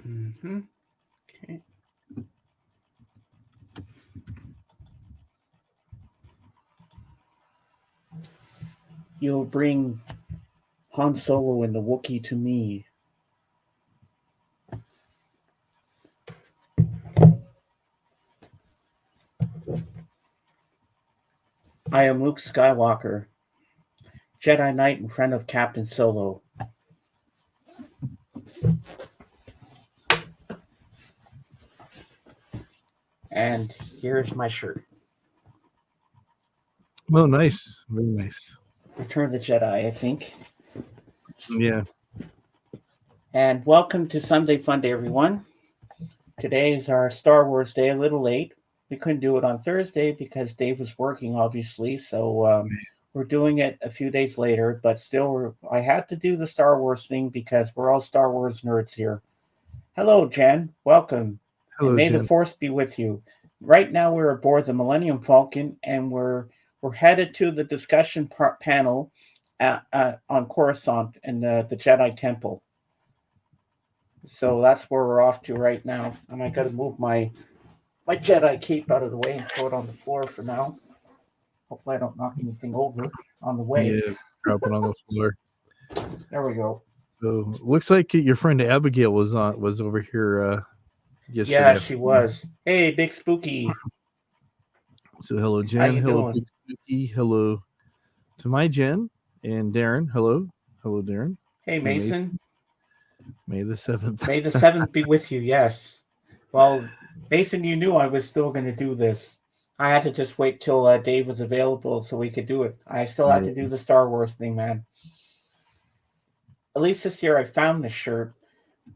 Mm-hmm. Okay. You'll bring Han Solo and the Wookiee to me. I am Luke Skywalker, Jedi Knight and friend of Captain Solo. And here's my shirt. Oh, nice. Very nice. Return of the Jedi, I think. Yeah. And welcome to Sunday Fun Day, everyone. Today is our Star Wars Day, a little late. We couldn't do it on Thursday because Dave was working, obviously. So we're doing it a few days later. But still, I had to do the Star Wars thing because we're all Star Wars nerds here. Hello, Jen. Welcome. Hello, and may Jen. the Force be with you. Right now, we're aboard the Millennium Falcon, and we're headed to the discussion panel on Coruscant in the Jedi Temple. So that's where we're off to right now. And I got to move my Jedi cape out of the way and throw it on the floor for now. Hopefully, I don't knock anything over on the way. Yeah, drop it on the floor. There we go. So looks like your friend Abigail was over here yesterday. Yeah, she was. Hey, Big Spooky. So hello, Jen. How you hello, doing? Big Spooky. Hello to my Jen and Darren. Hello, Darren. Hey, Mason. May the 7th. May the 7th be with you. Yes. Well, Mason, you knew I was still going to do this. I had to just wait till Dave was available so we could do it. I still had to do the Star Wars thing, man. At least this year I found this shirt.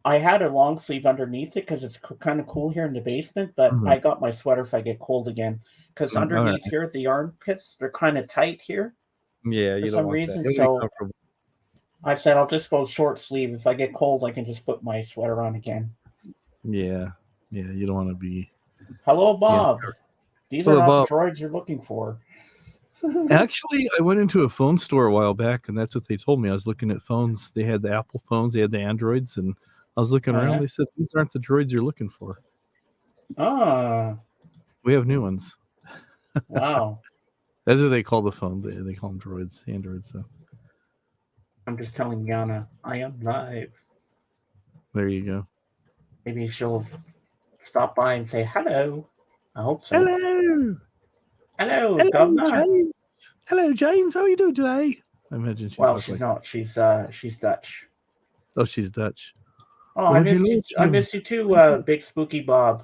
I had a long sleeve underneath it because it's kind of cool here in the basement, but I got my sweater if I get cold again. Because underneath here, the armpits, they're kind of tight here. Yeah, for some reason. So I said I'll just go short sleeve. If I get cold, I can just put my sweater on again. Yeah, you don't want to be. Hello, Bob. Yeah. These are not Bob. The droids you're looking for. Actually, I went into a phone store a while back, and that's what they told me. I was looking at phones. They had the Apple phones, they had the Androids, and I was looking around. They said, these aren't the droids you're looking for. We have new ones. Wow. That's what they call the phone. They call them droids, Androids. So. I'm just telling Yana, I am live. There you go. Maybe she'll stop by and say hello. I hope so. Hello, Governor. James. Hello, James. How are you doing today? I imagine she's not. She's Dutch. Oh, she's Dutch. Oh, well, I missed you too, Big Spooky Bob.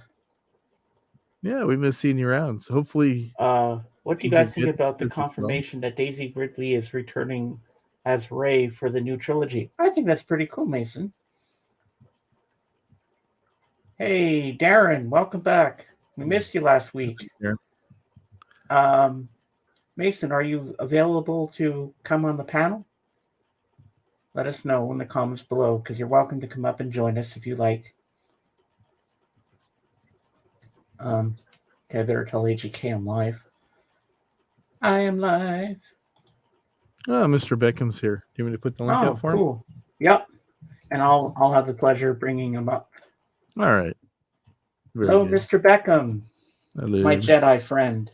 Yeah, we miss seeing you around. So hopefully. What do you guys think about the confirmation that Daisy Ridley is returning as Rey for the new trilogy? I think that's pretty cool, Mason. Hey, Darren, welcome back. We missed you last week. Mason, are you available to come on the panel? Let us know in the comments below, because you're welcome to come up and join us if you like. Okay, I better tell AGK I'm live. I am live. Oh, Mr. Beckham's here. Do you want me to put the link out for him? Yep. And I'll have the pleasure of bringing him up. All right. Hello, good. Mr. Beckham. Hello, my Jedi friend.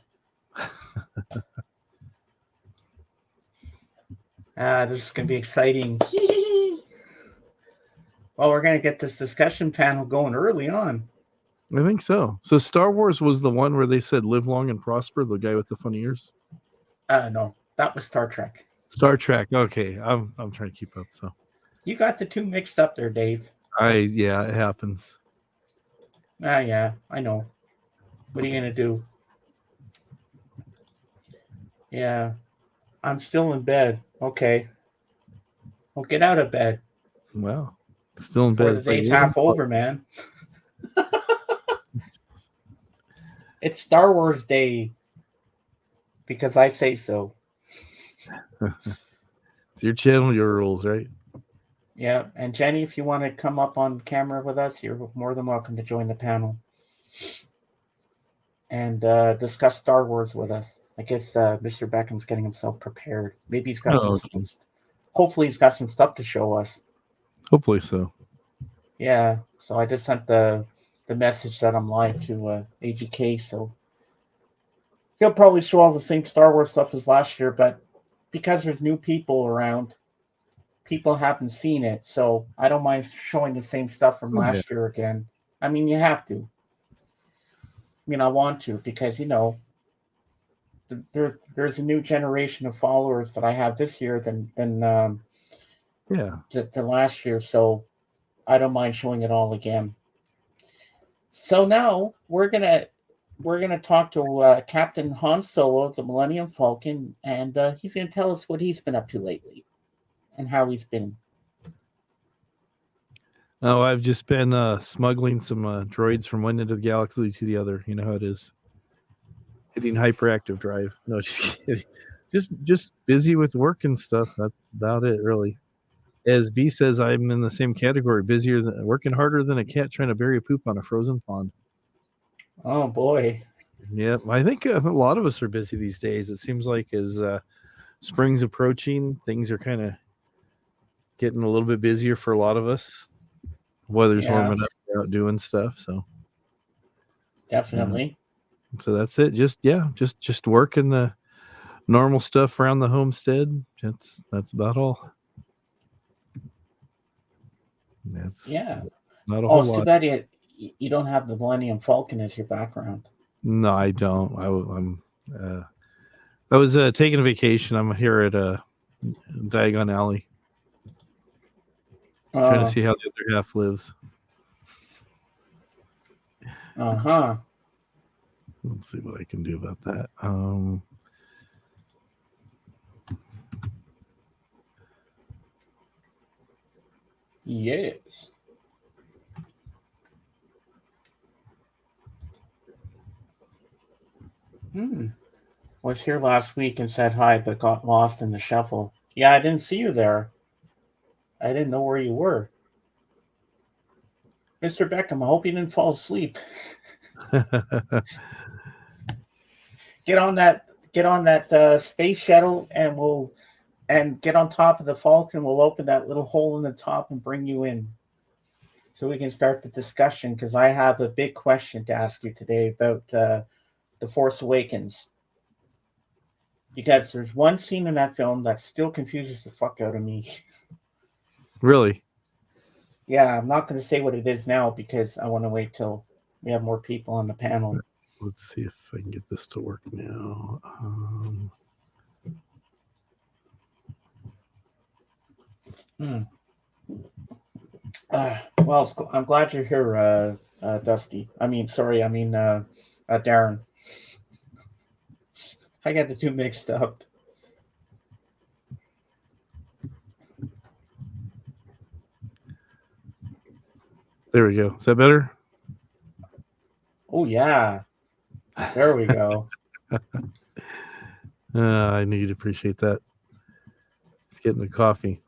This is going to be exciting. Well, we're going to get this discussion panel going early on. I think so. So Star Wars was the one where they said live long and prosper, the guy with the funny ears? No, that was Star Trek. Star Trek. Okay. I'm trying to keep up. So you got the two mixed up there, Dave. Yeah, it happens. Yeah, I know. What are you going to do? Yeah. I'm still in bed. Okay. Well, get out of bed. Well, still in bed. The day's half over, man. It's Star Wars Day because I say so. It's your channel, your rules, right? Yeah. And Jenny, if you want to come up on camera with us, you're more than welcome to join the panel and discuss Star Wars with us. I guess Mr. Beckham's getting himself prepared. Maybe he's got hopefully he's got some stuff to show us. Hopefully so. Yeah, so I just sent the message that I'm live to AGK, so he'll probably show all the same Star Wars stuff as last year, but because there's new people around, people haven't seen it, so I don't mind showing the same stuff from Oh, yeah. last year again. I mean, you have to. I mean, I want to because there's a new generation of followers that I have this year than Yeah. the last year, so I don't mind showing it all again. So now we're gonna talk to Captain Han Solo of the Millennium Falcon, and he's gonna tell us what he's been up to lately and how he's been. Oh, I've just been smuggling some droids from one end of the galaxy to the other. You know how it is. Hitting hyperactive drive. No, just kidding. Just busy with work and stuff. That's about it, really. As B says, I'm in the same category. Busier than working harder than a cat trying to bury a poop on a frozen pond. Oh boy. Yeah, I think a lot of us are busy these days. It seems like as spring's approaching, things are kind of getting a little bit busier for a lot of us. Weather's Yeah, warming up, we're out doing stuff. So definitely. so that's it. Just working the normal stuff around the homestead. That's about all. That's Yeah. not a Oh, whole it's too lot. bad you don't have the Millennium Falcon as your background. No, I don't. I was taking a vacation. I'm here at Diagon Alley, trying to Uh see how the other half lives. huh. Let's see what I can do about that. Yes. Was here last week and said hi, but got lost in the shuffle. Yeah, I didn't see you there. I didn't know where you were. Mr. Beckham, I hope you didn't fall asleep. Get on that space shuttle and get on top of the Falcon. We'll open that little hole in the top and bring you in so we can start the discussion because I have a big question to ask you today about The Force Awakens. Because there's one scene in that film that still confuses the fuck out of me. Really? Yeah, I'm not going to say what it is now because I want to wait till we have more people on the panel. Let's see if I can get this to work now. Well, I'm glad you're here, Dusty. Darren. I got the two mixed up. There we go. Is that better? Oh yeah, there we go. I knew you'd appreciate that. It's getting the coffee.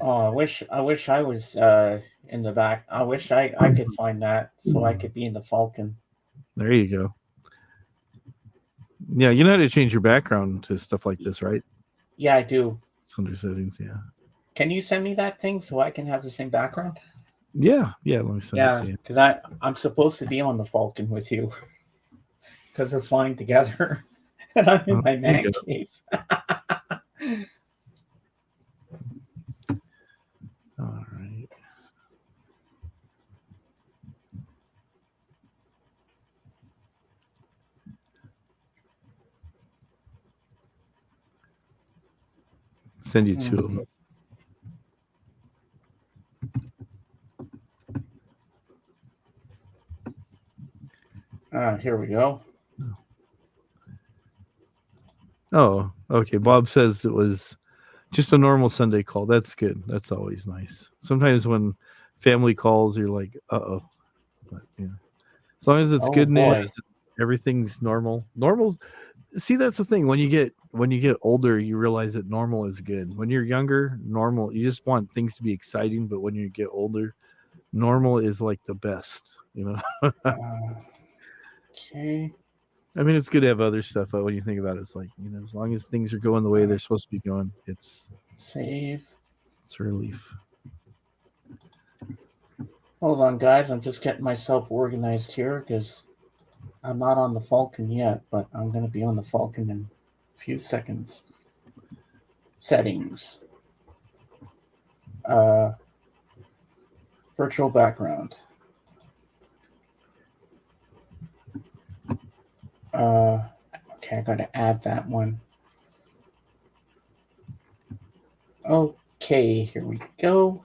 Oh, I wish I was in the back. I wish I could find that so I could be in the Falcon. There you go. Yeah, you know how to change your background to stuff like this, right? Yeah, I do. It's under settings, yeah. Can you send me that thing so I can have the same background? Yeah. Let me send it to you. Because I'm supposed to be on the Falcon with you because we're flying together, and I'm in my man cave. All right. Send you two of them. Here we go. Oh, okay. Bob says it was just a normal Sunday call. That's good. That's always nice. Sometimes when family calls, you're like, uh-oh. But yeah. As long as it's good news, everything's normal. See, that's the thing. When you get older, you realize that normal is good. When you're younger, normal, you just want things to be exciting, but when you get older, normal is like the best, Okay. I mean, it's good to have other stuff, but when you think about it, it's like, as long as things are going the way they're supposed to be going, it's save. It's a relief. Hold on, guys. I'm just getting myself organized here because I'm not on the Falcon yet, but I'm going to be on the Falcon in a few seconds. Settings. Virtual background. Okay, I got to add that one. Okay, here we go.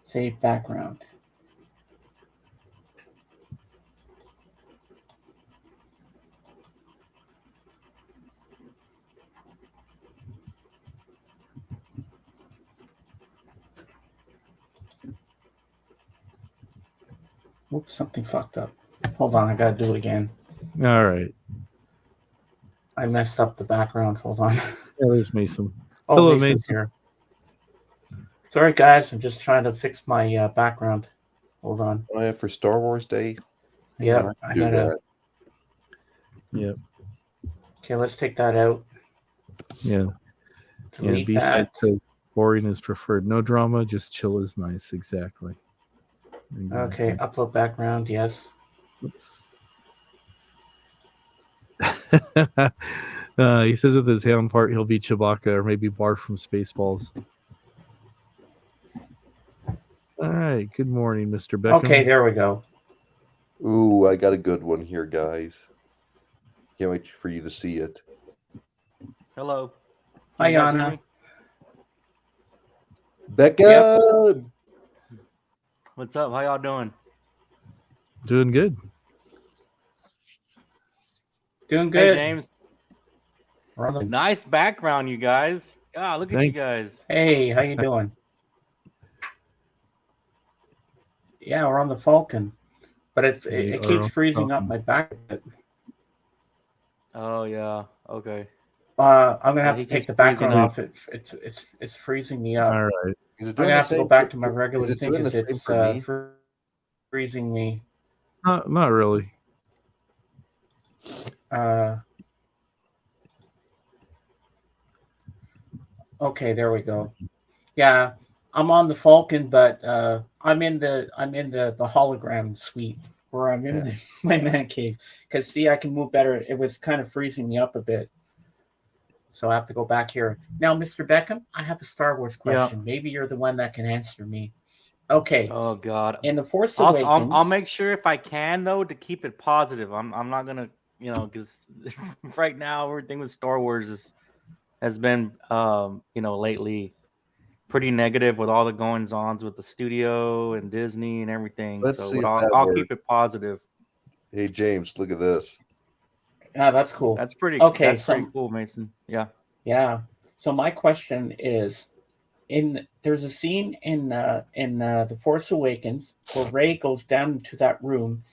Save background. Oops, something fucked up. Hold on, I gotta do it again. All right. I messed up the background. Hold on. Yeah, there's Mason. Oh, Hello, Mason's Mason. here. Sorry, guys. I'm just trying to fix my background. Hold on. Oh, yeah, for Star Wars Day. Hang Yep, on, I do gotta. that. Yep. Okay, let's take that out. Yeah. Yeah. Delete B-side that. says boring is preferred. No drama, just chill is nice. Exactly. Okay, upload background. Yes. Oops. He says with his hand part, he'll be Chewbacca or maybe Bart from Spaceballs. All right. Good morning, Mr. Beckham. Okay, there we go. Ooh, I got a good one here, guys. Can't wait for you to see it. Hello. Hi, you guys hear Anna. me? Becca! What's up? How y'all doing? Doing good. Doing Hey, good. James. We're on the- Nice background, you guys. Ah, look at Thanks. you guys. Hey, how you doing? Yeah, we're on the Falcon, but it We keeps are on freezing up Falcon. my back. Oh yeah. Okay. I'm gonna Yeah, have he to take keeps the freezing background up. off. It's freezing me up. All right. Is it I'm doing gonna the have to go same back for- to my regular is it thing doing the because same it's for me? freezing me. Not really. Okay, there we go. Yeah, I'm on the Falcon, but I'm in the hologram suite where I'm in my man cave. Because see, I can move better. It was kind of freezing me up a bit, so I have to go back here now. Mr. Beckham, I have a Star Wars question. Maybe you're the one that can answer me. Okay, Oh God. in the Force Also, Awakens, I'll make sure if I can though to keep it positive. I'm not gonna, because right now everything with Star Wars has been lately pretty negative with all the goings ons with the studio and Disney and everything. Let's So see if I'll, that I'll works. keep it positive. Hey, James, look at this. Yeah, that's cool. That's pretty. Okay, That's pretty cool, Mason. Yeah. Yeah. So my question is, there's a scene in the Force Awakens where Rey goes down into that room,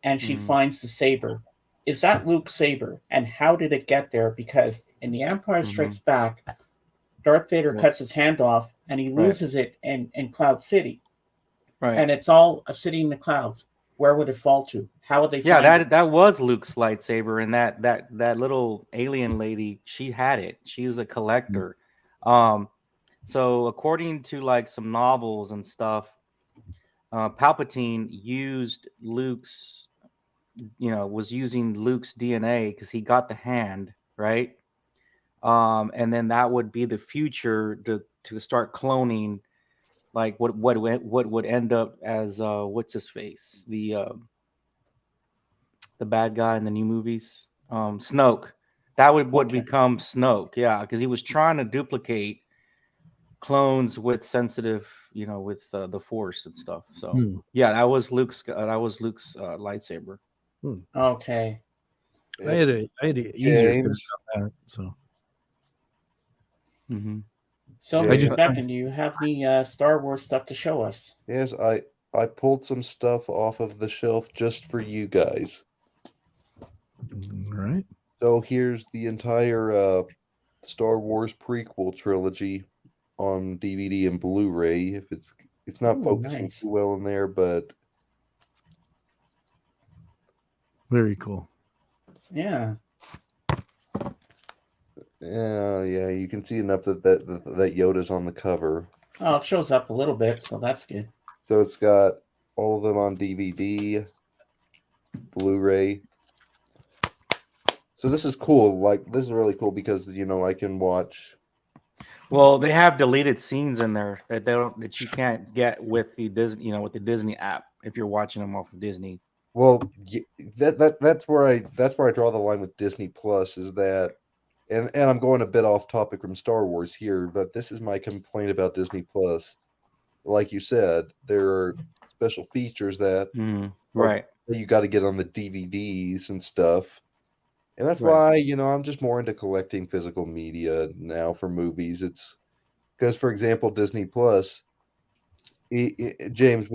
and she finds the saber. Is that Luke's saber? And how did it get there? Because in The Empire Strikes Back, Darth Vader cuts his hand off, and he loses it in Cloud City. Right. And it's all a city in the clouds. Where would it fall to? How would they find it? that was Luke's lightsaber, and that little alien lady, she had it. She was a collector. So according to like some novels and stuff, Palpatine used was using Luke's DNA because he got the hand, right? And then that would be the future to start cloning, like what would end up as what's his face, the bad guy in the new movies, Snoke. That would become Snoke, yeah, because he was trying to duplicate clones with sensitive, with the Force and stuff. So yeah, that was Luke's lightsaber. Okay. I had a easier finish James. on that. So So, James. Mr. Beckham, do you have any Star Wars stuff to show us? Yes, I pulled some stuff off of the shelf just for you guys. all right. So here's the entire Star Wars prequel trilogy on DVD and Blu-ray. If it's not Ooh, focusing nice. too well in there, but Very cool. Yeah. yeah, you can see enough that Yoda's on the cover. Oh, it shows up a little bit, so that's good. So it's got all of them on DVD, Blu-ray. So this is cool. Like, this is really cool because I can watch. Well, they have deleted scenes in there that you can't get with the Disney, with the Disney app if you're watching them off of Disney. Well, that's where I draw the line with Disney Plus is that, and I'm going a bit off topic from Star Wars here, but this is my complaint about Disney Plus. Like you said, there are special features that Right. that you got to get on the DVDs and stuff. And that's Right. why, I'm just more into collecting physical media now for movies. It's because, for example, Disney Plus, James,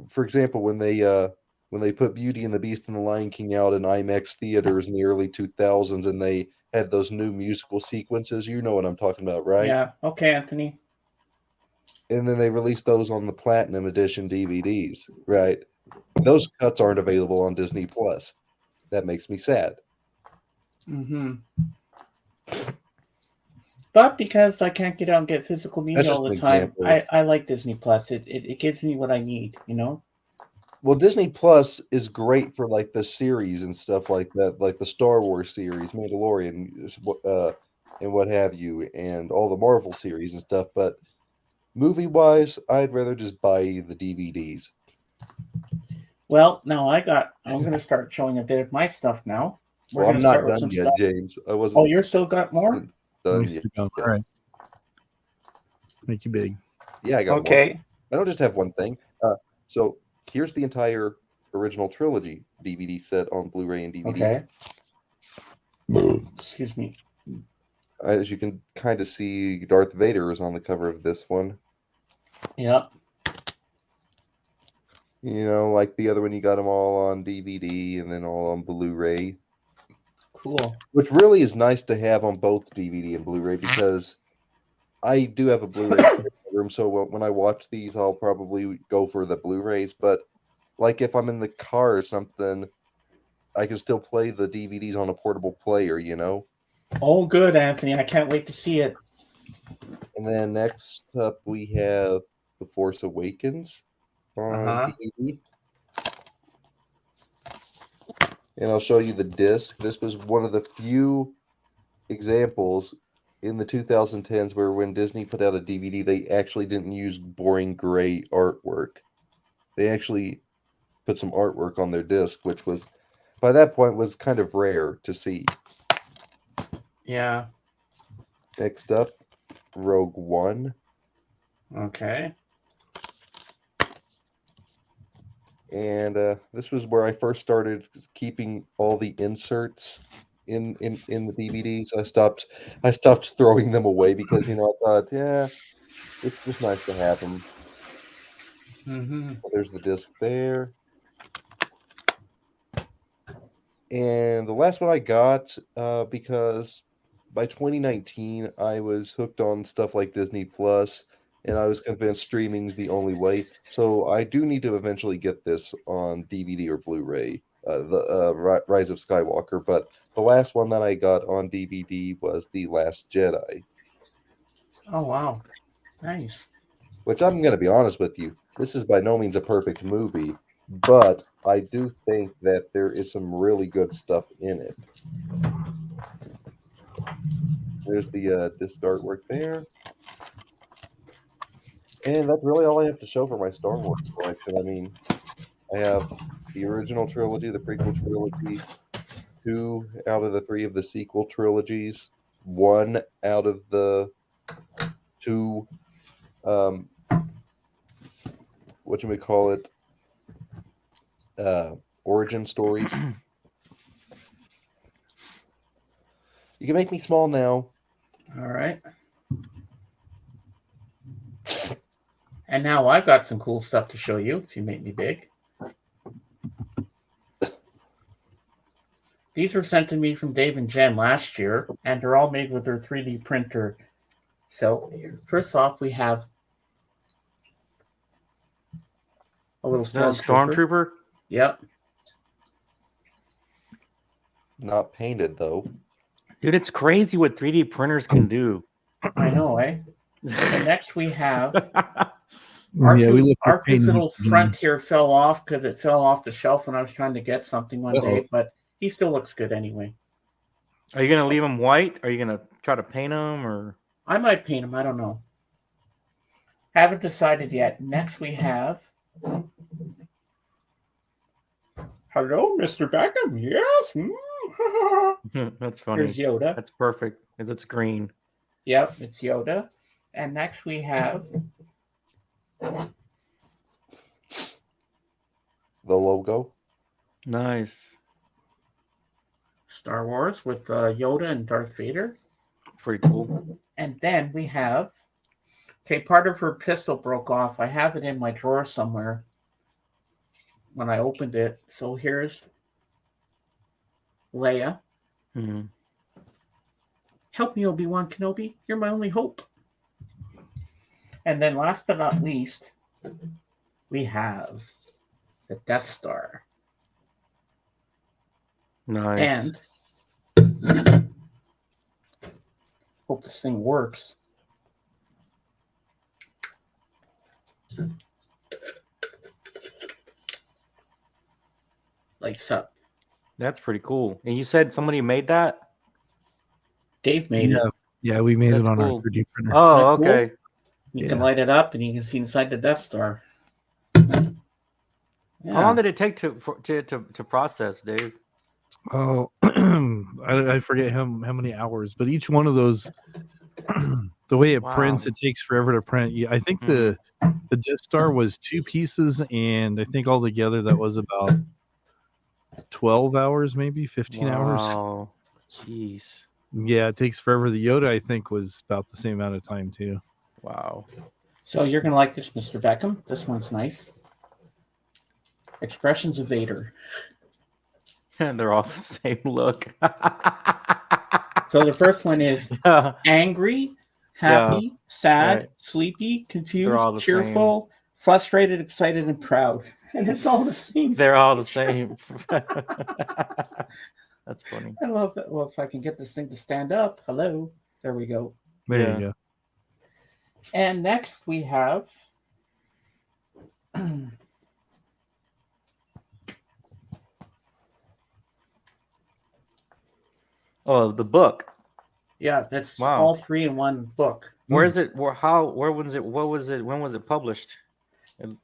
for example, when they put Beauty and the Beast and the Lion King out in IMAX theaters in the early 2000s, and they had those new musical sequences, you know what I'm talking about, right? Yeah. Okay, Anthony. And then they released those on the Platinum Edition DVDs, right? Those cuts aren't available on Disney Plus. That makes me sad. Mm-hmm. But because I can't get out and get physical media That's just all the an time, example. I like Disney Plus. It gives me what I need, Well, Disney Plus is great for like the series and stuff like that, like the Star Wars series, Mandalorian, and what have you, and all the Marvel series and stuff. But movie-wise, I'd rather just buy the DVDs. Well, now I'm going to start showing a bit of my stuff now. We're Well, going I'm to start not with done some yet, stuff. James. I Oh, wasn't you're still got more? done Let me yet. stick out. All right. Make you big. Yeah, I got more. Okay. I don't just have one thing. So here's the entire original trilogy DVD set on Blu-ray and DVD. Okay. Excuse me. As you can kind of see, Darth Vader is on the cover of this one. Yep. Like the other one, you got them all on DVD and then all on Blu-ray. Cool. Which really is nice to have on both DVD and Blu-ray because I do have a Blu-ray room, so when I watch these, I'll probably go for the Blu-rays. But like if I'm in the car or something, I can still play the DVDs on a portable player, Oh, good, Anthony. I can't wait to see it. And then next up, we have The Force Awakens on DVD. And I'll show you the disc. This was one of the few examples in the 2010s where when Disney put out a DVD, they actually didn't use boring gray artwork. They actually put some artwork on their disc, which was, by that point, was kind of rare to see. Yeah. Next up, Rogue One. Okay. And this was where I first started keeping all the inserts in the DVDs. I stopped throwing them away because I thought, yeah, it's just nice to have them. Mm-hmm. There's the disc there. And the last one I got because by 2019 I was hooked on stuff like Disney Plus, and I was convinced streaming's the only way. So I do need to eventually get this on DVD or Blu-ray, the Rise of Skywalker. But the last one that I got on DVD was The Last Jedi. Oh, wow. Nice. Which I'm going to be honest with you, this is by no means a perfect movie, but I do think that there is some really good stuff in it. There's the disc artwork there. And that's really all I have to show for my Star Wars collection. I mean, I have the original trilogy, the prequel trilogy, 2 out of the 3 of the sequel trilogies, 1 out of the 2, origin stories. You can make me small now. All right. And now I've got some cool stuff to show you if you make me big. These were sent to me from Dave and Jen last year, and they're all made with their 3D printer. So first off, we have a little Stormtrooper. Yep. Not painted, though. Dude, it's crazy what 3D printers can do. I know, eh? And next we have Yeah, we looked at R2's painting little games. front here fell off because it fell off the shelf when I was trying to get something one day, Uh-oh. but he still looks good anyway. Are you gonna leave him white? Are you gonna try to paint him or? I might paint him. I don't know. Haven't decided yet. Next we have. Hello, Mr. Beckham. Yes. That's funny. Here's Yoda. That's perfect because it's green. Yep, it's Yoda. And next we have The logo. Nice. Star Wars with Yoda and Darth Vader. Pretty cool. And then we have. Okay, part of her pistol broke off. I have it in my drawer somewhere when I opened it. So here's Leia. Hmm. Help me, Obi-Wan Kenobi. You're my only hope. And then last but not least, we have the Death Star. Nice. And hope this thing works. Lights up. That's pretty cool. And you said somebody made that? Dave made Yeah, it. yeah, we made That's it on cool. our 3D printer. Oh, Isn't that okay. You can Yeah. light it up and you can see inside the Death Star. How long did it take to process, Dave? Oh, I forget how many hours, but each one of those, the way it prints, Wow. it takes forever to print. Yeah, I think the Death Star was 2 pieces, and I think altogether that was about 12 hours, maybe 15 hours. Wow. Jeez. Yeah, it takes forever. The Yoda, I think, was about the same amount of time too. Wow. So you're going to like this, Mr. Beckham. This one's nice. Expressions of Vader. They're all the same look. So the first one is angry, happy, sad, right. sleepy, They're all the confused, cheerful, frustrated, excited, and proud. And it's all the same. They're all the same. That's funny. I love that. Well, if I can get this thing to stand up. Hello. There we go. There Yeah. you go. And next we have Oh, the book. yeah, that's Wow. all 3 in one book. Where is it? Where was it? What was it? When was it published?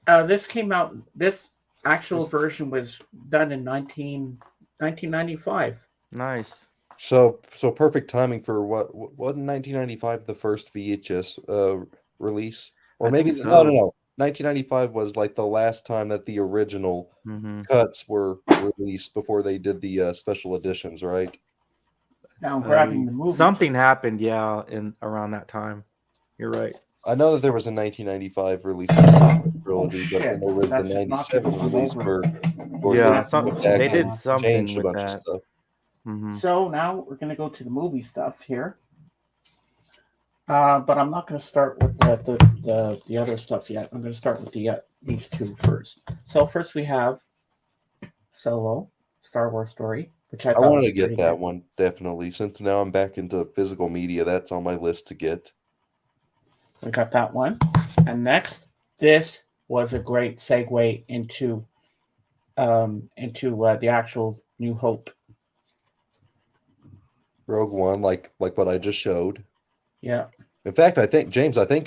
This came out. This actual version was done in 1995. Nice. So perfect timing for what in 1995 the first VHS release, or I maybe think no. so. 1995 was like the last time that the original Mm-hmm. cuts were released before they did the special editions, right? Now I'm grabbing the movie. Something happened, yeah, in around that time. You're right. I know that there was a 1995 release of the trilogy, but then shit. there was That's the not 97 gonna come release over. where of course, Yeah, they some, went back they did and something changed a with bunch of that. stuff. Mm-hmm. So now we're going to go to the movie stuff here. But I'm not going to start with the other stuff yet. I'm going to start with these 2 first. So first we have Solo, Star Wars story, which I I thought wanted was to get pretty that good. one definitely. Since now I'm back into physical media, that's on my list to get. We got that one. And next, this was a great segue into the actual New Hope. Rogue One, like what I just showed. Yeah. In fact, I think James, I think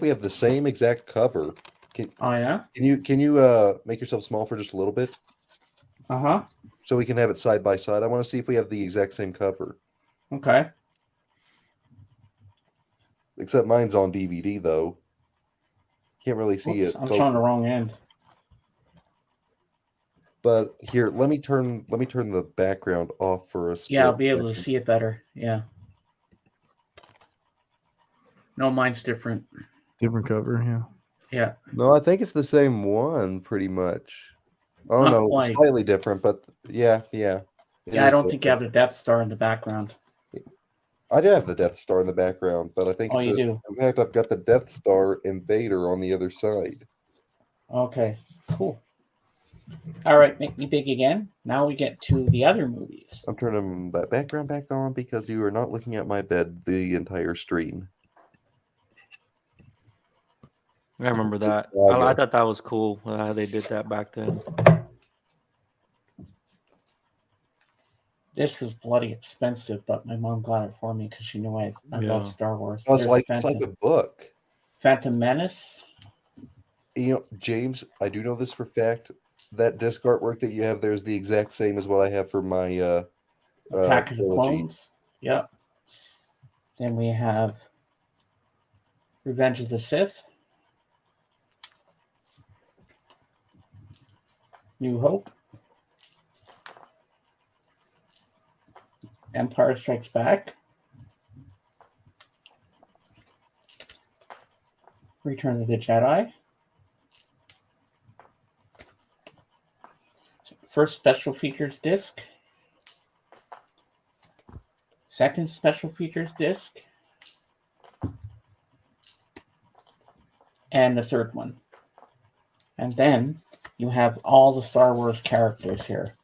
we have the same exact cover. Oh yeah. Can you make yourself small for just a little bit Uh-huh. so we can have it side by side? I want to see if we have the exact same cover. Okay. Except mine's on DVD though. Can't really see Oops, it. I'm showing the wrong end. But here, let me turn the background off for a split Yeah, I'll be able to second. see it better. Yeah. No, mine's different. Different cover, yeah. Yeah. No, I think it's the same one pretty much. Oh Not no, quite. slightly different, but yeah. It Yeah, I is don't think you have different. the Death Star in the background. I do have the Death Star in the background, but I think Oh, you do? in fact I've got the Death Star and Vader on the other side. Okay, cool. All right, make me big again. Now we get to the other movies. I'm turning that background back on because you are not looking at my bed the entire stream. I remember that. I Saga. thought that was cool how they did that back then. This was bloody expensive, but my mom got it for me because she knew I Yeah. love Star Wars. Oh, it's There's like a book. Phantom Menace. You know, James, I do know this for fact. That disc artwork that you have there is the exact same as what I have for my Attack of the trilogy. Clones. Yep. Then we have Revenge of the Sith. New Hope. Empire Strikes Back. Return of the Jedi. First special features disc. Second special features disc. And the third one. And then you have all the Star Wars characters here.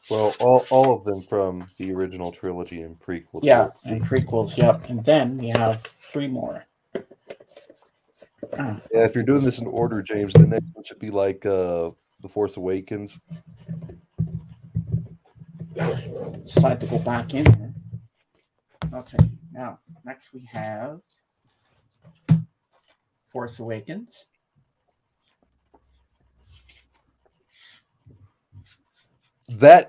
Well, all of them from the original trilogy and prequel. Yeah, and prequels, yep. And then we have 3 more. Yeah, if you're doing this in order, James, the next one should be like The Force Awakens. Decide to go back in here. Okay, now next we have Force Awakens. That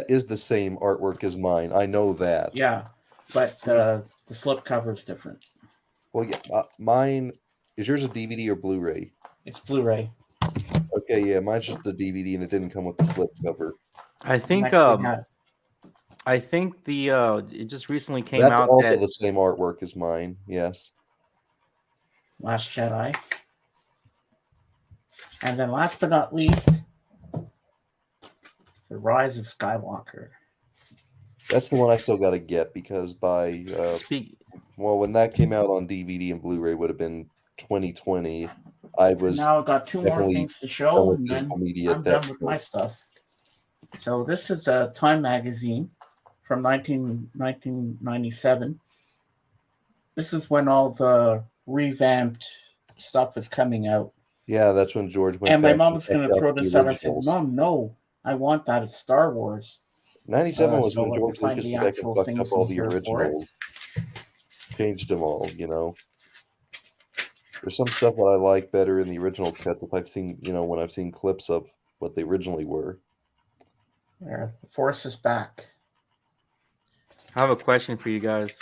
is the same artwork as mine. I know that. Yeah, but the slipcover is different. Well, yeah, mine is yours a DVD or Blu-ray? It's Blu-ray. Okay, yeah, mine's just the DVD and it didn't come with the slipcover. I think Next we have it just recently came That's out also that the same artwork as mine. Yes. Last Jedi. And then last but not least, The Rise of Skywalker. That's the one I still got to get because by when that came out on DVD and Blu-ray would have been 2020. I was Now I've got 2 more definitely things to done show, with and then physical media I'm at that done with my point. stuff. So this is a Time magazine from 1997. This is when all the revamped stuff is coming out. Yeah, that's when George went. And my back mom and was going checked to throw out the this out. I said, originals. Mom, no, I want that. It's Star Wars. 97 was so when let me George find Lucas the went back actual and fucked things up all in the here for it. originals. Changed them all, you know. There's some stuff that I like better in the original cuts if I've seen, when I've seen clips of what they originally were. There, the Force is back. I have a question for you guys.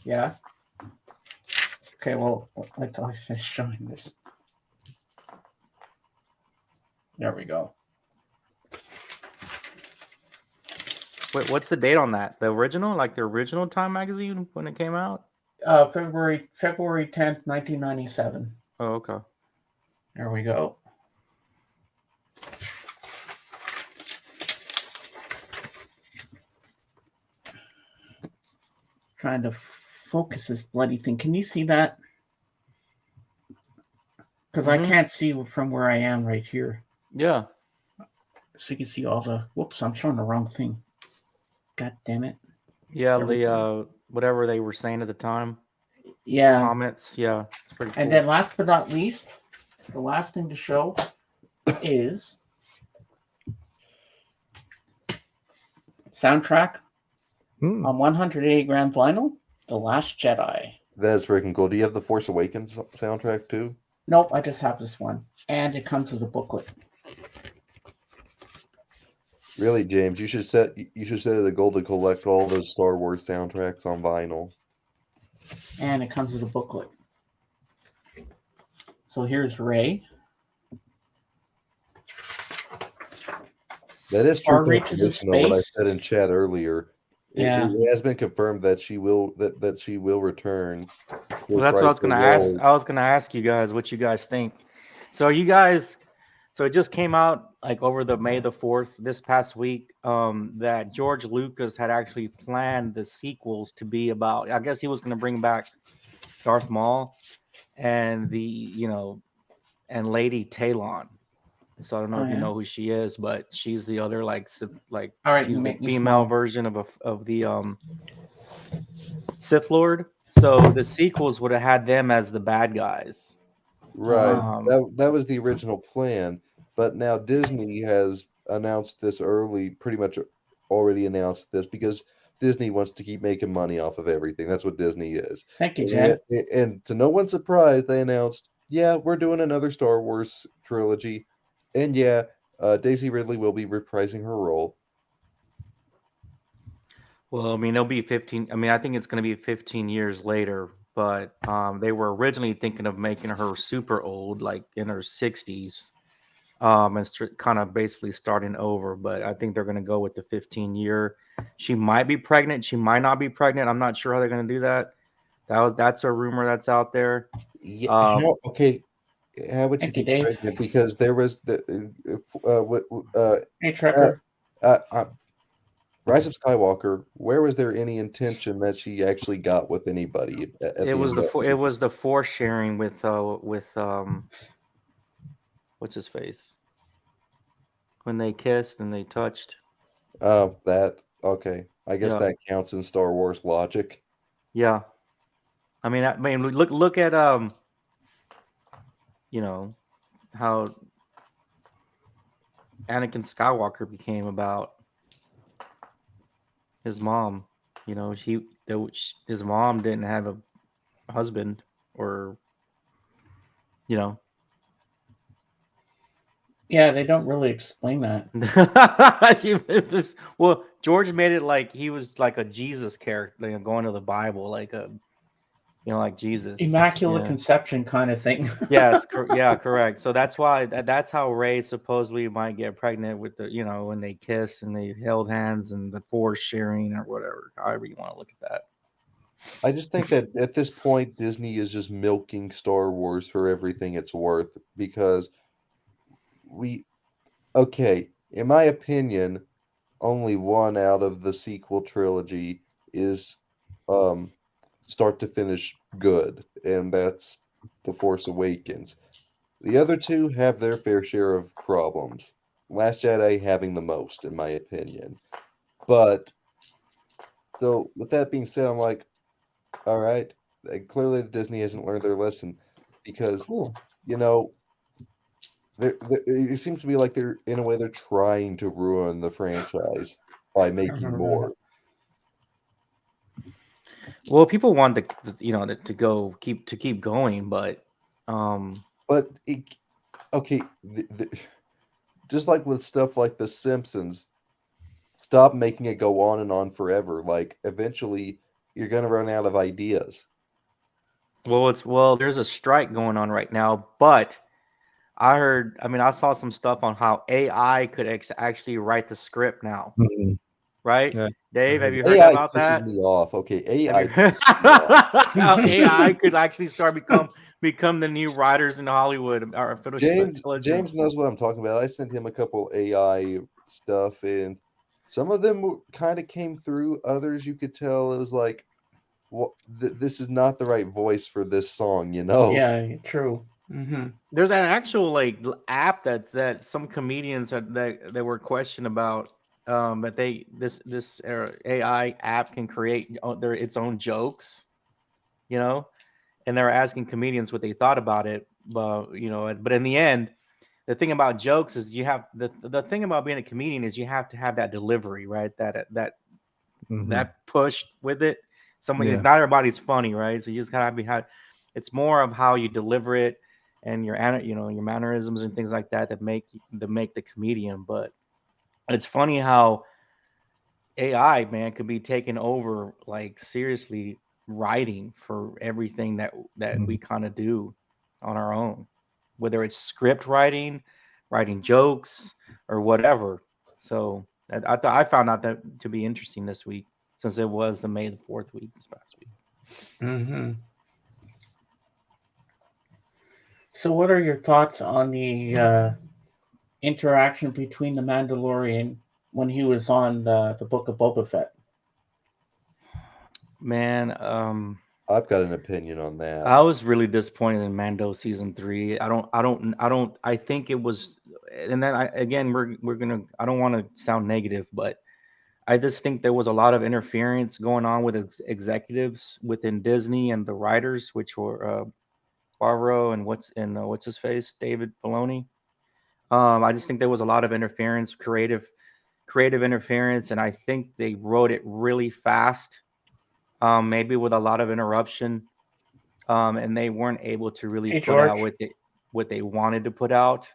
Yeah. Okay, well, I thought I finished showing this. There we go. Wait, what's the date on that? The original, like the original Time magazine when it came out? February 10th, 1997. Oh, okay. There we go. Trying to focus this bloody thing. Can you see that? Because I can't see from where I am right here. Yeah. So you can see all the... Whoops, I'm showing the wrong thing. God damn it. Yeah, There we the whatever they were saying at the time. Yeah. Comments. Yeah, it's pretty cool. And then last but not least, the last thing to show is soundtrack on 180 gram vinyl, The Last Jedi. That's freaking cool. Do you have the Force Awakens soundtrack too? Nope, I just have this one. And it comes with a booklet. Really, James? You should set a goal to collect all those Star Wars soundtracks on vinyl. And it comes with a booklet. So here's Rey. That is Far true Reaches of confirmation of what I Space. said in chat earlier. Yeah. It has been confirmed that she will return. Well, that's what I was going to ask. I was going to ask you guys what you guys think. So so it just came out like over the May the 4th this past week that George Lucas had actually planned the sequels to be about, I guess he was going to bring back Darth Maul and and Lady Talon. So I don't know if you know who she is, but she's the other all right, she's the female version of the Sith Lord. So the sequels would have had them as the bad guys. Right. Um, That was the original plan, but now Disney has announced this early, pretty much already announced this because Disney wants to keep making money off of everything. That's what Disney is. Thank you, Jen. And to no one's surprise, they announced, yeah, we're doing another Star Wars trilogy, and yeah, Daisy Ridley will be reprising her role. Well, I mean, it'll be 15. I mean, I think it's going to be 15 years later, but they were originally thinking of making her super old, like in her 60s, and kind of basically starting over. But I think they're going to go with the 15-year. She might be pregnant. She might not be pregnant. I'm not sure how they're going to do that. That's a rumor that's out there. Yeah. Um, Okay. How would she Thank you, be Dave. pregnant? Because there was the Hey, Trevor. Rise of Skywalker. Where was there any intention that she actually got with anybody at it the was end of that it movie? was the force sharing with what's his face when they kissed and they touched. Oh, that okay. I guess Yeah. that counts in Star Wars logic. Yeah. I mean, look at you know, how Anakin Skywalker became about his mom. You know, his mom didn't have a husband, or you know. Yeah, they don't really explain that. Well, George made it like he was like a Jesus character, like going to the Bible, like a like Jesus. Immaculate Yeah. Conception kind of thing. Yes, yeah, correct. So that's why that's how Ray supposedly might get pregnant with the when they kiss and they held hands and the force sharing or whatever, however you want to look at that. I just think that at this point, Disney is just milking Star Wars for everything it's worth because okay, in my opinion, only one out of the sequel trilogy is start to finish good, and that's The Force Awakens. The other two have their fair share of problems. Last Jedi having the most, in my opinion. But so with that being said, I'm like, all right, clearly Disney hasn't learned their lesson because Cool. it seems to be like they're in a way they're trying to ruin the franchise by making more. Well, people want to go keep going, but But okay, just like with stuff like The Simpsons, stop making it go on and on forever. Like eventually, you're gonna run out of ideas. well, there's a strike going on right now, but I saw some stuff on how AI could actually write the script now, Mhm. right? Yeah, Dave, have you heard AI about pisses that? me off. Okay, Have AI you pisses me off. how AI could actually start become the new writers in Hollywood, artificial intelligence? James knows what I'm talking about. I sent him a couple AI stuff, and some of them kind of came through. Others, you could tell it was like, "Well, this is not the right voice for this song," you know? Yeah, true. Mm-hmm. There's an actual app that some comedians that were questioned about, that this AI app can create its own jokes, and they're asking comedians what they thought about it. But in the end, the thing about jokes is you have the thing about being a comedian is you have to have that delivery, right? Mhm. That push with it. Yeah. Not everybody's funny, right? So you just gotta it's more of how you deliver it and your mannerisms and things like that make the comedian. But it's funny how AI, man, could be taken over, like seriously writing for everything that we kind of do on our own, whether it's script writing jokes, or whatever. So I found out that to be interesting this week, since it was the May the 4th week this past week. Mm-hmm. So, what are your thoughts on the interaction between the Mandalorian when he was on the Book of Boba Fett? Man, I've got an opinion on that. I was really disappointed in Mando season 3. I think it was, and then we're gonna. I don't want to sound negative, but I just think there was a lot of interference going on with executives within Disney and the writers, which were Favreau and what's his face, David Filoni. I just think there was a lot of interference, creative interference, and I think they wrote it really fast, maybe with a lot of interruption, and they weren't able to really Hey, put out George. what they wanted to put out.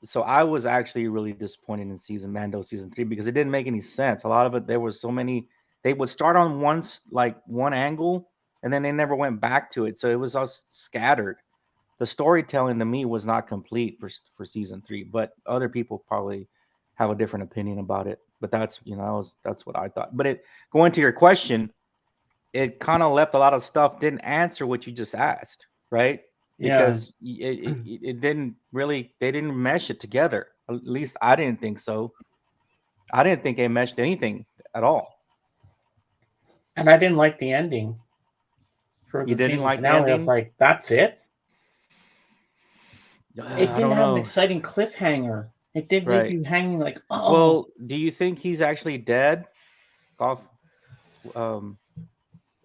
So I was actually really disappointed in Mando season 3 because it didn't make any sense. A lot of it, there was so many. They would start on one angle, and then they never went back to it. So it was all scattered. The storytelling to me was not complete for season 3, but other people probably have a different opinion about it. But that's that's what I thought. But going to your question, it kind of left a lot of stuff, didn't answer what you just asked, right? Yeah. Because it didn't really, they didn't mesh it together. At least I didn't think so. I didn't think they meshed anything at all. And I didn't like the ending for the You didn't season like the finale. I was ending? like, that's it? It I didn't don't have an know. exciting cliffhanger. It did leave Right. you hanging like, oh. Well, do you think he's actually dead?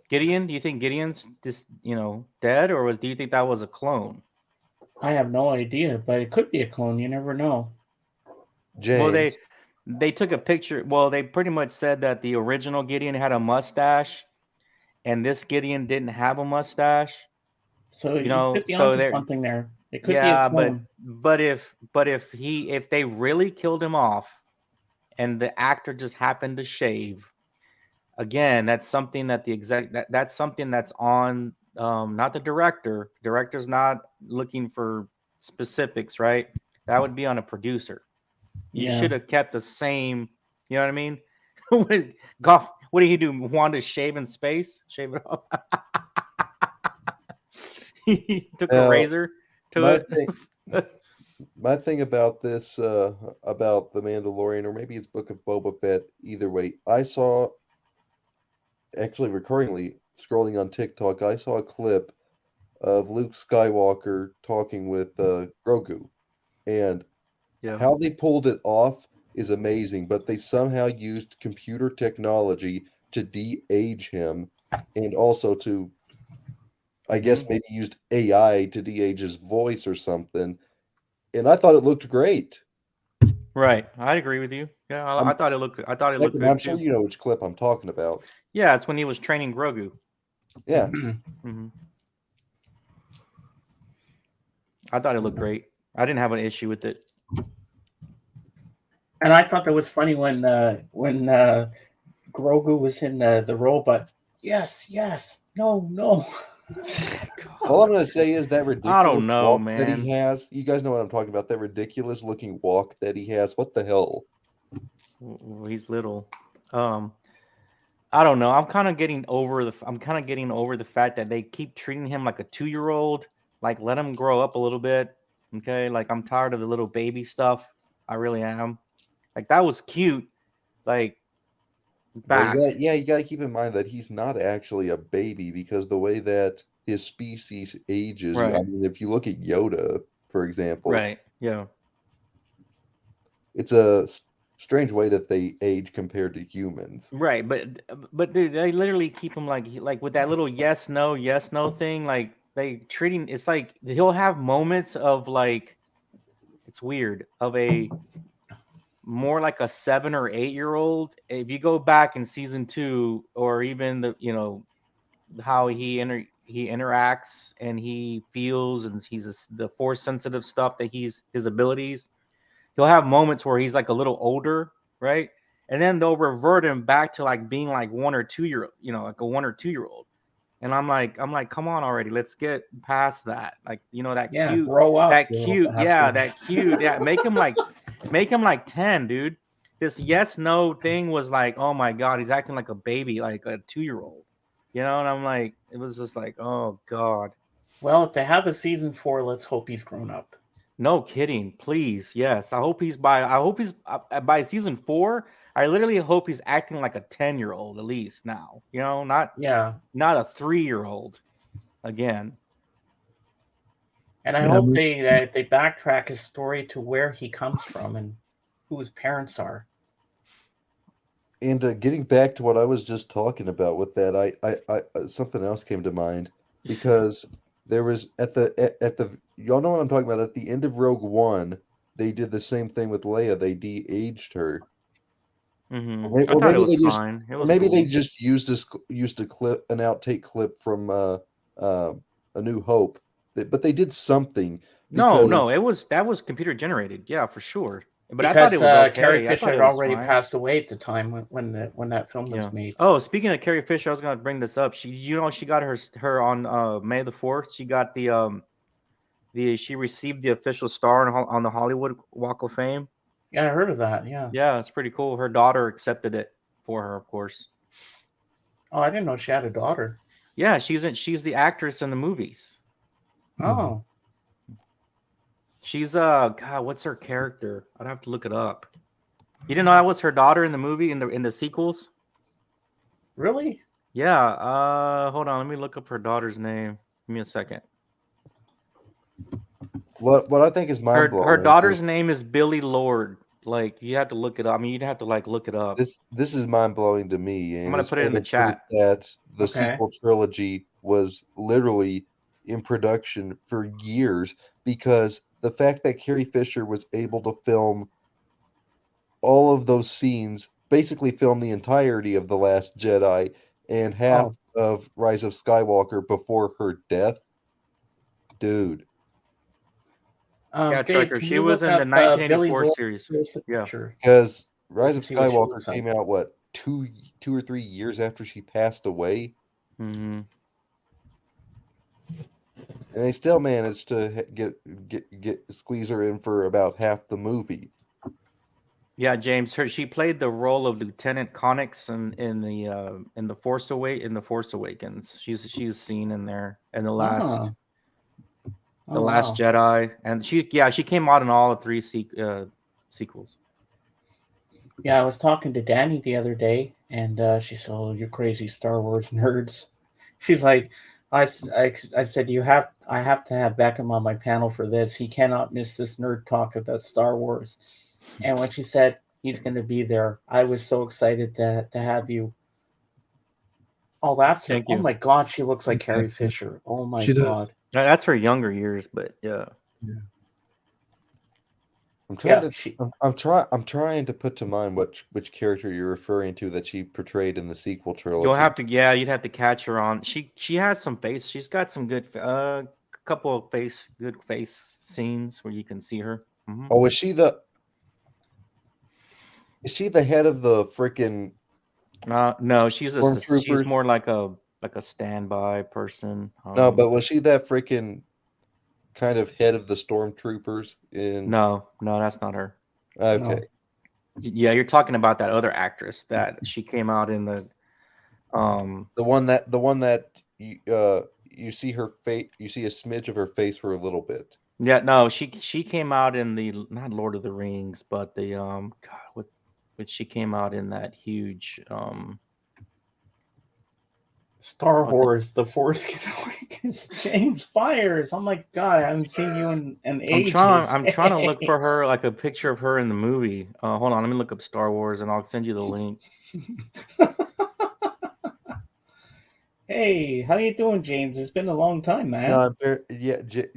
Gideon, do you think Gideon's dead, or do you think that was a clone? I have no idea, but it could be a clone. You never know. James. Well, they took a picture. Well, they pretty much said that the original Gideon had a mustache, and this Gideon didn't have a mustache. So you could be so onto there. something there. It could be Yeah, a clone. but if they really killed him off, and the actor just happened to shave, again, that's something that that's something that's on not the director. Director's not looking for specifics, right? That would be on a producer. You Yeah. should have kept the same. You know what I mean? Goff, what did he do? Want to shave in space? Shave it off. He took a razor to my it. thing, my thing about this, about the Mandalorian, or maybe it's Book of Boba Fett. Either way, I saw, actually recurringly scrolling on TikTok, I saw a clip of Luke Skywalker talking with Grogu, and Yeah. how they pulled it off is amazing. But they somehow used computer technology to de-age him, and also to, I guess, maybe used AI to de-age his voice or something. And I thought it looked great. Right. I agree with you. Yeah, I thought it looked. I thought it looked Beckham, good I'm too. sure you know which clip I'm talking about. Yeah, it's when he was training Grogu. Yeah. Mm-hmm. I thought it looked great. I didn't have an issue with it. And I thought that was funny when Grogu was in the robot. Yes, no. All I'm going to say is that ridiculous I don't know, walk that he man. has. You guys know what I'm talking about. That ridiculous looking walk that he has. What the hell? He's little. I don't know. I'm kind of getting over the fact that they keep treating him like a 2-year-old. Like, let him grow up a little bit. Okay. Like, I'm tired of the little baby stuff. I really am. Like, that was cute. Like, back. Well, you got to keep in mind that he's not actually a baby, because the way that his species ages. Right. I mean, if you look at Yoda, for example, Right. Yeah. it's a strange way that they age compared to humans. Right. But dude, they literally keep him like with that little yes no thing. Like, they treating, it's like he'll have moments of like, it's weird, of a more like a 7 or 8-year-old. If you go back in season 2, or even how he interacts and he feels, and the force sensitive stuff that his abilities, he'll have moments where he's like a little older, right? And then they'll revert him back to like being like 1 or 2 year, like a 1 or 2-year-old. And I'm like, come on already. Let's get past that. Like, that cute, grow up. that cute, yeah. Make him like 10, dude. This yes no thing was like, oh my god, he's acting like a baby, like a 2-year-old. And I'm like, it was just like, oh god. Well, if they have a season 4, let's hope he's grown up. No kidding, please. Yes, I hope he's by season 4. I literally hope he's acting like a 10-year-old at least now. Not a 3-year-old again. And I hope they backtrack his story to where he comes from and who his parents are. And getting back to what I was just talking about with that, I something else came to mind because there was at the y'all know what I'm talking about. At the end of Rogue One, they did the same thing with Leia. They de-aged her. Mm-hmm. Or I thought maybe it was they just fine. It or was maybe cool. they just used a clip, an outtake clip from A New Hope. But they did something No, because that was computer generated. Yeah, for sure. But I thought Because it was Carrie okay. I Fisher thought had it was already fine. passed away at the time when that film was Yeah. made. Oh, speaking of Carrie Fisher, I was gonna bring this up. She got her on May the 4th. She got she received the official star on the Hollywood Walk of Fame. Yeah, I heard of that. Yeah. Yeah, it's pretty cool. Her daughter accepted it for her, of course. Oh, I didn't know she had a daughter. Yeah, she's the actress in the movies. Oh, She's God, what's her character? I'd have to look it up. You didn't know that was her daughter in the movie in the sequels? really? Yeah. Hold on, let me look up her daughter's name. Give me a second. what I think is mind blowing. Her daughter's name is Billy Lord. Like you have to look it up. I mean, you'd have to like look it up. This is mind blowing to me, and I'm gonna it's put it in the further proof chat. that the Okay. sequel trilogy was literally in production for years because the fact that Carrie Fisher was able to film all of those scenes, basically film the entirety of The Last Jedi and half of Rise of Skywalker before her death, dude. Yeah, Dave, Trucker. can She you was look in the up Billy 1984 Lord? series. Here's the Yeah. picture. Because Rise of see what she Skywalker looks like. came out what 2 or 3 years after she passed away. Mm-hmm. And they still managed to get squeeze her in for about half the movie. Yeah, James. She played the role of Lieutenant Connix in the Force Awakens. She's seen in there in the last Oh, Last wow. Jedi, and she came out in all the three sequels. Yeah, I was talking to Danny the other day, and she said, "Oh, you crazy Star Wars nerds." She's like, I said, I have to have Beckham on my panel for this. He cannot miss this nerd talk about Star Wars." And when she said he's going to be there, I was so excited to have you. Oh, that's her. Thank Oh you. my God, she looks like Carrie That's it. Fisher. Oh my She does. God. That's her younger years, but yeah. I'm trying Yeah, I'm trying to put to mind which character you're referring to that she portrayed in the sequel trilogy. You'll have to, yeah, you'd have to catch her on. She has some face. She's got some good, couple of good face scenes where you can see her. Mhm. Oh, is she the head of the freaking No, she's Stormtroopers? more like a standby person. No, but was she that freaking kind of head of the Stormtroopers in No, that's not her. Okay. Yeah, you're talking about that other actress that she came out in the The one that you see her face, you see a smidge of her face for a little bit. Yeah, no, she came out in the not Lord of the Rings, but the God, what she came out in that huge Star Wars, The Force Awakens, James Byers. Oh my God, I haven't seen you in ages. I'm trying to look for her, like a picture of her in the movie. Hold on, let me look up Star Wars and I'll send you the link. Hey, how you doing, James? It's been a long time, man. No,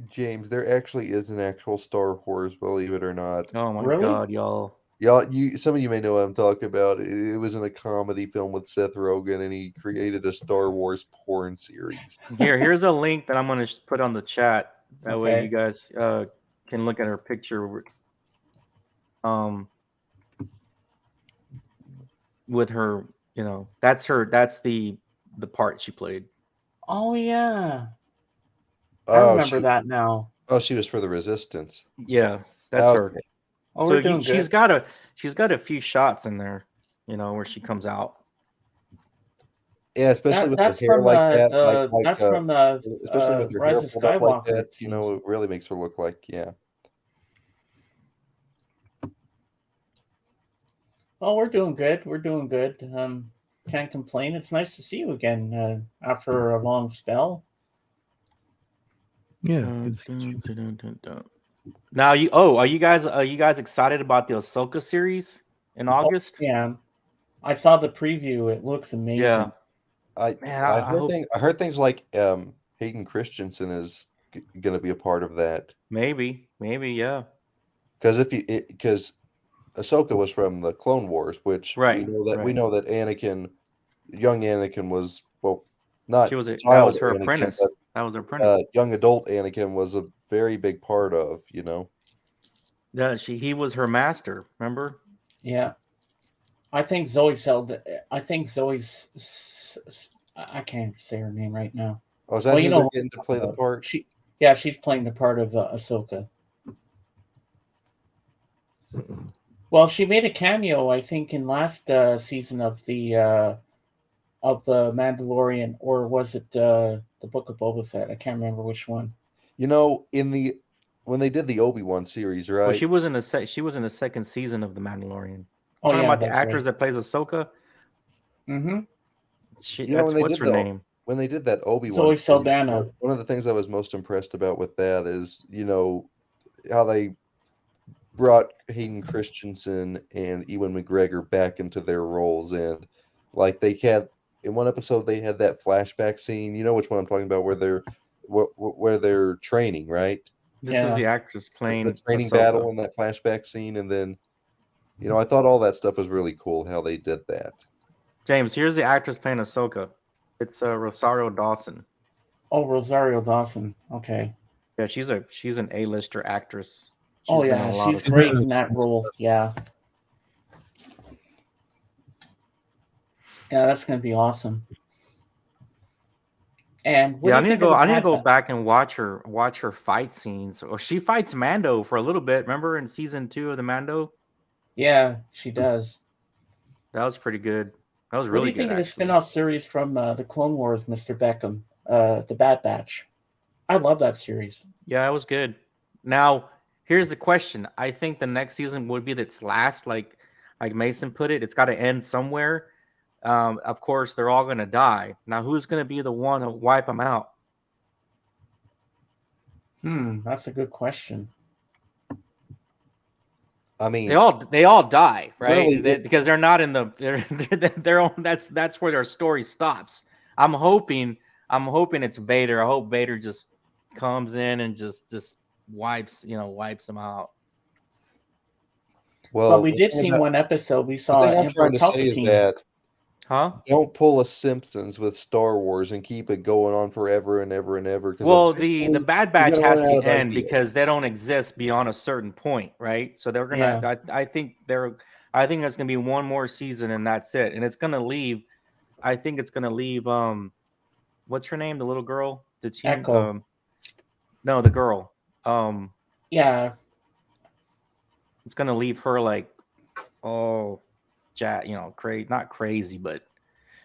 James, there actually is an actual Star Wars, believe it or not. Oh my Really? God, y'all. Y'all, some of you may know what I'm talking about. It was in a comedy film with Seth Rogen, and he created a Star Wars porn series. Here's a link that I'm gonna put on the chat. That way Okay. you guys can look at her picture. With her, that's the part she played. Oh yeah, I Oh, remember that now. Oh, she was for the Resistance. Yeah, that's her. Okay. Oh, we're doing she's good. got a few shots in there, where she comes out. Yeah, especially with her That's hair from like that. that's from the especially with her Rise hair of pulled up like Skywalker. that. It really makes her look like, yeah. Oh, we're doing good. We're doing good. Can't complain. It's nice to see you again after a long spell. Yeah. good to see you, James. Now are you guys excited about the Ahsoka series in August? Yeah. I saw the preview. It looks amazing. Yeah, I man, I I heard hope I heard things like Hayden Christensen is going to be a part of that maybe, yeah. because because Ahsoka was from the Clone Wars, which we Right, know that right. Anakin, young Anakin was not That child was her Anakin, apprentice. That was her apprentice. young adult Anakin was a very big part of, Yeah, he was her master. Remember? Yeah. I think Zoe Seld. I think I can't say her name right now. Oh, is that Well, who you they're know, getting to play the part? she's playing the part of Ahsoka. Well, she made a cameo, I think, in last season of the Mandalorian, or was it the Book of Boba Fett? I can't remember which one. When they did the Obi-Wan series, Well, right? she was in the second season of The Mandalorian. Oh Talking yeah, about the that's actress right. that plays Ahsoka. Mm-hmm. That's what's her name? When they did that Obi-Wan Zoe series, Saldana. one of the things I was most impressed about with that is, how they brought Hayden Christensen and Ewan McGregor back into their roles, and like they had in one episode they had that flashback scene. You know which one I'm talking about, where they're training, right? This is Yeah. the actress The playing training Ahsoka. battle in that flashback scene, and then I thought all that stuff was really cool how they did that. James, here's the actress playing Ahsoka. It's Rosario Dawson. Oh, Rosario Dawson. Okay. Yeah, she's an A-lister actress. Oh been in yeah, a lot she's of great stuff. in that role. Yeah. Yeah, that's gonna be awesome. And what Yeah, do you think of the I need to Bad go Batch? back and watch her fight scenes. Or she fights Mando for a little bit. Remember in season 2 of the Mando? Yeah, she does. That was pretty good. That was What do really you think good, of the actually. spin-off series from the Clone Wars, Mr. Beckham, the Bad Batch? I love that series. Yeah, it was good. Now, here's the question. I think the next season would be its last, like Mason put it. It's got to end somewhere. Of course, they're all going to die. Now, who's going to be the one to wipe them out? That's a good question. I mean, They all die, right? Really, Because they're not in the they're on, that's where their story stops. I'm hoping it's Vader. I hope Vader just comes in and just wipes them out. well, But we the did thing see about- one episode. We the saw thing I'm Emperor trying to say is Palpatine. that Huh? don't pull a Simpsons with Star Wars and keep it going on forever and ever and ever. 'Cause Well, the eventually Bad you're Batch gonna has run out to of end ideas. because they don't exist beyond a certain point, right? So they're gonna. Yeah. I think there's gonna be one more season and that's it. And it's gonna leave. I think it's gonna leave. What's her name? The little girl. The teen. Echo. No, the girl. Yeah. It's gonna leave her like, oh, crazy. Not crazy, but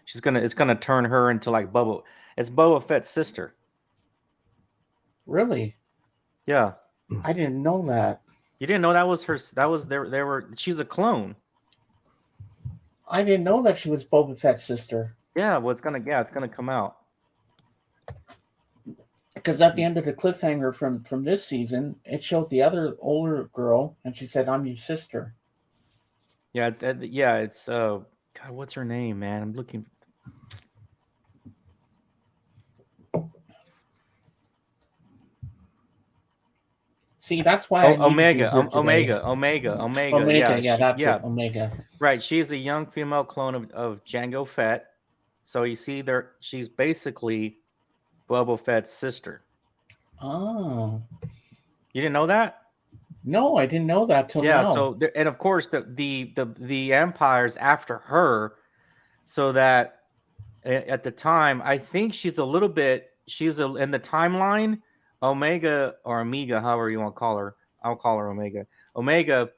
it's gonna turn her into like Boba. It's Boba Fett's sister. Really? Yeah. I didn't know that. You didn't know that was her. That was she's a clone. I didn't know that she was Boba Fett's sister. Yeah, well, it's gonna come out. Because at the end of the cliffhanger from this season, it showed the other older girl, and she said, "I'm your sister." Yeah, it's God, what's her name, man? I'm looking. See, that's why I needed Omega, you here today. Omega. Yeah, that's it. Omega. Right, she's a young female clone of Jango Fett. So you see, she's basically Boba Fett's sister. Oh. You didn't know that? No, I didn't know that till now. So and of course the Empire's after her, so that at the time I think she's in the timeline. Omega or Amiga, however you want to call her, I'll call her Omega. Omega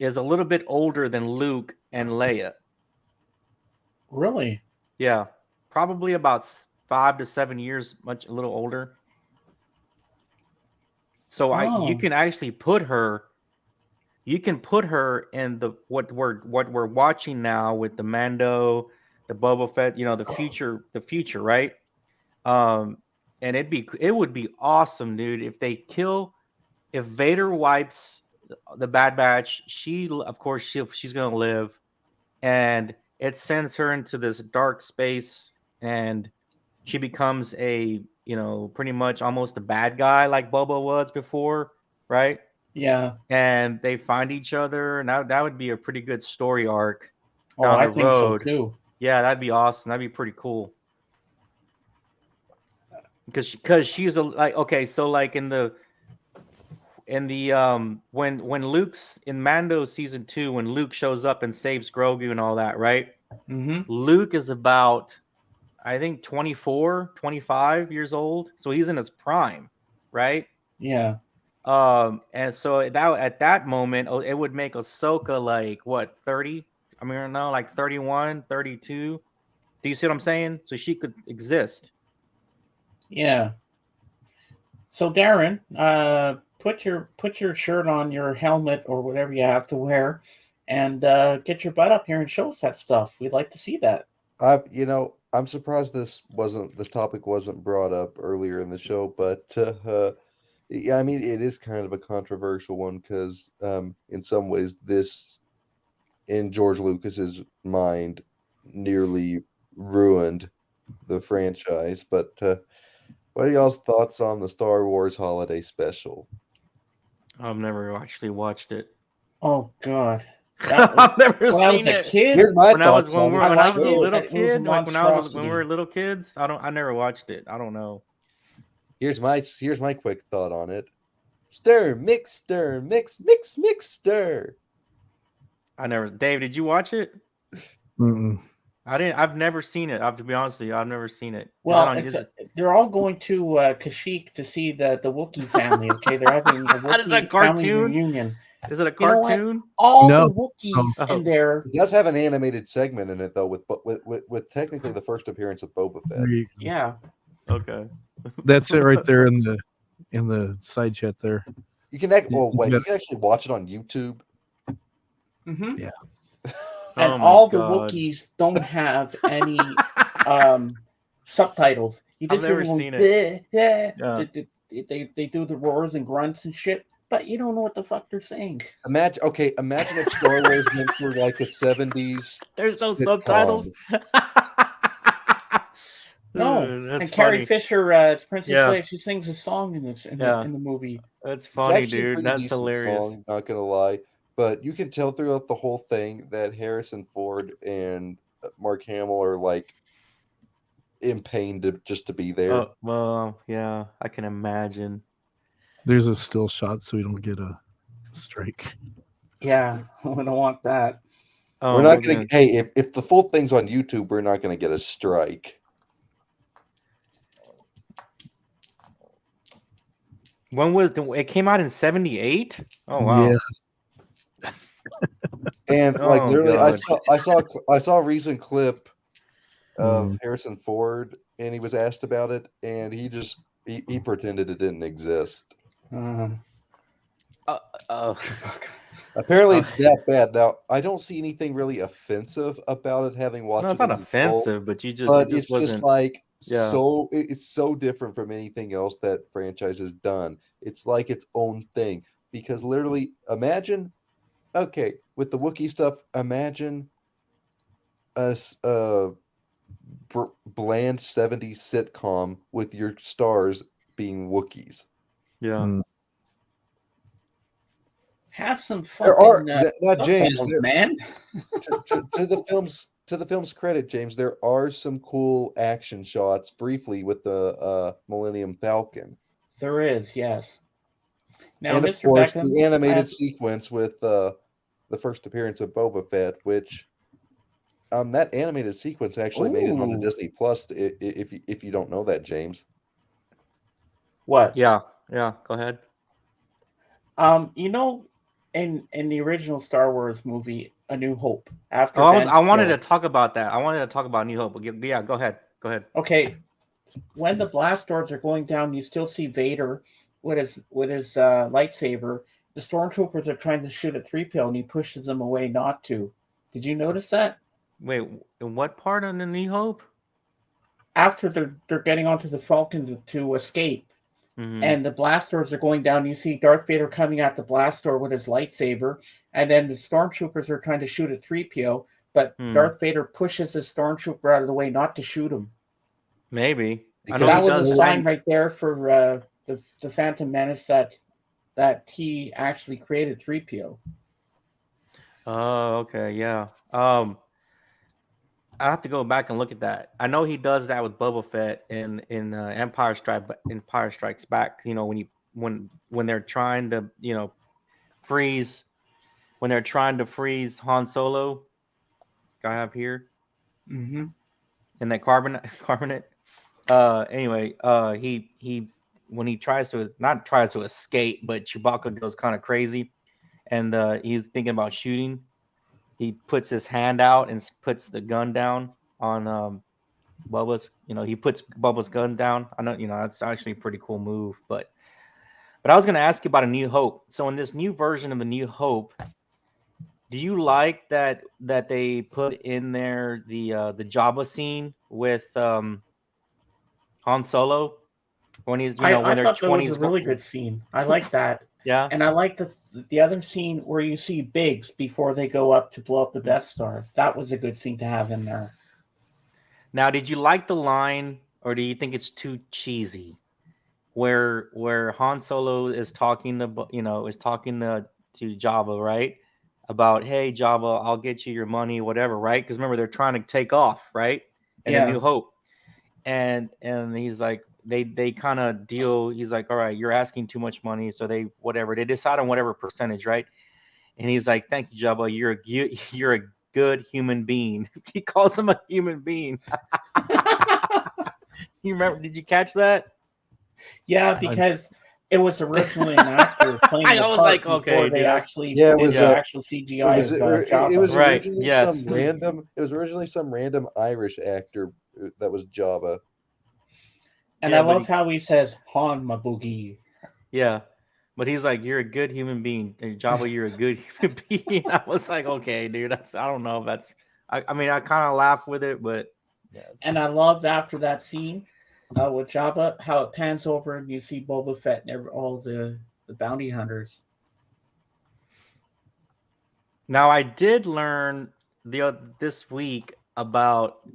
is a little bit older than Luke and Leia. Really? Yeah, probably about 5 to 7 years, a little older. So you can actually put her. You can put her in what we're watching now with the Mando, the Boba Fett. The future, right? And it would be awesome, dude, if Vader wipes the Bad Batch. She's gonna live, and it sends her into this dark space, and she becomes a, pretty much almost a bad guy like Boba was before, right? Yeah. And they find each other, and that would be a pretty good story arc Oh, down I the think so road. too. Yeah, that'd be awesome. That'd be pretty cool. Because she's okay, so like in the when Luke's in Mando season 2, when Luke shows up and saves Grogu and all that, right? Mm-hmm. Luke is about, I think, 24, 25 years old, so he's in his prime, right? Yeah. And so that at that moment, it would make Ahsoka like what, 30? I mean, no, like 31, 32. Do you see what I'm saying? So she could exist. Yeah. So Darren, put your shirt on, your helmet or whatever you have to wear, and get your butt up here and show us that stuff. We'd like to see that. I'm surprised this topic wasn't brought up earlier in the show, but yeah, I mean, it is kind of a controversial one because, in some ways, this, in George Lucas's mind, nearly ruined the franchise. But what are y'all's thoughts on the Star Wars Holiday Special? I've never actually watched it. Oh God. I've never When I was seen a it. kid, Here's my When I was thoughts on it. I when I liked was a it. little It was a kid, like when we were monstrosity. little kids, I never watched it. I don't know. Here's my quick thought on it. Stir, mix, mix, mix, stir. I never. Dave, did you watch it? Mm-mm. I didn't. I've never seen it. To be honest with you, I've never seen it. Well, Is they're all going to Kashyyyk to see the Wookiee family. Okay, they're having a Is that a Wookiee family cartoon? reunion. Is it a You know what? cartoon? All No. the Wookiees Oh. in there. It does have an animated segment in it though, with technically the first appearance of Boba Fett. There you go. Yeah. Okay. That's it right there in the side chat there. You can you Yeah. can actually watch it on YouTube. Mm-hmm. Yeah. And Oh my all the God. Wookiees don't have any subtitles. You I've just never hear them seen go, it. "Bleh, Yeah. bleh." They do the roars and grunts and shit, but you don't know what the fuck they're saying. Imagine if Star Wars went for like a 70s. There's no sitcom. subtitles. No, That's and Carrie funny. Fisher, it's Princess Yeah. Leia. She sings a song in this in Yeah. the movie. That's It's funny, actually a dude. pretty That's decent hilarious. song, not gonna lie. But you can tell throughout the whole thing that Harrison Ford and Mark Hamill are like in pain just to be there. Oh, well, yeah, I can imagine. There's a still shot so we don't get a strike. Yeah, we don't want that. We're not gonna. Hey, if the full thing's on YouTube, we're not gonna get a strike. When was it came out in 78? Oh wow. Yeah. And like Oh, literally, God. I saw a recent clip of Mm. Harrison Ford, and he was asked about it, and he pretended it didn't exist. Apparently, it's that bad. Now, I don't see anything really offensive about it. Having watched No, it's it, not in full, offensive, but it but just it's wasn't. just like Yeah. it's so different from anything else that franchise has done. It's like its own thing because literally, imagine, okay, with the Wookiee stuff, imagine a bland 70s sitcom with your stars being Wookiees. Yeah. Mm. Have some There are fucking now, James. subtitles, man. To the film's credit, James, there are some cool action shots briefly with the Millennium Falcon. There is, yes. Now, And of Mr. course, Beckham, the animated has- sequence with the first appearance of Boba Fett, which that animated sequence actually made it onto Ooh. Disney Plus. If you don't know that, James. what? Yeah. Yeah. Go ahead. You know, in the original Star Wars movie, A New Hope, after Oh, I wanted Solo- to talk about that. I wanted to talk about New Hope. But yeah, go ahead. Go ahead. Okay, when the blast doors are going down, you still see Vader with his lightsaber. The stormtroopers are trying to shoot at 3PO, and he pushes them away not to. Did you notice that? Wait, in what part on the New Hope? After they're getting onto the Falcon to escape, Mhm. and the blast doors are going down, you see Darth Vader coming at the blast door with his lightsaber, and then the stormtroopers are trying to shoot at 3PO, but Hmm. Darth Vader pushes the stormtrooper out of the way not to shoot him. Maybe. I Because know That he was does a so- sign find- right there for the Phantom Menace that he actually created 3PO. Oh, okay, yeah. I have to go back and look at that. I know he does that with Boba Fett in Empire Strikes Back. You know, when they're trying to freeze Han Solo. I have here Mm-hmm. in that carbonate. Anyway, he when he tries to escape, but Chewbacca goes kind of crazy, and he's thinking about shooting. He puts his hand out and puts the gun down on Bubba's. He puts Bubba's gun down. I know, that's actually a pretty cool move. But I was going to ask you about A New Hope. So in this new version of A New Hope, do you like that they put in there the Jabba scene with Han Solo when he's I when they're thought that when was he's a really good scene. I like that. Yeah. And I like the other scene where you see Biggs before they go up to blow up the Death Star. That was a good scene to have in there. Now, did you like the line, or do you think it's too cheesy, where Han Solo is talking to Jabba, right? About, hey Jabba, I'll get you your money, whatever, right? Because remember they're trying to take off, right? In Yeah. A New Hope, and he's like, they kind of deal. He's like, all right, you're asking too much money, so they decide on whatever percentage, right? And he's like, thank you, Jabba, you're a good human being. He calls him a human being. You remember? Did you catch that? Yeah, because it was originally an actor playing I the was part like, okay, before they dude, actually Yeah, it did was, the actual CGI. it was Right, originally yes. some random Irish actor that was Jabba. And Yeah, I but love how he says Han Maboogie. Yeah. But he's like, you're a good human being. And Jabba, you're a good human being. I was like, okay, dude. I don't know if that's. I mean, I kind of laugh with it, but yeah. And I loved after that scene with Jabba how it pans over and you see Boba Fett and all the bounty hunters. Now I did learn this week about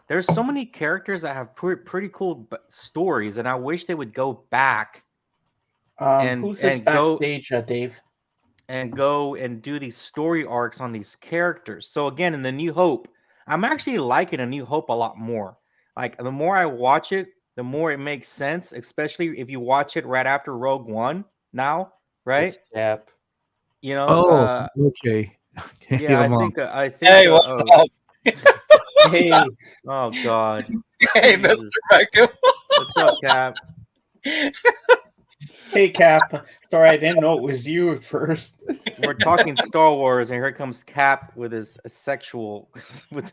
there's so many characters that have pretty cool stories, and I wish they would go back Who's this and go backstage, Dave? and go and do these story arcs on these characters. So again, in The New Hope, I'm actually liking A New Hope a lot more. Like the more I watch it, the more it makes sense, especially if you watch it right after Rogue One now, right? It's Cap. Okay. Yeah, I'm on. I think Hey, what's up? Hey, oh god. Hey, Jesus. Mr. Raccoon. What's up, Cap? hey, Cap. Sorry, I didn't know it was you at first. We're talking Star Wars, and here comes Cap with his sexual All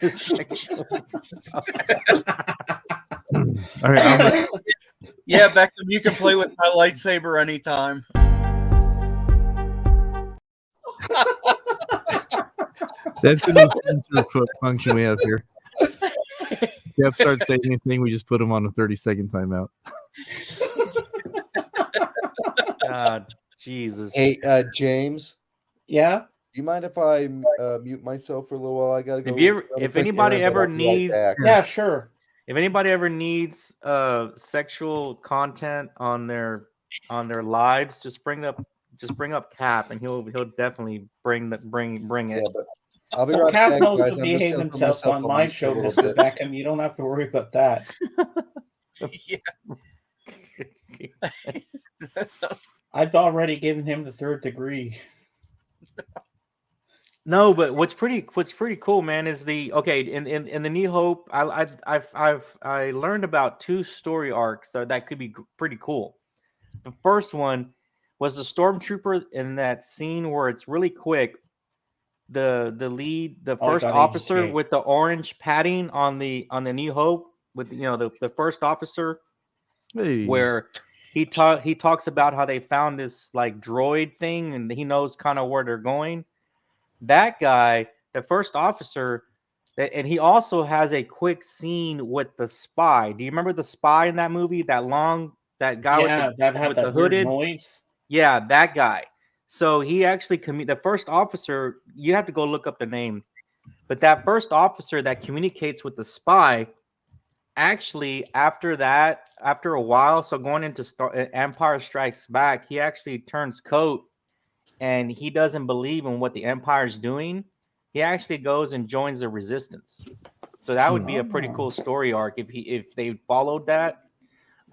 right, Yeah, Beckham, you can play with my lightsaber anytime. that's the new censor function we have here. Jeff starts saying anything, we just put him on a 30-second timeout. God, Jesus. Hey, James, Yeah? do you mind if I mute myself for a little while? I gotta go. If anybody ever needs Yeah, sure. if anybody ever needs sexual content on their lives, just bring up Cap, and he'll definitely bring it. Yeah, but I'll be Well, right Cap back, knows guys. to I'm just behave gonna put himself myself on my mute for show, a little Mr. bit. Beckham. You don't have to worry about that. I've already given him the 3rd degree. No, but what's pretty cool, man, is in The New Hope. I learned about 2 story arcs that could be pretty cool. The first one was the stormtrooper in that scene where it's really quick. The first got officer AJ. with the orange padding on the New Hope with the first officer Hey. where he talks about how they found this like droid thing and he knows kind of where they're going. That guy, the first officer, and he also has a quick scene with the spy. Do you remember the spy in that movie? That guy Yeah, that had with that the weird hooded noise. Yeah, that guy. So he actually the first officer. You have to go look up the name. But that first officer that communicates with the spy, actually, after a while, so going into Empire Strikes Back, he actually turns coat and he doesn't believe in what the Empire's doing. He actually goes and joins the Resistance. So that would be a pretty cool story arc if they followed that.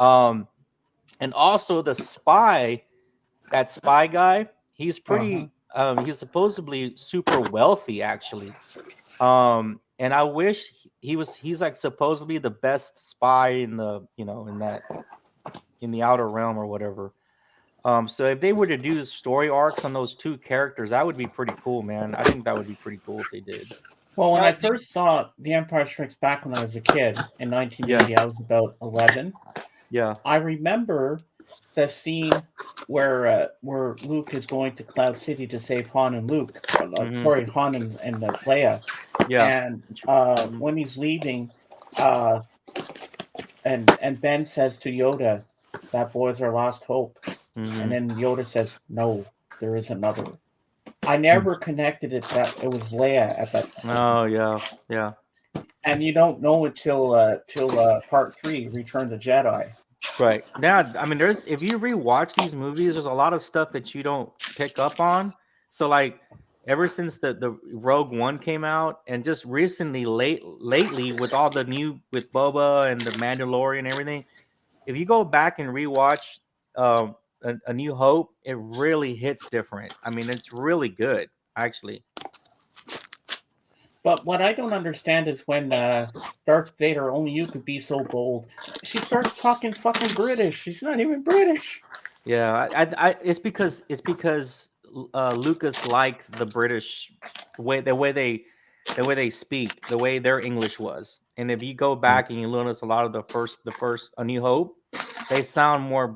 And also the spy, that spy guy, he's pretty. He's supposedly super wealthy, actually. And I wish he's like supposedly the best spy in the in the outer realm or whatever. So if they were to do story arcs on those two characters, that would be pretty cool, man. I think that would be pretty cool if they did. Well, when I first saw The Empire Strikes Back when I was a kid in 1980, I was about 11. Yeah. I remember the scene where Luke is going to Cloud City to save Han and Luke. Sorry, Han and Leia. Yeah. And when he's leaving, and Ben says to Yoda, "That boy's our last hope." And then Yoda says, "No, there is another." I never connected it that it was Leia at that point. Oh yeah, yeah. And you don't know until part 3, Return of the Jedi. Right. Now, I mean, if you rewatch these movies, there's a lot of stuff that you don't pick up on. So like ever since the Rogue One came out, and just recently lately with all the new with Boba and the Mandalorian and everything, if you go back and rewatch A New Hope, it really hits different. I mean, it's really good, actually. But what I don't understand is when Darth Vader, only you could be so bold. She starts talking fucking British. She's not even British. Yeah, it's because Lucas liked the British the way they speak, the way their English was. And if you go back and you notice a lot of the first A New Hope, they sound more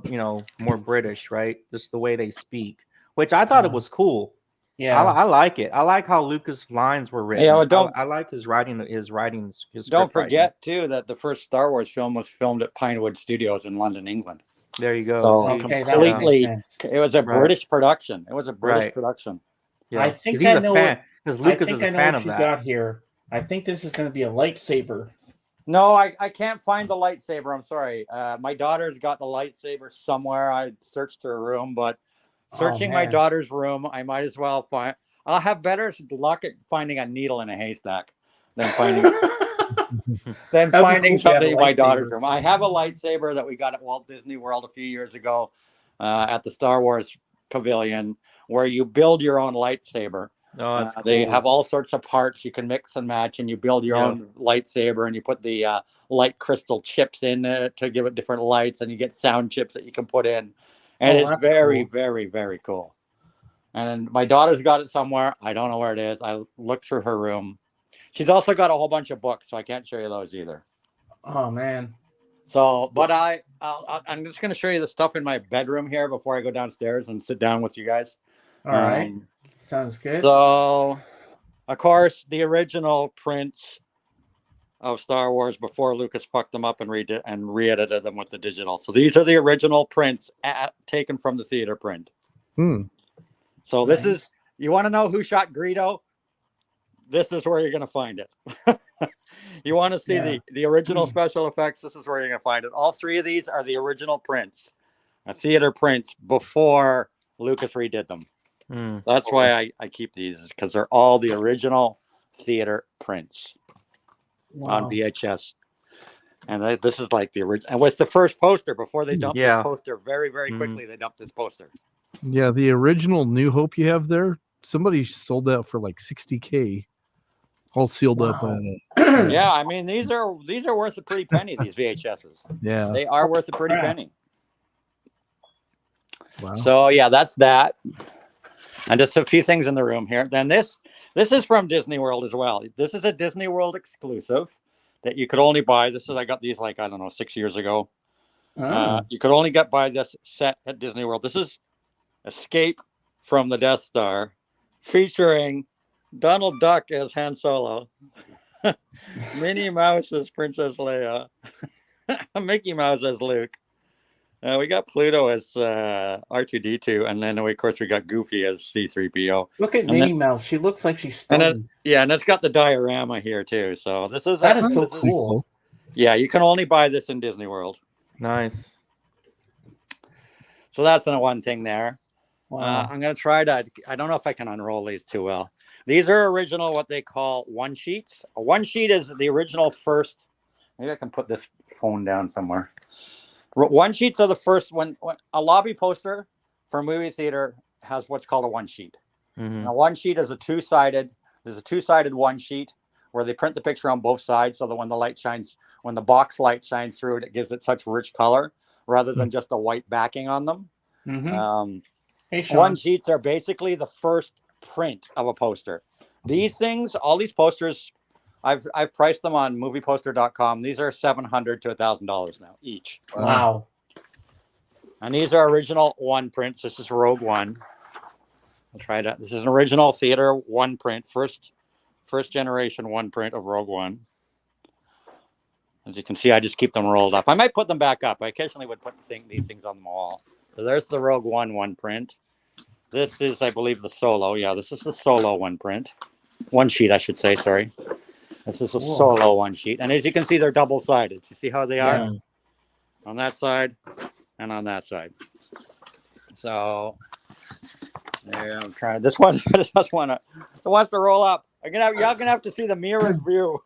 more British, right? Just the way they speak, which I thought it was cool. Yeah, I like it. I like how Lucas' lines were written. Yeah, I like his writing. His don't forget too that the first Star Wars film was filmed at Pinewood Studios in London, England. There you go. So See? completely, it was a Right. British production. It was a British Right. production. Yeah. I think 'Cause he's I a know fan. Because Lucas I is think a I know fan what of you that. got here. I think this is going to be a lightsaber. No, I can't find the lightsaber. I'm sorry. My daughter's got the lightsaber somewhere. I searched her room, but searching my man. daughter's room, I might as well find. I'll have better luck at finding a needle in a haystack than finding That'd be finding cool if you had a something in my daughter's lightsaber. room. I have a lightsaber that we got at Walt Disney World a few years ago at the Star Wars Pavilion, where you build your own lightsaber. Oh, that's cool. They have all sorts of parts you can mix and match, and you build your own lightsaber, and you put the light crystal chips in to give it different lights, and you get sound chips that you can put in. And it's that's very, cool. very, very cool. And my daughter's got it somewhere. I don't know where it is. I looked through her room. She's also got a whole bunch of books, so I can't show you those either. Oh man. So, but I'm just going to show you the stuff in my bedroom here before I go downstairs and sit down with you guys. All right. Sounds good. So, of course, the original prints of Star Wars before Lucas fucked them up and re-edited them with the digital. So these are the original prints taken from the theater print. So this is, you want to know who shot Greedo? This is where you're going to find it. You want to see the original special effects? This is where you're going to find it. All three of these are the original prints, theater prints before Lucas redid them. That's why I keep these, because they're all the original theater prints on VHS. And this is like the original. And with the first poster, before they dumped this poster, very, very quickly, they dumped this poster. Yeah, the original New Hope you have there, somebody sold that for like $60K, all sealed up. Yeah, I mean these are worth a pretty penny. These VHSs. Yeah, they are worth a pretty penny. Wow. So yeah, that's that. And just a few things in the room here. Then this is from Disney World as well. This is a Disney World exclusive that you could only buy. I got these like, I don't know, 6 years ago. You could only buy this set at Disney World. This is Escape from the Death Star, featuring Donald Duck as Han Solo, Minnie Mouse as Princess Leia, Mickey Mouse as Luke, We got Pluto as R2D2, and then of course we got Goofy as C3PO. Look at And then- Minnie Mouse. She looks like she's And then- stoned. Yeah, and it's got the diorama here too. So this is That is so this cool. Yeah, you can only buy this in Disney World. Nice. So that's one thing there. Wow. I'm gonna try to. I don't know if I can unroll these too well. These are original, what they call one sheets. A one sheet is the original first. Maybe I can put this phone down somewhere. One sheets are the first when a lobby poster for a movie theater has what's called a one sheet. Mhm. And a one sheet is a two-sided. There's a two-sided one sheet where they print the picture on both sides, so that when the light shines, when the box light shines through it, it gives it such rich color rather than just a white backing on them. Mm-hmm. Hey, Sean. One sheets are basically the first print of a poster. These things, all these posters, I've priced them on movieposter.com. These are $700 to $1,000 now each. Wow. And these are original one prints. This is Rogue One. I'll try to. This is an original theater one print, first generation one print of Rogue One. As you can see, I just keep them rolled up. I might put them back up. I occasionally would put these things on the wall. So there's the Rogue One one print. This is, I believe, the Solo. Yeah, this is the Solo one print. One sheet, I should say. Sorry. This is a Whoa. Solo one sheet. And as you can see, they're double-sided. You see how they are? Yeah. On that side and on that side. So there, I'm trying. This one, I just want to. It wants to roll up. Y'all gonna have to see the mirrored view.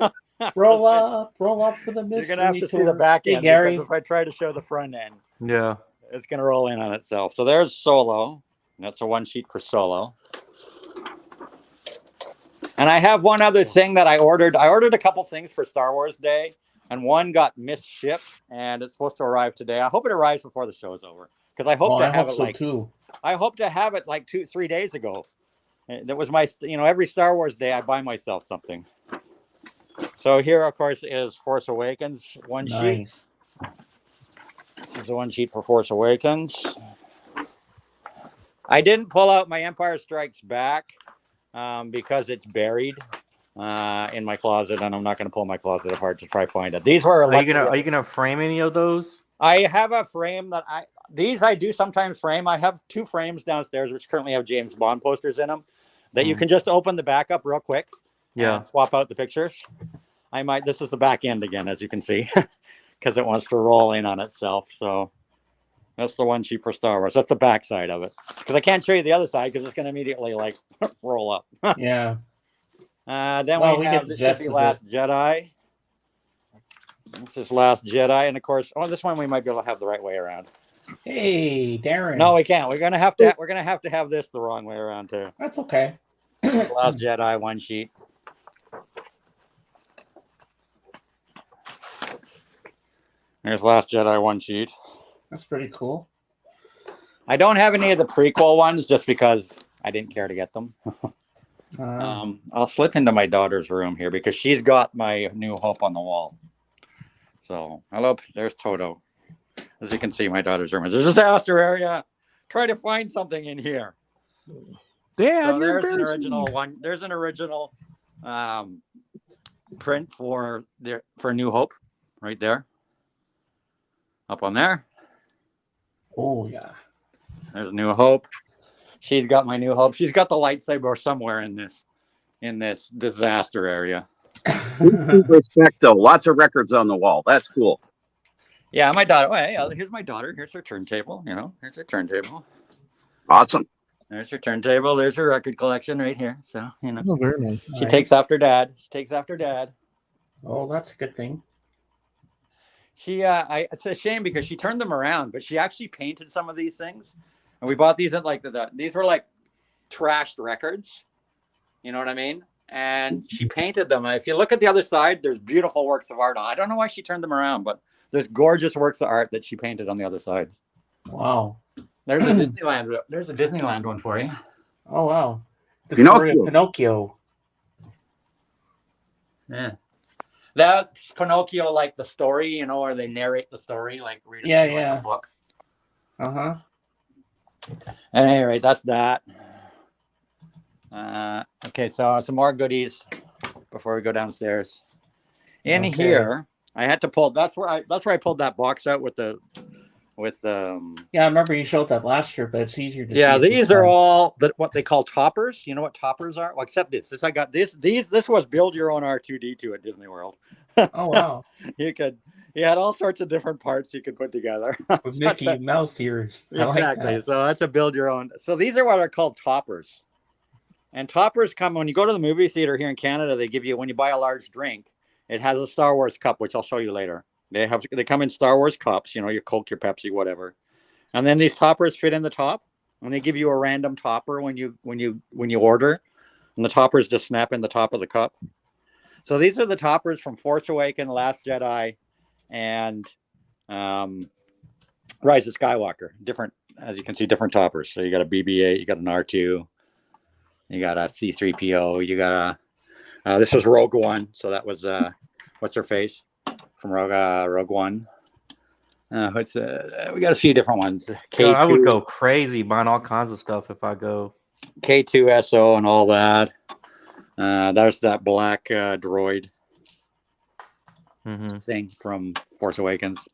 Roll up for the You're mystery gonna have to see the tour. back Hey, end. Gary. Because if I try to show the front end, Yeah. it's gonna roll in on itself. So there's Solo. That's a one sheet for Solo. And I have one other thing that I ordered. I ordered a couple things for Star Wars Day, and one got misshipped, and it's supposed to arrive today. I hope it arrives before the show's over, because I hope Oh, to I have hope it so like too. I hope to have it like 2-3 days ago. That was my, every Star Wars Day I buy myself something. So here, of course, is Force Awakens one sheet. Nice. This is the one sheet for Force Awakens. I didn't pull out my Empire Strikes Back because it's buried in my closet, and I'm not going to pull my closet apart to try to find it. These were. Are you gonna frame any of those? I have a frame that I do sometimes frame. I have 2 frames downstairs which currently have James Bond posters in them that you can just open the back up real quick. Yeah. And swap out the pictures. This is the back end again, as you can see, because it wants to roll in on itself. So that's the one sheet for Star Wars. That's the back side of it. Because I can't show you the other side because it's going to immediately like roll up. Yeah. Then Well, we we have get the this should gist be of Last Jedi. This is Last Jedi, and of course, this one we might be able to have the right way around. Hey, Darren. No, we can't. We're gonna have to have this the wrong way around too. That's okay. Last Jedi one sheet. There's Last Jedi one sheet. That's pretty cool. I don't have any of the prequel ones just because I didn't care to get them. I'll slip into my daughter's room here because she's got my New Hope on the wall. So, hello, there's Toto. As you can see, my daughter's room is a disaster area. Try to find something in here. Yeah, So there's an original one. There's an original print for New Hope, right there. Up on there. Oh yeah. There's New Hope. She's got my New Hope. She's got the lightsaber somewhere in this disaster area. Respect though, lots of records on the wall. That's cool. Yeah, my daughter. Well, yeah, here's my daughter. Here's her turntable. Here's her turntable. Awesome. There's her turntable. There's her record collection right here. So Oh, very nice. she takes after dad. Oh, that's a good thing. It's a shame because she turned them around, but she actually painted some of these things, and we bought these at like these were like trashed records. You know what I mean? And she painted them. If you look at the other side, there's beautiful works of art on. I don't know why she turned them around, but there's gorgeous works of art that she painted on the other side. Wow. There's a Disneyland. There's a Disneyland one for you. Oh wow. The story of Pinocchio. Pinocchio. Yeah. That's Pinocchio, like the story, where they narrate the story, like read it like a book. Uh-huh. At any rate, that's that. Okay, so some more goodies before we go downstairs. In here, I had to pull. That's where I pulled that box out with the Yeah, I remember you showed that last year, but it's easier to Yeah, see. these are all what they call toppers. You know what toppers are? Well, except this. I got this. This was build your own R2D2 at Disney World. Oh wow, You had all sorts of different parts you could put together. with Mickey Mouse ears. I like Exactly. that. So that's a build your own. So these are what are called toppers. And toppers come when you go to the movie theater here in Canada. They give you, when you buy a large drink, it has a Star Wars cup, which I'll show you later. They come in Star Wars cups. You know, your Coke, your Pepsi, whatever. And then these toppers fit in the top, and they give you a random topper when you order, and the toppers just snap in the top of the cup. So these are the toppers from Force Awakens, Last Jedi, and Rise of Skywalker. Different, as you can see, different toppers. So you got a BB-8, you got an R2, you got a C-3PO, you got a this was Rogue One. So that was what's her face from Rogue One. We got a few different ones. God, I would go crazy buying all kinds of stuff if I go. K2SO and all that. There's that black droid thing from Force Awakens.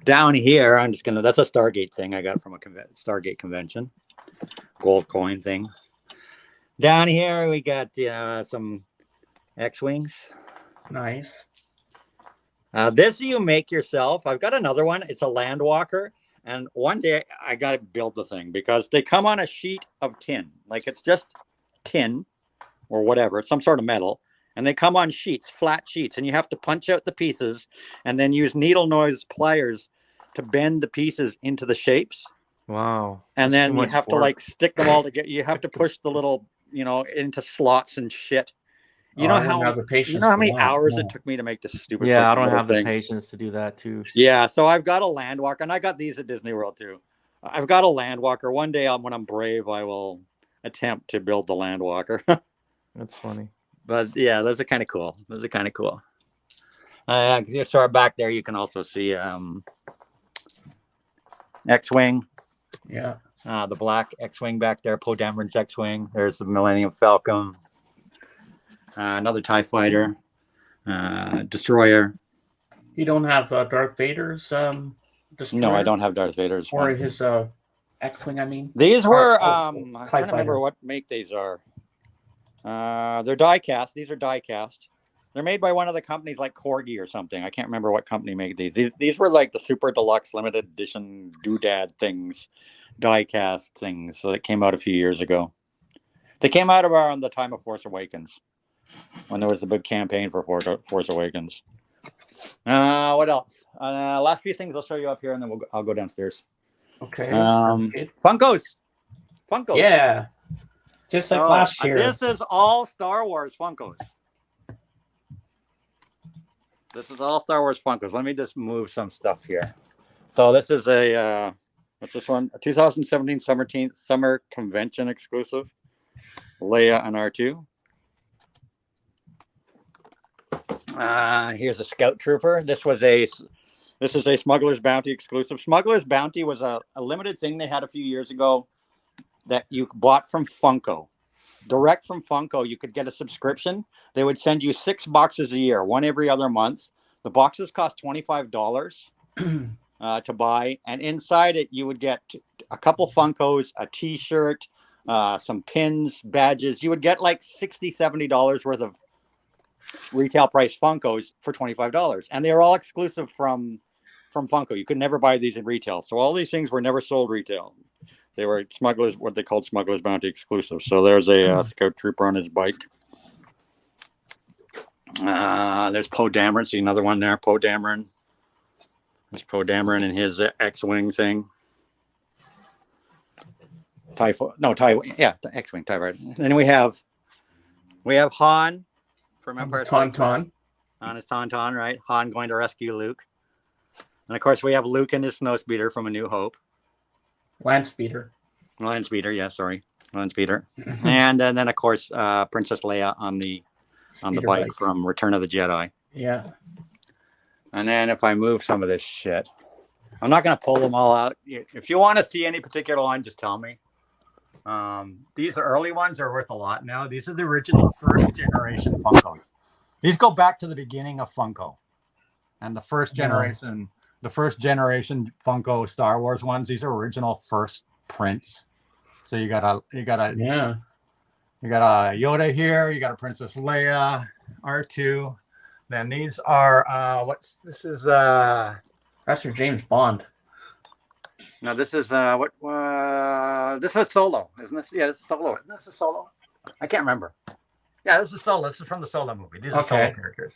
Down here, that's a Stargate thing I got from a Stargate convention. Gold coin thing. Down here, we got some X-Wings. Nice. This you make yourself. I've got another one. It's a Landwalker. And one day I got to build the thing because they come on a sheet of tin. Like it's just tin or whatever. It's some sort of metal. And they come on sheets, flat sheets. And you have to punch out the pieces and then use needle nose pliers to bend the pieces into the shapes. Wow. And That's then you have to like stick them all together. You have to push the little, into slots and shit. You know how many hours it took me to make this stupid. Yeah, I don't have thing. the patience to do that too. Yeah, so I've got a Landwalker, and I got these at Disney World too. I've got a Landwalker. One day, when I'm brave, I will attempt to build the Landwalker. That's funny. But yeah, those are kind of cool. So back there, you can also see X-Wing. Yeah. The black X-Wing back there, Poe Dameron's X-Wing. There's the Millennium Falcon. Another TIE fighter, destroyer. You don't have Darth Vader's destroyer? No, I don't have Darth Vader's. Or his X-Wing, I mean. These were I'm trying to remember what make these are. They're die cast. These are die cast. They're made by one of the companies like Corgi or something. I can't remember what company made these. These were like the super deluxe limited edition doodad things, die cast things. So it came out a few years ago. They came out around the time of Force Awakens, when there was a big campaign for Force Awakens. What else? Last few things I'll show you up here, and then I'll go downstairs. Okay. Funkos. Yeah. Just like last year. This is all Star Wars Funkos. Let me just move some stuff here. So this is what's this one? A 2017 Summer Convention exclusive. Leia and R2. Here's a Scout Trooper. This is a Smuggler's Bounty exclusive. Smuggler's Bounty was a limited thing they had a few years ago that you bought from Funko. Direct from Funko, you could get a subscription. They would send you 6 boxes a year, one every other month. The boxes cost $25 to buy. And inside it, you would get a couple Funkos, a t-shirt, some pins, badges. You would get like $60, $70 worth of retail price Funkos for $25, and they were all exclusive from Funko. You could never buy these in retail, so all these things were never sold retail. They were what they called Smuggler's Bounty exclusive. So there's a Scout Trooper on his bike. There's Poe Dameron. See another one there, Poe Dameron. There's Poe Dameron and his X-Wing thing. X-Wing, TIE Fighter. And then we have Han from Empire Strikes Back. On his Tauntaun, right? Han going to rescue Luke. And of course, we have Luke and his Snowspeeder from A New Hope. Landspeeder. Yeah, sorry. Landspeeder. And then, of course, Princess Leia on the bike from Return of the Jedi. Yeah. And then if I move some of this shit, I'm not going to pull them all out. If you want to see any particular one, just tell me. These early ones are worth a lot now. These are the original first generation Funkos. These go back to the beginning of Funko. And the first generation, the first generation Funko Star Wars ones. These are original first prints. So you got a Yeah. Yoda here. You got a Princess Leia, R2. Then these are this is That's your James Bond. no, this is this is Solo, isn't this? Yeah, this is Solo. Isn't this is Solo? I can't remember. Yeah, this is Solo. This is from the Solo movie. These are Solo characters.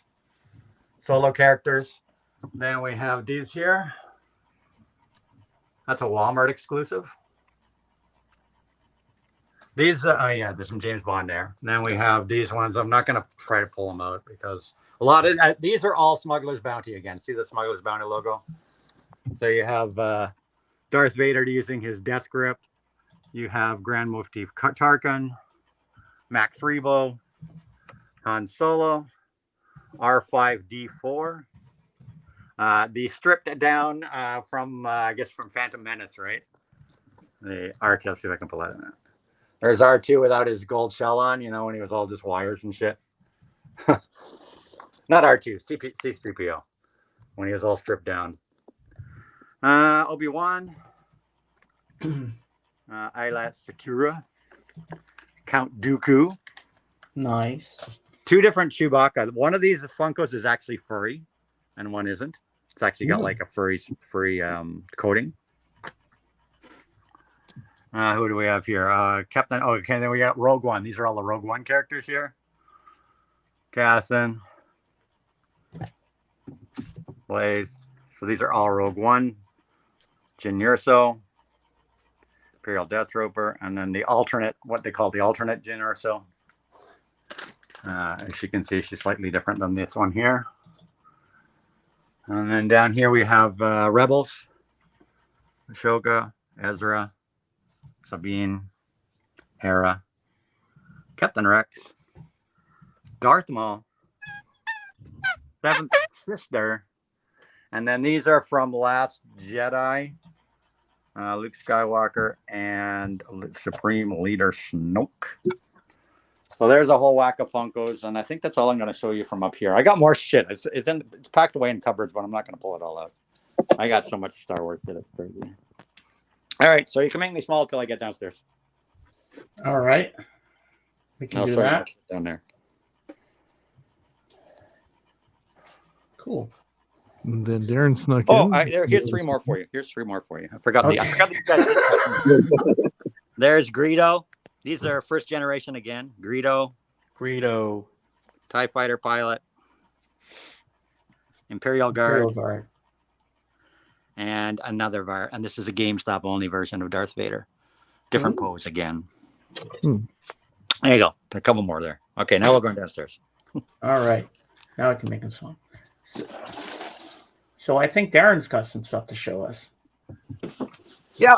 Solo characters. Then we have these here. That's a Walmart exclusive. These, yeah, there's some James Bond there. And then we have these ones. I'm not going to try to pull them out because a lot of these are all Smuggler's Bounty again. See the Smuggler's Bounty logo? So you have Darth Vader using his death grip. You have Grand Moff Tarkin, Max Rebo, Han Solo, R5D4. The stripped down from I guess from Phantom Menace, right? The R2. Let's see if I can pull that in. There's R2 without his gold shell on, you know, when he was all just wires and shit. Not R2, C3PO, when he was all stripped down. Obi-Wan, Ayla Secura, Count Dooku. Nice. Two different Chewbacca. One of these Funkos is actually furry, and one isn't. It's actually got like a furry coating. Who do we have here? Captain. Oh, okay. Then we got Rogue One. These are all the Rogue One characters here. Cassin, Blaze. So these are all Rogue One. Jyn Erso, Imperial Death Trooper, and then the alternate, what they call the alternate Jyn Erso. As you can see, she's slightly different than this one here. And then down here we have Rebels, Ashoka, Ezra, Sabine, Hera, Captain Rex, Darth Maul, Seventh Sister, and then these are from Last Jedi, Luke Skywalker and Supreme Leader Snoke. So there's a whole whack of Funkos, and I think that's all I'm going to show you from up here. I got more shit. It's packed away in cupboards, but I'm not going to pull it all out. I got so much Star Wars shit. It's crazy. All right, so you can make me small till I get downstairs. All right. We can do that. Down there. Cool. And then Darren snuck Oh, in. here's three more for you. Here's three more for you. I forgot the. There's Greedo. These are first generation again. Greedo, TIE fighter pilot, Imperial Guard, and another Var. And this is a GameStop only version of Darth Vader. Different pose again. There you go. A couple more there. Okay, now we're going downstairs. All right. Now I can make him small. So I think Darren's got some stuff to show us. Yeah,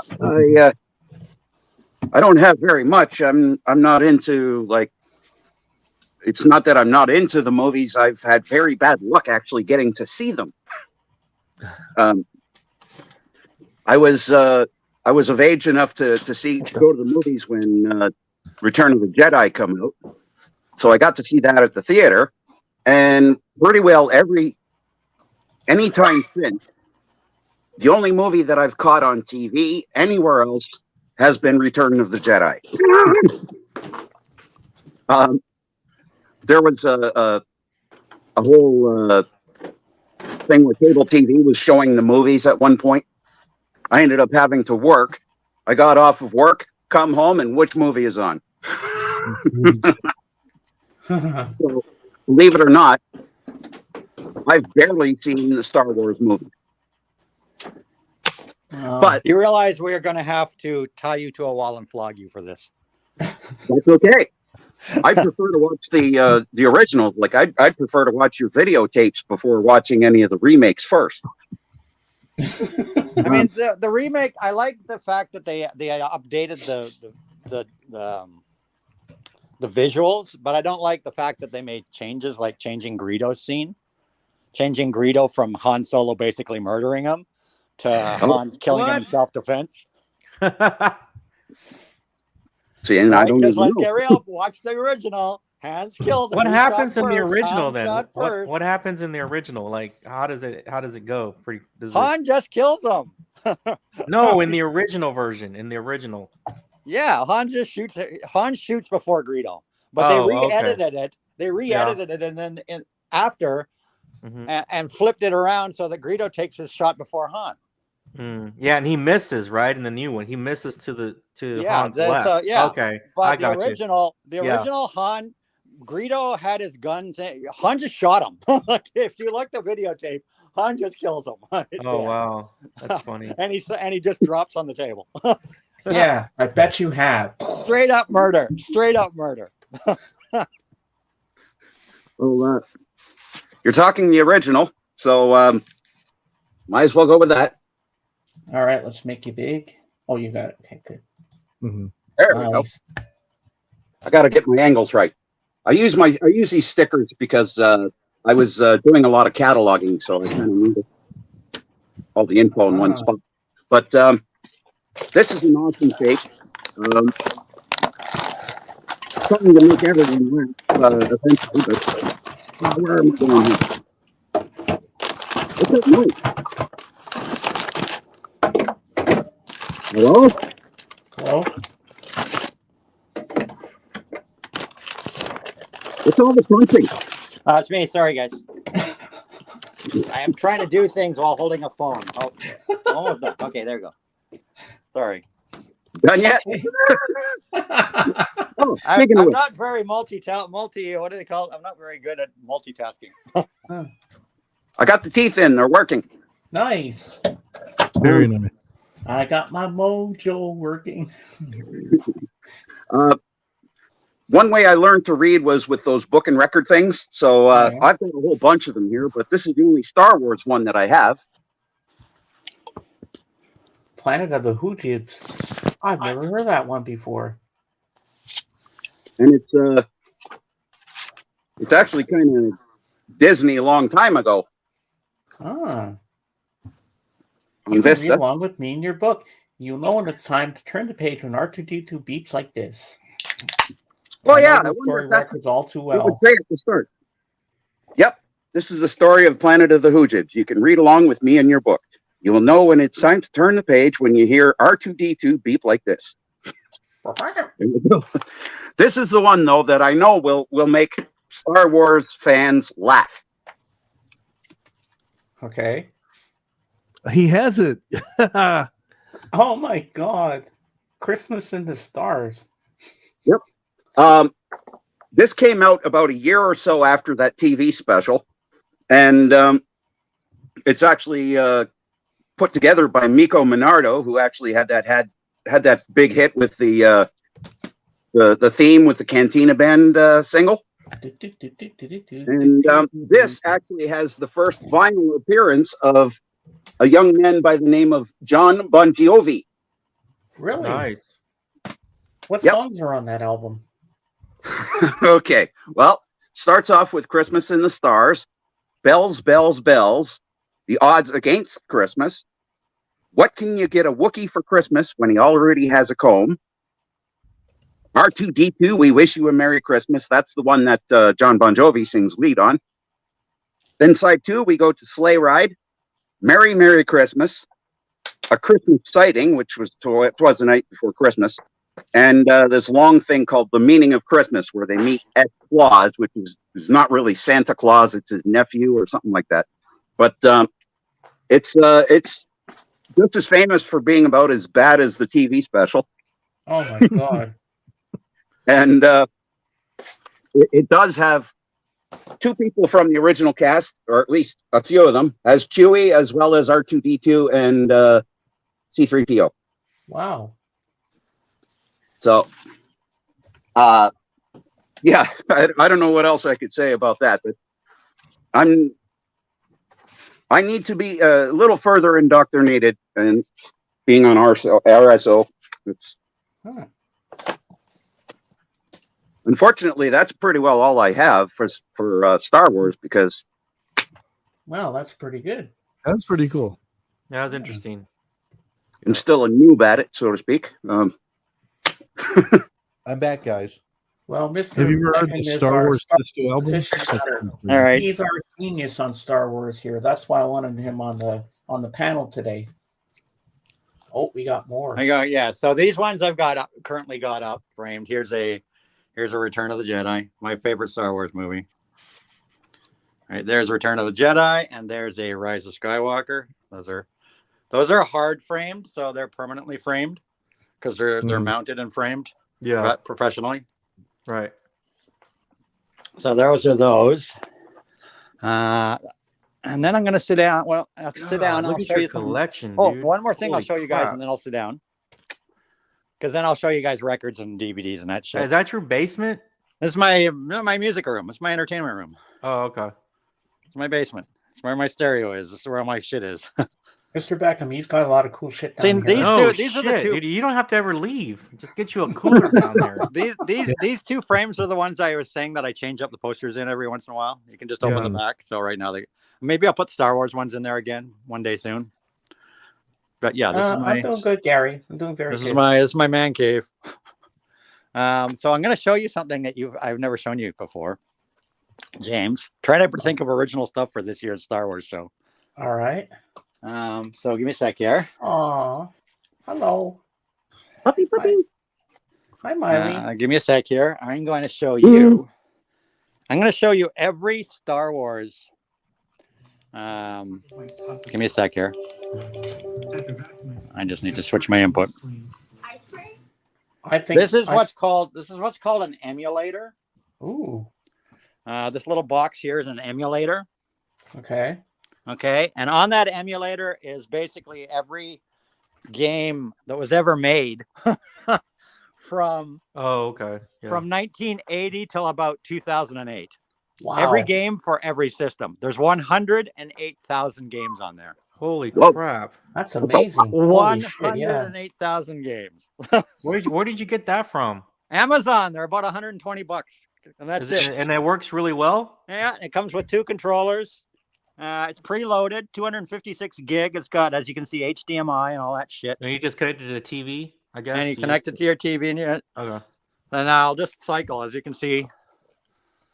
I don't have very much. I'm not into, like, it's not that I'm not into the movies. I've had very bad luck actually getting to see them. I was of age enough to go to the movies when Return of the Jedi come out. So I got to see that at the theater, and pretty well any time since, the only movie that I've caught on TV anywhere else has been Return of the Jedi. There was a whole thing where cable TV was showing the movies at one point. I ended up having to work. I got off of work, come home, and which movie is on? So, believe it or not, I've barely seen the Star Wars movie. But you realize we are going to have to tie you to a wall and flog you for this. That's okay. I prefer to watch the originals. Like I'd prefer to watch your videotapes before watching any of the remakes first. I mean, the remake. I like the fact that they updated the visuals, but I don't like the fact that they made changes, like changing Greedo's scene, changing Greedo from Han Solo basically murdering him to Han killing him in self-defense. See, and I don't even let's know. get real. Watch the original. Hans kills him. What He happens shot in the first. original Han then? shot first. What happens in the original? Like, how does it go? Han just kills him. No, in the original version. In the original. Yeah, Han just shoots. Han shoots before Greedo, but they Oh, okay. re-edited it. They re-edited it, and then after Mhm. and flipped it around so that Greedo takes his shot before Han. Yeah, and he misses, right? In the new one, he misses to Yeah, Han's left. so, yeah. Okay, But I the got you. original Yeah. Han, Greedo had his gun thing. Han just shot him. Like, if you look the videotape, Han just kills him. Oh Dead. wow, that's funny. And he just drops on the table. Yeah, I bet you have. Straight up murder. Straight up murder. Well, you're talking the original, so might as well go with that. All right, let's make you big. Oh, you got it. Okay, good. Mhm. There we go. Nice. I got to get my angles right. I use these stickers because I was doing a lot of cataloging, so I kind of needed all the info in one spot. But this is an awesome shape. Something to make everyone laugh eventually. But where am I going here? What's that noise? Hello? Hello? What's all the crunching? It's me. Sorry, guys. I am trying to do things while holding a phone. Oh, almost done. Okay, there we go. Sorry. Done yet? Oh, I'm speaking of which, not very what do they call it? I'm not very good at multitasking. I got the teeth in. They're working. Nice. Very nice. I got my mojo working. One way I learned to read was with those book and record things. So Yeah. I've got a whole bunch of them here, but this is the only Star Wars one that I have. Planet of the Hoojibs. I've never heard that one before. And it's actually kind of Disney a long time ago Ah. on You can read Vista. along with me in your book. You know when it's time to turn the page when R2D2 beeps like this. Oh I know yeah, I the wonder story if that's records all too what it would well. say at the start. Yep, this is the story of Planet of the Hoojibs. You can read along with me in your book. You will know when it's time to turn the page when you hear R2D2 beep like this. There you go. This is the one though that I know will make Star Wars fans laugh. Okay. He has it. Oh my God. Christmas in the Stars. This came out about a year or so after that TV special, and it's actually put together by Miko Minardo, who actually had that big hit with the theme with the Cantina Band single. And this actually has the first vinyl appearance of a young man by the name of John Bon Jovi. Really? Nice. What Yep. songs are on that album? Okay, well, starts off with Christmas in the Stars, Bells, Bells, Bells, The Odds Against Christmas, What Can You Get a Wookiee for Christmas When He Already Has a Comb, R2D2, We Wish You a Merry Christmas. That's the one that John Bon Jovi sings lead on. Then side 2, we go to Sleigh Ride, Merry, Merry Christmas, A Christmas Sighting, which was Twas the Night Before Christmas, and this long thing called The Meaning of Christmas, where they meet at Claus, which is not really Santa Claus, it's his nephew or something like that. But it's just as famous for being about as bad as the TV special. Oh my God. And it does have two people from the original cast, or at least a few of them, as Chewie, as well as R2D2 and C3PO. Wow. So, yeah, I don't know what else I could say about that, but I need to be a little further indoctrinated, and being on RSO, it's Huh. unfortunately that's pretty well all I have for Star Wars, because Wow, that's pretty good. That's pretty cool. That was interesting. I'm still a noob at it, so to speak. I'm back, guys. Well, Mr. Have you ever heard the Beckon is Star our Wars Star disco album? aficionado. All right. He's our genius on Star Wars here. That's why I wanted him on the panel today. Oh, we got more. I go, yeah. So these ones I've got currently got up framed. Here's a Return of the Jedi, my favorite Star Wars movie. All right, there's Return of the Jedi, and there's a Rise of Skywalker. Those are hard framed, so they're permanently framed because they're mounted and framed Yeah. professionally. Right. So those are those. And then I'm going to sit down. Well, I'll sit down. Look I'll at show your you some. collection. Oh, dude. one more thing I'll Holy show you guys, crap. and then I'll sit down. Because then I'll show you guys records and DVDs and that shit. Is that your basement? This is my music room. It's my entertainment room. Oh, okay. It's my basement. It's where my stereo is. This is where all my shit is. Mr. Beckham, he's got a lot of cool shit down See, here. these No, these are shit, the two. dude, you don't have to ever leave. Just get you a cooler down there. These two frames are the ones I was saying that I change up the posters in every once in a while. You can just open Yeah. the back. So right now maybe I'll put the Star Wars ones in there again one day soon. But yeah, this is my I'm doing good, Gary. I'm doing very this good. is my man cave. So I'm going to show you something that I've never shown you before. James, try to think of original stuff for this year's Star Wars show. All right. So give me a sec here. Aw. Hello. Puppy, puppy. Hi, Miley. Give me a sec here. I'm going to show you. I'm going to show you every Star Wars. Give me a sec here. I just need to switch my input. I think This is what's called an emulator. Ooh. This little box here is an emulator. Okay. Okay, and on that emulator is basically every game that was ever made from Oh, okay. Yeah. from 1980 till about 2008. Wow. Every game for every system. There's 108,000 games on there. Holy Whoa. crap. That's amazing. Holy shit, yeah. 108,000 games. Where did you get that from? Amazon, they're about 120 bucks. And that's it. And it works really well? Yeah, it comes with 2 controllers. It's preloaded, 256 gig. It's got, as you can see, HDMI and all that shit. And you just connect it to the TV, I guess? And you connect it to your TV, and Okay. then I'll just cycle, as you can see.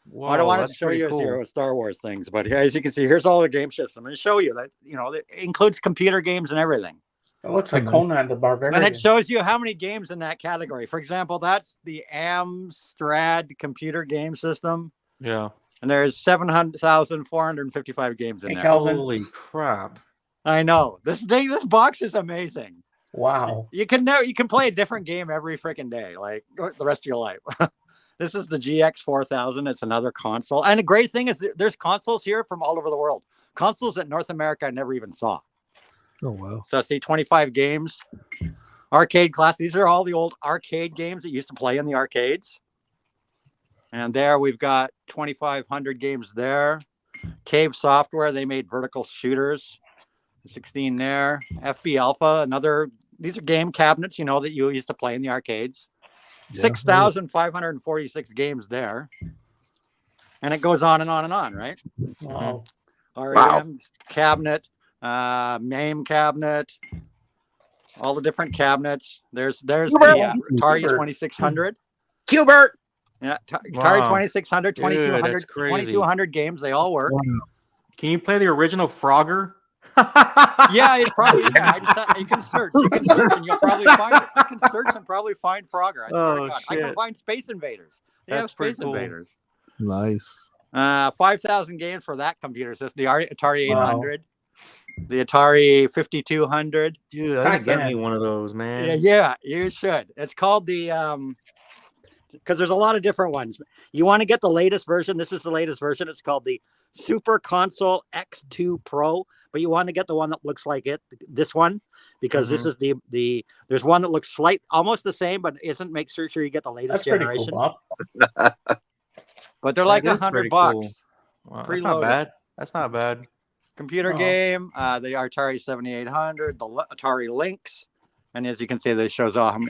Whoa, What I wanted to that's show pretty you is cool. here Star Wars things, but as you can see, here's all the game system, and show you that it includes computer games and everything. It looks like Nice. Conan the Barbarian. And it shows you how many games in that category. For example, that's the Amstrad computer game system, Yeah. and there's 700,455 games in Hey, there. Calvin. Holy crap. I know this box is amazing. Wow. You can play a different game every freaking day, like the rest of your life. This is the GX 4000. It's another console. And the great thing is there's consoles here from all over the world. Consoles that North America I never even saw. Oh wow. So see 25 games. Arcade class. These are all the old arcade games that used to play in the arcades. And there we've got 2,500 games there. Cave Software, they made vertical shooters. 16 there. FB Alpha, these are game cabinets, that you used to play in the arcades. Yeah. 6,546 games there. And it goes on and on and on, right? Wow. REM cabinet, MAME cabinet, all the different cabinets. There's the Atari 2600. Qbert. Yeah, Atari Wow. 2600, Dude, 2200, that's crazy. 2200 games. They all work. Can you play the original Frogger? Yeah, you probably can. I just thought you can search. You can search and you'll probably find it. You can search and probably find Frogger. I swear to Oh, God. I can shit. find Space Invaders. They have That's pretty Space cool. Invaders. Nice. 5,000 games for that computer system. The Atari Wow. 800, the Atari 5200. Dude, I gotta get me one of those, man. Yeah, you should. It's called the because there's a lot of different ones. You want to get the latest version. This is the latest version. It's called the Super Console X2 Pro, but you want to get the one that looks like this one, because this is the there's one that looks almost the same, but isn't. Make sure you get the latest That's pretty generation. cool, Bob. But they're like That is $100. pretty cool. Wow, that's Preloaded. not bad. That's not bad. Computer Oh. game, the Atari 7800, the Atari Lynx, and as you can see, this shows off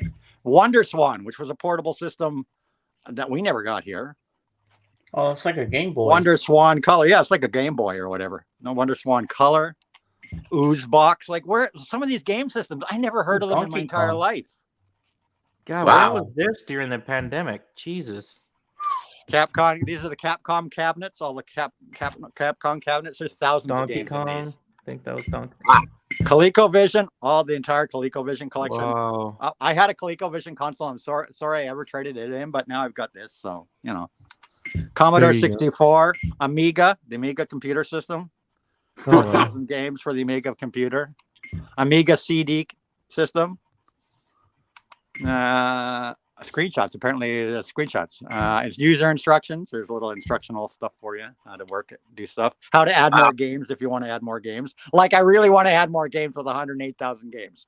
Wonder Swan, which was a portable system that we never got here. Oh, it's like a Game Boy. Wonder Swan Color, yeah, it's like a Game Boy or whatever. No, Wonder Swan Color, Ooze Box, like where some of these game systems I never heard of them in my Donkey entire Kong. life. God, Wow. what was this during the pandemic? Jesus. Capcom. These are the Capcom cabinets. All the Capcom cabinets. There's thousands of Donkey games in Kong. these. I think that was Donkey. ColecoVision. All the entire ColecoVision collection. Wow. I had a ColecoVision console. I'm sorry I ever traded it in, but now I've got this. So Commodore There you go. 64, Amiga, the Amiga computer system. Oh, wow. 4,000 games for the Amiga computer. Amiga CD system. Screenshots. Apparently, screenshots. It's user instructions. There's a little instructional stuff for you, how to work it, do stuff, how to add more games if you want to add more games. Like I really want to add more games with 108,000 games.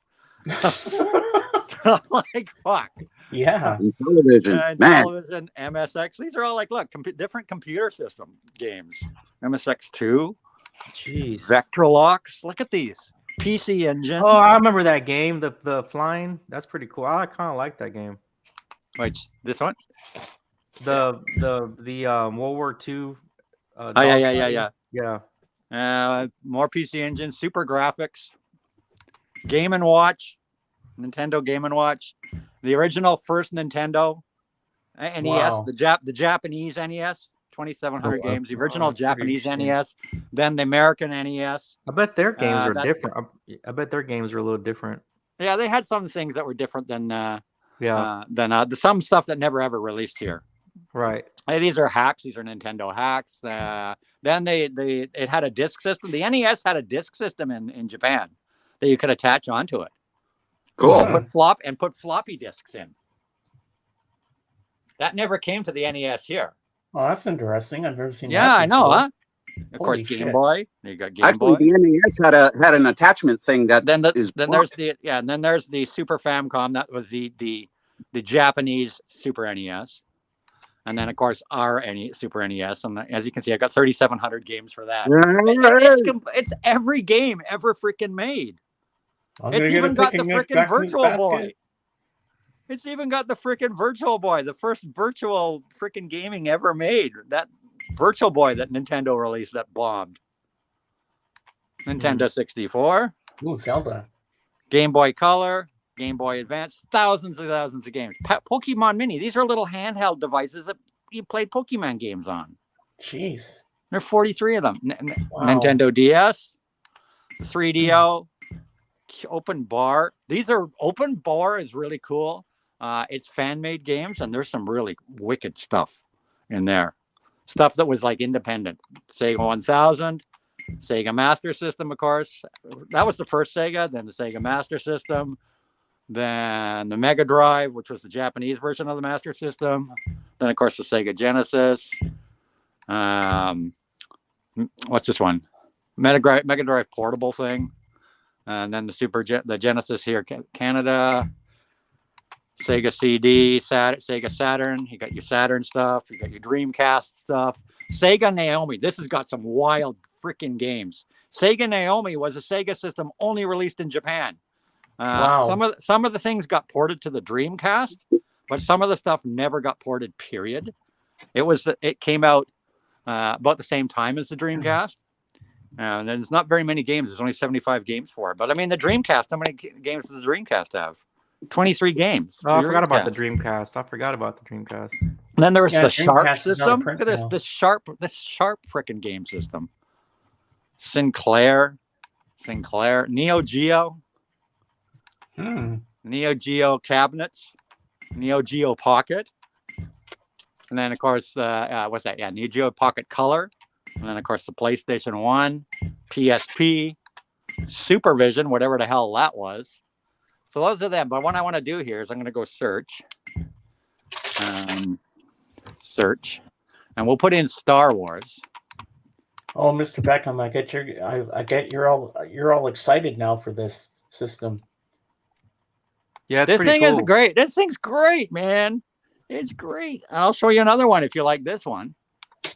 Like fuck. Yeah. And television, man. Television, MSX. These are all like look, different computer system games. MSX2, Jeez. Vectralox. Look at these. PC Engine. Oh, I remember that game. The flying. That's pretty cool. I kind of like that game. Which this one? The World War II. Oh yeah. Yeah. More PC Engine, Super Graphics, Game and Watch, Nintendo Game and Watch, the original first Nintendo NES, Wow. the Japanese NES, 2,700 Oh, wow. games, the original that's pretty Japanese interesting. NES, then the American NES. I bet their games are that's- different. I bet their games are a little different. Yeah, they had some things that were different than Yeah. some stuff that never ever released here. Right. Hey, these are hacks. These are Nintendo hacks. Then it had a disc system. The NES had a disc system in Japan that you could attach onto it. Cool. Put floppy disks in. That never came to the NES here. Oh, that's interesting. I've never seen that. Yeah, I know, before. huh? Of course, Holy Game shit. Boy. You got Game Actually, Boy. the NES had an attachment thing that Then is there's the Super Famicom. That was the Japanese Super NES. And then of course our Super NES. And as you can see, I got 3,700 games for that. It's every game ever freaking made. I'm It's gonna get even a got the picking freaking back in this Virtual Boy. basket. It's even got the freaking Virtual Boy, the first virtual freaking gaming ever made. That Virtual Boy that Nintendo released that bombed. Nintendo 64, Ooh, Zelda. Game Boy Color, Game Boy Advance, thousands of games. Pokemon Mini, these are little handheld devices that you played Pokemon games on. Jeez. There are 43 of them. Wow. Nintendo DS, 3DO, Open Bar. These are Open Bar is really cool. It's fan-made games, and there's some really wicked stuff in there. Stuff that was like independent. Sega 1000, Sega Master System, of course. That was the first Sega. Then the Sega Master System. Then the Mega Drive, which was the Japanese version of the Master System. Then, of course, the Sega Genesis. What's this one? Mega Drive portable thing. And then the Genesis here, Canada. Sega CD, Sega Saturn. You got your Saturn stuff. You got your Dreamcast stuff. Sega Naomi. This has got some wild freaking games. Sega Naomi was a Sega system only released in Japan. Wow. Some of the things got ported to the Dreamcast, but some of the stuff never got ported. Period. It came out about the same time as the Dreamcast. And there's not very many games. There's only 75 games for it. But I mean, the Dreamcast. How many games does the Dreamcast have? 23 games. Oh, I for forgot about the Dreamcast. Dreamcast. And then there was Yeah, the Sharp Dreamcast is not a system. print Look at now. this Sharp freaking game system. Sinclair, Neo Geo, Neo Geo cabinets, Neo Geo Pocket, and then of course what's that? Yeah, Neo Geo Pocket Color, and then of course the PlayStation 1, PSP, Supervision, whatever the hell that was. So those are them. But what I want to do here is I'm going to go search, and we'll put in Star Wars. Oh, Mr. Beckham, I get you're all excited now for this system. Yeah, it's This pretty thing cool. is great. This thing's great, man. It's great. I'll show you another one if you like this one.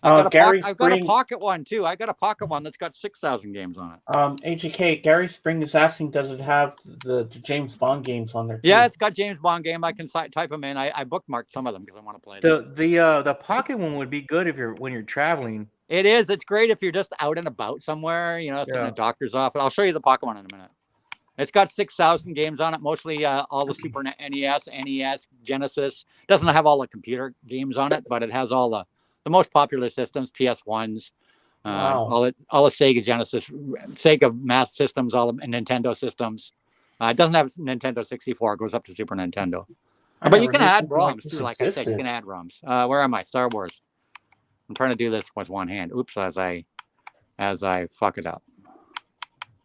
I've got a pocket one too. I got a pocket one that's got 6,000 games on it. AGK, Gary Spring is asking, does it have the James Bond games on there? Too? Yeah, it's got James Bond game. I can type them in. I bookmarked some of them because I want to play them. The pocket one would be good when you're traveling. It is. It's great if you're just out and about somewhere. You know, it's in a doctor's office. I'll show you the pocket one in a minute. It's got 6,000 games on it, mostly all the Super NES, Genesis. Doesn't have all the computer games on it, but it has all the most popular systems, PS1s, Wow. all the Sega Genesis, Sega Master Systems, all the Nintendo systems. It doesn't have Nintendo 64. It goes up to Super Nintendo. I But you never can knew add something like ROMs this too. Like I said, you can existed. add ROMs. Where am I? Star Wars. I'm trying to do this with one hand. Oops, as I fuck it up.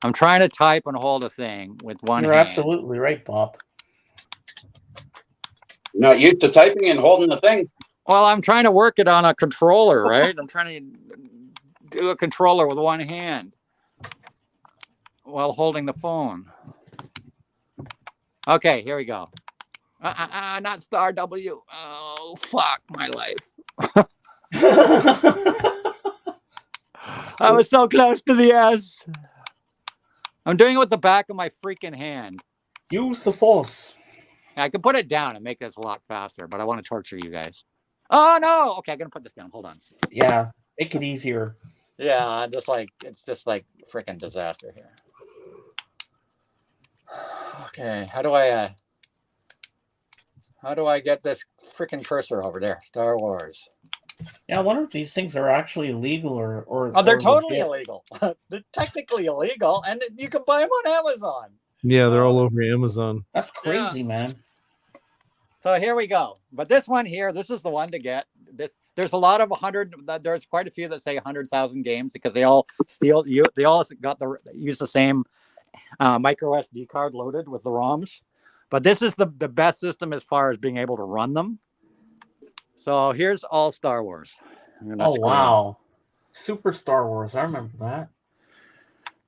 I'm trying to type and hold a thing with one You're hand. absolutely right, Bob. Not used to typing and holding the thing. Well, I'm trying to work it on a controller, right? I'm trying to do a controller with one hand while holding the phone. Okay, here we go. Not star W. Oh, fuck my life. I was so close to the S. I'm doing it with the back of my freaking hand. Use the force. I can put it down and make this a lot faster, but I want to torture you guys. Oh no! Okay, I'm gonna put this down. Hold on. Yeah, make it easier. Yeah, it's just like freaking disaster here. Okay, how do I get this freaking cursor over there? Star Wars. Yeah, I wonder if these things are actually legal or Oh, they're or totally legit. illegal. They're technically illegal, and you can buy them on Amazon. Yeah, they're all over Amazon. That's crazy, man. So here we go. But this one here, this is the one to get. There's a lot of 100. There's quite a few that say 100,000 games because they all they all use the same micro SD card loaded with the ROMs. But this is the best system as far as being able to run them. So here's all Star Wars. Oh wow, Super Star Wars. I remember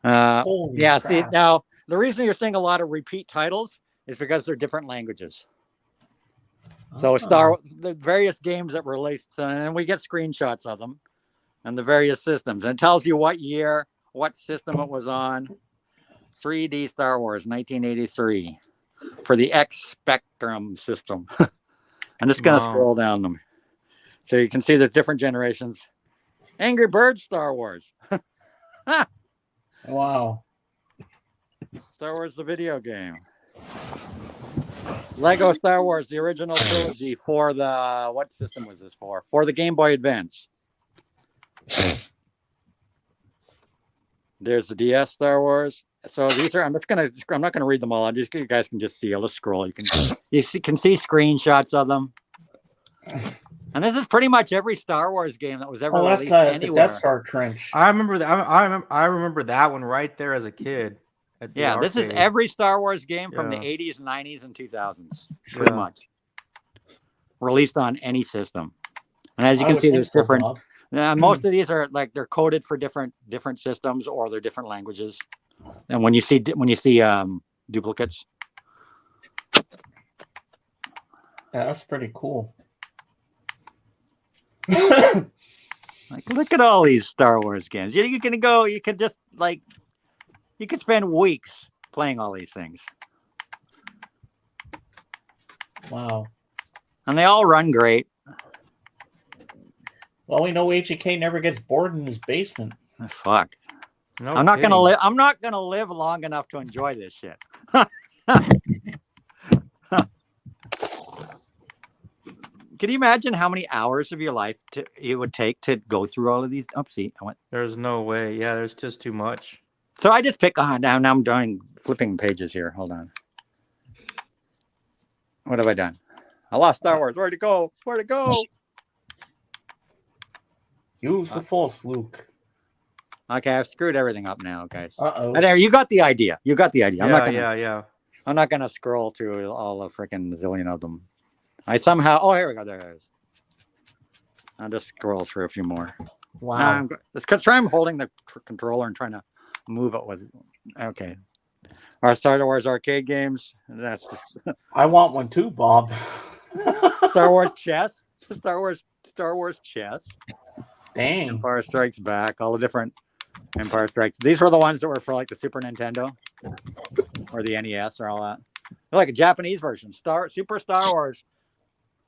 that. Holy Yeah. crap. See, now the reason you're seeing a lot of repeat titles is because they're different languages. So the various games that were released, and we get screenshots of them, and the various systems, and it tells you what year, what system it was on. 3D Star Wars, 1983, for the X Spectrum system. I'm just gonna scroll down them, so you can see there's different generations. Angry Birds Star Wars. Wow. Star Wars the video game. Lego Star Wars, the original trilogy for the, what system was this for? For the Game Boy Advance. There's the DS Star Wars. So these are, I'm not gonna read them all. You guys can just see. I'll just scroll. You can see screenshots of them. And this is pretty much every Star Wars game that was ever that's released the anywhere. Death Star trench. I remember that. I remember that one right there as a kid. At the Yeah, this is arcade. every Star Wars game from the Yeah. 80s, 90s, and 2000s, pretty Yeah. much. Released on any system. And as you I can would see, think there's so, different. Bob. Most of these are like they're coded for different systems or they're different languages. And when you see duplicates, Yeah, that's pretty cool. like look at all these Star Wars games. You can go. You can just like you could spend weeks playing all these things, Wow. and they all run great. Well, we know HK never gets bored in his basement. Fuck. No I'm not kidding. gonna live. I'm not gonna live long enough to enjoy this shit. Can you imagine how many hours of your life it would take to go through all of these? Oopsie, I went. There's no way. Yeah, there's just too much. So I just pick on now. Now I'm doing flipping pages here. Hold on. What have I done? I lost Star Wars. Where'd it go? Where'd it go? Use the force, Luke. Okay, I've screwed everything up now, guys. Uh-oh. There, you got the idea. You got the idea. Yeah. I'm not gonna scroll through all the freaking zillion of them. I somehow. Oh, here we go. There it is. I'll just scroll through a few more. Wow. It's because I'm holding the controller and trying to move it with. Okay. Our Star Wars arcade games. That's I want one too, Bob. Star Wars chess. Star Wars chess. Dang. Empire Strikes Back. All the different Empire Strikes. These were the ones that were for like the Super Nintendo or the NES or all that. They're like a Japanese version. Super Star Wars.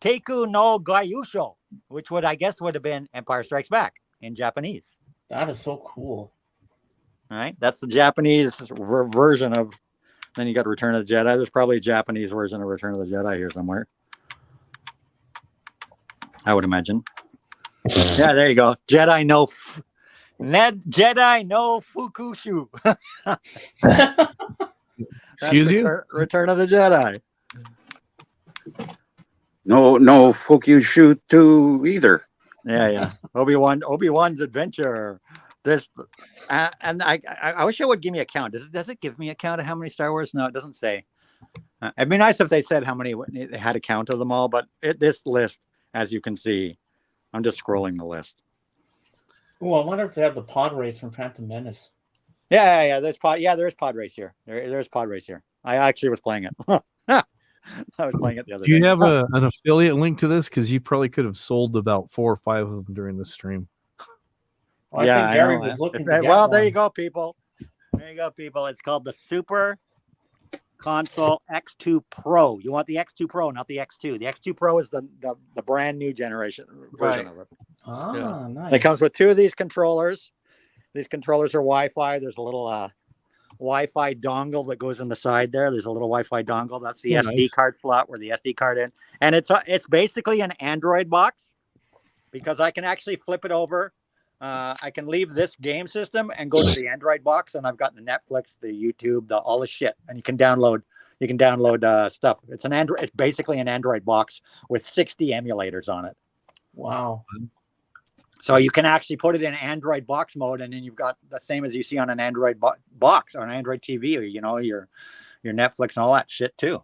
Teiku no Gaiyusho, which would have been Empire Strikes Back in Japanese. That is so cool. All right, that's the Japanese version of. Then you got Return of the Jedi. There's probably a Japanese version of Return of the Jedi here somewhere. I would imagine. Yeah, there you go. Jedi no Jedi no Fukushu. Excuse you? Return of the Jedi. No Fukushu 2 either. Yeah. Obi-Wan's adventure. There's and I wish it would give me a count. Does it give me a count of how many Star Wars? No, it doesn't say. It'd be nice if they said how many they had a count of them all, but this list, as you can see, I'm just scrolling the list. Oh, I wonder if they have the pod race from Phantom Menace. Yeah. There's pod race here. There's pod race here. I actually was playing it. I was playing it the other Do day. you have an affiliate link to this? Because you probably could have sold about 4 or 5 of them during the stream. Well, I think Gary was looking. There you go, people. There you go, people. It's called the Super Console X2 Pro. You want the X2 Pro, not the X2. The X2 Pro is the brand new generation version of it. Ah, nice. It comes with 2 of these controllers. These controllers are Wi-Fi. There's a little Wi-Fi dongle that goes in the side there. There's a little Wi-Fi dongle. That's the SD card slot where the SD card in. And it's basically an Android box because I can actually flip it over. I can leave this game system and go to the Android box, and I've got the Netflix, the YouTube, all the shit, and you can download stuff. It's basically an Android box with 60 emulators on it. Wow. So you can actually put it in Android box mode, and then you've got the same as you see on an Android box or an Android TV, or your Netflix and all that shit too.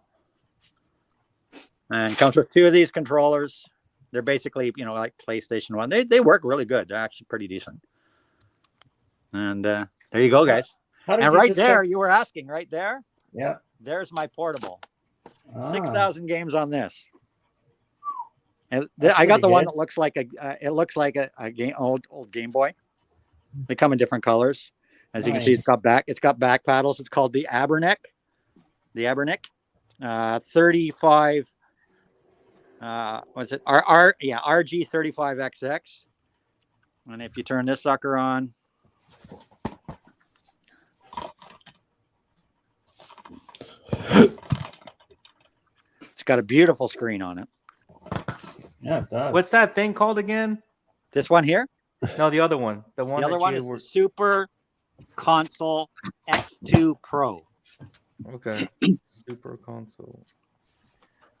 And it comes with 2 of these controllers. They're basically, like PlayStation 1. They work really good. They're actually pretty decent. And there you go, guys. And right there, you were asking, right there? Yeah. There's my portable. Ah. 6,000 games on this. And That's I got the pretty one good. that looks like a game, old Game Boy. They come in different colors. As you can see, Nice. it's got back paddles. It's called the Abernick. The Abernick. 35. What's it? RG35XX. And if you turn this sucker on, it's got a beautiful screen on it. Yeah, it does. What's that thing called again? This one here, No, the other one. The one the other that one you is were. the Super Console X2 Pro. Okay. Super console.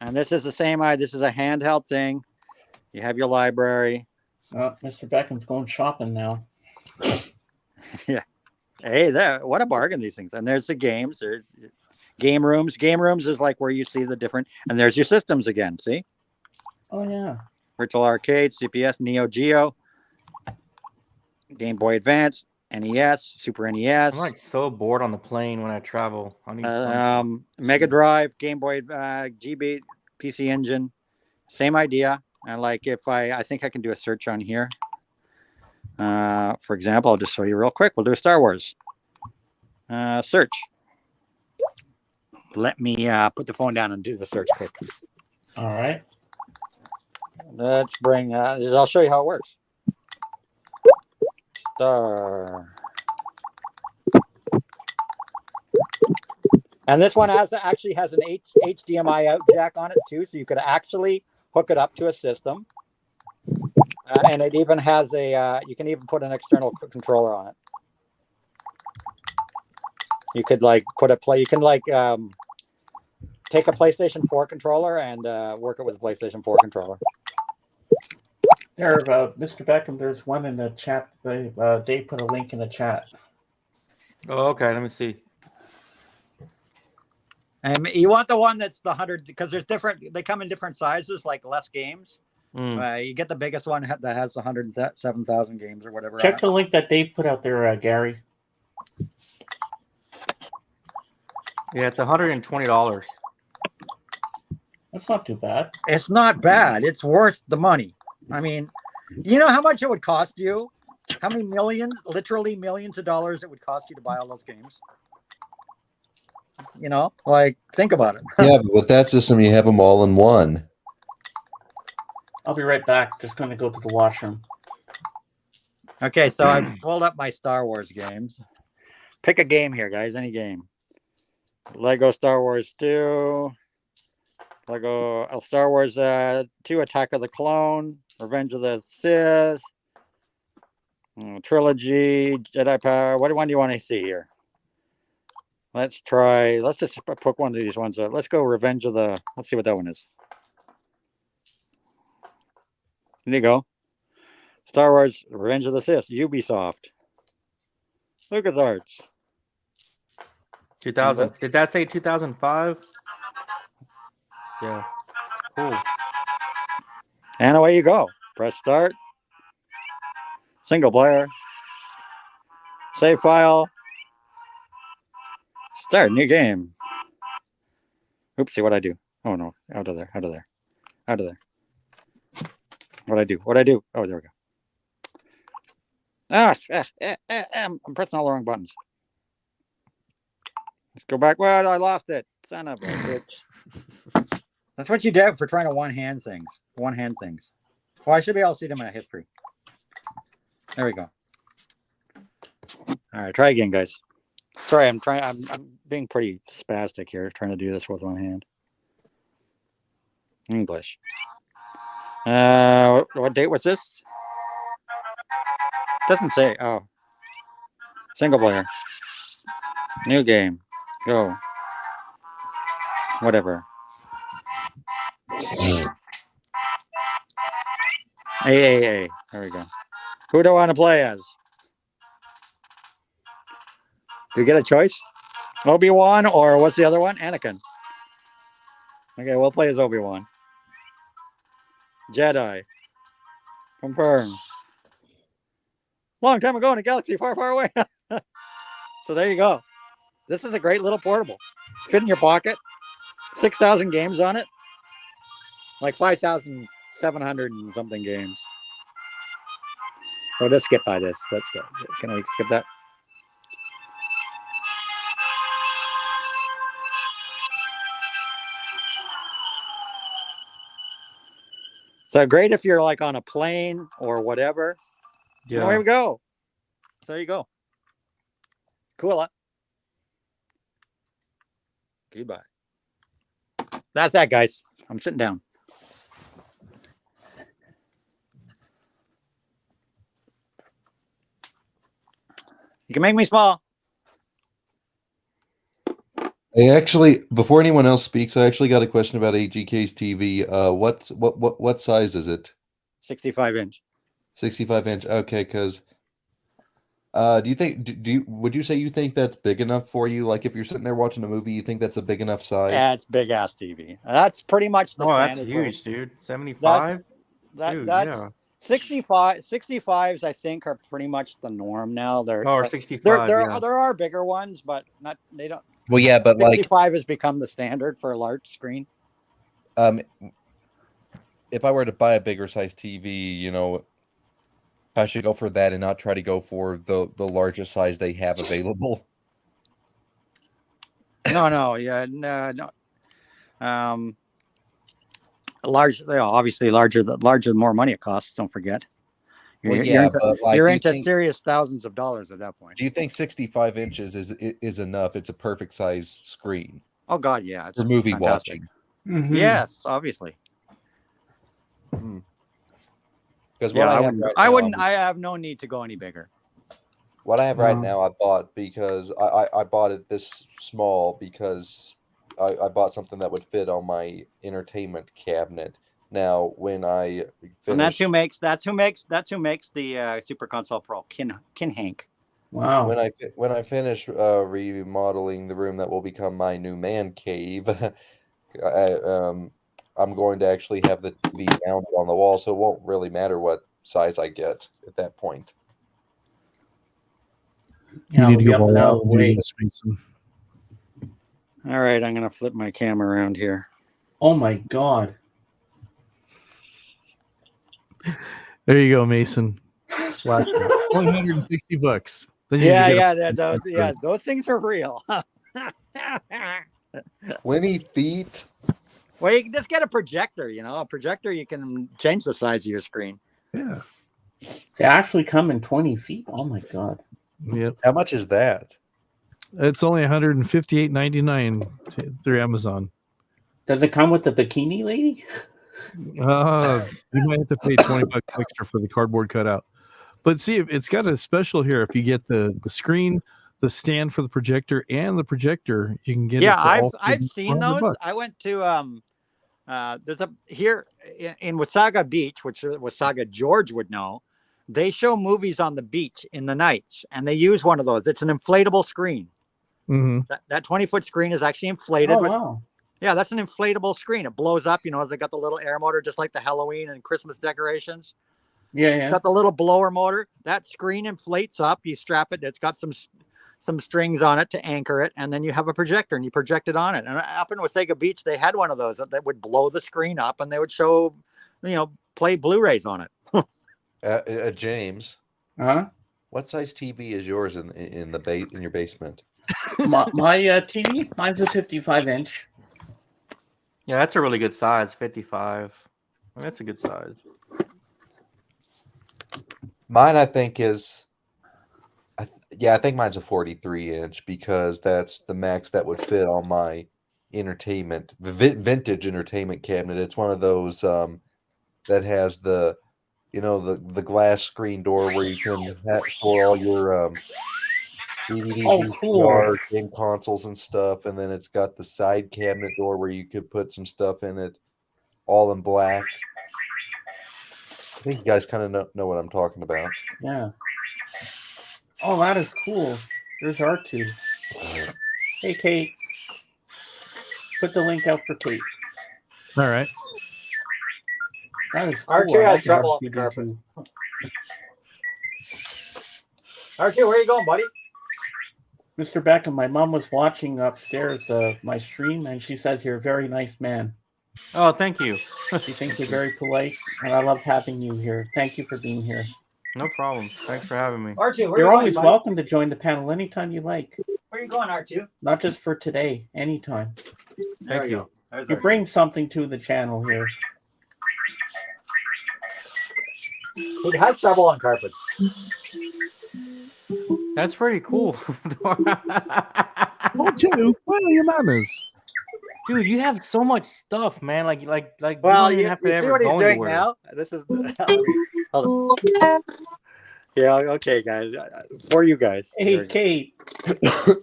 And this is the same. This is a handheld thing. You have your library. Oh, Mr. Beckham's going shopping now. Hey, there! What a bargain these things. And there's the games. There's game rooms. Game rooms is like where you see the different. And there's your systems again. See, Oh yeah. Virtual Arcade, CPS, Neo Geo, Game Boy Advance, NES, Super NES. I'm like so bored on the plane when I travel. I need something. Mega Drive, Game Boy, GB, PC Engine, same idea. And like if I think I can do a search on here. For example, I'll just show you real quick. We'll do Star Wars. Search. Let me put the phone down and do the search quick. All right. Let's bring. I'll show you how it works. Star. And this one actually has an HDMI out jack on it too, so you could actually hook it up to a system. And it even has you can even put an external controller on it. You could like you can like take a PlayStation 4 controller and work it with a PlayStation 4 controller. There, Mr. Beckham, there's one in the chat. Dave put a link in the chat. Oh, okay. Let me see. And you want the one that's the 100 because there's different. They come in different sizes, like less games. You get the biggest one that has 107,000 games or whatever. Check the link that Dave put out there, Gary. Yeah, it's $120. That's not too bad. It's not bad. It's worth the money. I mean, you know how much it would cost you? How many millions, literally millions of dollars it would cost you to buy all those games? Like, think about it. Yeah, but with that system, you have them all in one. I'll be right back. Just going to go to the washroom. Okay, so I pulled up my Star Wars games. Pick a game here, guys. Any game. Lego Star Wars 2. Lego Star Wars 2 Attack of the Clone. Revenge of the Sith, trilogy, Jedi Power. What one do you want to see here? Let's just pick one of these ones. Let's go Revenge of the. Let's see what that one is. There you go. Star Wars Revenge of the Sith, Ubisoft. LucasArts. 2000. Did that say 2005? Yeah. Cool. And away you go. Press start. Single player. Save file. Start new game. Oopsie, what'd I do? Oh no, out of there. What'd I do? Oh, there we go. I'm pressing all the wrong buttons. Let's go back. Well, I lost it. Son of a bitch. That's what you did for trying to one-hand things. Well, I should be able to see them in a history. There we go. All right, try again, guys. Sorry, I'm being pretty spastic here, trying to do this with one hand. English. What date was this? Doesn't say. Oh. Single player. New game. Go. Whatever. AAA. There we go. Who do I want to play as? Do you get a choice? Obi-Wan or what's the other one? Anakin. Okay, we'll play as Obi-Wan. Jedi. Confirm. Long time ago in a galaxy far, far away. So there you go. This is a great little portable. Fit in your pocket. 6,000 games on it. Like 5,700 and something games. So let's skip by this. Let's go. Can we skip that? So great if you're like on a plane or whatever. Yeah. There we go. There you go. Cool. Goodbye. That's that, guys. I'm sitting down. You can make me small. I actually, before anyone else speaks, I actually got a question about AGK's TV. What size is it? 65 inch. 65 inch. Okay, because do you think would you say you think that's big enough for you? Like if you're sitting there watching a movie, you think that's a big enough size? Yeah, it's big ass TV. That's pretty much the Oh, that's standard. huge, dude. 75? Dude, That's yeah. 65s I think are pretty much the norm now. They're Oh, or 65. there yeah. are bigger ones, but not they don't. Well, yeah, but 65 has become the standard for a large screen. If I were to buy a bigger size TV, you know, I should go for that and not try to go for the largest size they have available. No. Large, obviously larger the more money it costs. Don't forget. You're into serious thousands of dollars at that point. Do you think 65 inches is enough? It's a perfect size screen. Oh God, yeah, it's for movie fantastic. watching. Mhm. Yes, obviously. Because Yeah, I have no need to go any bigger. what I have right No. now, I bought because I bought it this small because I bought something that would fit on my entertainment cabinet. Now, when I finish, And that's who makes the Super Console Pro, Kin Hank. Wow. when I finish remodeling the room that will become my new man cave, I'm going to actually have the TV mounted on the wall, so it won't really matter what size I get at that point. Yeah, You need to we'll go be up and all out out and do way. this, Mason. All right, I'm gonna flip my camera around here. Oh my God. There you go, Mason. Splash it. $160. Then you Yeah, those things are real. 20 feet? Well, you can just get a projector. A projector, you can change the size of your screen. Yeah. They actually come in 20 feet. Oh my God. Yep. How much is that? It's only $158.99 through Amazon. Does it come with the bikini lady? You might have to pay $20 extra for the cardboard cutout. But see, it's got a special here. If you get the screen, the stand for the projector, and the projector, you can get. Yeah, it for all I've seen those. $400. I went to there's a here in Wasaga Beach, which Wasaga George would know. They show movies on the beach in the nights, and they use one of those. It's an inflatable screen. Mm-hmm. That 20-foot screen is actually inflated. Oh, wow. Yeah, that's an inflatable screen. It blows up. You know, they got the little air motor, just like the Halloween and Christmas decorations. Yeah, It's yeah. got the little blower motor. That screen inflates up. You strap it. It's got some strings on it to anchor it, and then you have a projector, and you project it on it. And up in Wasaga Beach, they had one of those that would blow the screen up, and they would show, play Blu-rays on it. James, Huh? what size TV is yours in your basement? My TV, mine's a 55-inch. Yeah, that's a really good size, 55. I mean, that's a good size. Mine, I think, is. I think mine's a 43-inch because that's the max that would fit on my vintage entertainment cabinet. It's one of those that has the glass screen door where you can store all your DVD, VCR, game consoles and stuff, and then it's got the side cabinet door where you could put some stuff in it, all in black. I think you guys kind of know what I'm talking about. Yeah. Oh, that is cool. There's R2. Hey, Kate. Put the link out for Kate. All right. That is cool. R2 I had like trouble on the R2D2. carpet. R2, where are you going, buddy? Mr. Beckham, my mom was watching upstairs my stream, and she says you're a very nice man. Oh, thank you. She thinks you're very polite, and I love having you here. Thank you for being here. No problem. Thanks for having me. R2, where You're you going, always buddy? welcome to join the panel anytime you like. Where are you going, R2? Not just for today, anytime. There Thank we you. go. There's You R2. bring something to the channel here. He has trouble on carpets. That's pretty cool. Oh, too. Well, your manners. Dude, you have so much stuff, man. Like Well, you don't even you have to see ever what he's go doing anywhere. now? This is. Hold on. Yeah, okay, guys. For you guys. Hey, There you Kate. go.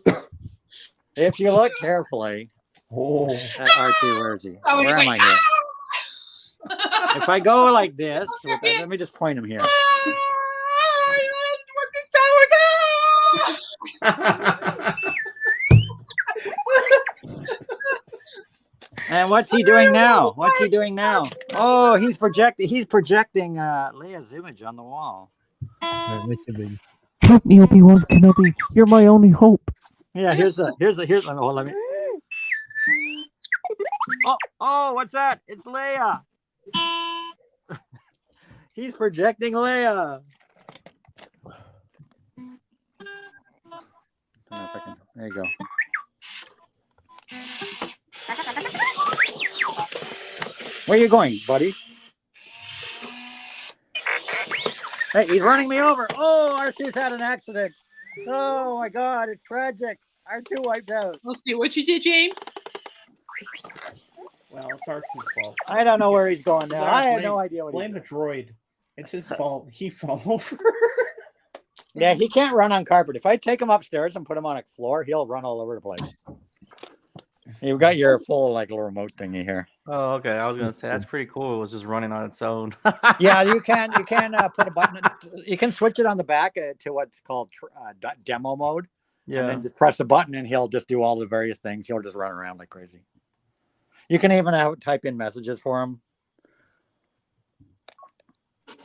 If you look carefully Oh, at R2, where is he? Oh, Where am I here? If I go like this, let me just point him here. And what's he doing now? What's he doing now? Oh, he's projecting. He's projecting Leia's image on the wall. That makes it big. help me, Obi-Wan Kenobi. You're my only hope. Yeah, here's hold on, let me. Oh, what's that? It's Leia. He's projecting Leia. There you go. Where you going, buddy? Hey, he's running me over. Oh, R2's had an accident. Oh my God, it's tragic. R2 wiped out. Let's see what you did, James. Well, it's R2's fault. I don't know where he's going now. Yeah, I had blame- no idea what he Blame did. the droid. It's his fault. He fell over. Yeah, he can't run on carpet. If I take him upstairs and put him on a floor, he'll run all over the place. You've got your full little remote thingy here. Oh, okay. I was gonna say that's pretty cool. It was just running on its own. Yeah, you can put a button. You can switch it on the back to what's called demo mode, and Yeah. then just press a button, and he'll just do all the various things. He'll just run around like crazy. You can even type in messages for him.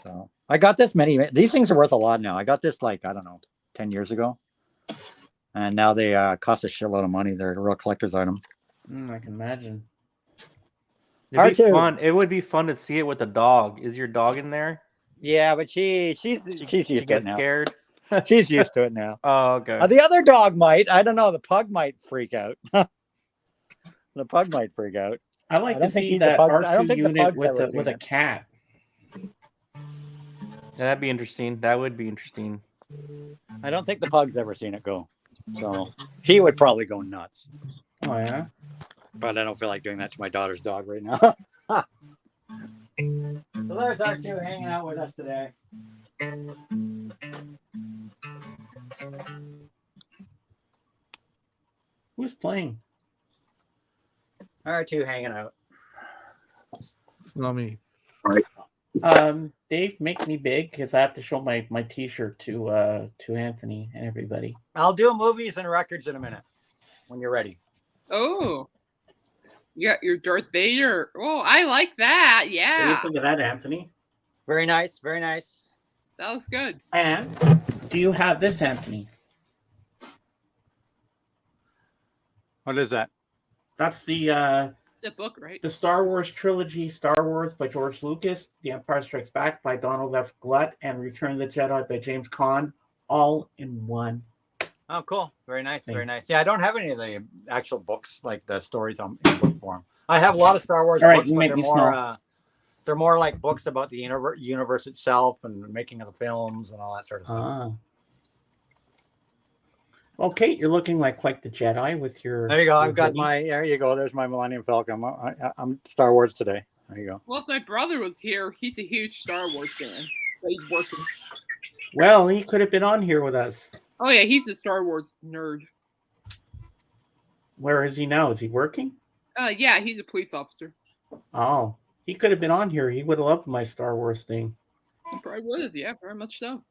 So I got this many. These things are worth a lot now. I got this I don't know, 10 years ago, and now they cost a shitload of money. They're a real collector's item. I can imagine. It'd be R2. fun. It would be fun to see it with the dog. Is your dog in there? Yeah, but she's used She to it gets now. scared. She's used to it now. Oh, okay. The other dog might. I don't know. The pug might freak out. The pug might freak out. I like I to don't think see the that pugs- I don't R2 think the unit pugs with ever a seen it. cat. Yeah, that'd be interesting. That would be interesting. I don't think the pug's ever seen it go. So he would probably go nuts. Oh yeah. But I don't feel like doing that to my daughter's dog right now. So there's R2 hanging out with us today. Who's playing? R2 hanging out. It's not me. Dave, make me big because I have to show my T-shirt to Anthony and everybody. I'll do movies and records in a minute when you're ready. Oh, you got your Darth Vader. Oh, I like that. What do you Yeah, think of that, Anthony? Very nice. Very nice. that looks good. And do you have this, Anthony? What is that? That's the The book, right? the Star Wars trilogy, Star Wars by George Lucas, The Empire Strikes Back by Donald F. Glutt, and Return of the Jedi by James Caan, all in one. Oh, cool. Very nice. Very Thank- nice. Yeah, I don't have any of the actual books, like the stories on in book form. I have a lot of Star Wars All right, books, you but make they're me more they're more like books about the universe itself and the making of the films and all that sort of stuff. Ah. Well, Kate, you're looking like quite the Jedi with your. There you go. your I've got hoodie. my. There you go. There's my Millennium Falcon. I'm Star Wars today. There you go. Well, if my brother was here, he's a huge Star Wars fan. So he's working. Well, he could have been on here with us. Oh yeah, he's a Star Wars nerd. Where is he now? Is he working? Yeah, he's a police officer. Oh, he could have been on here. He would have loved my Star Wars thing. He probably would have. Yeah, very much so.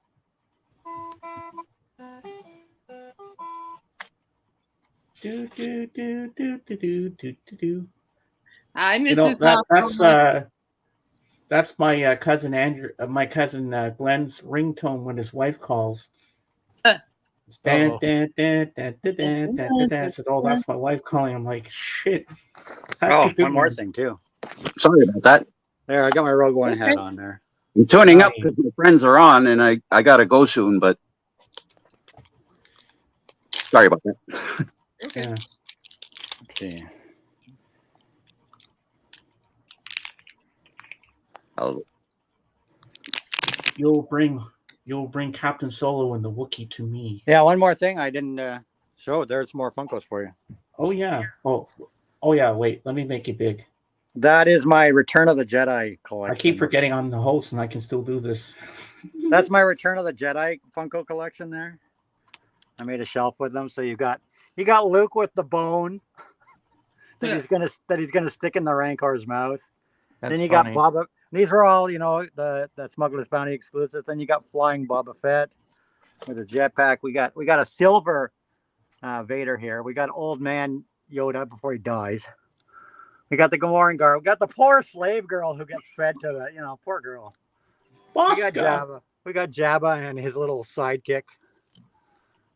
Do do do do do do do do do. I miss You know his that's my cousin Andrew, my cousin Glenn's ringtone when his wife calls. It's dan, Uh-oh. dan, dan, dan, dan, dan, dan, dan, dan. I said, "Oh, that's my wife calling." I'm like, "Shit." That's Oh, a good one more one. thing too. Sorry about that. There, I got my Rogue One hat on there. I'm tuning up Hi. because my friends are on, and I gotta go soon. But sorry about that. Okay. Yeah. Let's see. I'll- You'll bring Captain Solo and the Wookiee to me. Yeah, one more thing I didn't show. There's more Funkos for you. Oh yeah. Oh yeah. Wait, let me make it big. That is my Return of the Jedi collection. I keep forgetting I'm the host and I can still do this. That's my Return of the Jedi Funko collection there. I made a shelf with them. So you got Luke with the bone that Yeah. he's gonna stick in the Rancor's mouth. That's Then you funny. got Boba. These are all, the Smuggler's Bounty exclusives. Then you got Flying Boba Fett with a jetpack. We got a silver Vader here. We got Old Man Yoda before he dies. We got the Gamoran Guard. We got the poor slave girl who gets fed to the, poor girl. We got Bosca. Jabba. We got Jabba and his little sidekick.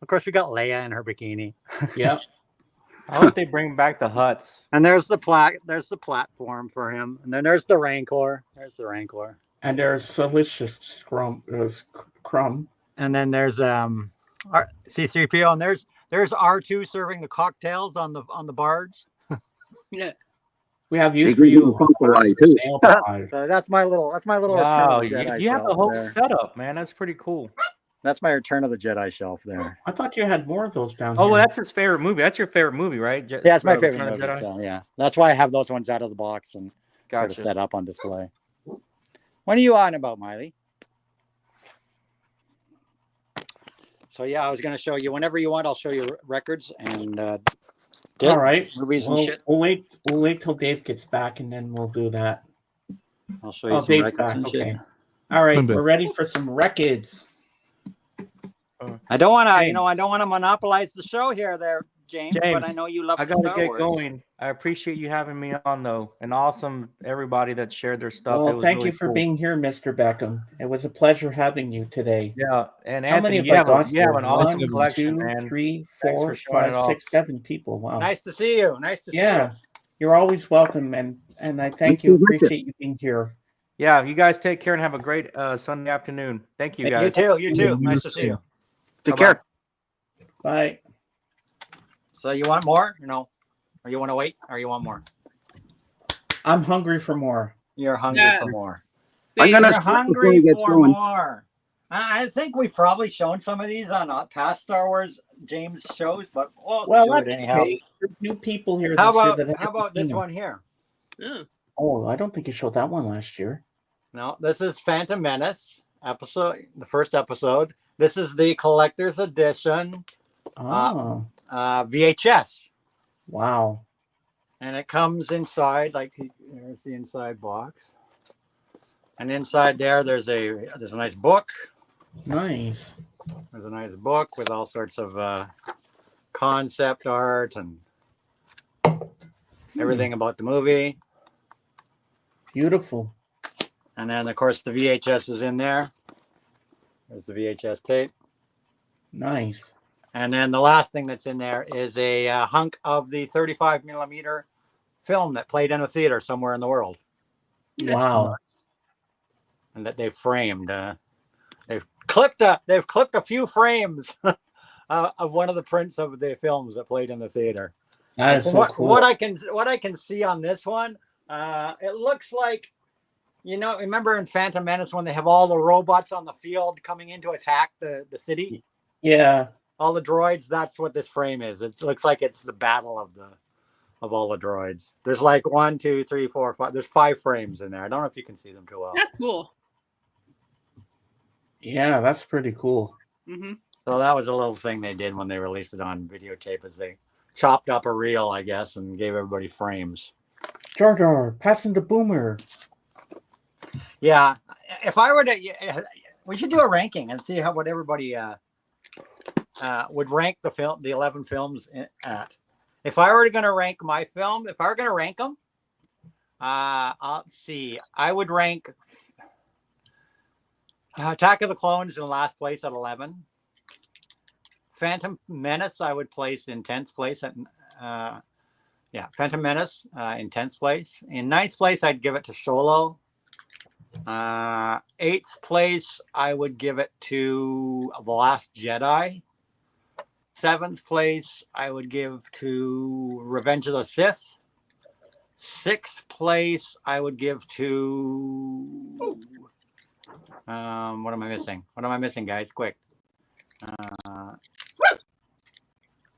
Of course, we got Leia in her bikini. Yep. I hope they bring back the huts. And there's the platform for him. And then there's the Rancor. There's the Rancor. And there's Salicious Crumb. And then there's C3PO, and there's R2 serving the cocktails on the barge. Yeah. We have use They for give you you. a Funko Eye, too. Snail pod. So that's my little Wow, Return of the you Jedi have the shelf whole there. setup, man. That's pretty cool. That's my Return of the Jedi shelf there. I thought you had more of those down Oh, here. well, that's his favorite movie. That's your favorite movie, right? Yeah, it's my favorite Return of movie. the Jedi? So yeah, that's why I have those ones out of the box and sort of Gotcha. set up on display. What are you on about, Miley? So yeah, I was going to show you whenever you want. I'll show you records and All right. movies and We'll, shit. we'll wait till Dave gets back and then we'll do that. I'll show you Oh, some Dave's records back. and shit. Okay. All right, I'm back. we're ready for some records. I don't want to, James. I don't want to monopolize the show here, there, James. James, But I know you love I the gotta Star get Wars. going. I appreciate you having me on, though, and awesome everybody that shared their stuff. It Well, was thank really you for cool. being here, Mr. Beckham. It was a pleasure having you today. Yeah, and How Anthony, many you have have, I a, got you have here? an awesome 1, collection, 2, man. 3, Thanks 4, for showing 5, it off. 6, 7 people. Wow. Nice to see you. Nice to see Yeah, you. you're always welcome, and I thank you. Appreciate you being here. Yeah, you guys take care and have a great Sunday afternoon. Thank you, You guys. too. You too. you Nice the to see same. you. Take Bye-bye. care. Bye. So you want more? No. Or you want to wait? Or you want more? I'm hungry for more. You're hungry Yes. for more. I'm gonna You're stop before hungry he gets for going. more. I think we've probably shown some of these on past Star Wars James shows, but we'll Well, do that's it anyhow. okay. There's new people here. How this year about that have how never about seen this them. one here? Yeah. Oh, I don't think you showed that one last year. No, this is Phantom Menace episode, the first episode. This is the collector's edition Oh, VHS, wow. and it comes inside like there's the inside box, and inside there's a nice book. Nice. There's a nice book with all sorts of concept art and everything about the movie. Beautiful. And then, of course, the VHS is in there. There's the VHS tape. Nice. And then the last thing that's in there is a hunk of the 35 millimeter film that played in a theater somewhere in the world, Wow. and that they framed. They've clipped a few frames of one of the prints of the films that played in the theater. That is so cool. What I can see on this one, it looks like, remember in Phantom Menace when they have all the robots on the field coming in to attack the city? Yeah. All the droids, that's what this frame is. It looks like it's the battle of all the droids. There's like 1, 2, 3, 4, 5. There's 5 frames in there. I don't know if you can see them too well. That's cool. Yeah, that's pretty cool. Mm-hmm. So that was a little thing they did when they released it on videotape, is they chopped up a reel, I guess, and gave everybody frames. Jar Jar, passing the boomer. Yeah, if I were to, we should do a ranking and see what everybody would rank the 11 films at. If I were going to rank my film, if I were going to rank them, I'll see. I would rank Attack of the Clones in last place at 11. Phantom Menace I would place in 10th place at Phantom Menace in 10th place. In 9th place I'd give it to Solo. 8th place I would give it to The Last Jedi. 7th place I would give to Revenge of the Sith. 6th place I would give to what am I missing? What am I missing, guys? Quick.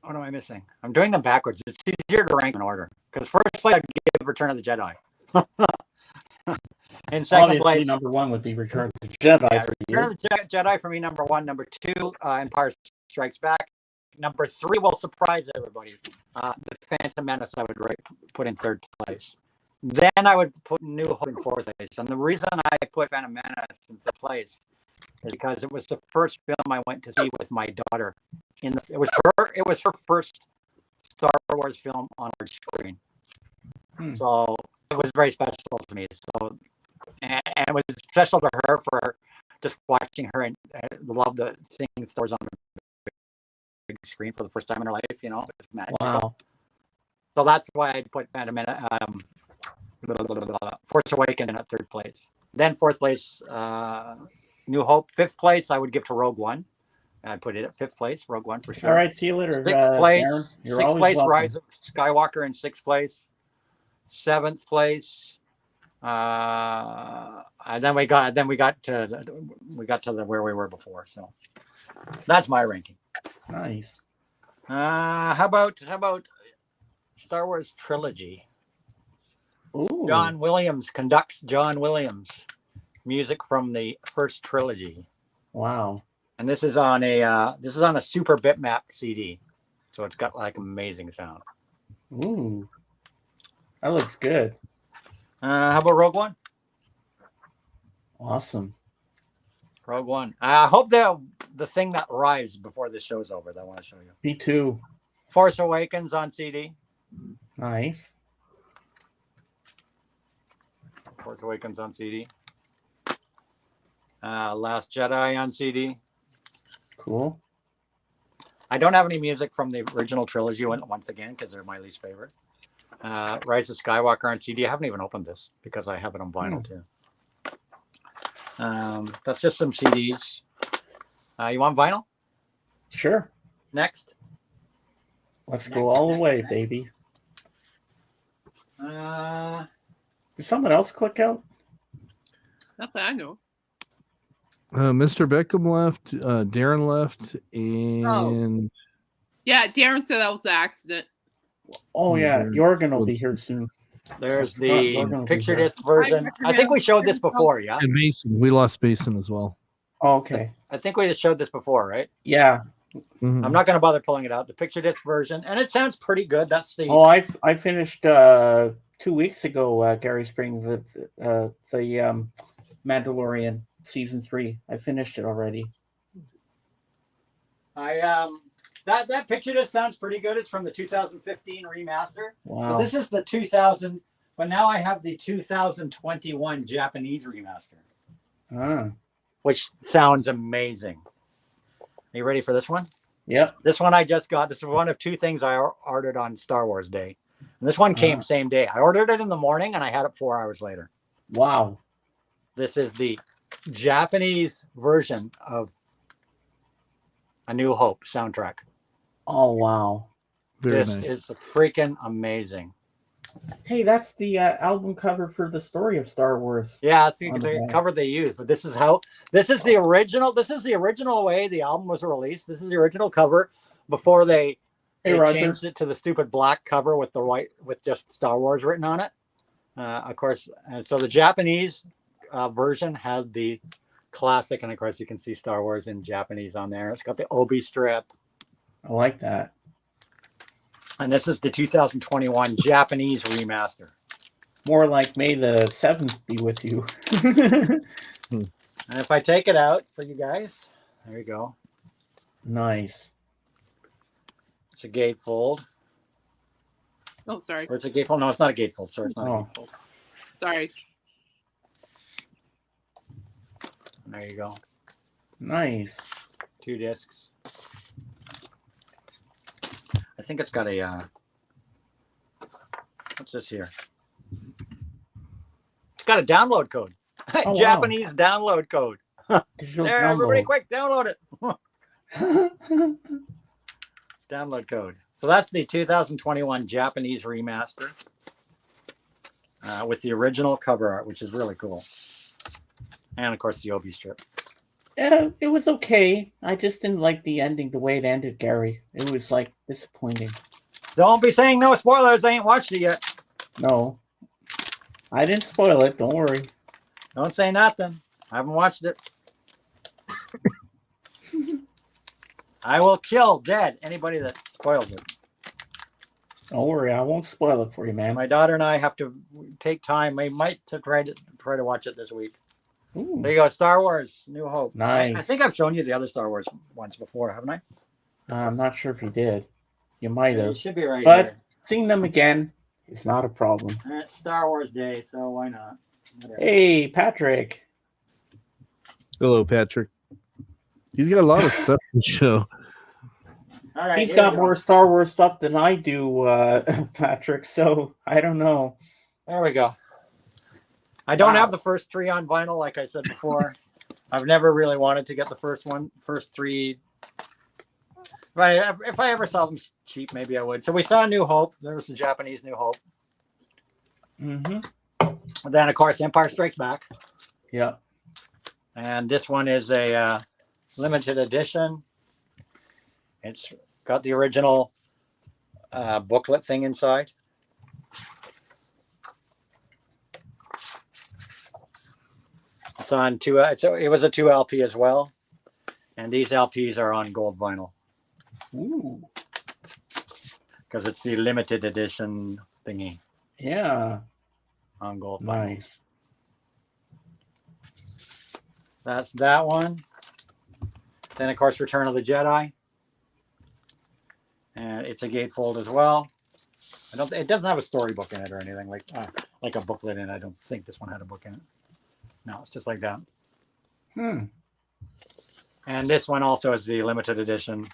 What am I missing? I'm doing them backwards. It's easier to rank in order. Because first place I'd give Return of the Jedi. In second Obviously, place, number 1 would be Return of the Jedi for you. Return of the Jedi for me, number 1. Number 2, Empire Strikes Back. Number 3 will surprise everybody. The Phantom Menace I would put in 3rd place. Then I would put New Hope in 4th place. And the reason I put Phantom Menace in 3rd place is because it was the first film I went to see with my daughter. It was her first Star Wars film on our screen. So it was very special to me. So and it was special to her for just watching her and love seeing Star Wars on the big screen for the first time in her life. It was magical. Wow. So that's why I put Phantom Menace, Force Awakens in at 3rd place. Then 4th place, New Hope. 5th place I would give to Rogue One. I'd put it at 5th place, Rogue One for sure. All right, see you later. 6th place, Darren. You're 6th always place, welcome. Rise of Skywalker in 6th place. 7th place. And then we got to where we were before. So that's my ranking. Nice. How about Star Wars trilogy? Ooh. John Williams conducts John Williams music from the first trilogy. Wow. And this is on a Super Bitmap CD, so it's got like amazing sound. Ooh. That looks good. How about Rogue One? Awesome. Rogue One. I hope the thing that arrives before this show's over that I want to show you. Me too. Force Awakens on CD. Nice. Force Awakens on CD. Last Jedi on CD. Cool. I don't have any music from the original trilogy once again because they're my least favorite. Rise of Skywalker on CD. I haven't even opened this because I have it on vinyl too. That's just some CDs. You want vinyl? Sure. Next. Let's go all the way, baby. Did someone else click out? Not that I know. Mr. Beckham left, Darren left, and Yeah, Darren said that was the accident. Oh yeah, Darren Jorgen will be was- here soon. There's I forgot we're the gonna be picture here. disc version. Hi, I think we showed this Mason. before, yeah. And Mason, we lost Mason as well. Oh, okay. I think we just showed this before, right? Yeah. Mhm. I'm not going to bother pulling it out. The picture disc version, and it sounds pretty good. That's the Oh, I finished 2 weeks ago. Gary Spring, the Mandalorian season 3. I finished it already. that picture disc sounds pretty good. It's from the 2015 remaster. Wow. But this is the 2000. But now I have the 2021 Japanese remaster, Ah. which sounds amazing. Are you ready for this one? Yep. This one I just got. This is one of 2 things I ordered on Star Wars Day. And this one came same day. I ordered it in the morning and I had it 4 hours later. Wow. This is the Japanese version of A New Hope soundtrack. Oh, wow. Very This nice. is freaking amazing. Hey, that's the album cover for the story of Star Wars. Yeah, it's On the the back. cover they used, but this is the original. This is the original way the album was released. This is the original cover before they Roger. changed it to the stupid black cover with the white with just Star Wars written on it. Of course, and so the Japanese version had the classic, and of course you can see Star Wars in Japanese on there. It's got the Obi strip, I like that. and this is the 2021 Japanese remaster. More like May the 7th be with you. And if I take it out for you guys, there you go. Nice. It's a gatefold. Oh, sorry. Or it's a gatefold. No, it's not a gatefold. Sorry, it's not Oh. a gatefold. Sorry. And there you go. Nice. 2 discs. I think it's got a what's this here? It's got a download code. wow. Japanese download code. Digital There, everybody, download. quick, download it. Download code. So that's the 2021 Japanese remaster with the original cover art, which is really cool. And of course, the Obi strip. It was okay. I just didn't like the ending, the way it ended, Gary. It was like disappointing. Don't be saying no spoilers. I ain't watched it yet. No. I didn't spoil it. Don't worry. Don't say nothing. I haven't watched it. I will kill dead anybody that spoils it. Don't worry. I won't spoil it for you, man. My daughter and I have to take time. We might to try to watch it this week. Ooh, There you go. Star Wars: New Hope. I nice. think I've shown you the other Star Wars ones before, haven't I? I'm not sure if you did. You might It have. should be right But here. seeing them again is not a problem. It's Star Wars Day, so why not? Whatever. Hey, Patrick. Hello, Patrick. He's got a lot of stuff to show. All right, He's here got we go. more Star Wars stuff than I do, Patrick. So I don't know. There we go. I don't Wow. have the first 3 on vinyl, like I said before. I've never really wanted to get the first 3. If I ever saw them cheap, maybe I would. So we saw New Hope. There was the Japanese New Hope. Mm-hmm. And then, of course, Empire Strikes Back. Yeah. And this one is a limited edition. It's got the original booklet thing inside. It's on 2. It was a 2 LP as well. And these LPs are on gold vinyl Ooh. because it's the limited edition thingy Yeah. on gold vinyl. Nice. That's that one. Then, of course, Return of the Jedi. And it's a gatefold as well. It doesn't have a storybook in it or anything like a booklet in it. I don't think this one had a book in it. No, it's just like that. Hmm. And this one also is the limited edition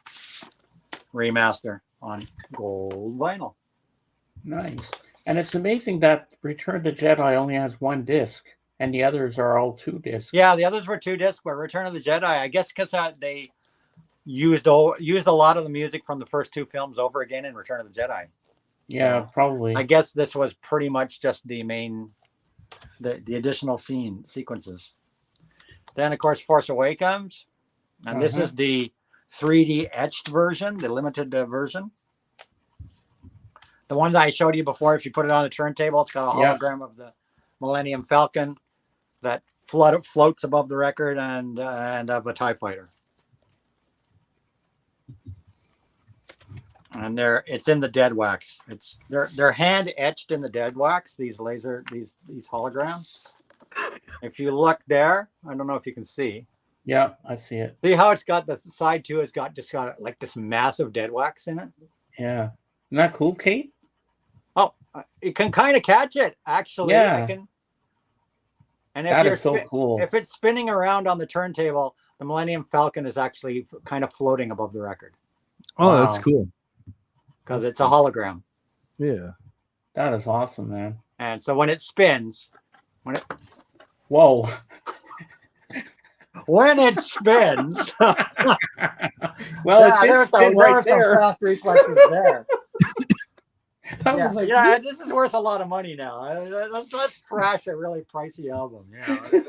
remaster on gold vinyl. Nice. And it's amazing that Return of the Jedi only has 1 disc, and the others are all 2 discs. Yeah, the others were 2 discs, but Return of the Jedi, I guess because they used a lot of the music from the first 2 films over again in Return of the Jedi. Yeah, probably. I guess this was pretty much just the main, the additional sequences. Then, of course, Force Awakens. And this is the 3D etched version, the limited version. The one that I showed you before, if you put it on the turntable, it's got a Yeah. hologram of the Millennium Falcon that floats above the record and of a TIE fighter. And it's in the dead wax. They're hand etched in the dead wax. These holograms. If you look there, I don't know if you can see. Yeah, I see it. See how it's got the side two? It's got like this massive dead wax in it. Yeah. Isn't that cool, Kate? Oh, you can kind of catch it actually. Yeah. I can. And That is so cool. If it's spinning around on the turntable, the Millennium Falcon is actually kind of floating above the record Oh, Wow. that's cool. because it's a hologram. Yeah. That is awesome, man. And so when it spins, Whoa. when it spins, Well, yeah, it did there's spin right some there. fast reflexes there. I Yeah, was like, yeah, this is worth a lot of money now. Let's crash a really pricey album. Yeah.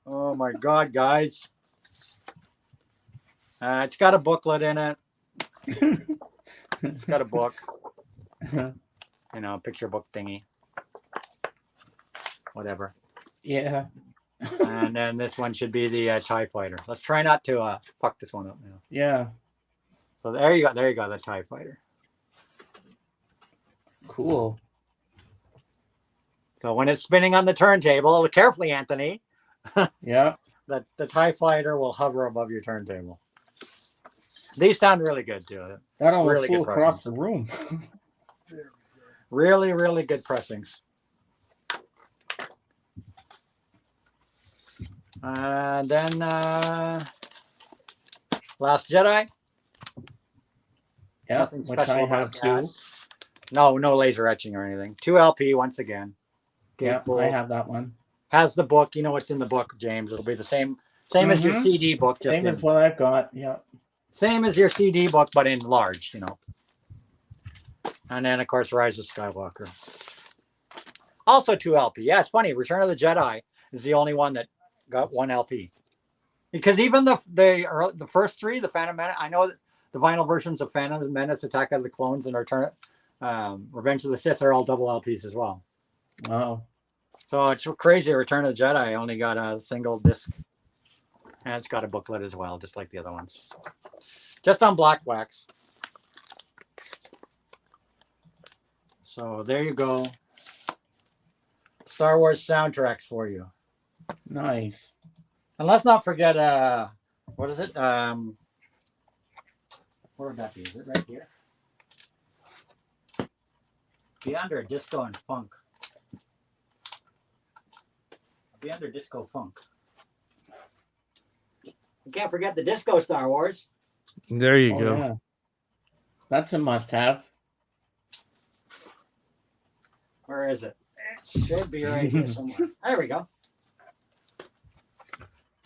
Oh my God, guys! It's got a booklet in it. It's got a book, picture book thingy, whatever. yeah. And then this one should be the TIE Fighter. Let's try not to fuck this one up now. Yeah. So there you go, the TIE Fighter. Cool. So when it's spinning on the turntable, carefully, Anthony, Yeah. the TIE Fighter will hover above your turntable. These sound really good too. That almost Really flew good across the room. Really, really good pressings. And then Last Jedi. Yeah. Nothing Which I special have about too. that. No laser etching or anything. 2 LP once again. Yeah, Gatefold. I have that one. Has the book. You know what's in the book, James. It'll be the same as your Mhm. CD book. Just Same as what I've got. Yeah. same as your CD book, but enlarged, And then, of course, Rise of Skywalker. Also 2 LP. Yeah, it's funny. Return of the Jedi is the only one that got 1 LP. Because even the first 3, the Phantom Menace, I know that the vinyl versions of Phantom Menace, Attack of the Clones, and Revenge of the Sith are all double LPs as well. Wow. So it's crazy. Return of the Jedi only got a single disc. And it's got a booklet as well, just like the other ones. Just on black wax. So there you go. Star Wars soundtracks for you. Nice. And let's not forget, what is it? Where would that be? Is it right here? Be under disco and funk. Be under disco funk. You can't forget the disco Star Wars. There you Oh, go. yeah. That's a must-have. Where is it? It should be right here somewhere. There we go.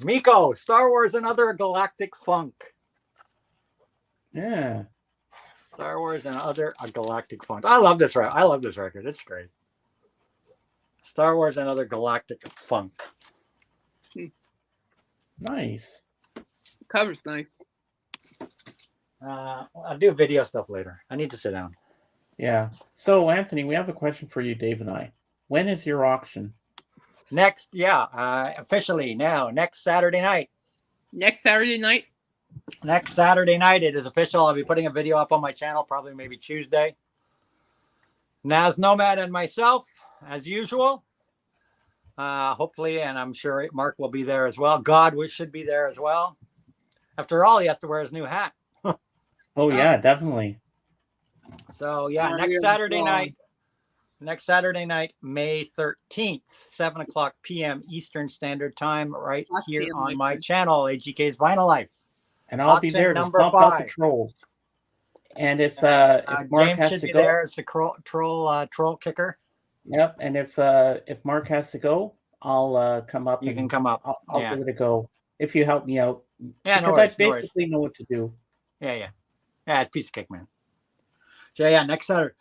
Miko, Star Wars and Other Galactic Funk. Yeah. Star Wars and Other Galactic Funk. I love this record. I love this record. It's great. Star Wars and Other Galactic Funk. Nice. Cover's nice. I'll do video stuff later. I need to sit down. Yeah. So, Anthony, we have a question for you, Dave and I. When is your auction? Officially now, next Saturday night. Next Saturday night. Next Saturday night, it is official. I'll be putting a video up on my channel, probably maybe Tuesday. Naz Nomad and myself, as usual. Hopefully, and I'm sure Mark will be there as well. God should be there as well. After all, he has to wear his new hat. Oh, yeah, definitely. So, yeah, Oh, next yeah, Saturday wow. night. Next Saturday night, May 13th, 7 o'clock p.m. Eastern Standard Time, right That's here the on my enlightenment. channel, AGK's Vinyl Life. And I'll be Auction there to number stomp out the 5. trolls. And if Mark James has should to be go, there as the troll kicker. yep. And if Mark has to go, I'll come up. You and can come up. I'll Yeah. give it a go if you help me out. Yeah, no because worries, I no worries. basically know what to do. Yeah, it's piece of cake, man. So yeah, next Saturday.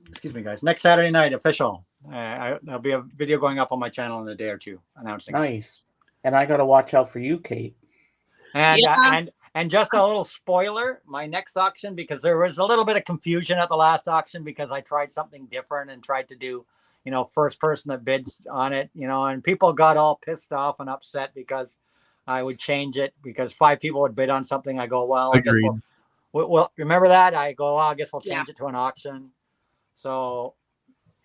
Excuse me, guys. Next Saturday night, official. There'll be a video going up on my channel in a day or two announcing. Nice. And I got to watch out for you, Kate. And Yeah. And just a little spoiler, my next auction, because there was a little bit of confusion at the last auction because I tried something different and tried to do, first person that bids on it, and people got all pissed off and upset because I would change it because 5 people would bid on something. I go, well, I guess Agreed. we'll remember that. I go, well, I guess we'll change it to an auction. So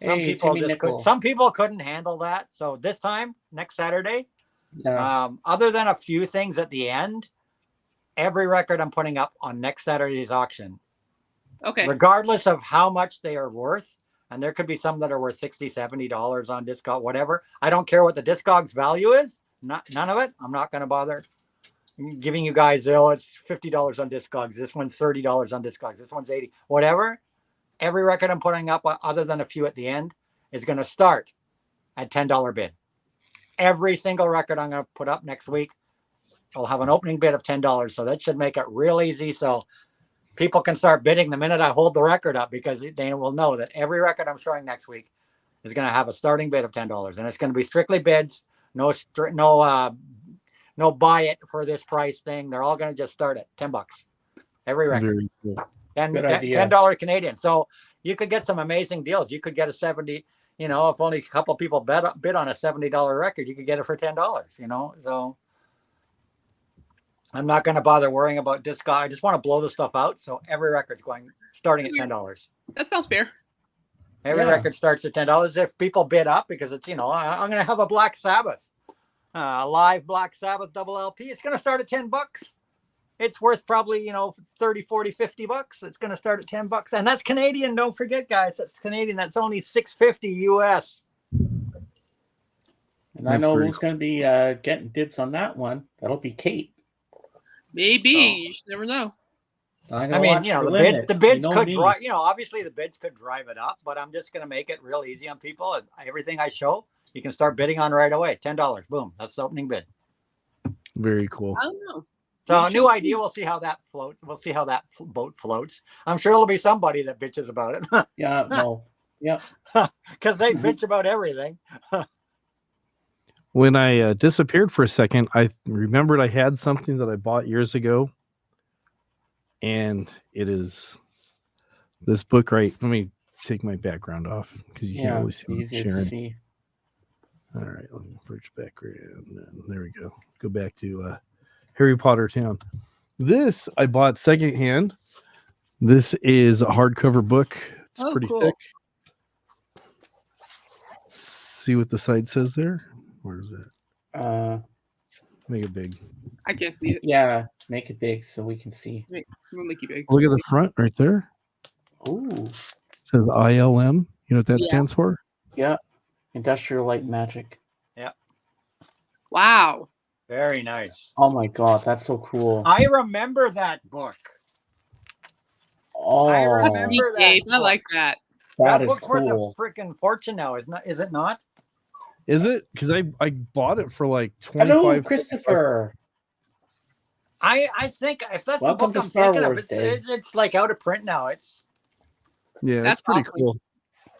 some Hey, people Jimmy Nickel. some people couldn't handle that. So this time, next Saturday, Yeah. other than a few things at the end, every record I'm putting up on next Saturday's auction, Okay. regardless of how much they are worth, and there could be some that are worth $60, $70 on Discog, whatever. I don't care what the Discog's value is. None of it. I'm not going to bother giving you guys, it's $50 on Discogs. This one's $30 on Discogs. This one's $80, whatever. Every record I'm putting up, other than a few at the end, is going to start at $10 bid. Every single record I'm going to put up next week will have an opening bid of $10. So that should make it real easy. So people can start bidding the minute I hold the record up, because they will know that every record I'm showing next week is going to have a starting bid of $10, and it's going to be strictly bids. No buy it for this price thing. They're all going to just start at $10 every record. Very cool. And Good idea. $10 Canadian. So you could get some amazing deals. You could get a 70, if only a couple of people bid on a $70 record, you could get it for $10, So I'm not going to bother worrying about Discog. I just want to blow the stuff out. So every record's starting at $10. That sounds fair. Every Yeah. record starts at $10. If people bid up, because it's, I'm going to have a Black Sabbath, live Black Sabbath double LP. It's going to start at $10. It's worth probably, 30, 40, $50. It's going to start at $10. And that's Canadian. Don't forget, guys, that's Canadian. That's only $6.50 US. And I That's know very who's going to be getting dibs on that one. That'll be Kate. Maybe. Oh. You just never know. I'm I gonna mean, watch the limit. bids You know could me. drive, obviously the bids could drive it up, but I'm just going to make it real easy on people. And everything I show, you can start bidding on right away. $10. Boom. That's the opening bid. Very cool. I don't know. So You a new should- idea. We'll see how that floats. We'll see how that boat floats. I'm sure there'll be somebody that bitches about it Yeah, no. Yeah. because they bitch about everything. When I disappeared for a second, I remembered I had something that I bought years ago, and it is this book. Right? Let me take my background off because you can't Yeah. always see what I'm Easier to sharing. see. All right, let me bridge background. And there we go. Go back to Harry Potter Town. This I bought secondhand. This is a hardcover book. It's Oh, pretty cool. thick. See what the side says there? Where is it? Make it big. I can't see it. Yeah, make it big so we can see. We'll make you big. Look at the front right there. Ooh. It says ILM. You know what that Yeah. stands for? Yeah. Industrial Light and Magic. Wow. Very nice. Oh my god, that's so cool. I remember that book. Oh, I That's remember neat, that Dave. I book. like that. that is book's worth cool. a freaking fortune now, is it not? Is it? Because I bought it for like Hello, 25. Christopher. I think if that's Welcome the to book I'm Star thinking Wars of, Day. it's like out of print now. It's Yeah, That's it's pretty awesome. cool.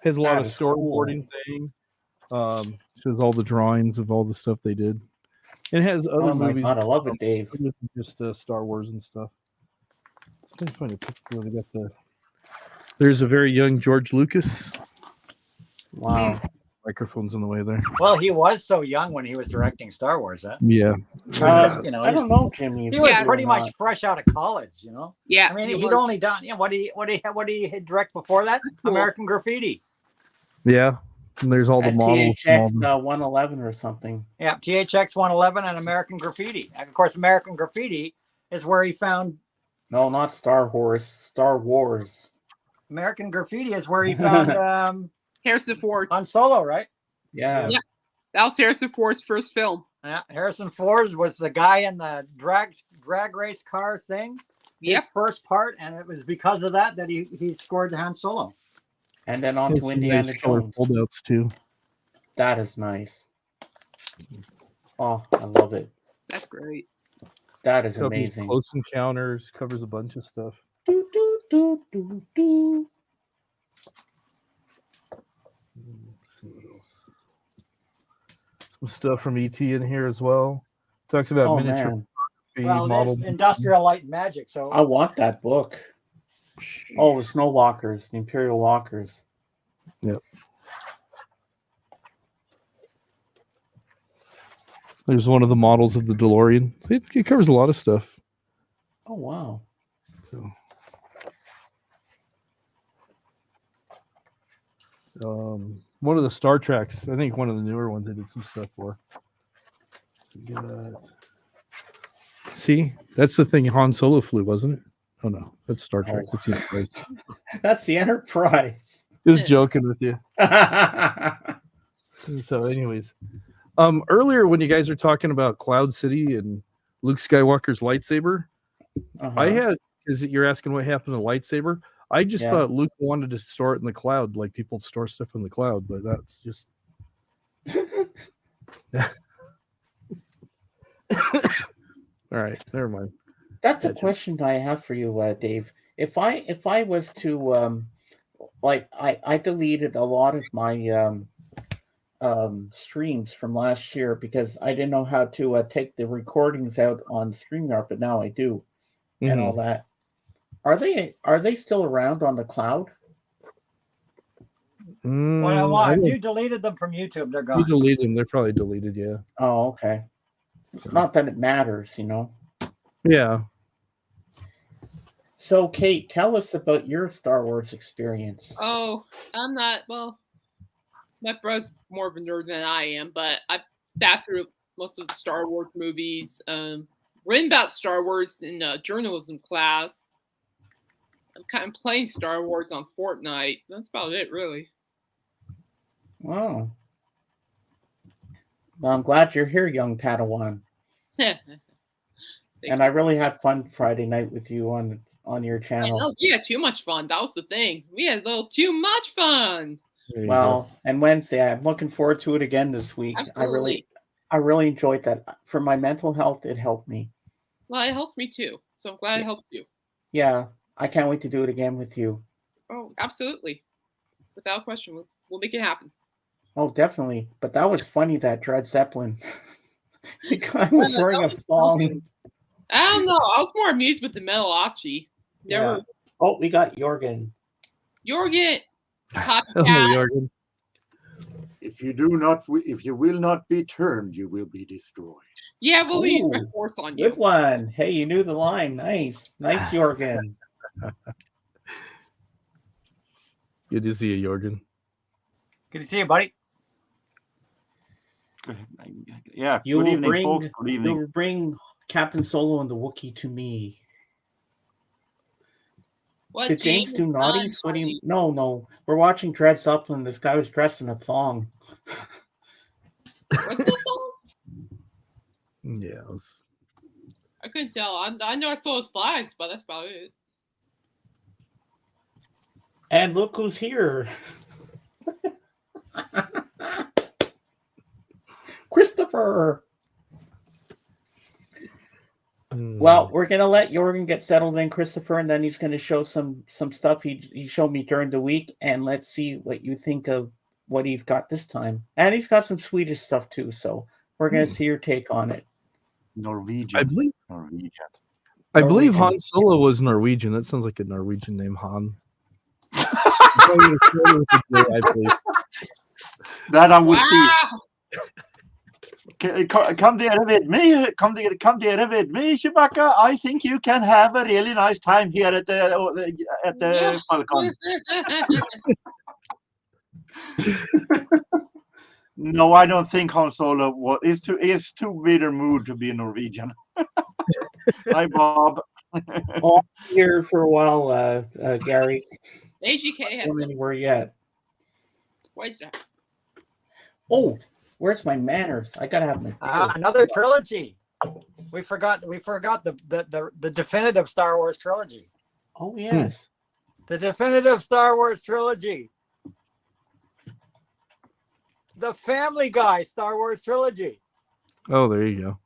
Has a lot That of is cool. storyboarding thing. Shows all the drawings of all the stuff they did. It has other Oh my movies. god, I love it, Dave. It isn't just Star Wars and stuff. It's kind of funny. Where they got the. There's a very young George Lucas. Wow. Microphone's in the way there. well, he was so young when he was directing Star Wars. Yeah. I don't know, Jimmy. if He was Yeah. you pretty or much not. fresh out of college, Yeah. I mean, it he'd was. only done what he had direct before that, Cool. American Graffiti. Yeah. And there's all the At models. and all THX the- 111 or something. Yeah, THX 111 and American Graffiti. And of course, American Graffiti is where he found No, not Star Wars. Star Wars. American Graffiti is where he found Harrison Ford. Han Solo, right? Yeah. Yeah. That was Harrison Ford's first film. Yeah, Harrison Ford was the guy in the drag race car thing. Yep. His first part, and it was because of that he scored the Han Solo. And then on Has to some Indiana nice color Jones. foldouts too. That is nice. Oh, I love it. That's great. That is Covers amazing. Close Encounters, covers a bunch of stuff. Do, do, do, do, do. Let's see what else. Some stuff from ET in here as well. Talks about Oh, miniature man. Murphy Well, model. it's Industrial Light and Magic. So I want that book. Oh, the Snow Walkers, the Imperial Walkers. Yep. There's one of the models of the DeLorean. It covers a lot of stuff. Oh wow. So, one of the Star Treks, I think one of the newer ones I did some stuff for. See, that's the thing Han Solo flew, wasn't it? Oh no, that's Star Trek. Oh. That's the Enterprise. That's the Enterprise. Just joking with you. So, anyways, earlier when you guys were talking about Cloud City and Luke Skywalker's lightsaber, I had, is it you're asking what happened to lightsaber? I just thought Luke wanted to store it in the cloud, like people store stuff in the cloud, but that's just. All right, never mind. That's a question I have for you, Dave. If I was to I deleted a lot of my streams from last year because I didn't know how to take the recordings out on StreamYard, but now I do, and all that. Are they still around on the cloud? well, if you deleted them from YouTube, they're gone. You deleted them. They're probably deleted, yeah. Oh, okay. Not that it matters, you know. Yeah. So, Kate, tell us about your Star Wars experience. Oh, I'm not. Well, my brother's more of a nerd than I am, but I've sat through most of the Star Wars movies. Written about Star Wars in journalism class. I'm kind of playing Star Wars on Fortnite. That's about it, really. Wow. Well, I'm glad you're here, young Padawan. And I really had fun Friday night with you on your I channel. know, we had too much fun. That was the thing. We had a little too much fun. Well, and Wednesday, I'm looking forward to it again this week. Absolutely. I really enjoyed that. For my mental health, it helped me. Well, it helps me too. So I'm glad it helps you. Yeah, I can't wait to do it again with you. Oh, absolutely. Without question. We'll make it happen. Oh, definitely. But that was funny, that Dred Zeppelin. The guy was wearing a thong. I don't know. I was more amused with the metal Achi. Never. Yeah. Oh, we got Jorgen. Jorgen. Hello, Copycat. Jorgen. If you will not be turned, you will be destroyed. Yeah, we'll use my Ooh, force on you. Good one. Hey, you knew the line. Nice. Nice, Jorgen. Good to see you, Jorgen. Good to see you, buddy. Yeah. You Good will evening, bring, folks. Good you evening. will bring Captain Solo and the Wookiee to me. What Did James do James naughties? done, What do you? Marty? No. We're watching Dred Zeppelin. This guy was dressed in a thong. What's the song? Yeah. I couldn't tell. I know I saw his slides, but that's about it. And look who's here. Christopher. Well, we're gonna let Jorgen get settled in, Christopher, and then he's gonna show some stuff he showed me during the week, and let's see what you think of what he's got this time. And he's got some Swedish stuff too, so we're gonna see your take on it. Norwegian. I believe Norwegian. Norwegian. Han Solo was Norwegian. That sounds like a Norwegian name, Han. I believe. That I would see. Wow. Come there with me. Come there with me, Chewbacca. I think you can have a really nice time here at the Falcon. No, I don't think Han Solo is too bitter mood to be Norwegian. Hi, Bob. Oh, I'm here for a while, Gary. AGK has Not anywhere yet. What is that? Oh, where's my manners? I gotta have my. Another trilogy. We forgot the definitive Star Wars trilogy. Oh yes. The definitive Star Wars trilogy. The Family Guy Star Wars trilogy. Oh, there you go.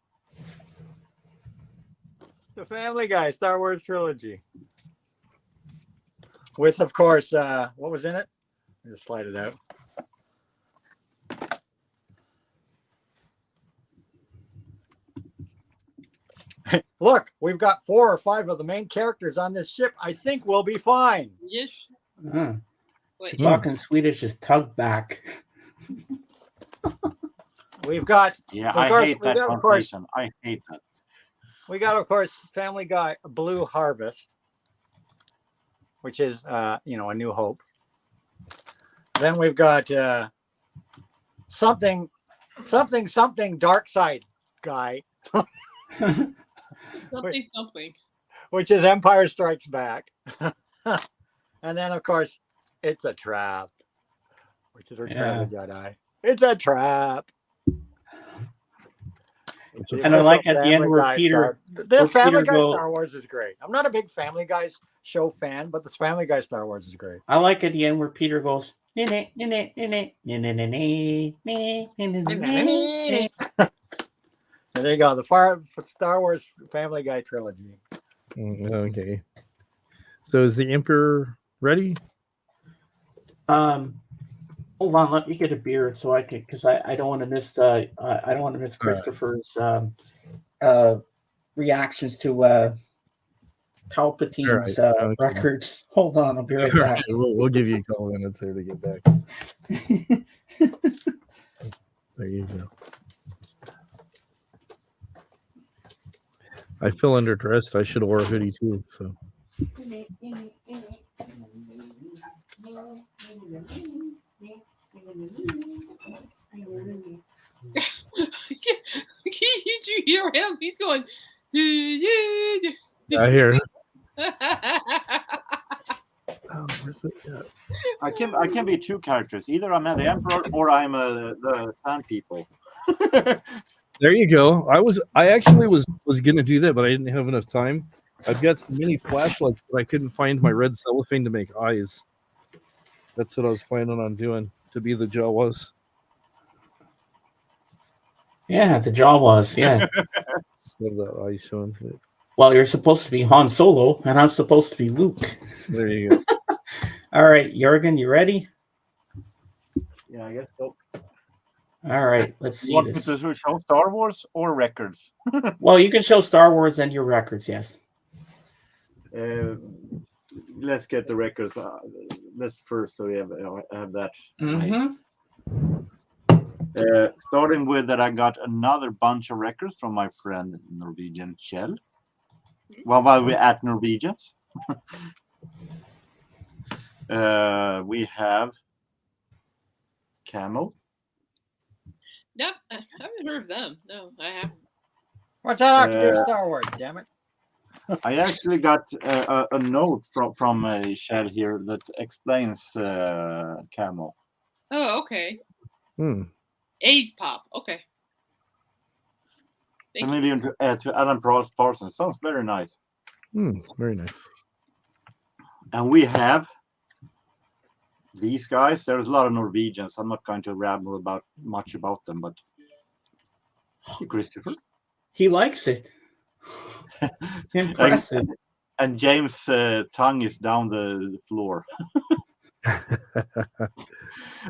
The Family Guy Star Wars trilogy. With, of course, what was in it? Just slide it out. Look, we've got 4 or 5 of the main characters on this ship. I think we'll be fine. Yes. Wait. Talking Swedish is tug back. We've got Yeah, Of I course, hate we that got, of course- translation. I hate that. we got, of course, Family Guy Blue Harvest, which is a New Hope. Then we've got something Dark Side Guy, Something. which is Empire Strikes Back. And then, of course, It's a Trap, which is Return of the Jedi. It's a trap. And I like at the end where Peter, the Family Guy goes- Star Wars is great. I'm not a big Family Guy show fan, but the Family Guy Star Wars is great. I like at the end where Peter goes. There you go, the Star Wars Family Guy trilogy. Okay. So is the Emperor ready? Hold on, let me get a beer so I can, because I don't want to miss I don't want to miss Christopher's reactions to Palpatine's okay. records. Hold on, I'll be right All back. right, we'll give you a couple minutes there to get back. There you go. I feel underdressed. I should have wore a hoodie too. So Did you hear him? He's going. I hear. Oh, where's it? I can be 2 characters. Either I'm the Emperor or I'm the fan people. There you go. I actually was gonna do that, but I didn't have enough time. I've got some mini flashlights, but I couldn't find my red cellophane to make eyes. That's what I was planning on doing to be the Jawas. Yeah, the Jawas, yeah. Have that eye showing. Well, you're supposed to be Han Solo, and I'm supposed to be Luke. There you go. All right, Jurgen, you ready? Yeah, I guess so. All right, let's see You want me this. to show Star Wars or records? Well, you can show Star Wars and your records, yes. Let's get the records. Let's first, so we have that. Mm-hmm. Starting with that, I got another bunch of records from my friend Norwegian Kjell. Well, while we're at Norwegians, we have Camel. Nope, I haven't heard of them. No, I haven't. What's that have to do with Star Wars, damn it? I actually got a note from Kjell here that explains Camel. Oh, okay. Hmm. AIDS pop. Okay. So maybe to Alan Parsons. Sounds very nice. Very nice. And we have these guys. There's a lot of Norwegians. I'm not going to ramble much about them, but Christopher. He likes it. Impressive. And James' tongue is down the floor.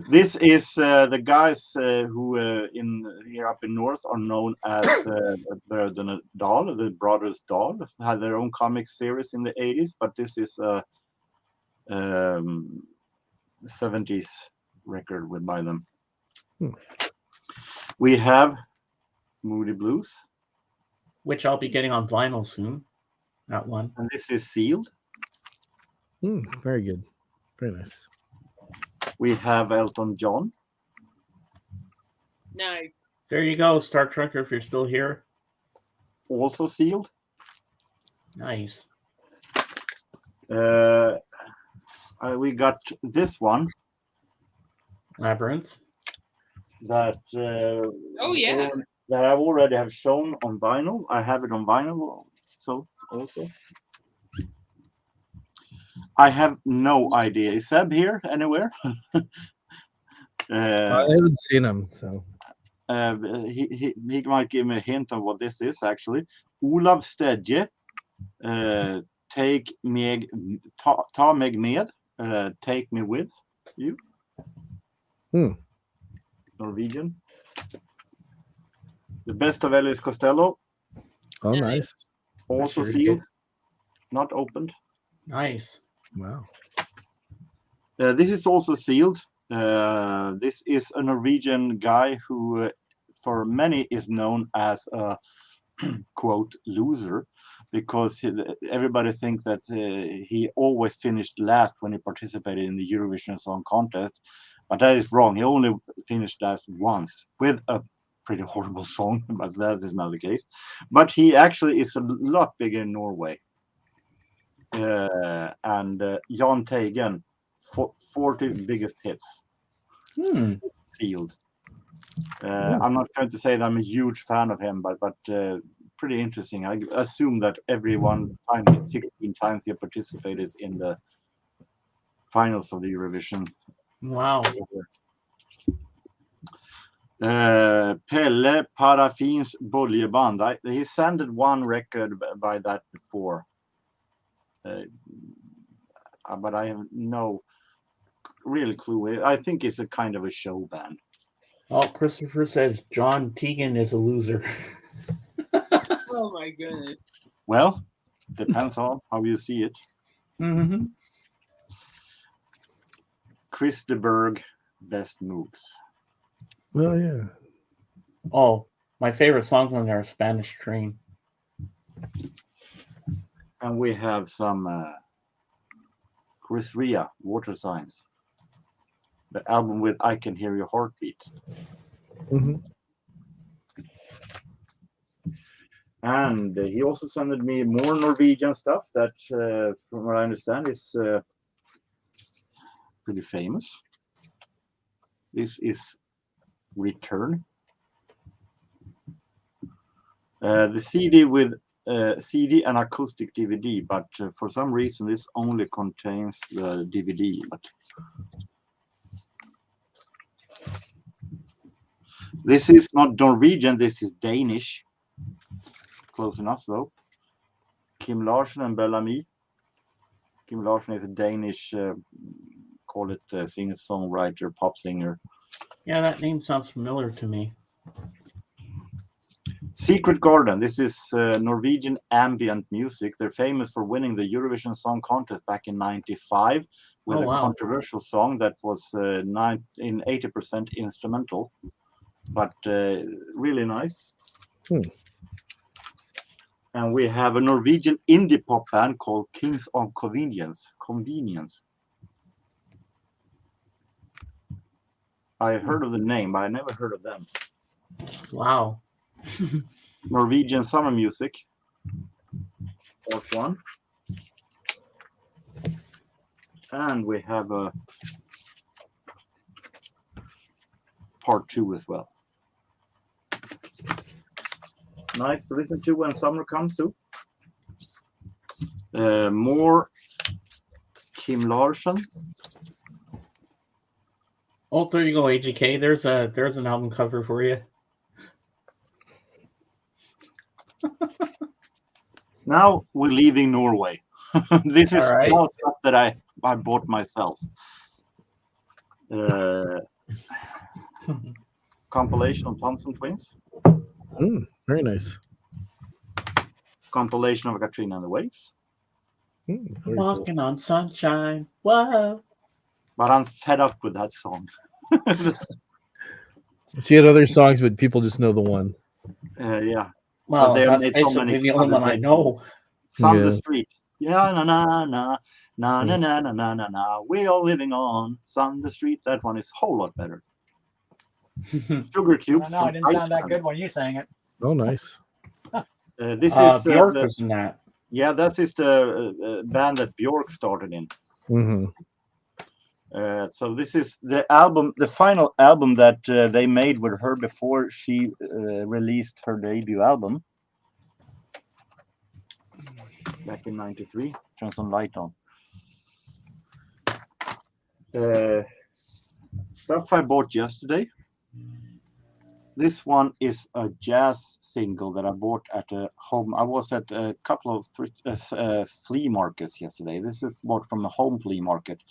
This is the guys who in here up in north are known as Bröderna Dahl, the Brothers Dahl. Had their own comic series in the 80s, but this is a 70s record by them. We have Moody Blues, Which I'll be getting on vinyl soon. That one. and this is sealed. Very good. Very nice. We have Elton John. Nice. There you go, Star Trekker, if you're still here. Also sealed. Nice. We got this one Labyrinth. that Oh yeah. that I already have shown on vinyl. I have it on vinyl, so also. I have no idea. Is Seb here anywhere? I haven't seen him, so He might give me a hint on what this is actually. Olav Stedje, take me, ta mig med, take me with you. Norwegian. The best of Elvis Costello. Oh, Nice. nice. Also Very sealed, good. not opened. Nice. Wow. This is also sealed. This is a Norwegian guy who, for many, is known as a quote loser, because everybody thinks that he always finished last when he participated in the Eurovision Song Contest, but that is wrong. He only finished last once with a pretty horrible song, but that is not the case. But he actually is a lot bigger in Norway. And Jan Teigen, 40 biggest hits, sealed. I'm not going to say that I'm a huge fan of him, but pretty interesting. I assume that every one time, 16 times he participated in the finals of the Eurovision. Wow. Pelle Parafins Boljeband. He sounded one record by that before. But I have no real clue. I think it's a kind of a show band. Oh, Christopher says John Tegan is a loser. Oh my goodness. Well, depends on how you see it. Mm-hmm. Chris de Burgh, best moves. Oh, yeah. Oh, my favorite songs on there are Spanish Train. And we have some Chris Ria, Water Signs. The album with I Can Hear Your Heartbeat. Mm-hmm. And he also sent me more Norwegian stuff that, from what I understand, is pretty famous. This is Return. The CD with CD and acoustic DVD, but for some reason this only contains the DVD. But this is not Norwegian, this is Danish. Close enough though. Kim Larsen and Bellamy. Kim Larsen is a Danish, call it singer-songwriter, pop singer. Yeah, that name sounds familiar to me. Secret Garden. This is Norwegian ambient music. They're famous for winning the Eurovision Song Contest back in '95 with a controversial song that was in 80% instrumental, but really nice. And we have a Norwegian indie pop band called Kings of Convenience. I heard of the name, but I never heard of them. Wow. Norwegian Summer Music, part 1. And we have a part 2 as well. Nice to listen to when summer comes too. More Kim Larsen. Oh, there you go, AGK. There's an album cover for you. Now we're leaving Norway. This is right. all stuff that I bought myself. Compilation of Thompson Twins. Very nice. Compilation of Katrina and the Waves. Walking on sunshine. Whoa. But I'm fed up with that song. She had other songs, but people just know the one. Yeah. Well, they have that's made so basically many the only one I know. Sun the Street. Yeah, na na na na na na na na na na. We are living on Sun the Street. That one is a whole lot better. Sugar Cubes. No, it didn't sound that good when you sang it. Oh, nice. This is Bjork was in that. Yeah, that is the band that Bjork started in. Mm-hmm. So this is the album, the final album that they made with her before she released her debut album back in '93. Turn some light on. Stuff I bought yesterday. This one is a jazz single that I bought at a home. I was at a couple of flea markets yesterday. This is bought from a home flea market.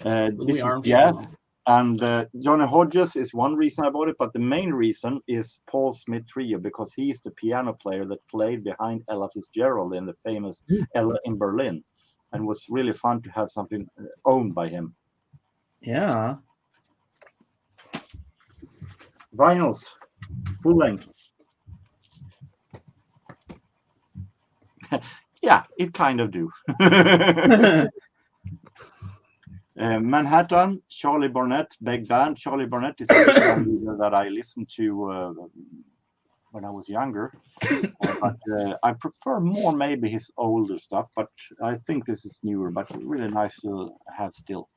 This is jazz. And Johnny Hodges is one reason I bought it, but the main reason is Paul Smith Trio, because he's the piano player that played behind Ella Fitzgerald in the famous Ella in Berlin, and it was really fun to have something owned by him. Yeah. Vinyls, full length. Yeah, it kind of do. Manhattan, Charlie Barnett, big band. Charlie Barnett is a band leader that I listened to when I was younger. But I prefer more maybe his older stuff, but I think this is newer, but really nice to have still.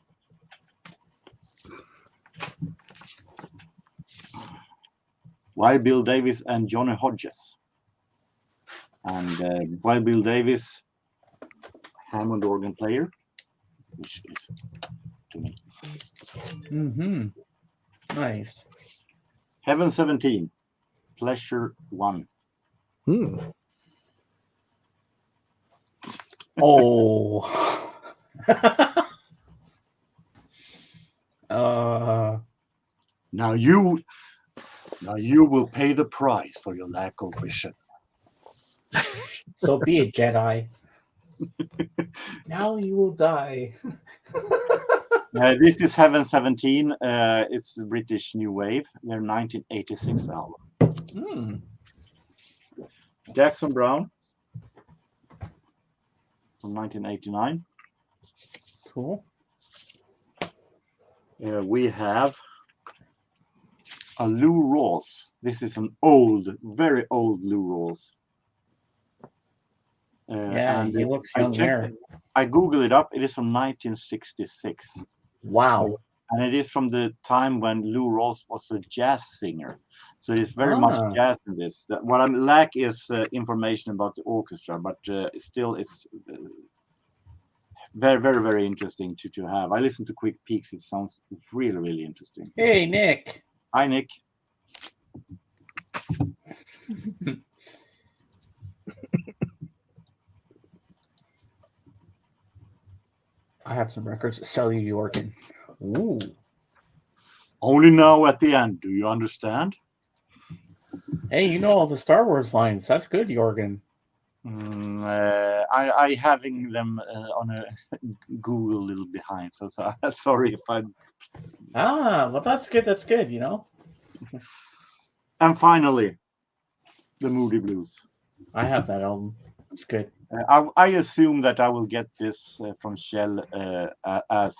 Wild Bill Davis and Johnny Hodges. And Wild Bill Davis, Hammond organ player, which is to me. Mm-hmm. Nice. Heaven 17, Pleasure 1. Oh. Now you will pay the price for your lack of vision. So be it, Jedi. Now you will die. This is Heaven 17. It's the British New Wave. Their 1986 album. Jackson Browne from 1989. Cool. We have a Lou Rawls. This is an old, very old Lou Rawls. Yeah, he looks I young checked there. it. I Googled it up. It is from 1966. Wow. And it is from the time when Lou Rawls was a jazz singer. So it is very much jazz in this. What I lack is information about the orchestra, but still it's very, very, very interesting to have. I listened to Quick Peaks. It sounds really, really interesting. Hey, Nick. Hi, Nick. I have some records. Sell you organ. Ooh. Only now at the end. Do you understand? Hey, you know all the Star Wars lines. That's good, Jorgen. I having them on a Google a little behind. So sorry if I. Well, that's good. That's good. You know. And finally, the Moody Blues. I have that album. It's good. I assume that I will get this from Shell as.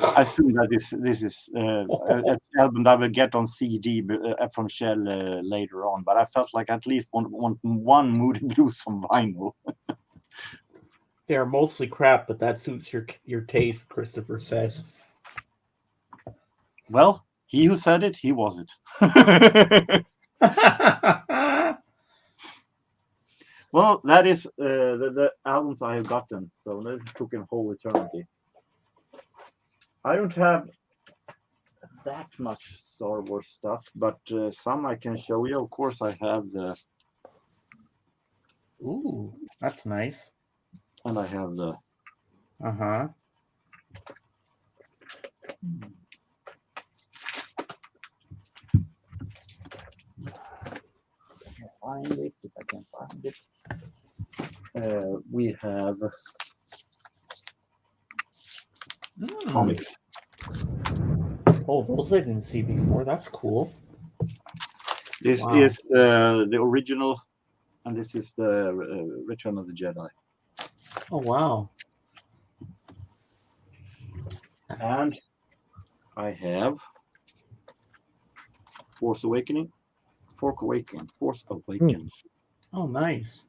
I assume that this is an album that I will get on CD from Shell later on. But I felt like at least want one Moody Blues on vinyl. They're mostly crap, but that suits your taste, Christopher says. Well, he who said it, he was it. Well, that is the albums I have gotten. So this took a whole eternity. I don't have that much Star Wars stuff, but some I can show you. Of course, I have the. Ooh, that's nice. And I have the. Find it if I can find it. We have comics. Oh, those I didn't see before. That's cool. This is the original, and this is the Return of the Jedi. Oh wow! And I have Force Awakens. Oh, nice.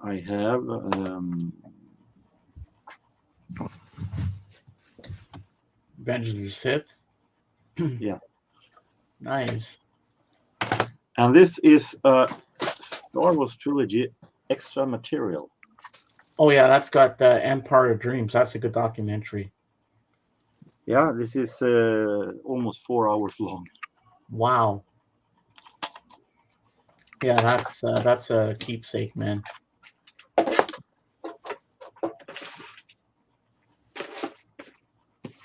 I have Revenge of the Sith. Yeah. Nice. And this is a Star Wars trilogy extra material. Oh yeah, that's got the Empire of Dreams. That's a good documentary. Yeah, this is almost 4 hours long. Wow. Yeah, that's a keepsake, man.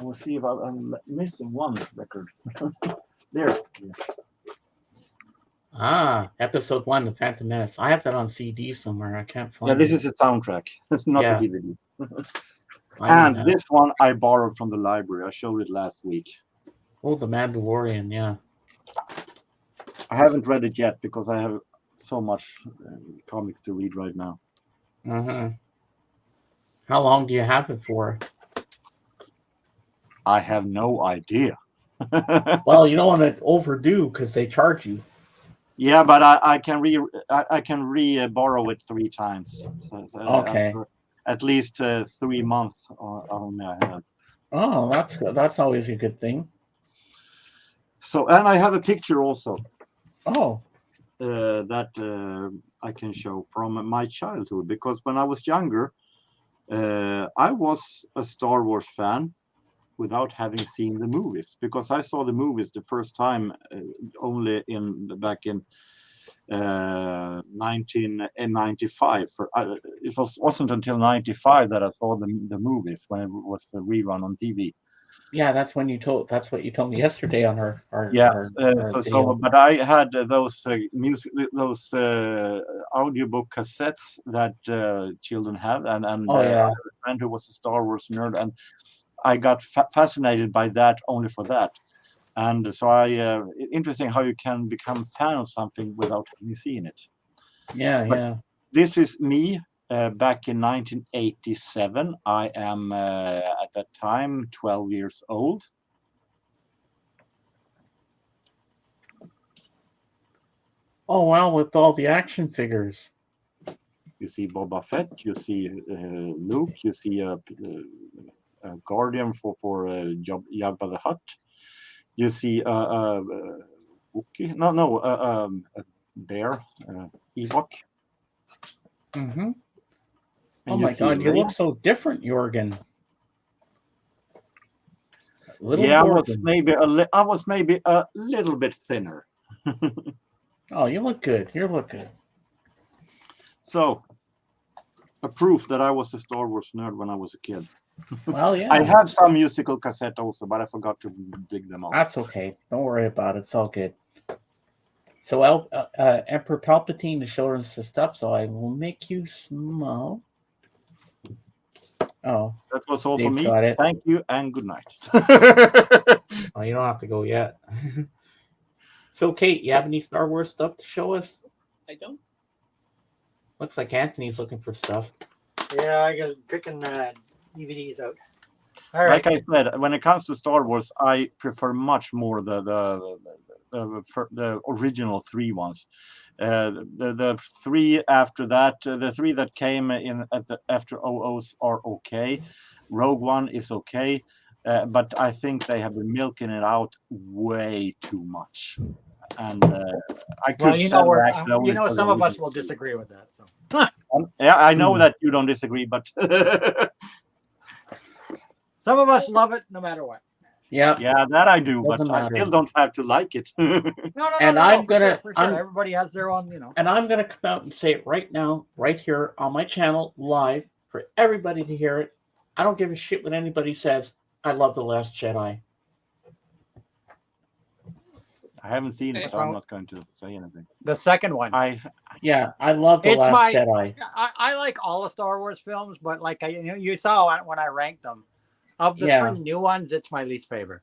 will see if I'm missing one record. There. Ah, episode 1, The Phantom Menace. I have that on CD somewhere. I can't find Yeah, this it. is a soundtrack. It's not Yeah. a DVD. I And mean, this one I borrowed from the library. I showed it last week. oh, The Mandalorian. Yeah. I haven't read it yet because I have so much comics to read right now. Uh-huh. How long do you have it for? I have no idea. Well, you don't want to overdo because they charge you. Yeah, but I can borrow it 3 times. So, Okay. at least 3 months on my head. Oh, that's always a good thing. So, and I have a picture also Oh, that I can show from my childhood, because when I was younger, I was a Star Wars fan without having seen the movies, because I saw the movies the first time only back in 1995. It wasn't until 95 that I saw the movies when it was the rerun on TV. yeah. That's what you told me yesterday on our Yeah. our So, video. but I had those audiobook cassettes that children have, and Oh, I yeah. have a friend who was a Star Wars nerd, and I got fascinated by that only for that. And so interesting how you can become a fan of something without having seen it. Yeah, But yeah. this is me back in 1987. I am at that time 12 years old. Oh, wow, with all the action figures. You see Boba Fett, you see Luke, you see a Guardian for Jabba the Hutt. You see Wookiee, a bear, Ewok. Mm-hmm. And Oh my see God, you Rey. look so different, Jorgen. Little Yeah, Jorgen. I was maybe a little bit thinner. Oh, you look good. You look good. So, a proof that I was a Star Wars nerd when I was a kid. Well, yeah. I have some musical cassette also, but I forgot to dig them out. That's okay. Don't worry about it. It's all good. So, Emperor Palpatine is showing us the stuff, so I will make you small. Oh, That was all for Dave's me. got it. Thank you and good night. Oh, you don't have to go yet. So, Kate, you have any Star Wars stuff to show us? I don't. Looks like Anthony's looking for stuff. Yeah, I got picking DVDs out. All right. Like I said, when it comes to Star Wars, I prefer much more the original 3 ones. The 3 after that, the 3 that came in after OOs are okay. Rogue One is okay, but I think they have been milking it out way too much. And I could Well, some of us will disagree with that. So. Yeah, I know that you don't disagree, but Some of us love it no matter what. Yeah. Yeah, that I do, Doesn't but I matter. still don't have to like it. No, And I'm gonna- for sure. I'm- Everybody has their own, And I'm going to come out and say it right now, right here on my channel, live, for everybody to hear it. I don't give a shit what anybody says. I love The Last Jedi. I haven't seen it, so I'm Well- not going to say anything. The second one. Yeah, I love The It's Last my- Jedi. I like all the Star Wars films, but like you saw when I ranked them, of the Yeah. 3 new ones, it's my least favorite.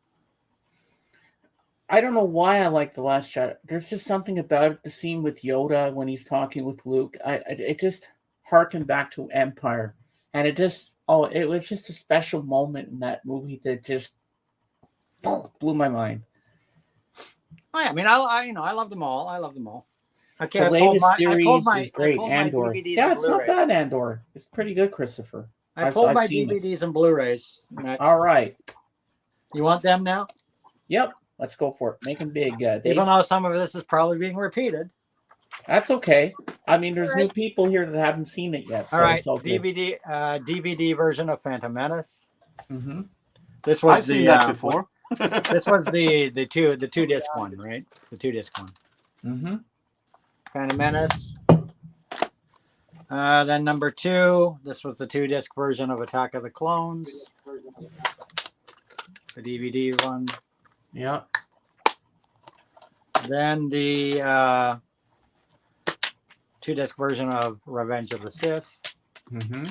I don't know why I like The Last Jedi. There's just something about it, the scene with Yoda when he's talking with Luke. It just harkened back to Empire. And it was just a special moment in that movie that just blew my mind. Oh, yeah, I mean, I love them all. I love them all. Okay, The I pulled latest my, I series pulled my, is great. I pulled my Andor. DVDs Yeah, and it's not Blu-rays. bad, Andor. It's pretty good, Christopher. I pulled I've my seen it. DVDs and Blu-rays. Next. All right. You want them now? Yep. Let's go for it. Make them big. Dave. Even though some of this is probably being repeated. That's okay. I mean, there's new people here that haven't seen it yet. So All right, it's all good. DVD version of Phantom Menace. Mm-hmm. This was I've seen that before. This was the two disc one, right? The 2 disc one. Mm-hmm. Phantom Menace. Then number 2. This was the 2 disc version of Attack of the Clones. the DVD one. Yeah. Then the 2-disc version of Revenge of the Sith. Mm-hmm.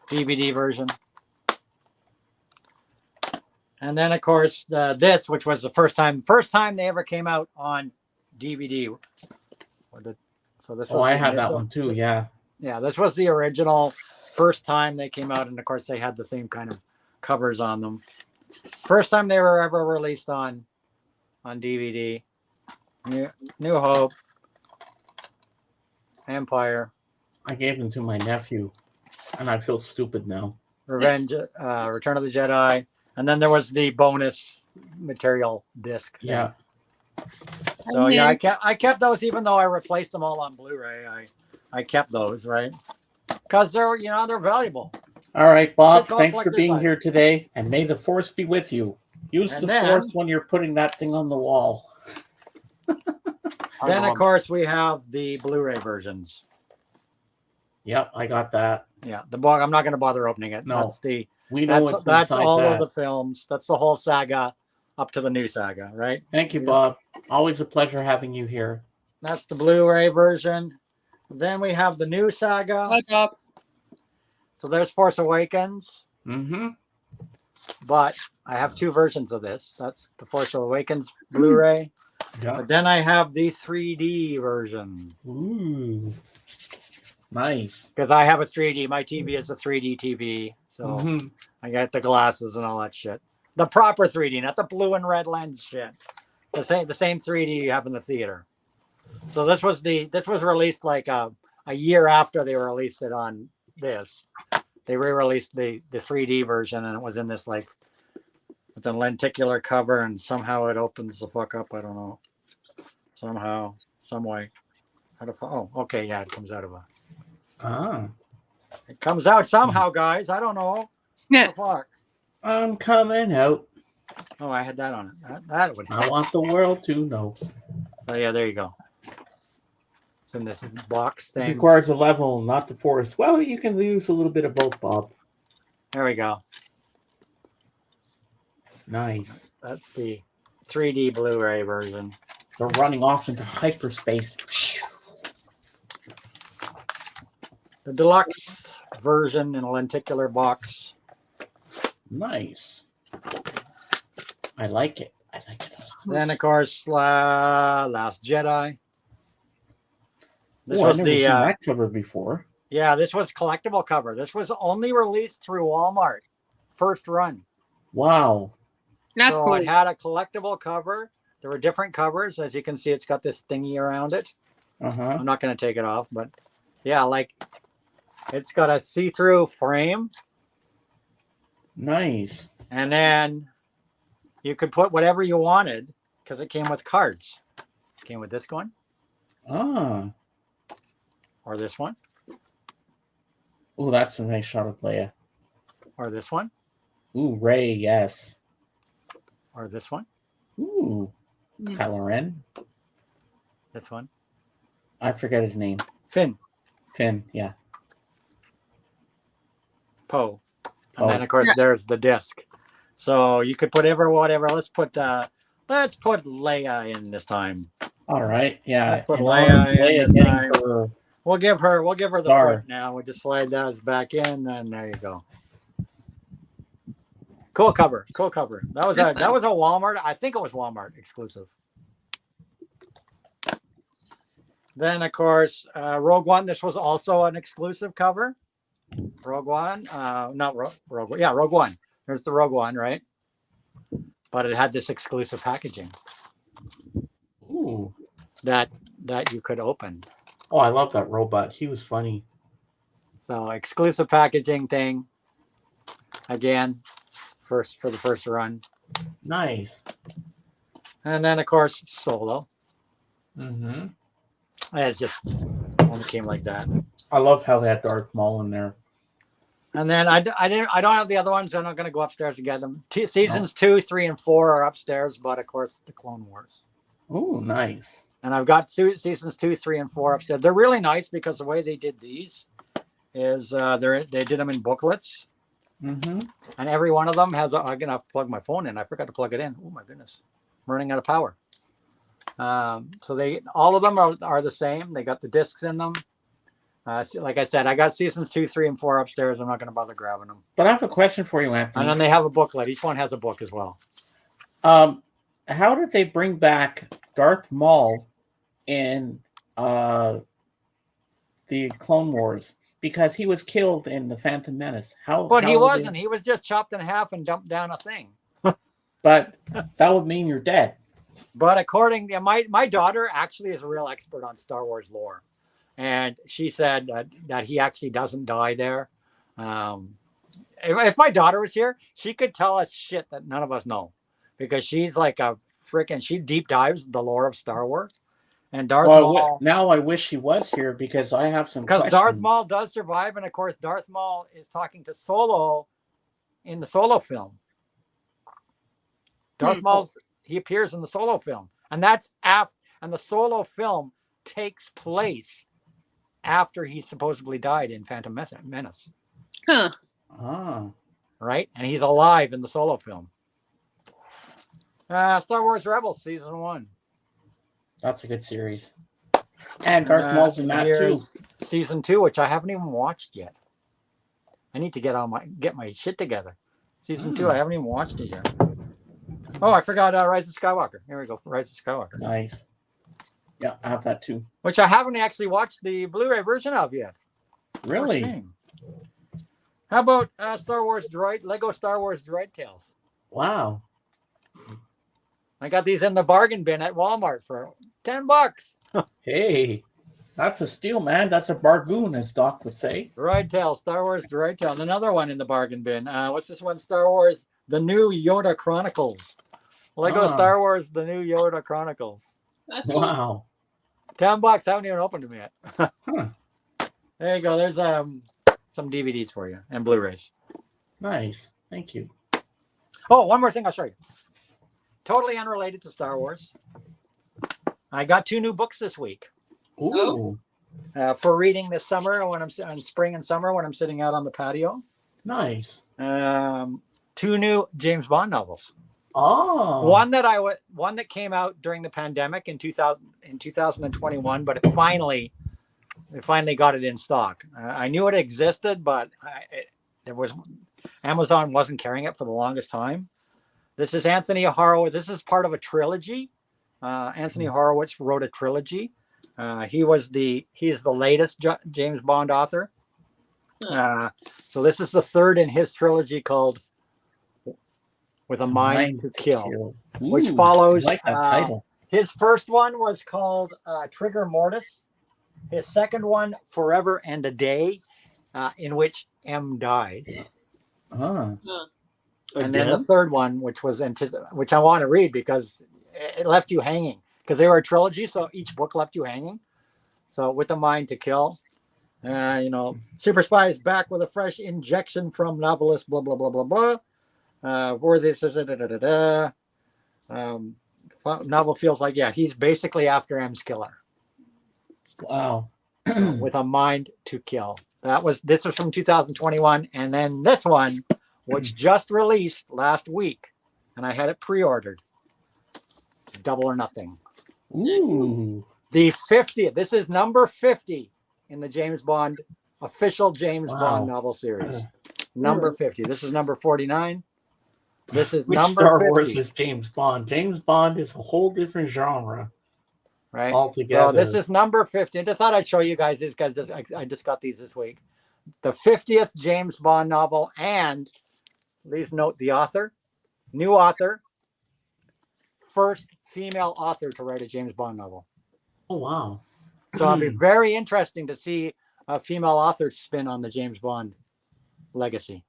DVD version. And then, of course, this, which was the first time they ever came out on DVD. So this Oh, was I the have that initial- one too. Yeah. Yeah, this was the original first time they came out, and of course they had the same kind of covers on them. First time they were ever released on DVD. New Hope, Empire, I gave them to my nephew, and I feel stupid now. Revenge, Return of the Jedi, and then there was the bonus material disc. thing. Yeah. So yeah, I kept those, even though I replaced them all on Blu-ray. I kept those, right? Because they're they're valuable. All right, Bob. Shit's all Thanks for collector's being item. here today, and may the force be with you. Use And the then- force when you're putting that thing on the wall. Then of course we have the Blu-ray versions. Yep, I got that. Yeah, the book. I'm not going to bother opening it. No. That's the We know what's that's inside all that. of the films. That's the whole saga up to the new saga, right? Thank you, Yeah. Bob. Always a pleasure having you here. That's the Blu-ray version. Then we have the new saga. Hi, Bob. So there's Force Awakens, Mm-hmm. but I have two versions of this. That's the Force Awakens Blu-ray. Yeah. But then I have the 3D version Ooh. Nice. because I have a 3D. My TV is a 3D TV, so Mhm. I got the glasses and all that shit. The proper 3D, not the blue and red lens shit. The same 3D you have in the theater. So this was released like a year after they released it on this. They re-released the 3D version, and it was in this like with a lenticular cover, and somehow it opens the fuck up. I don't know. Somehow, some way. Oh, okay, yeah, it comes out of a. Ah. It comes out somehow, guys. I don't know. Yeah. What the fuck? I'm coming out. Oh, I had that on it. That would I help. want the world to know. Oh yeah, there you go. It's in this box It thing. requires a level, not the force. Well, you can use a little bit of both, Bob. There we go. Nice. That's the 3D Blu-ray version. They're running off into hyperspace. The deluxe version in a lenticular box. Nice. I like it. I like it a lot. Then of course, Last Jedi. This Oh, I've was never the seen that cover before. yeah. This was collectible cover. This was only released through Walmart, first run. Wow. That's So cool. it had a collectible cover. There were different covers, as you can see. It's got this thingy around it. Uh-huh. I'm not going to take it off, but yeah, like it's got a see-through frame, Nice. and then you could put whatever you wanted because it came with cards. It came with this one Ah. or this one Oh, that's a nice shot of Leia. or this one Ooh, Ray, yes. or this one, Ooh. Mm. Kylo Ren. this one. I forget his name. Finn, Finn, yeah. Poe, Poe. and then of course Yeah. there's the disc. So you could put whatever. Let's put Leia in this time. All right. Yeah. Let's put and Leia in Leia's this getting time. her- We'll give her the Star. foot now. We'll just slide those back in, and there you go. Cool cover. That was a Walmart. I think it was Walmart exclusive. Then of course, Rogue One. This was also an exclusive cover. Rogue One, not Rogue. Yeah, Rogue One. There's the Rogue One, right? But it had this exclusive packaging Ooh. that you could open. Oh, I love that robot. He was funny. So exclusive packaging thing. Again, for the first run. Nice. And then of course Solo. Mm-hmm. It's just only came like that. I love how they had Darth Maul in there. And then I don't have the other ones. I'm not going to go upstairs to get them. Seasons 2, 3, and 4 are upstairs, but of course the Clone Wars. Oh, nice. And I've got seasons 2, 3, and 4 upstairs. They're really nice because the way they did these is they did them in booklets. Mm-hmm. and every one of them has. I'm gonna have to plug my phone in. I forgot to plug it in. Oh my goodness, I'm running out of power. So all of them are the same. They got the discs in them. Like I said, I got seasons 2, 3, and 4 upstairs. I'm not going to bother grabbing them. But I have a question for you, Anthony. And then they have a booklet. Each one has a book as well. How did they bring back Darth Maul in the Clone Wars? Because he was killed in the Phantom Menace. But he wasn't. He was just chopped in half and dumped down a thing. But that would mean you're dead. But according to my daughter, actually is a real expert on Star Wars lore, and she said that he actually doesn't die there. If my daughter was here, she could tell us shit that none of us know, because she's like she deep dives the lore of Star Wars. And Darth Maul. Now I wish he was here because I have some questions. Because Darth Maul does survive, and of course Darth Maul is talking to Solo in the Solo film. Darth Maul, he appears in the Solo film, and that's and the Solo film takes place after he supposedly died in Phantom Menace. Huh. Right, and he's alive in the Solo film. Star Wars Rebels season 1. That's a good series. And Darth Maul's in that too. Season 2, which I haven't even watched yet. I need to get my shit together. Season 2, I haven't even watched it yet. Oh, I forgot Rise of Skywalker. Here we go. Rise of Skywalker. Nice. Yeah, I have that too. Which I haven't actually watched the Blu-ray version of yet. Really? How about Lego Star Wars Droid Tales? Wow. I got these in the bargain bin at Walmart for $10. Hey, that's a steal, man. That's a bargain, as Doc would say. Droid Tales, Star Wars Droid Tales. Another one in the bargain bin. What's this one? Star Wars, The New Yoda Chronicles. Lego Star Wars, The New Yoda Chronicles. That's cool. Wow. $10. Haven't even opened them yet. There you go. There's some DVDs for you and Blu-rays. Nice. Thank you. Oh, one more thing I'll show you. Totally unrelated to Star Wars. I got 2 new books this week. Ooh. For reading this summer when I'm in spring and summer when I'm sitting out on the patio. Nice. 2 new James Bond novels. Oh. One that came out during the pandemic in 2021, but it finally got it in stock. I knew it existed, but Amazon wasn't carrying it for the longest time. This is Anthony Horowitz. This is part of a trilogy. Anthony Horowitz wrote a trilogy. He's the latest James Bond author. So this is the third in his trilogy called With a Mind to Kill, which follows. I like that title. His first one was called Trigger Mortis. His second one, Forever and a Day, in which M dies. And then the third one, which I want to read because it left you hanging, because they were a trilogy, so each book left you hanging. So With a Mind to Kill, Super Spy is back with a fresh injection from novelist blah blah blah blah blah. Where this novel feels like he's basically after M's killer. Wow. With a Mind to Kill. This was from 2021, and then this one, which just released last week, and I had it pre-ordered. Double or Nothing. Ooh. The 50th. This is number 50 in the official James Bond novel series. Number 50. This is number 49. This is Which number Star 50. Wars is James Bond? James Bond is a whole different genre. Right. Altogether. So this is number 50. I just thought I'd show you guys this, because I just got these this week. The 50th James Bond novel, and please note the author, new author, first female author to write a James Bond novel. Oh, wow. So it'll be very interesting to see a female author's spin on the James Bond legacy.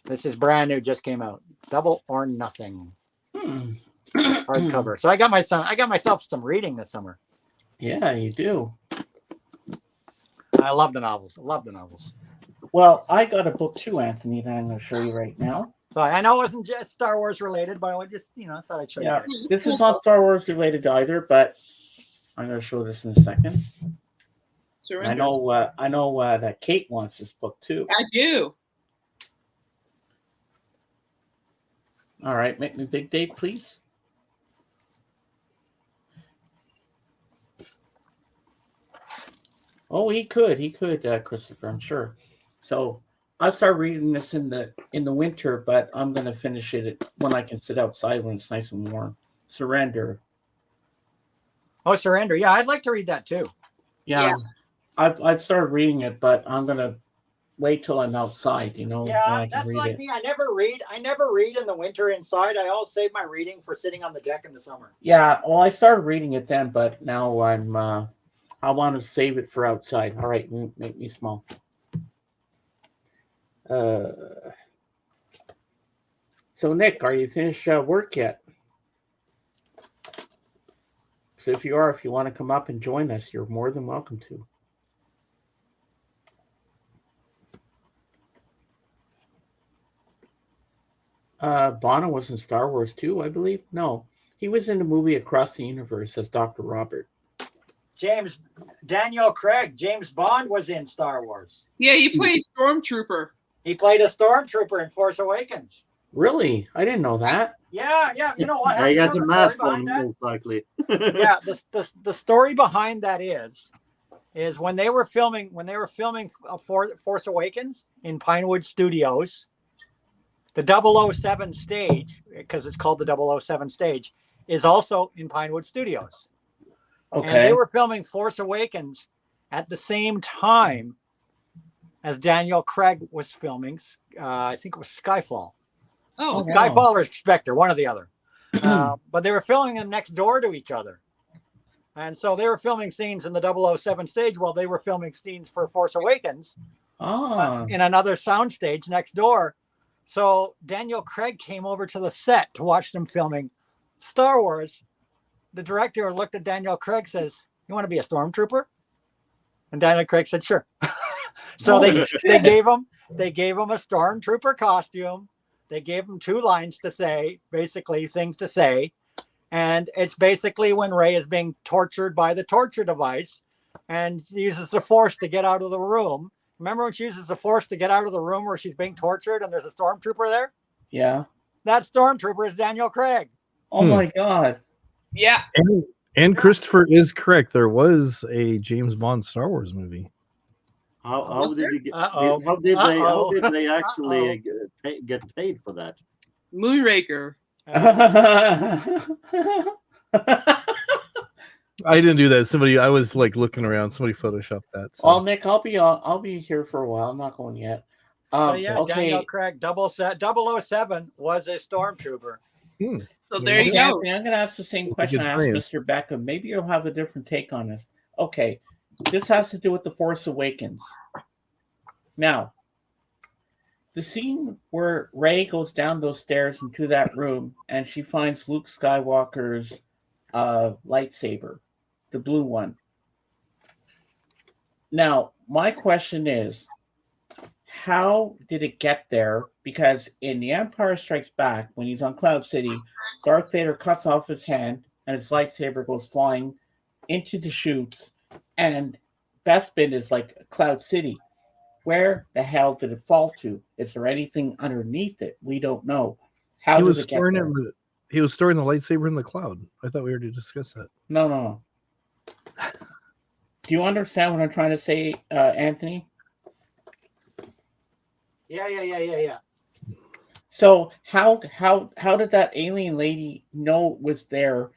This is brand new, just came out. Double or Nothing. Hardcover. So I got myself some reading this summer. Yeah, you do. I love the novels. Well, I got a book too, Anthony, that I'm going to show you right now. So I know it wasn't just Star Wars related, but I just, I thought I'd show you. This is not Star Wars related either, but I'm going to show this in a second. Surrender. I know that Kate wants this book too. I do. All right, make me big date, please. Oh, he could, Christopher. I'm sure. So I'll start reading this in the winter, but I'm gonna finish it when I can sit outside when it's nice and warm. Surrender. Oh, Surrender. Yeah, I'd like to read that too. Yeah. I've started reading it, but I'm gonna wait till I'm outside. You know, when Yeah, I can that's read like it. me. I never read in the winter inside. I always save my reading for sitting on the deck in the summer. Yeah. Well, I started reading it then, but now I want to save it for outside. All right, make me small. So Nick, are you finished work yet? So if you are, if you want to come up and join us, you're more than welcome to. Bono was in Star Wars too, I believe. No, he was in the movie Across the Universe as Dr. Robert. Daniel Craig, James Bond was in Star Wars. Yeah, he played Stormtrooper. He played a stormtrooper in Force Awakens. Really? I didn't know that. Yeah. You know what? He has You a know the mask story on, behind that? most likely. Yeah, the story behind that is when they were filming Force Awakens in Pinewood Studios, the 007 stage, because it's called the 007 stage, is also in Pinewood Studios. Okay. And they were filming Force Awakens at the same time as Daniel Craig was filming, I think it was Skyfall. Oh, Skyfall or Spectre, one or the other. But they were filming them next door to each other. And so they were filming scenes in the 007 stage while they were filming scenes for Force Awakens in another sound stage next door. So Daniel Craig came over to the set to watch them filming Star Wars. The director looked at Daniel Craig, says, "You want to be a stormtrooper?" And Daniel Craig said, "Sure." So they gave him a stormtrooper costume. They gave him 2 lines to say, basically things to say. And it's basically when Rey is being tortured by the torture device and uses the Force to get out of the room. Remember when she uses the Force to get out of the room where she's being tortured and there's a stormtrooper there? Yeah. That stormtrooper is Daniel Craig. Oh my God. Yeah. And Christopher is correct. There was a James Bond Star Wars movie. How did he get? Uh-oh. How did Uh-oh. they actually get paid for that? Moonraker. I didn't do that. I was like looking around. Somebody photoshopped that. So. Well, Nick, I'll be here for a while. I'm not going yet. So yeah, okay. Daniel Craig, 007 was a stormtrooper. So there you Okay, go. Anthony, I'm going to ask the same That's a question good I plan. asked Mr. Beckham. Maybe you'll have a different take on this. Okay, this has to do with The Force Awakens. Now, the scene where Rey goes down those stairs into that room and she finds Luke Skywalker's lightsaber, the blue one. Now, my question is, how did it get there? Because in The Empire Strikes Back, when he's on Cloud City, Darth Vader cuts off his hand and his lightsaber goes flying into the chutes, and Bespin is like Cloud City. Where the hell did it fall to? Is there anything underneath it? We don't know. How He did was it get storing there? he was storing the lightsaber in the cloud. I thought we already discussed that. No. Do you understand what I'm trying to say, Anthony? Yeah. So how did that alien lady know it was there?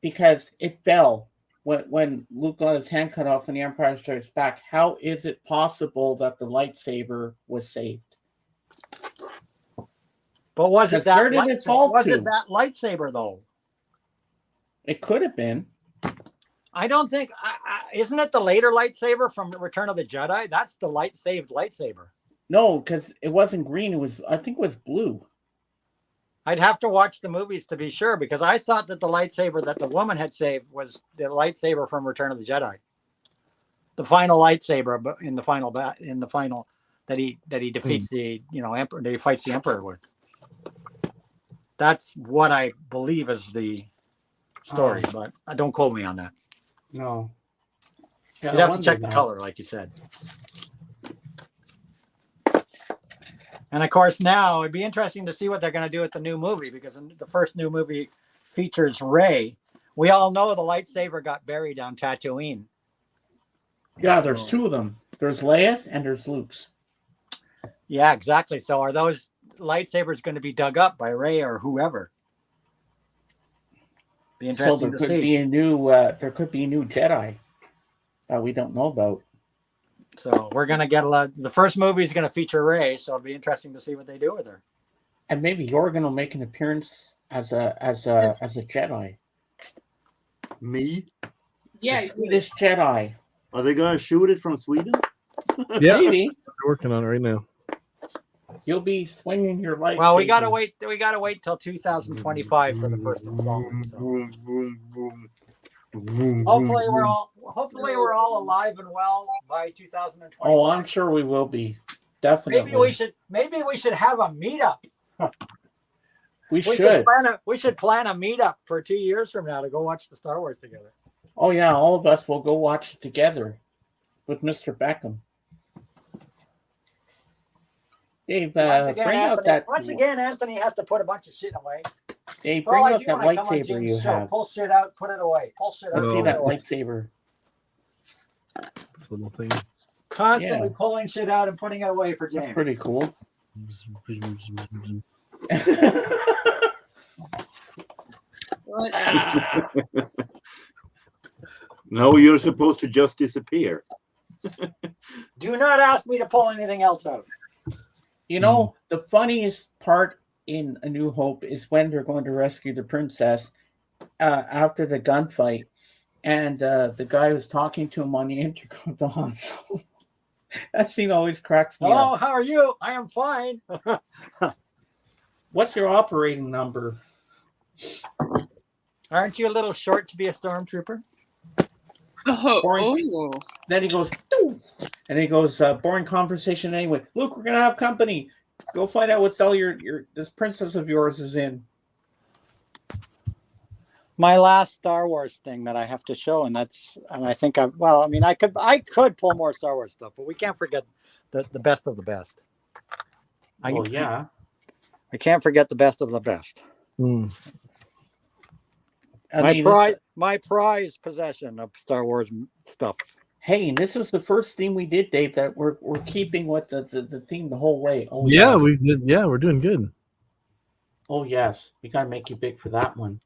Because it fell when Luke got his hand cut off in The Empire Strikes Back. How is it possible that the lightsaber was saved? But was it Because where that did it fall was to? it that lightsaber though? It could have been. I don't think. Isn't it the later lightsaber from Return of the Jedi? That's the saved lightsaber. No, because it wasn't green. I think it was blue. I'd have to watch the movies to be sure, because I thought that the lightsaber that the woman had saved was the lightsaber from Return of the Jedi. The final lightsaber, but in the final that he defeats the emperor, that he fights the emperor with. That's what I believe is the story, but don't quote me on that. No. You'd have to check the color, like you said. And of course, now it'd be interesting to see what they're going to do with the new movie, because the first new movie features Rey. We all know the lightsaber got buried on Tatooine. Yeah, there's two of them. There's Leia's and there's Luke's. Yeah, exactly. So are those lightsabers going to be dug up by Rey or whoever? Be So interesting there to could see. be a new Jedi that we don't know about. So we're going to get a lot. The first movie is going to feature Rey, so it'll be interesting to see what they do with her. And maybe you're going to make an appearance as a Jedi. Me? Yeah, The Swedish Jedi. Are they gonna shoot it from Sweden? Yeah, Maybe we're working on it right now. you'll be swinging your lightsaber. Well, we got to wait. We got to wait till 2025 for the first installment. So. Hopefully we're all alive and well by 2025. Oh, I'm sure we will be. Definitely. Maybe we should have a meetup. We should. We should plan a meetup for 2 years from now to go watch the Star Wars together. Oh yeah, all of us will go watch it together with Mr. Beckham. Dave, bring out that. Once again, Anthony has to put a bunch of shit away. Dave, That's all bring I out do that when I come on lightsaber Jim's you show. have. Pull shit out, put it away. Pull shit out. Let's see put it that away. lightsaber. This little thing. Constantly pulling shit out and putting it away for James. That's pretty cool. What? No, you're supposed to just disappear. Do not ask me to pull anything else out. You know, the funniest part in A New Hope is when they're going to rescue the princess after the gunfight, and the guy was talking to him on the intercom. The Han Solo. That scene always cracks me Hello, up. how are you? I am fine. What's your operating number? Aren't you a little short to be a stormtrooper? Oh. Then he goes, "Doo!" And he goes, boring conversation anyway. Luke, we're gonna have company. Go find out what cell this princess of yours is in. My last Star Wars thing that I have to show, and I think I could pull more Star Wars stuff, but we can't forget the best of the best. I can't forget the best of the best. My prized possession of Star Wars stuff. Hey, this is the first theme we did, Dave, that we're keeping with the theme the whole way. Oh yeah, yes. we did. Yeah, we're doing good. Oh yes, we gotta make you big for that one.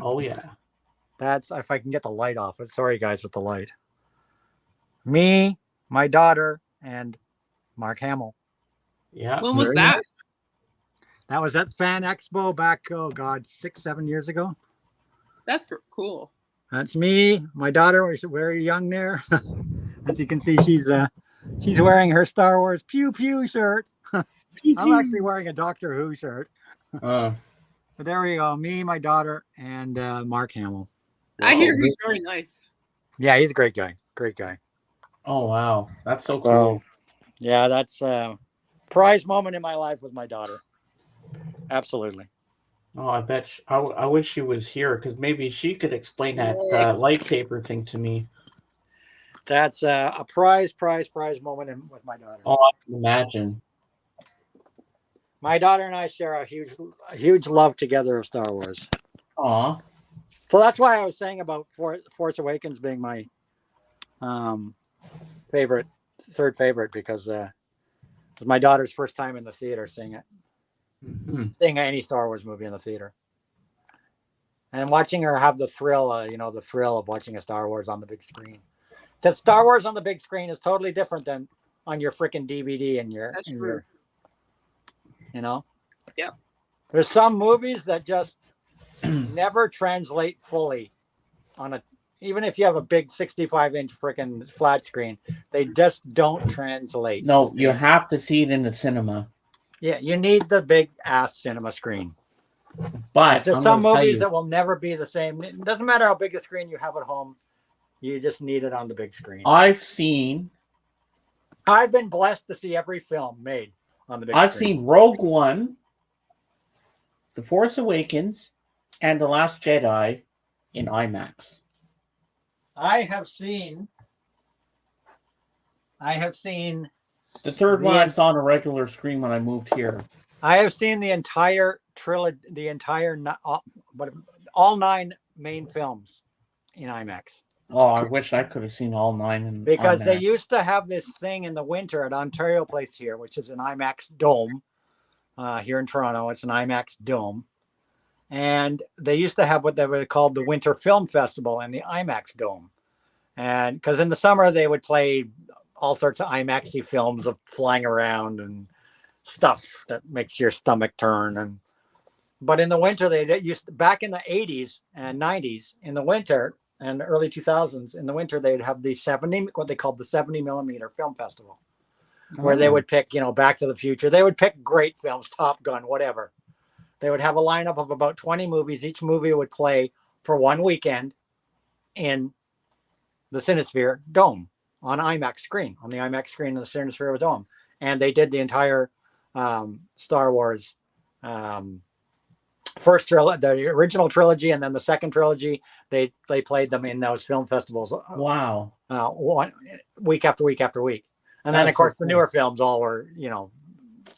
Oh yeah. That's if I can get the light off it. Sorry guys with the light. Me, my daughter, and Mark Hamill. Yeah. When was that? Nice. That was at Fan Expo back, 6-7 years ago. That's cool. That's me. My daughter was very young there. As you can see, she's wearing her Star Wars Pew Pew shirt. I'm actually wearing a Doctor Who shirt. But there we go. Me, my daughter, and Mark Hamill. I hear he's very nice. Yeah, he's a great guy. Great guy. Oh wow, that's so cool. So, yeah, that's a prize moment in my life with my daughter. Absolutely. Oh, I bet. I wish she was here because maybe she could explain that lightsaber thing to me. That's a prize moment with my daughter. Oh, I can imagine. My daughter and I share a huge love together of Star Wars. Aw. So that's why I was saying about Force Awakens being my third favorite, because it was my daughter's first time in the theater seeing it. Mm-hmm. Seeing any Star Wars movie in the theater. And watching her have the thrill, the thrill of watching a Star Wars on the big screen. That Star Wars on the big screen is totally different than on your freaking DVD and your. Yeah. There's some movies that just never translate fully on even if you have a big 65-inch freaking flat screen, they just don't translate. No, you have to see it in the cinema. Yeah, you need the big ass cinema screen. But there's some movies that will never be the same. It doesn't matter how big a screen you have at home. You just need it on the big screen. I've been blessed to see every film made on the big screen. I've seen Rogue One, The Force Awakens, and The Last Jedi in IMAX. I have seen The third one I The- saw on a regular screen when I moved here. I have seen the entire trilogy, all 9 main films in IMAX. Oh, I wish I could have seen all 9 in Because they IMAX. used to have this thing in the winter at Ontario Place here, which is an IMAX dome. Here in Toronto, it's an IMAX dome. And they used to have what they were called the Winter Film Festival in the IMAX dome. And because in the summer they would play all sorts of IMAXy films of flying around and stuff that makes your stomach turn. But in the winter, they used back in the 80s and 90s in the winter and the early 2000s in the winter, they'd have the what they called the 70 millimeter film festival, where they would pick, Back to the Future. They would pick great films, Top Gun, whatever. They would have a lineup of about 20 movies. Each movie would play for one weekend in the Cinesphere Dome on IMAX screen, on the IMAX screen in the Cinesphere Dome. And they did the entire Star Wars first trilogy, the original trilogy, and then the second trilogy. They played them in those film festivals. Wow. Week after week after week. And then, of course, the newer films all were,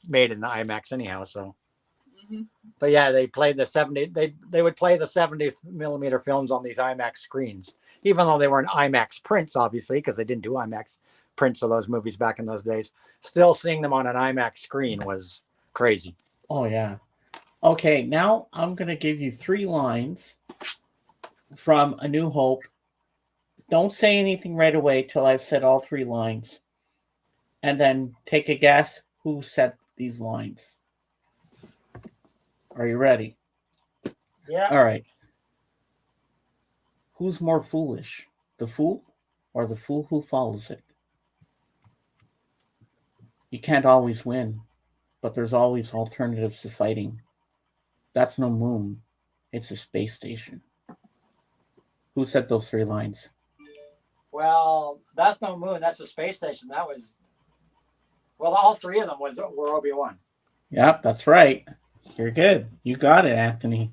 made in the IMAX anyhow. So, but yeah, they played the 70. They would play the 70 millimeter films on these IMAX screens, even though they weren't IMAX prints, obviously, because they didn't do IMAX prints of those movies back in those days. Still seeing them on an IMAX screen was crazy. Oh yeah. Okay, now I'm gonna give you 3 lines from A New Hope. Don't say anything right away till I've said all 3 lines. And then take a guess who said these lines. Are you ready? Yeah. All right. Who's more foolish, the fool or the fool who follows it? You can't always win, but there's always alternatives to fighting. That's no moon. It's a space station. Who said those 3 lines? Well, that's no moon. That's a space station. That was, well, all 3 of them were Obi-Wan. Yep, that's right. You're good. You got it, Anthony.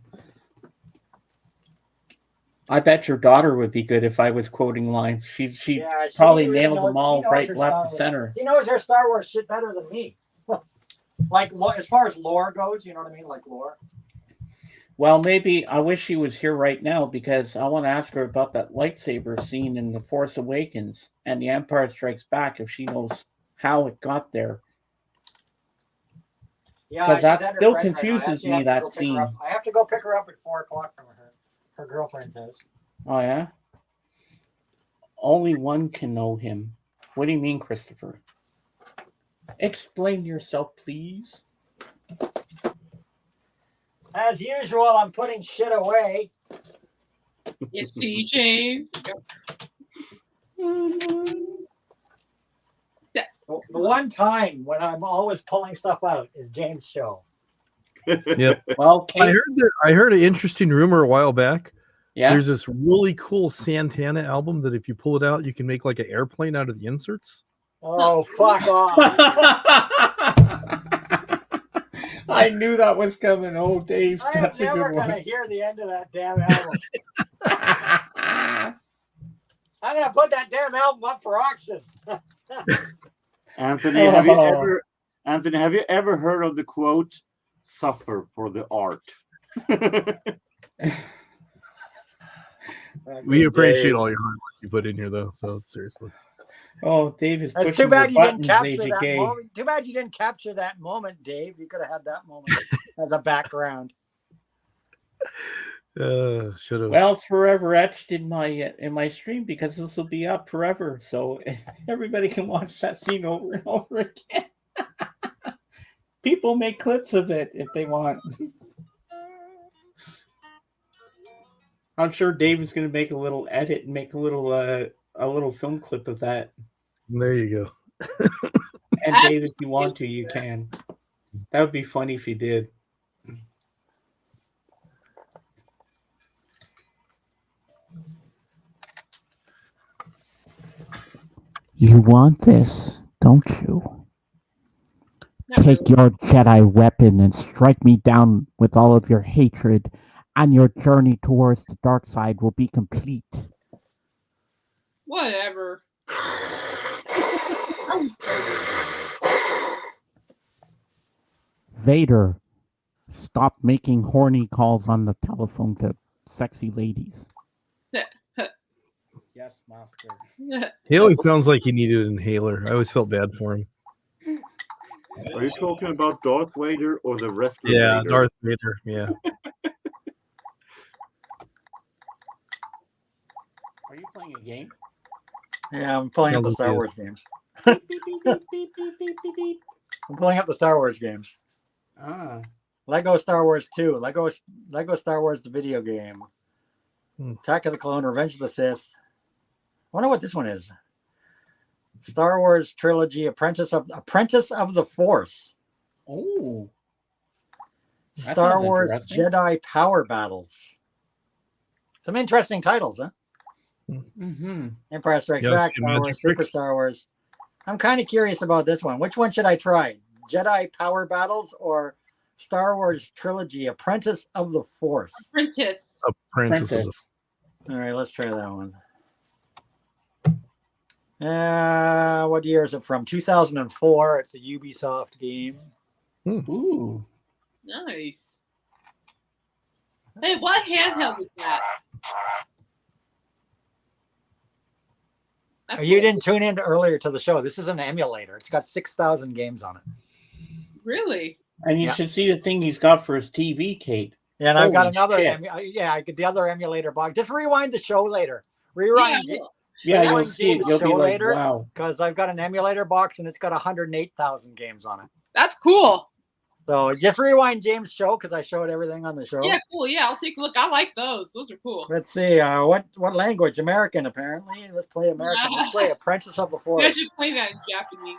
I bet your daughter would be good if I was quoting lines. She probably nailed them all right, left, and center. She knows her Star Wars shit better than me. Like, as far as lore goes, you know what I mean? Like lore. Well, maybe I wish she was here right now because I want to ask her about that lightsaber scene in The Force Awakens and The Empire Strikes Back if she knows how it got there. Yeah, because that she's at her still friend's right now. I confuses actually me, have to that go pick her scene. up. I have to go pick her up at 4:00 from her girlfriend's house. Oh, yeah? Only one can know him. What do you mean, Christopher? Explain yourself, please. As usual, I'm putting shit away. You see, James? The one time when I'm always pulling stuff out is James' show. Yep. Well, I heard an interesting rumor a while back. Yeah. There's this really cool Santana album that if you pull it out, you can make like an airplane out of the inserts. Oh, fuck off. I knew that was coming. Oh, Dave, I am that's a never good going to one. hear the end of that damn album. I'm going to put that damn album up for auction. Anthony, have you ever heard of the quote, "Suffer for the art"? We appreciate all your hard work you put in here, though. So seriously. Oh, Dave is It's pushing too bad your you didn't buttons, capture that AJK. moment. Too bad you didn't capture that moment, Dave. You could have had that moment as a background. Should have. Well, it's forever etched in my stream because this will be up forever, so everybody can watch that scene over and over again. People make clips of it if they want. I'm sure Dave is going to make a little edit and make a little film clip of that. There you go. And Dave, if you want to, you can. That would be funny if you did. You want this, don't you? Take your Jedi weapon and strike me down with all of your hatred, and your journey towards the dark side will be complete. Whatever. I'm sorry. Vader, stop making horny calls on the telephone to sexy ladies. Yes, master. He always sounds like he needed an inhaler. I always felt bad for him. Are you talking about Darth Vader or the wrestler Yeah, Vader? Darth Vader. Yeah. Are you playing a game? Yeah, I'm pulling up the Sounds Star like Wars he games. Beep, beep, beep, beep, beep, beep, beep, beep, beep. I'm pulling up the Star Wars games. Ah, Lego Star Wars 2, Lego Star Wars the video game, Attack of the Clone, Revenge of the Sith. I wonder what this one is. Star Wars trilogy, Apprentice of the Force. oh, that Star sounds Wars interesting. Jedi Power Battles. Some interesting titles, huh? Mm-hmm. Empire Strikes Yeah, Back, it's Star Wars, Super Star Wars. I'm kind of curious about this one. Which one should I try? Jedi Power Battles or Star Wars trilogy, Apprentice of the Force? Apprentice. Apprentice. Of the... All right, let's try that one. What year is it from? 2004. It's a Ubisoft game. Ooh. Nice. Hey, what handheld is that? That's You cool. didn't tune in earlier to the show. This is an emulator. It's got 6,000 games on it. Really? And you Yeah. should see the thing he's got for his TV, Kate. Yeah, and I've got Holy another. shit. I get the other emulator box. Just rewind the show later. Rewind. Yeah, I will. Yeah, you'll rewind see it. James' You'll be show like, later, wow. because I've got an emulator box and it's got 108,000 games on it. That's cool. So just rewind James' show because I showed everything on the show. Yeah, cool. Yeah, I'll take a look. I like those. Those are cool. Let's see. What language? American, apparently. Let's play American. Let's play Apprentice of the You Force. guys should play that in Japanese.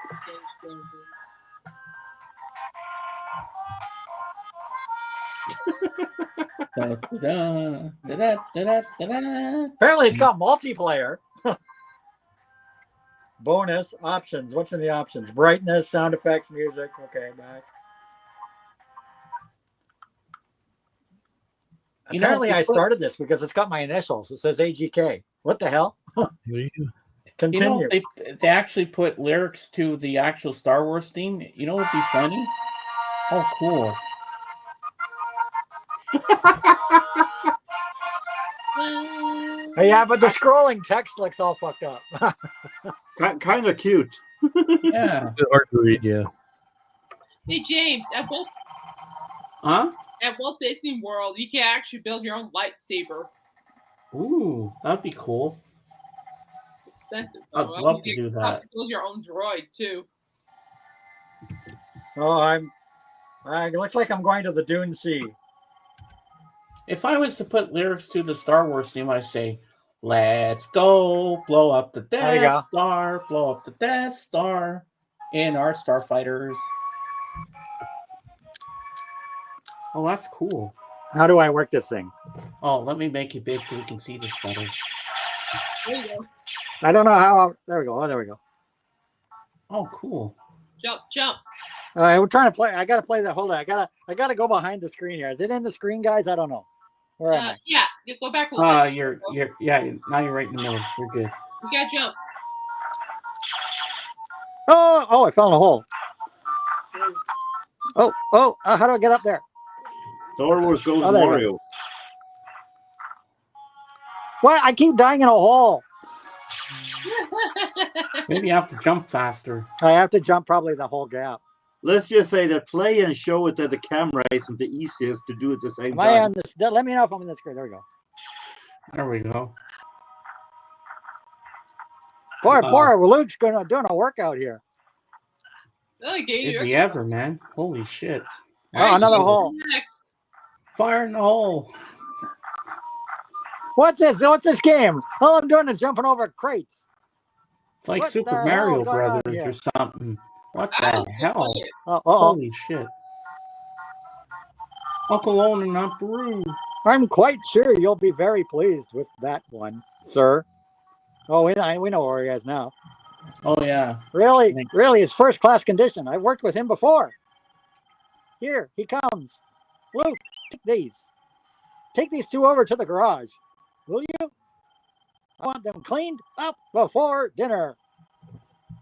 Da-da, da-da, da-da, da-da. Apparently, it's got multiplayer. Bonus options. What's in the options? Brightness, sound effects, music. Okay, back. You know, Apparently, I before- started this because it's got my initials. It says AGK. What the hell? Continue. You know, they actually put lyrics to the actual Star Wars theme. You know what'd be funny? Oh, cool. Yeah, but the scrolling text looks all fucked up. Kind of cute. Yeah. Hard to read, yeah. Hey, James, Huh? at Walt Disney World, you can actually build your own lightsaber. Ooh, that'd be cool. Expensive. I'd though. love You to do can also that. build your own droid, too. Oh, it looks like I'm going to the Dune Sea. If I was to put lyrics to the Star Wars theme, I'd say, "Let's go, blow up the There you Death go. Star, blow up the Death Star in our starfighters." Oh, that's cool. How do I work this thing? Oh, let me make it big so we can see this better. There you go. I don't know how. There we go. Oh, there we go. Oh, cool. Jump, jump. We're trying to play. I gotta play that. Hold on. I gotta go behind the screen here. Is it in the screen, guys? I don't know. Where am I? Yeah, you go back a little bit. You're yeah. Now you're right in the middle. You're good. You gotta jump. Oh! I fell in a hole. Oh! How do I get up there? Star Wars goes Oh, there you go. Mario. What? I keep dying in a hole. Maybe you have to jump faster. I have to jump probably the whole gap. Let's just say that play and show it at the camera isn't the easiest to do at the same Am I time. on this? Let me know if I'm on the screen. There we go. There we go. Poor Luke's doing a workout here. Okay, Is you're he ever, man? Holy shit. Oh, another hole. next. Fire in the hole. What's this? What's this game? All I'm doing is jumping over crates. It's like What Super the hell Mario is going on Brothers here? or something. What I the also hell? play it. Oh, Holy shit. Uncle Owen and Aunt Beru. I'm quite sure you'll be very pleased with that one, sir. Oh, we know where he is now. Oh, yeah. Really, Thanks. really, it's first class condition. I worked with him before. Here, he comes. Luke, take these. Take these two over to the garage. Will you? I want them cleaned up before dinner.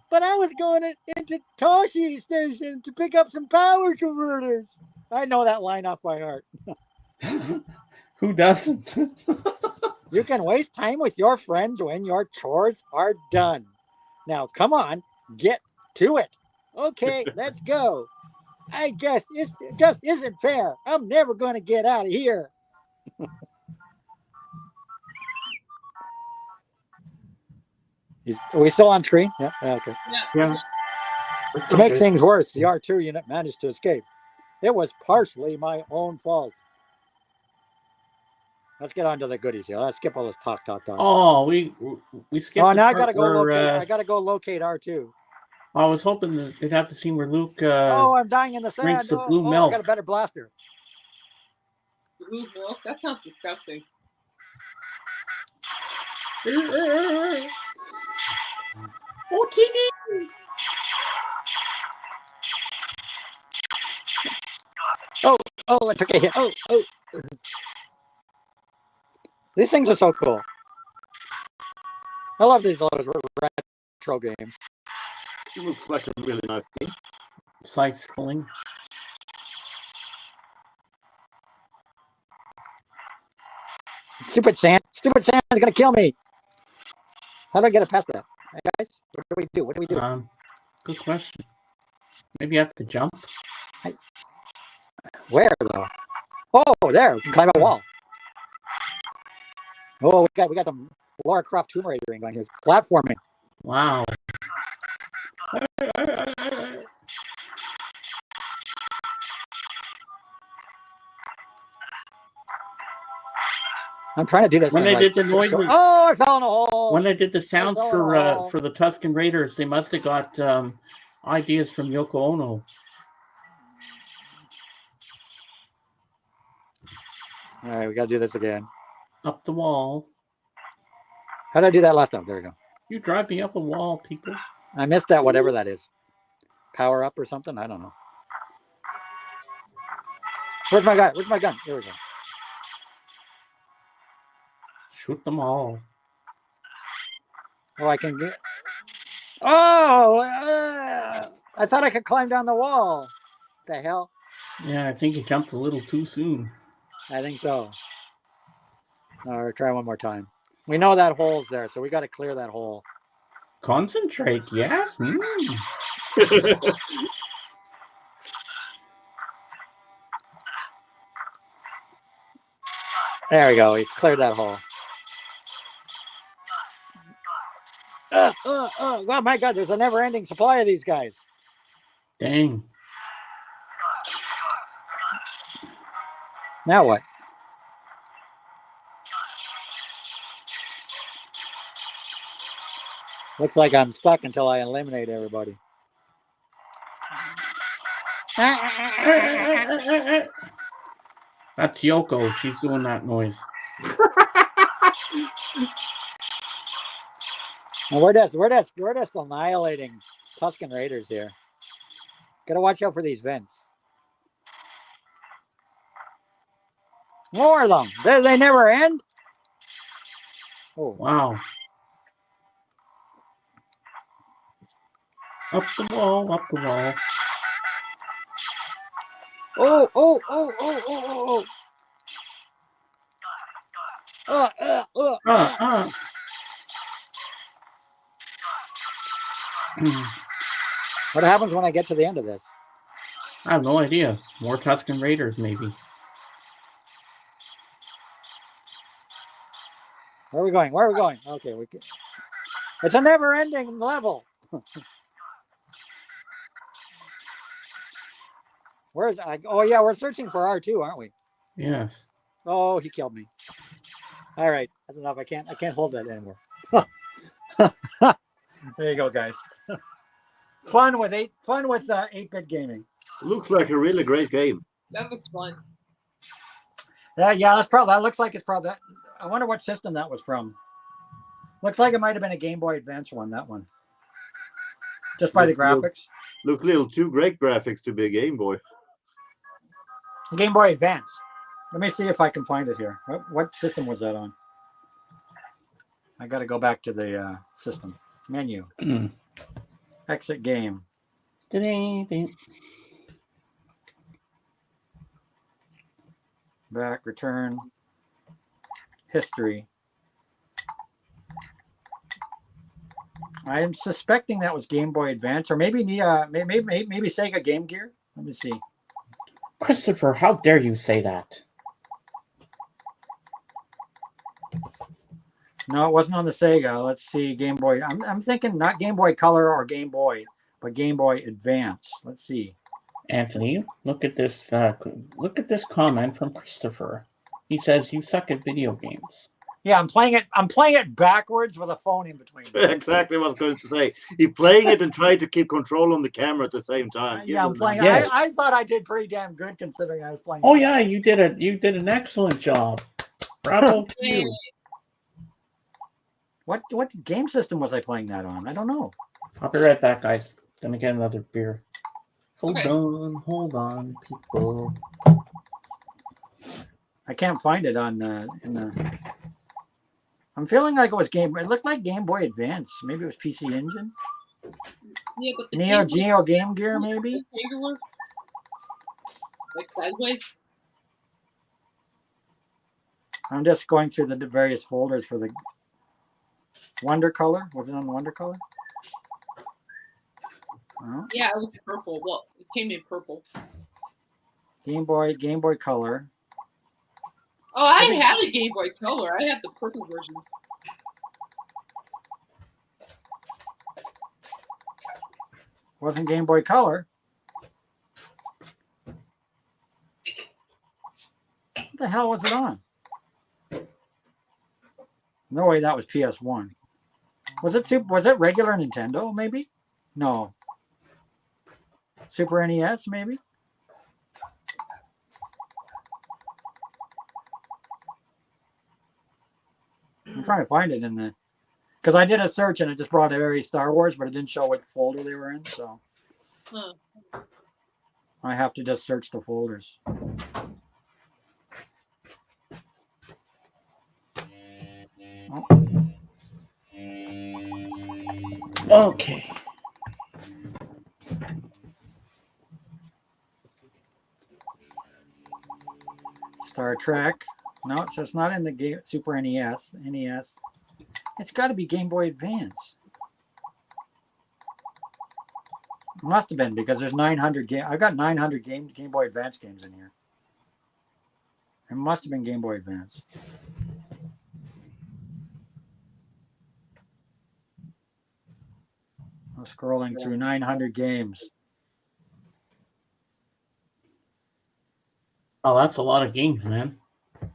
but I was going into Toshi Station to pick up some power converters. I know that line off by heart. Who doesn't? You can waste time with your friends when your chores are done. Now, come on, get to it. Okay, let's go. It just isn't fair. I'm never going to get out of here. Are we still on screen? Yeah. Okay. Yeah. To make things worse, the R2 unit managed to escape. It was partially my own fault. Let's get on to the goodies here. Let's skip all this talk. Oh, we skipped. Oh, the now I part gotta go where, locate. I gotta go locate R2. I was hoping that they'd have the scene where Luke Oh, I'm dying in the sand. drinks the Oh, blue I milk. got a better blaster. Blue milk? That sounds disgusting. Oh, kitty! Oh, I took a hit. Oh. These things are so cool. I love these little retro games. It looks like a really nice game. Side scrolling. Stupid sand is gonna kill me. How do I get it past that? Hey guys, what do we do? What do we do? Good question. Maybe you have to jump. Where though? Oh, there. We can climb a wall. Oh, we got the Lara Croft Tomb Raider going here. Platforming. Wow. I'm trying to do this. When thing they did the noises, oh, I fell in a hole. when they did the sounds fell in a hole. for the Tusken Raiders, they must have got ideas from Yoko Ono. All right, we got to do this again. Up the wall. How did I do that last time? There we go. You drive me up a wall, people. I missed that, whatever that is. Power up or something? I don't know. Where's my guy? Where's my gun? There we go. Shoot them all. Oh, I can get. Oh! I thought I could climb down the wall. The hell? Yeah, I think you jumped a little too soon. I think so. All right, try one more time. We know that hole's there, so we got to clear that hole. Concentrate, yes. There we go. We cleared that hole. Oh my God! There's a never-ending supply of these guys. Dang. Now what? Looks like I'm stuck until I eliminate everybody. That's Yoko. She's doing that noise. Now we're just annihilating Tusken Raiders here. Gotta watch out for these vents. More of them. They never end. Oh wow! Up the wall, up the wall. Oh. What happens when I get to the end of this? I have no idea. More Tusken Raiders, maybe. Where are we going? Okay, it's a never-ending level. Oh yeah, we're searching for R2, aren't we? Yes. Oh, he killed me. All right, that's enough. I can't hold that anymore. There you go, guys. Fun with 8-bit gaming. Looks like a really great game. That looks fun. Yeah, that looks like it's probably that. I wonder what system that was from. Looks like it might have been a Game Boy Advance one, that one. Just by the graphics. Look, little too great graphics to be a Game Boy. Game Boy Advance. Let me see if I can find it here. What system was that on? I got to go back to the system menu. Exit game. Back, return, history. I am suspecting that was Game Boy Advance, or maybe maybe Sega Game Gear. Let me see. Christopher, how dare you say that? No, it wasn't on the Sega. Let's see, Game Boy. I'm thinking not Game Boy Color or Game Boy, but Game Boy Advance. Let's see. Anthony, look at this. Look at this comment from Christopher. He says you suck at video games. Yeah, I'm playing it backwards with a phone in between. Exactly what I was going to say. He's playing it and trying to keep control on the camera at the same time. Yeah, I'm playing. Yeah. I thought I did pretty damn good considering I was playing. Oh yeah, you did an excellent job. Bravo to you. What game system was I playing that on? I don't know. I'll be right back, guys. Gonna get another beer. Hold Okay. on, people. I can't find it on in the. I'm feeling like it was Game. It looked like Game Boy Advance. Maybe it was PC Engine. Yeah, but the Neo Game Boy- Geo Game Gear, maybe. Rectangular? Like sideways? I'm just going through the various folders for the Wonder Color. Was it on the Wonder Color? Oh, Yeah, it was purple. Well, it came in purple. Game Boy Color. Oh, I didn't have a Game Boy Color. I had the purple version. Wasn't Game Boy Color. What the hell was it on? No way that was PS1. Was it regular Nintendo, maybe? No. Super NES, maybe? I'm trying to find it in the... Because I did a search and it just brought every Star Wars, but it didn't show what folder they were in, so... Huh. I have to just search the folders. Okay. Star Trek. No, so it's not in the game Super NES. NES. It's got to be Game Boy Advance. It must have been because there's 900 game. I've got 900 Game Boy Advance games in here. It must have been Game Boy Advance. I'm scrolling through 900 games. Oh, that's a lot of games, man.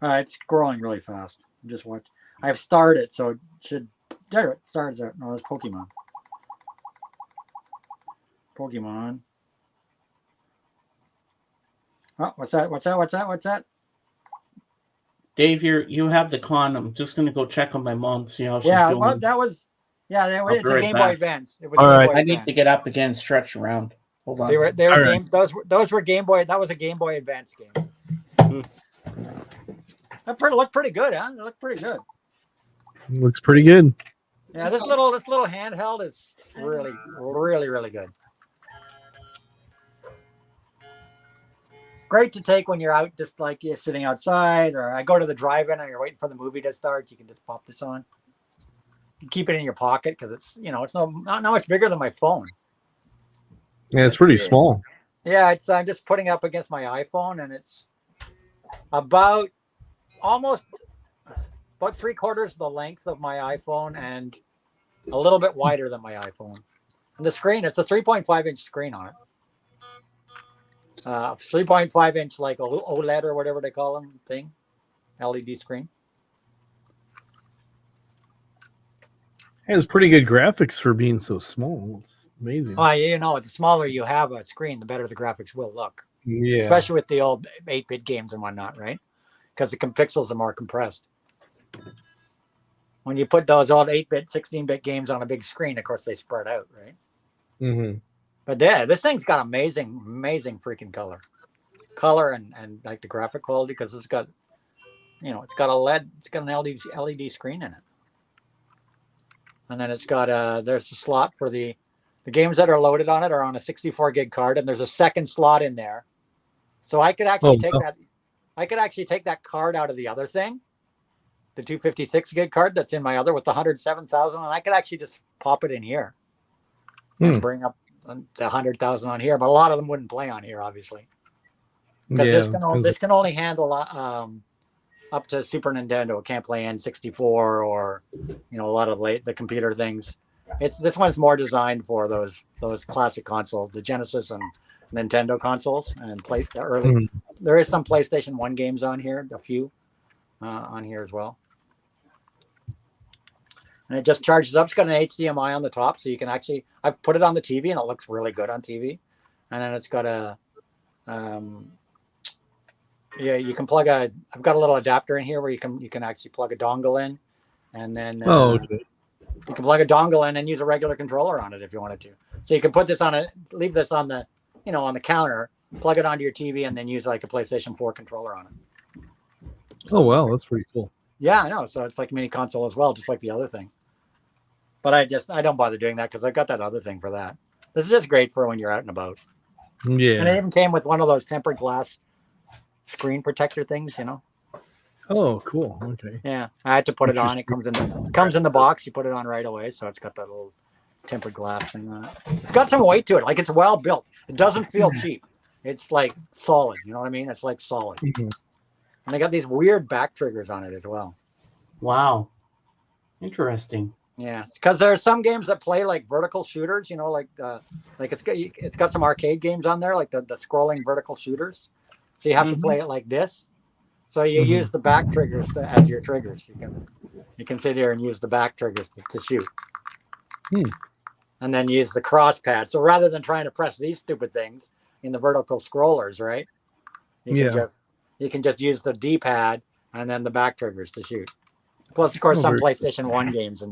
It's scrolling really fast. Just watch. I've started, so it should. There it starts out. No, that's Pokemon. Pokemon. Oh, what's that? What's that? What's that? What's that? Dave, you have the con. I'm just gonna go check on my mom, see how she's Yeah, doing. well, that was. Yeah, I'll it's be a right Game Boy back. Advance. It was All Game right. Boy I need to Advance. get up again, stretch around. Hold on. They were All right. game. Those were Game Boy. That was a Game Boy Advance game. That looked pretty good, huh? It looked pretty good. Looks pretty good. Yeah, this little handheld is really good. Great to take when you're out, just like you're sitting outside, or I go to the drive-in and you're waiting for the movie to start. You can just pop this on. You keep it in your pocket because it's it's not much bigger than my phone. Yeah, it's pretty small. Yeah, I'm just putting up against my iPhone, and it's about 3/4 of the length of my iPhone and a little bit wider than my iPhone. And the screen, it's a 3.5-inch screen on it. 3.5-inch like OLED or whatever they call them thing, LED screen. It has pretty good graphics for being so small. It's amazing. The smaller you have a screen, the better the graphics will look. Yeah. Especially with the old 8-bit games and whatnot, right? Because the pixels are more compressed. When you put those old 8-bit, 16-bit games on a big screen, of course they spread out, right? Mm-hmm. But yeah, this thing's got amazing freaking color and like the graphic quality because it's got, it's got a LED, it's got an LED screen in it, and then it's got there's a slot for the The games that are loaded on it are on a 64 gig card, and there's a second slot in there. So I could actually take wow. that. I could actually take that card out of the other thing, the 256 gig card that's in my other with the 107,000, and I could actually just pop it in here and bring up the 100,000 on here. But a lot of them wouldn't play on here, obviously, because this can only handle up to Super Nintendo. It can't play N64 or a lot of the computer things. This one's more designed for those classic consoles, the Genesis and Nintendo consoles, and early. There is some PlayStation 1 games on here, a few on here as well. And it just charges up. It's got an HDMI on the top, so you can actually. I've put it on the TV, and it looks really good on TV. And then it's got a. You can plug a. I've got a little adapter in here where you can actually plug a dongle in, and then. You can plug a dongle in and use a regular controller on it if you wanted to. So you can put this leave this on the, on the counter, plug it onto your TV, and then use like a PlayStation 4 controller on it. Oh wow, that's pretty cool. Yeah, I know. So it's like a mini console as well, just like the other thing. But I don't bother doing that because I've got that other thing for that. This is just great for when you're out and about. Yeah. And it even came with one of those tempered glass screen protector things, Oh, cool. Okay. Yeah, I had to put it on. It comes in the box. You put it on right away, so it's got that little tempered glass thing on it. It's got some weight to it. Like, it's well built. It doesn't feel cheap. It's like solid. You know what I mean? It's like solid. And they got these weird back triggers on it as well. Wow, interesting. Yeah, because there are some games that play like vertical shooters. Like it's got some arcade games on there, like the scrolling vertical shooters. So you have to play it like this. So you use the back triggers as your triggers. You can sit here and use the back triggers to shoot. And then use the cross pad. So rather than trying to press these stupid things in the vertical scrollers, right? You can just use the D-pad and then the back triggers to shoot. Plus, of course, some PlayStation 1 games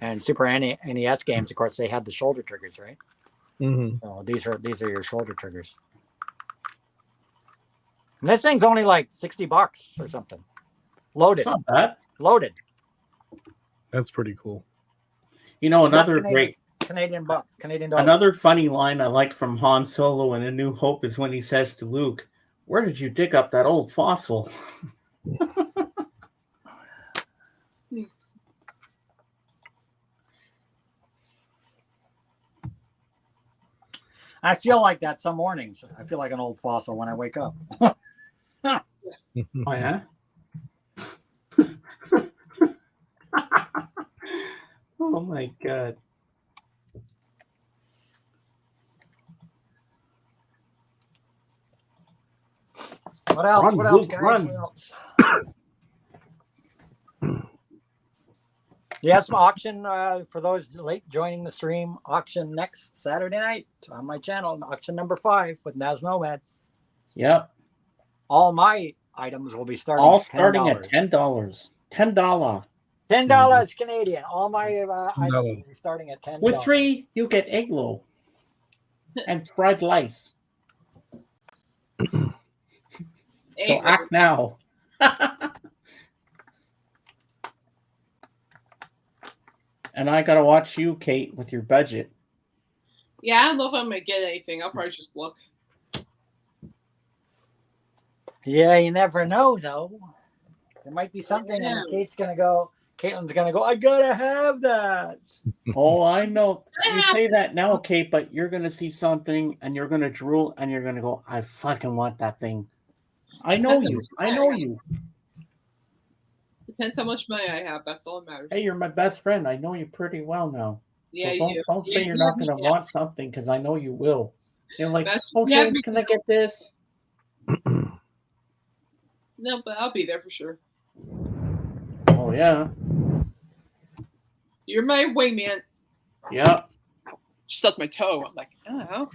and Super NES games, of course, they have the shoulder triggers, right? So these are your shoulder triggers. And this thing's only like $60 or something. Loaded. It's not bad. Loaded. That's pretty cool. Another great Canadian dollars. Another funny line I like from Han Solo in A New Hope is when he says to Luke, "Where did you dig up that old fossil?" I feel like that some mornings. I feel like an old fossil when I wake up. Oh yeah. Oh my god. What else? Run, what else, Luke, guys? run. What else? Yes, auction for those late joining the stream. Auction next Saturday night on my channel. Auction number 5 with Naz Nomad. Yep. All my items will be starting. All at starting $10. at $10. $10. $10 Canadian. All my items will be starting at $10. With 3, you get egg roll and fried lice. So act now. And I gotta watch you, Kate, with your budget. Yeah, I don't know if I'm gonna get anything. I'll probably just look. Yeah, you never know though. There might be something, and Caitlin's gonna go. I gotta have that. Oh, I know. You say that now, Kate, but you're gonna see something, and you're gonna drool, and you're gonna go, "I fucking want that thing." I know you. I know you. Depends how much money I have. That's all that matters. Hey, you're my best friend. I know you pretty well now. Yeah, so you do. don't say You you're have not me going to down. want something because I know you will. You're like, oh, you have James, me can I get this? No, but I'll be there for sure. Oh, yeah. You're my wingman. Yeah. Stuck my toe. I'm like, oh.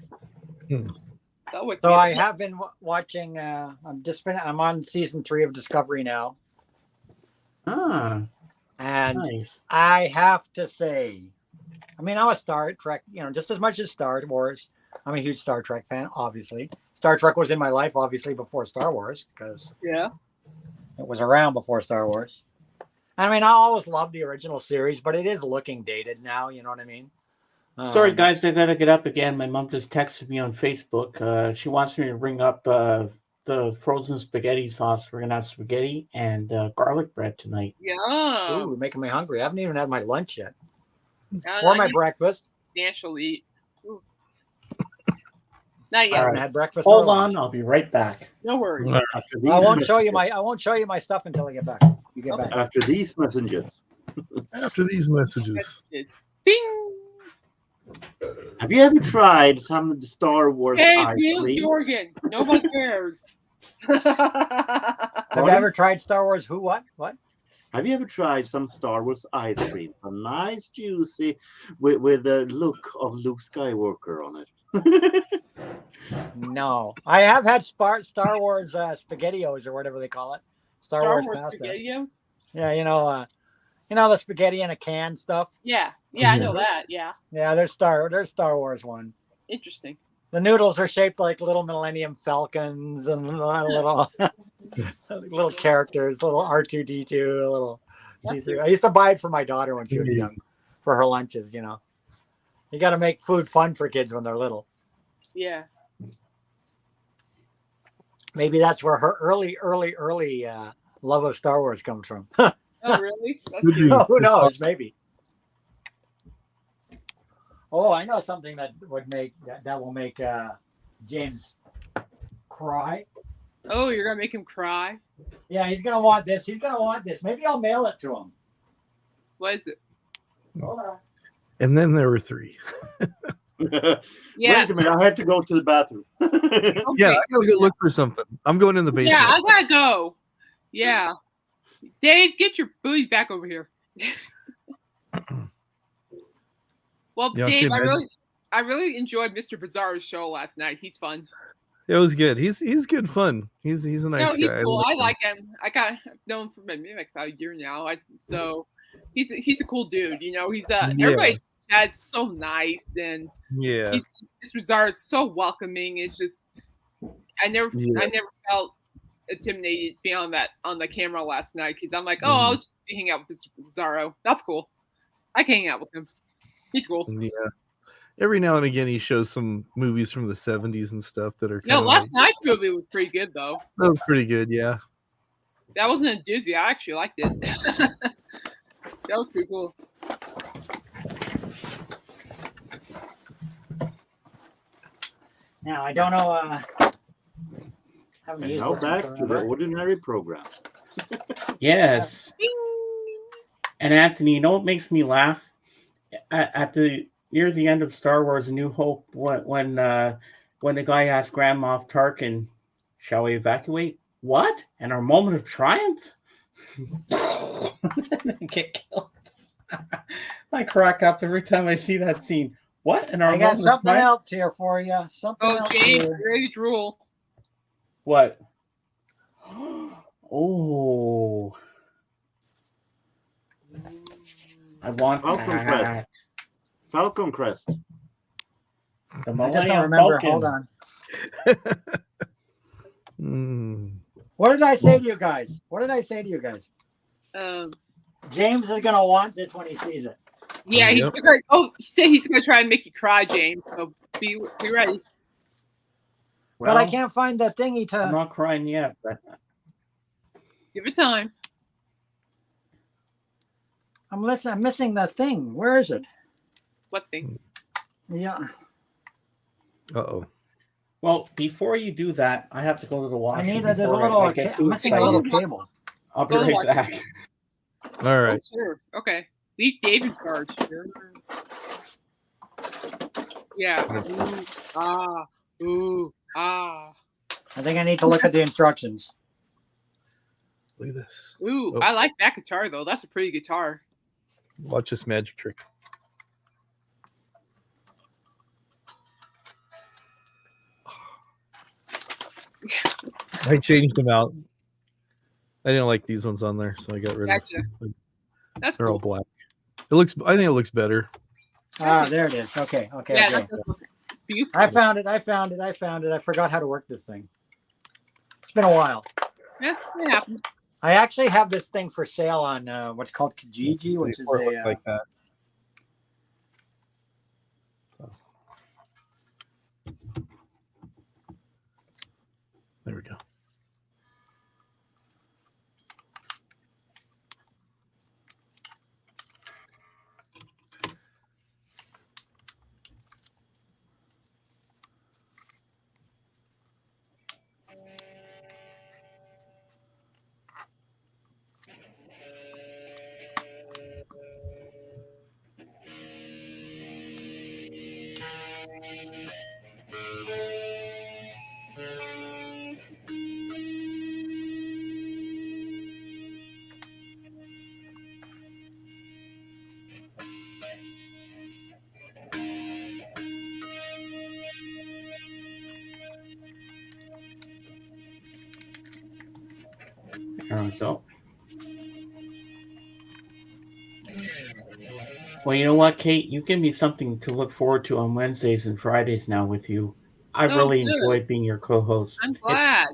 So I have been watching. I'm on season 3 of Discovery now. And nice. I have to say, I mean, I'm a Star Trek, just as much as Star Wars. I'm a huge Star Trek fan, obviously. Star Trek was in my life, obviously, before Star Wars, because it was around before Star Wars. I mean, I always loved the original series, but it is looking dated now, you know what I mean? Sorry, guys, I gotta get up again. My mom just texted me on Facebook. She wants me to bring up the frozen spaghetti sauce. We're gonna have spaghetti and garlic bread tonight. Yeah. Ooh, making me hungry. I haven't even had my lunch yet. I Or my need breakfast. substantial eat. Ooh. Not I yet. haven't had breakfast. Hold or lunch. on, I'll be right back. No worries. After these I won't messages- show you my stuff until I get back. You get back. After these messages. After these messages. Bing. Have you ever tried some of the Star Wars Hey, ice Neil cream? Jorgen. Nobody cares. Have you ever tried Star Wars? Who? What? Have you ever tried some Star Wars ice cream? A nice, juicy, with the look of Luke Skywalker on it. No, I have had Star Wars SpaghettiOs or whatever they call it. Star Wars pasta. SpaghettiOs? Yeah, you know the spaghetti in a can stuff. Yeah, I know that. Yeah, Yeah, there's Star Wars one. interesting. The noodles are shaped like little Millennium Falcons and little little characters, little R2D2, a little C3. I used to buy it for my daughter when she was young, for her lunches. You know, you got to make food fun for kids when they're little. Yeah. Maybe that's where her early love of Star Wars comes from. Oh, really? That's cute. Who knows? Maybe. Oh, I know something that will make James cry. Oh, you're gonna make him cry? Yeah, he's gonna want this. Maybe I'll mail it to him. What is it? Hold on. And then there were 3. Yeah. Wait a minute, I had to go to the bathroom. Yeah, I gotta go look for something. I'm going in the basement. Yeah, I gotta go. Yeah. Dave, get your booty back over here. Well, Yeah, Dave, shit, man. I really enjoyed Mr. Bizarro's show last night. He's fun. It was good. He's good fun. He's a nice No, he's guy. cool. I him. like him. I've known him for maybe like about a year now. So he's a cool dude. You know, he's everybody that's so nice, and Yeah. Mr. Bizarro is so welcoming. It's just I never felt intimidated being on the camera last night because I'm like, oh, I'll just be hanging out with Mr. Bizarro. That's cool. I can hang out with him. He's cool. Yeah. Every now and again, he shows some movies from the 70s and stuff that are. No, kinda last like- night's movie was pretty good though. That was pretty good. Yeah. That wasn't a doozy. I actually liked it. That was pretty cool. Now I don't know. Haven't And used now this in back to the forever. ordinary program. Yes. And Anthony, you know what makes me laugh? At the near the end of Star Wars: A New Hope, when the guy asked Grand Moff Tarkin, "Shall we evacuate?" What? And our moment of triumph? Get killed. I crack up every time I see that scene. What? And our I got moment of something triumph? else here for you. Something Oh, else James, here. you ready to drool? What? Oh. I want Falcon that. Crest. Falcon Crest. The I just don't Millennium remember. Falcon. Hold on. Mm. What did I say to you guys? Um, James is gonna want this when he sees it. yeah, Yep. he said he's gonna try and make you cry, James. So be ready. But I Well, can't find the thingy I'm to. not crying yet, but Give it time. I'm missing the thing. Where is it? What thing? Yeah, Uh-oh. well, before you do that, I have to go to the I washroom. need there's a before little. I get I'm too missing a little excited. cable. I'll be Go to the right back. All right. Oh, sure. Okay. Leave Dave in charge. Sure. Yeah. Ooh, ah. Ooh, ah. I think I need to look at the instructions. Look at this. Ooh, Oh. I like that guitar though. That's a pretty guitar. Watch this magic trick. I changed them out. I didn't like these ones on there, so I got rid Gotcha. of. That's They're all cool. black. It looks. I think it looks better. Ah, there it is. Okay. Yeah, Okay. that does look it's beautiful. I found it. I forgot how to work this thing. It's been a while. Yeah, it happens. I actually have this thing for sale on what's called Kijiji, which is Before it looked a. like that. There we go. There we go. Well, you know what, Kate? You give me something to look forward to on Wednesdays and Fridays now with you. I Oh, really good. enjoyed being your co-host. I'm It's- glad.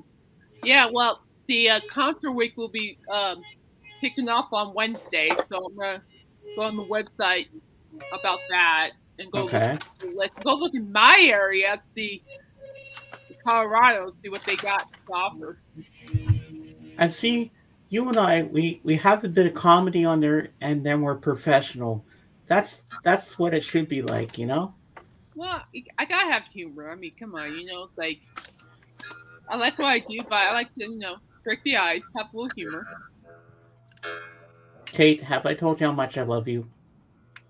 Yeah, well, the concert week will be kicking off on Wednesday, so I'm gonna go on the website about that and go Okay. look. Let's go look in my area, see Colorado, see what they got to offer. And see, you and I, we have a bit of comedy on there, and then we're professional. That's what it should be like, you know. Well, I gotta have humor. I mean, come on, it's like I like what I do, but I like to, break the ice, have a little humor. Kate, have I told you how much I love you?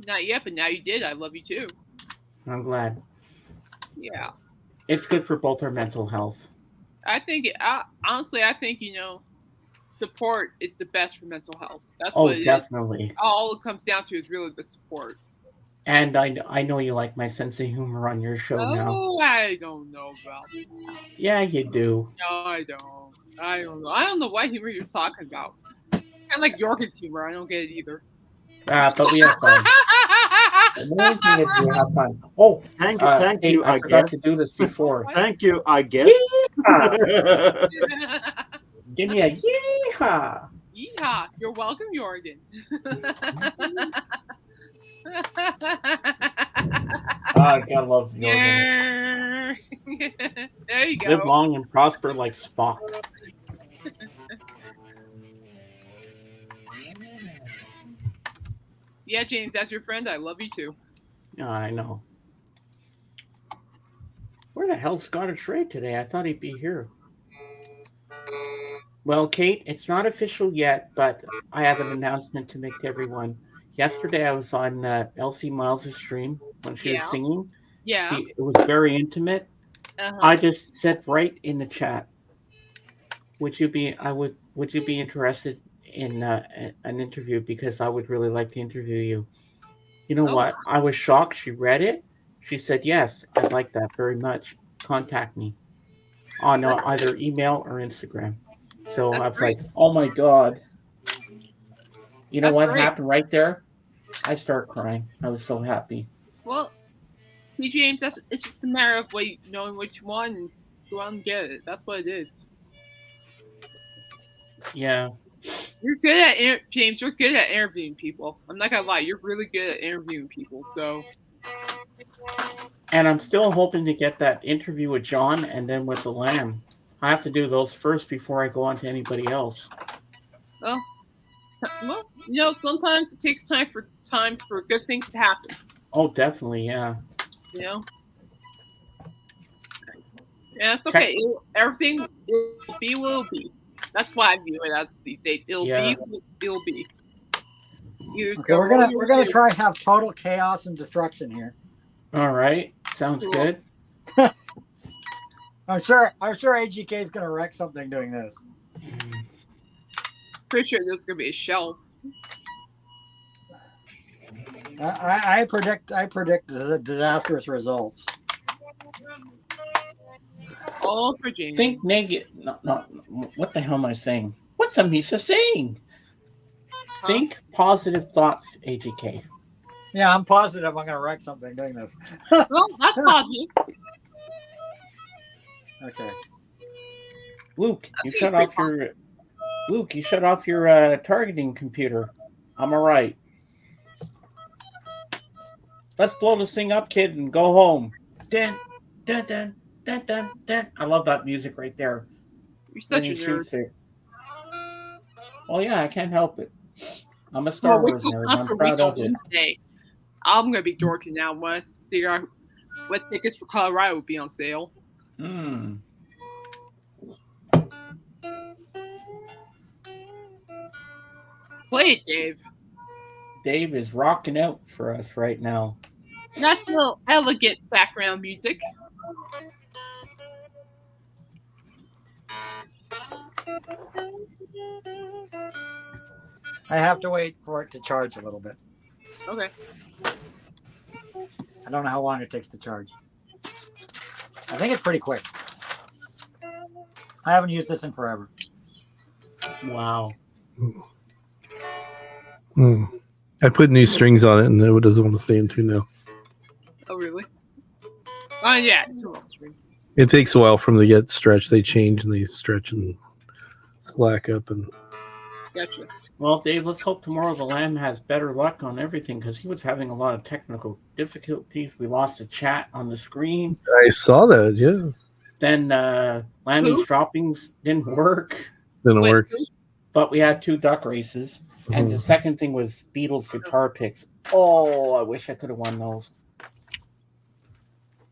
Not yet, but now you did. I love you too. I'm glad. Yeah, It's good for both our mental health. I think honestly, I think support is the best for mental health. That's Oh, what it is. definitely. All it comes down to is really the support. And I know you like my sense of humor on your show now. Oh, I don't know about that. Yeah, you do. No, I don't. I don't know. I don't know what humor you're talking about. Kind of like York's humor. I don't get it either. But we have fun. The main thing is we have fun. Oh, Thank Kate, you. I forgot to do this before. Thank you. I guess. Give me a yeehaw. Yeehaw! You're welcome, Jorgen. I gotta love Jorgen. There you go. Live long and prosper like Spock. Yeah, James, that's your friend. I love you too. Yeah, I know. Where the hell's Scottish Ray today? I thought he'd be here. Well, Kate, it's not official yet, but I have an announcement to make to everyone. Yesterday, I was on Elsie Miles' stream when she was Yeah. singing. Yeah. It was very intimate. Uh-huh. I just said right in the chat, would you be interested in an interview, because I would really like to interview you. You know what? I was shocked. She read it. She said, yes, I'd like that very much. Contact me on either email or Instagram. So I was like, oh my God. You know That's what great. happened right there? I started crying. I was so happy. Well, see, James, it's just a matter of knowing which one and go out and get it. That's what it is. Yeah. You're good at James. You're good at interviewing people. I'm not gonna lie. You're really good at interviewing people. So. And I'm still hoping to get that interview with John and then with the Lamb. I have to do those first before I go on to anybody else. Well, sometimes it takes time for good things to happen. Oh, definitely, yeah. Yeah, it's okay. Everything will be what it'll be. That's why I view it as these days. It'll be what it'll be. Okay, we're gonna try and have total chaos and destruction here. All right, sounds good. I'm sure AGK is gonna wreck something doing this. Pretty sure there's gonna be a shelf. I predict disastrous results. All for James. Think negative. No, what the hell am I saying? What's Amisha saying? Think positive thoughts, AGK. Yeah, I'm positive I'm gonna wreck something doing this. Well, that's positive. Okay. Luke, you shut off your targeting computer. I'm all right. Let's blow this thing up, kid, and go home. Dun, dun, dun, dun, dun, dun. I love that music right there. You're Then such he a nerd. shoots it. Oh yeah, I can't help it. I'm a Well, Star wait Wars till nerd. us I'm for proud week on of it. Wednesday. I'm gonna be dorking now once to figure out what tickets for Colorado will be on sale. Hmm. Play it, Dave. Dave is rocking out for us right now. That's little elegant background music. I have to wait for it to charge a little bit. Okay. I don't know how long it takes to charge. I think it's pretty quick. I haven't used this in forever. Wow. Hmm. I put new strings on it, and it doesn't want to stay in tune now. Oh, really? Oh, yeah. 2 on string. It takes a while for them to get stretched. They change and they stretch and slack up. And Gotcha. Well, Dave, let's hope tomorrow the Lamb has better luck on everything because he was having a lot of technical difficulties. We lost a chat on the screen. I saw that. Yeah, Then Lammy's Who? droppings didn't work, didn't Wait, work. who? but we had 2 duck races. And the second thing was Beatles guitar picks. Oh, I wish I could have won those.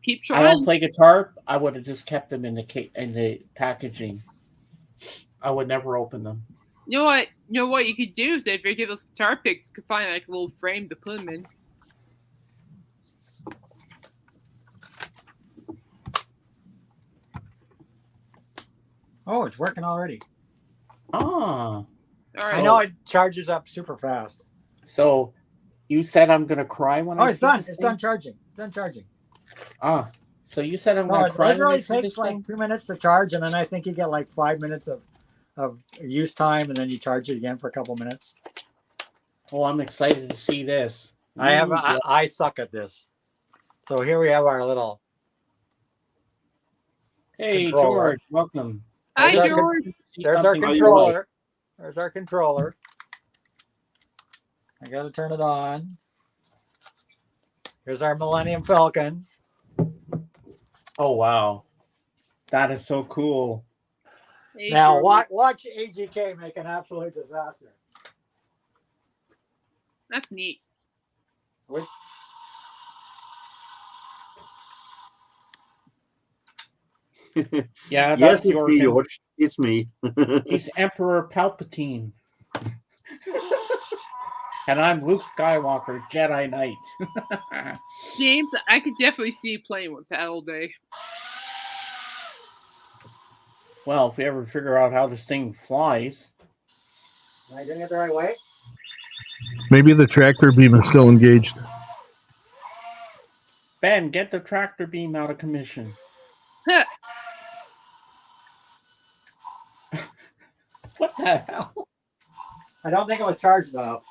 Keep I don't trying. play guitar. I would have just kept them in the packaging. I would never open them. You know what? You know what you could do is if you get those guitar picks, you could find like a little frame to put them in. Oh, it's working already. Ah, All right. I know it charges up super fast. so you said I'm gonna cry when Oh, I it's see done. this It's thing? done charging. It's done charging. Ah, so you said I'm No, gonna it cry when I literally see takes this like thing? 2 minutes to charge, and then I think you get like 5 minutes of use time, and then you charge it again for a couple minutes. Oh, I'm excited to see this. I suck at this. So here we have our little. Hey, controller. George, welcome. Hi, There's our George. See There's our something- controller. There's our controller. I gotta turn it on. Here's our Millennium Falcon. Oh wow, that is so cool. Hey, Now George. watch AGK make an absolute disaster. That's neat. Which, Yeah, Yes, that's it's me, Jorgen. George. It's me. He's Emperor Palpatine. And I'm Luke Skywalker, Jedi Knight. James, I could definitely see you playing with that all day. Well, if we ever figure out how this thing flies. am I doing it the right way? Maybe the tractor beam is still engaged. Ben, get the tractor beam out of commission. Huh. What the hell? I don't think it was charged enough.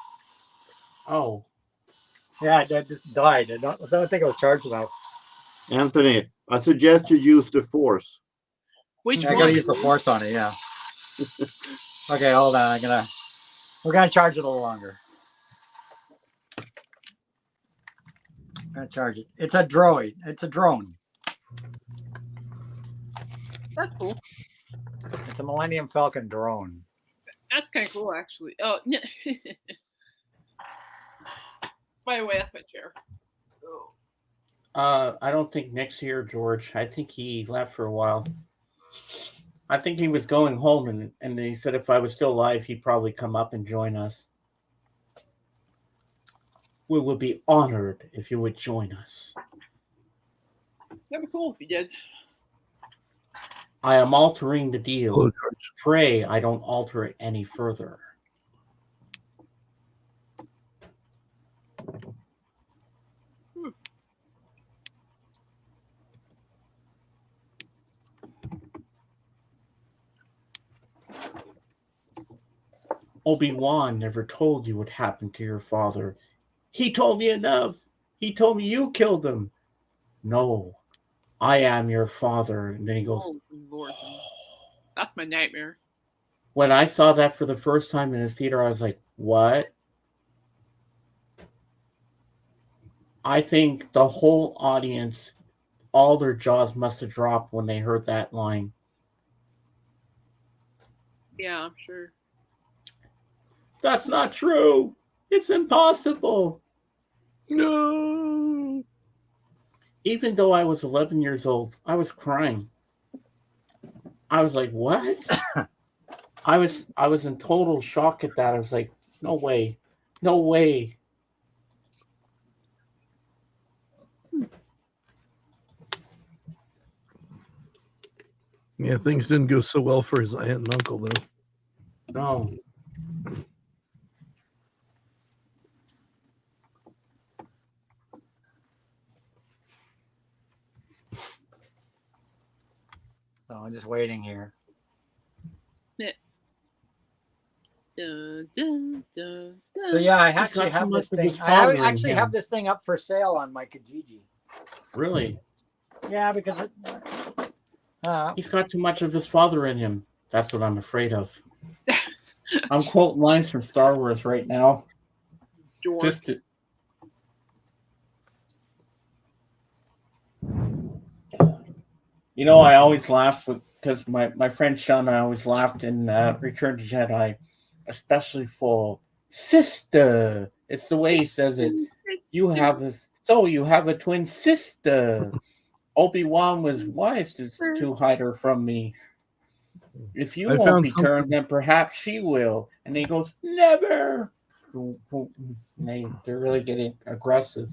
Oh, Yeah, it just died. I don't think it was charged enough. Anthony, I suggest you use the force. Which I one? gotta use the force on it. Yeah. Okay, hold on. We're gonna charge it a little longer. I'm gonna charge it. It's a droid. It's a drone. That's cool. It's a Millennium Falcon drone. That's kind of cool, actually. Oh, no. By the way, that's my chair. Oh. I don't think Nick's here, George. I think he left for a while. I think he was going home, and he said if I was still alive, he'd probably come up and join us. We would be honored if you would join us. That'd be cool if you did. I am altering the deal. Hello, George. Pray I don't alter it any further. Obi-Wan never told you what happened to your father. He told me enough. He told me you killed him. No, I am your father. And then he goes, Oh, Lord. That's my nightmare. when I saw that for the first time in the theater, I was like, what? I think the whole audience, all their jaws must have dropped when they heard that line. Yeah, I'm sure. That's not true. It's impossible. No. Even though I was 11 years old, I was crying. I was like, what? I was in total shock at that. I was like, no way. No way. Yeah, things didn't go so well for his aunt and uncle, though. No. So I'm just waiting here. Dun, dun, dun, dun. So yeah, I He's actually got too have much this of thing. his I father in actually him. have this thing up for sale on my Kijiji. Really? Yeah, because He's got too much of his father in him. That's what I'm afraid of. I'm quoting lines from Star Wars right now. George. Just to... You know, I always laugh because my friend Sean, I always laughed in Return to Jedi, especially for sister. It's the way he says it. You have a twin sister. Obi-Wan was wise to hide her from me. If you I won't found be something- turned, then perhaps she will. And he goes, never. They're really getting aggressive.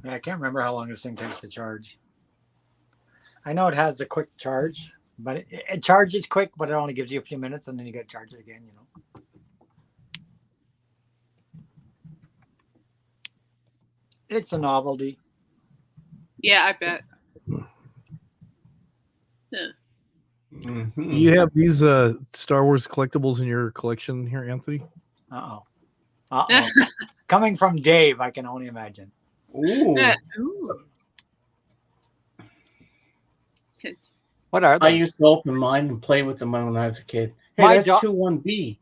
yeah, I can't remember how long this thing takes to charge. I know it has a quick charge, but it charges quick, but it only gives you a few minutes, and then you got to charge it again. You know. It's a novelty. Yeah, I bet. Mm-hmm. You have these Star Wars collectibles in your collection here, Anthony? Uh-oh. Coming from Dave, I can only imagine. Ooh. Ooh. What are I they? used to open mine and play with them when I was a kid. Hey, My that's da- 2-1B.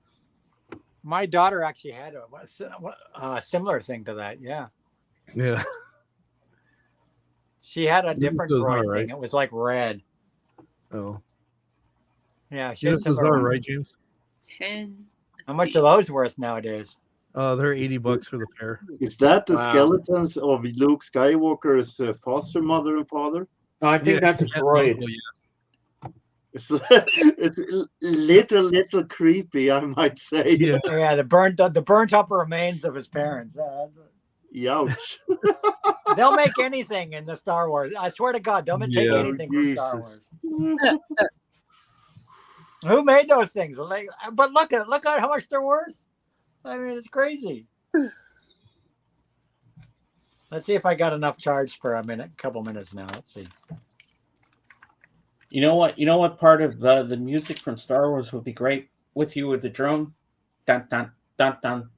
My daughter actually had a similar thing to that. Yeah. Yeah. She had a Yours different does droid not, right? thing. It was like red. Oh. Yeah, she You know had those similar are, ones. right, James? 10. How much are those worth nowadays? They're $80 for the pair. Is that the Wow. skeletons of Luke Skywalker's foster mother and father? No, I think that's a droid. It's little creepy, I might say. Yeah. Yeah, the burnt up remains of his parents. Youch. They'll make anything in the Star Wars. I swear to God, they'll take Yeah. anything from Star Jesus. Wars. Who made those things? Like, but look at how much they're worth. I mean, it's crazy. Let's see if I got enough charge for a couple minutes now. Let's see. You know what? You know what part of the music from Star Wars would be great with you with the drone? Dun dun dun dun.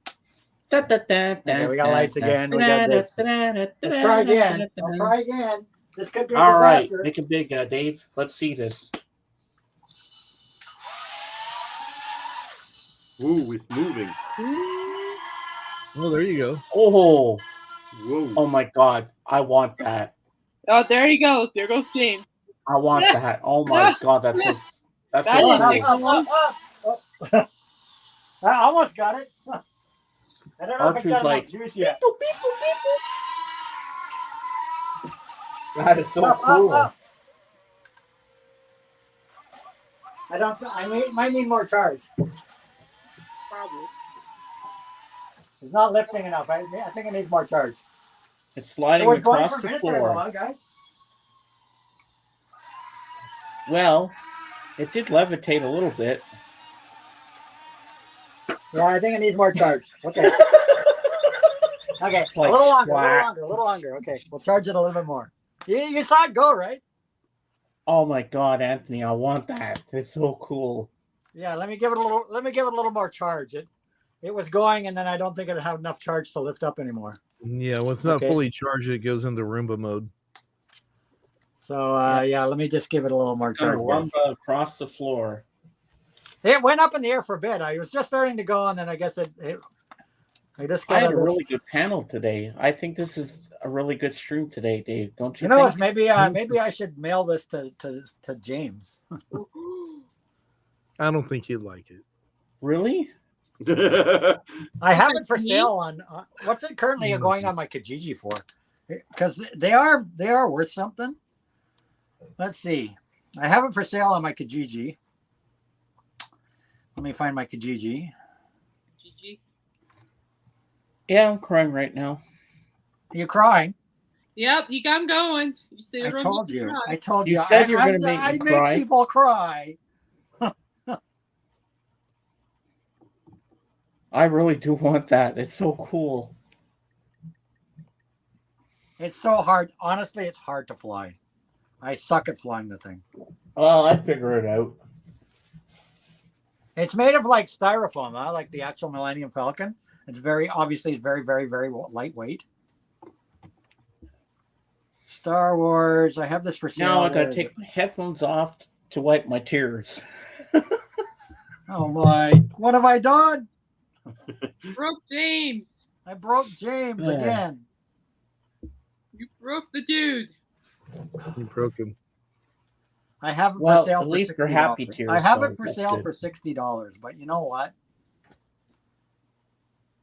Okay, we got lights again. We got this. Let's try again. I'll try again. This could be a All right, disaster. make it big, Dave. Let's see this. Ooh, it's moving. Oh, there you go. Oh, Whoa. oh my God! I want that. Oh, there he goes. There goes James. I want that. Oh my God! That's so That cool. one. I almost got it. I don't know if R2's I got like, enough juice yet. That is so Up, cool. up. I might need more charge. Probably. It's not lifting enough. I think it needs more charge. It's It sliding was going across for a the minute there, floor. huh, guys? Well, it did levitate a little bit. Yeah, I think it needs more charge. Okay. Okay, Like a little longer, flat. a little longer. Okay, we'll charge it a little bit more. You saw it go, right? Oh my God, Anthony! I want that. It's so cool. Yeah, let me give it a little more charge. It was going, and then I don't think it had enough charge to lift up anymore. Yeah, when it's not Okay. fully charged, it goes into Roomba mode. So yeah, let me just give it a little more Kind charge. of guys. rumba across the floor. It went up in the air for a bit. I was just starting to go, and then I guess it I just I got had a really good panel today. I think this is a really good stream today, Dave. Don't you You know, think? it's maybe maybe I should mail this to James. I don't think you'd like it. Really? I have it for Me? sale on what's it currently going on my Kijiji for? Because they are worth something. Let's see. I have it for sale on my Kijiji. Let me find my Kijiji. GG. Yeah, I'm crying right now. Are you crying? Yep, you got him going. You say I the told rookie you. cry. I told You you. said you're gonna make me I cry. make people cry. I really do want that. It's so cool. It's so hard. Honestly, it's hard to fly. I suck at flying the thing. Well, I figure it out. It's made of like styrofoam, huh? Like the actual Millennium Falcon. It's very very, very lightweight. Star Wars. I have this for sale. Now I gotta take my headphones off to wipe my tears. Oh my! What have I done? Broke James. I broke James Yeah. again. You broke the dude. You broke him. I have it Well, for sale at for least they're $60. happy tears, I have so it for that's sale good. for $60, but you know what?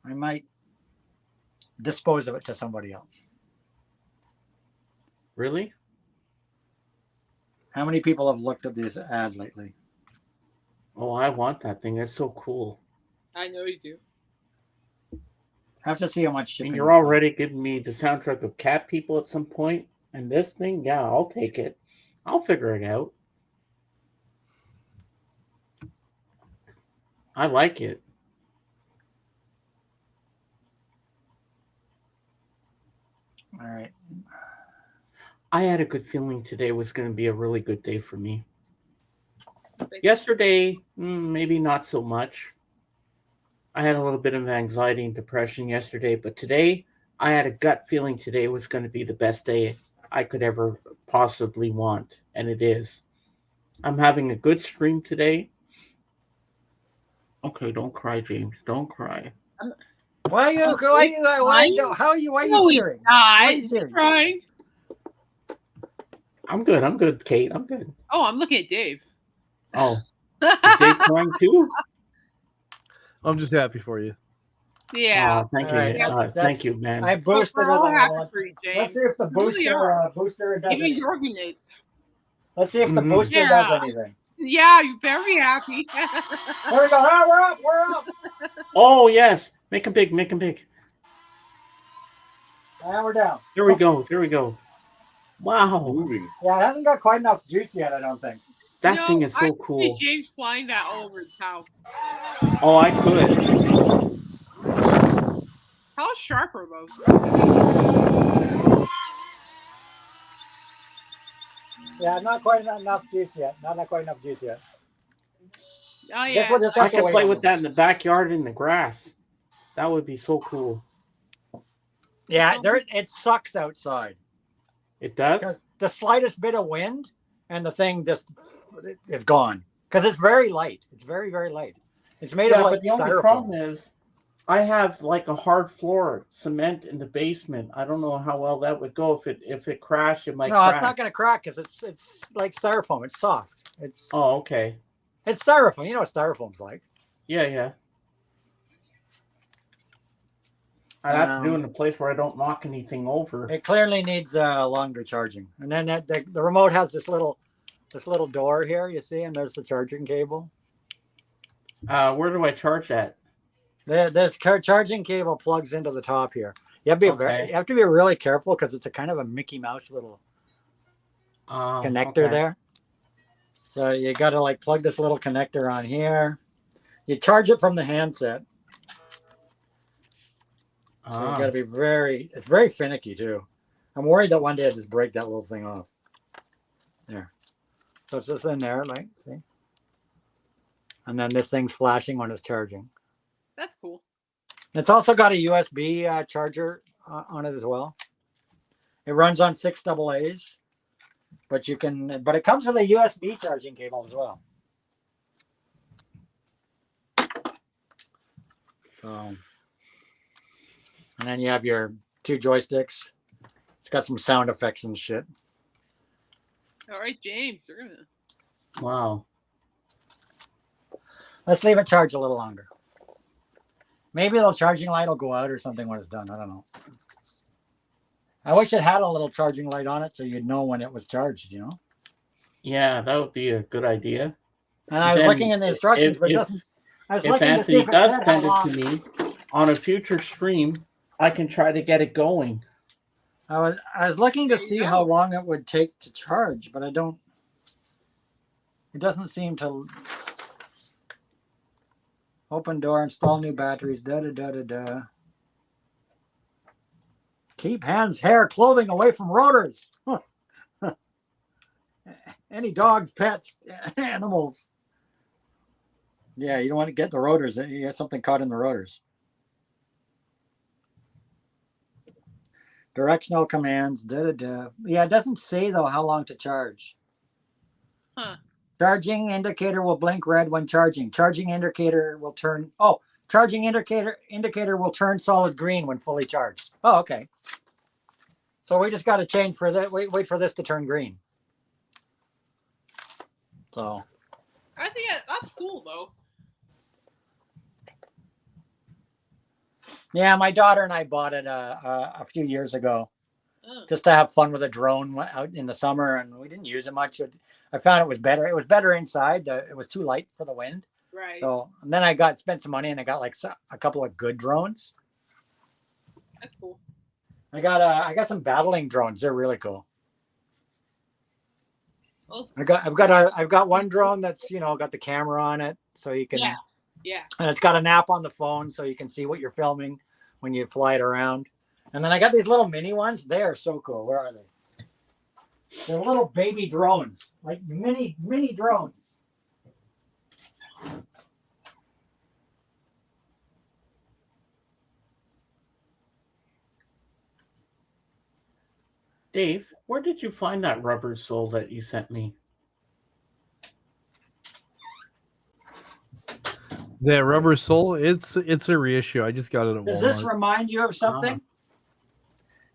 I might dispose of it to somebody else. Really? How many people have looked at this ad lately? Oh, I want that thing. That's so cool. I know you do. Have to see how much shipping. And you're already giving me the soundtrack of Cat People at some point, and this thing, yeah, I'll take it. I'll figure it out. I like it. All right. I had a good feeling today was going to be a really good day for me. Yesterday, maybe not so much. I had a little bit of anxiety and depression yesterday, but today I had a gut feeling today was going to be the best day I could ever possibly want, and it is. I'm having a good stream today. Okay, don't cry, James. Don't cry. Why are you? How are you? Why are you tearing? Why are you tearing? Crying. I'm good, Kate. I'm good. Oh, I'm looking at Dave. Oh, is Dave crying too? I'm just happy for you. Yeah. Oh, thank you. All right, Thank you, man. I boosted it. We're all on happy all. for you, James. Let's see if the We really are. booster does Even anything. you're organized. Let's see if the Mhm. booster Yeah. does anything. Yeah, you better be happy. There we go. Oh, we're up. We're up. Oh, yes. Make him big. Make him big. And we're down. There we go. There we go. Wow. Moving. Yeah, it hasn't got quite enough juice yet, I don't think. That No, thing is I so could see cool. James flying that all over his house. Oh, I could. How sharp are those? Yeah, not quite enough juice yet. Not quite enough juice yet. Oh Guess yeah. we'll just I have to could wait play on with it. that in the backyard in the grass. That would be so cool. Yeah, it sucks outside. It does? Because the slightest bit of wind and the thing just it's gone. Because it's very light. It's very, very light. It's made Yeah, of like but the only styrofoam. problem is I have like a hard floor, cement in the basement. I don't know how well that would go. If it crashed, it might No, crack. it's not going to crack because it's like styrofoam. It's soft. It's okay. It's styrofoam. You know what styrofoam's like. Yeah. I have to do it in a place where I don't knock anything over. It clearly needs longer charging. And then the remote has this little door here, you see, and there's the charging cable. Where do I charge that? This charging cable plugs into the top here. You have to be really careful because it's a kind of a Mickey Mouse little connector okay. there. So you got to like plug this little connector on here. You charge it from the handset. So you got to be it's very finicky too. I'm worried that one day I just break that little thing off. There. So it's just in there, like, see? And then this thing's flashing when it's charging. That's cool. It's also got a USB charger on it as well. It runs on 6 AA's, but it comes with a USB charging cable as well. So And then you have your 2 joysticks. It's got some sound effects and shit. All right, James, you're gonna. Wow. Let's leave it charged a little longer. Maybe the charging light will go out or something when it's done. I don't know. I wish it had a little charging light on it so you'd know when it was charged, you know? Yeah, that would be a good idea. And I was Then looking in the instructions, but it if, doesn't. I was if looking to see Anthony if it does said how send it long. to me on a future stream, I can try to get it going. I was looking to see how long it would take to charge, but I don't. It doesn't seem to. Open door, install new batteries. Da da da da da. Keep hands, hair, clothing away from rotors. Any dogs, pets, animals. Yeah, you don't want to get the rotors. You get something caught in the rotors. Directional commands. Da da da. Yeah, it doesn't say though how long to charge. Huh. Charging indicator will blink red when charging. Charging indicator will turn. Oh, charging indicator will turn solid green when fully charged. Oh, okay. So we just got to change for that. Wait for this to turn green. So. I think that's cool though. Yeah, my daughter and I bought it a few years ago, Oh. just to have fun with a drone out in the summer, and we didn't use it much. I found it was better. It was better inside. It was too light for the wind. Right. So and then I spent some money and I got like a couple of good drones. That's cool. I got some battling drones. They're really cool. Oh. I've got one drone that's got the camera on it, so you can. Yeah. Yeah. And it's got an app on the phone, so you can see what you're filming when you fly it around. And then I got these little mini ones. They are so cool. Where are they? They're little baby drones, like mini drones. Dave, where did you find that rubber sole that you sent me? That rubber sole, it's a reissue. I just got it at Does Walmart. this remind you of something?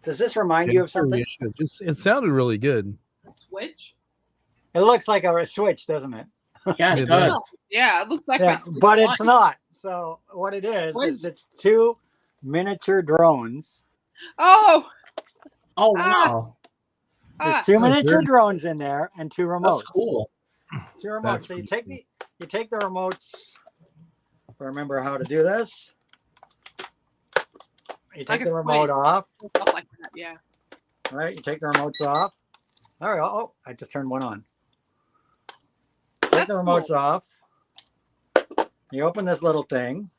Does this remind Yeah, you of it's a something? reissue. It sounded really good. Switch. It looks like a switch, doesn't it? Yeah, It it does. does. Yeah, it looks like. Yeah, my but Switch it's One. not. So what it is it's 2 miniature drones. Oh. Oh Ah. wow, There's 2 Oh, miniature very- drones in there and 2 remotes. that's cool. 2 remotes. That's So you pretty take the remotes. If I remember how to do this. You Like take a the remote switch. off. Stuff like that. Yeah. Right, you take the remotes off. All right. Oh, I just turned one on. Take That's the remotes cool. off. You open this little thing,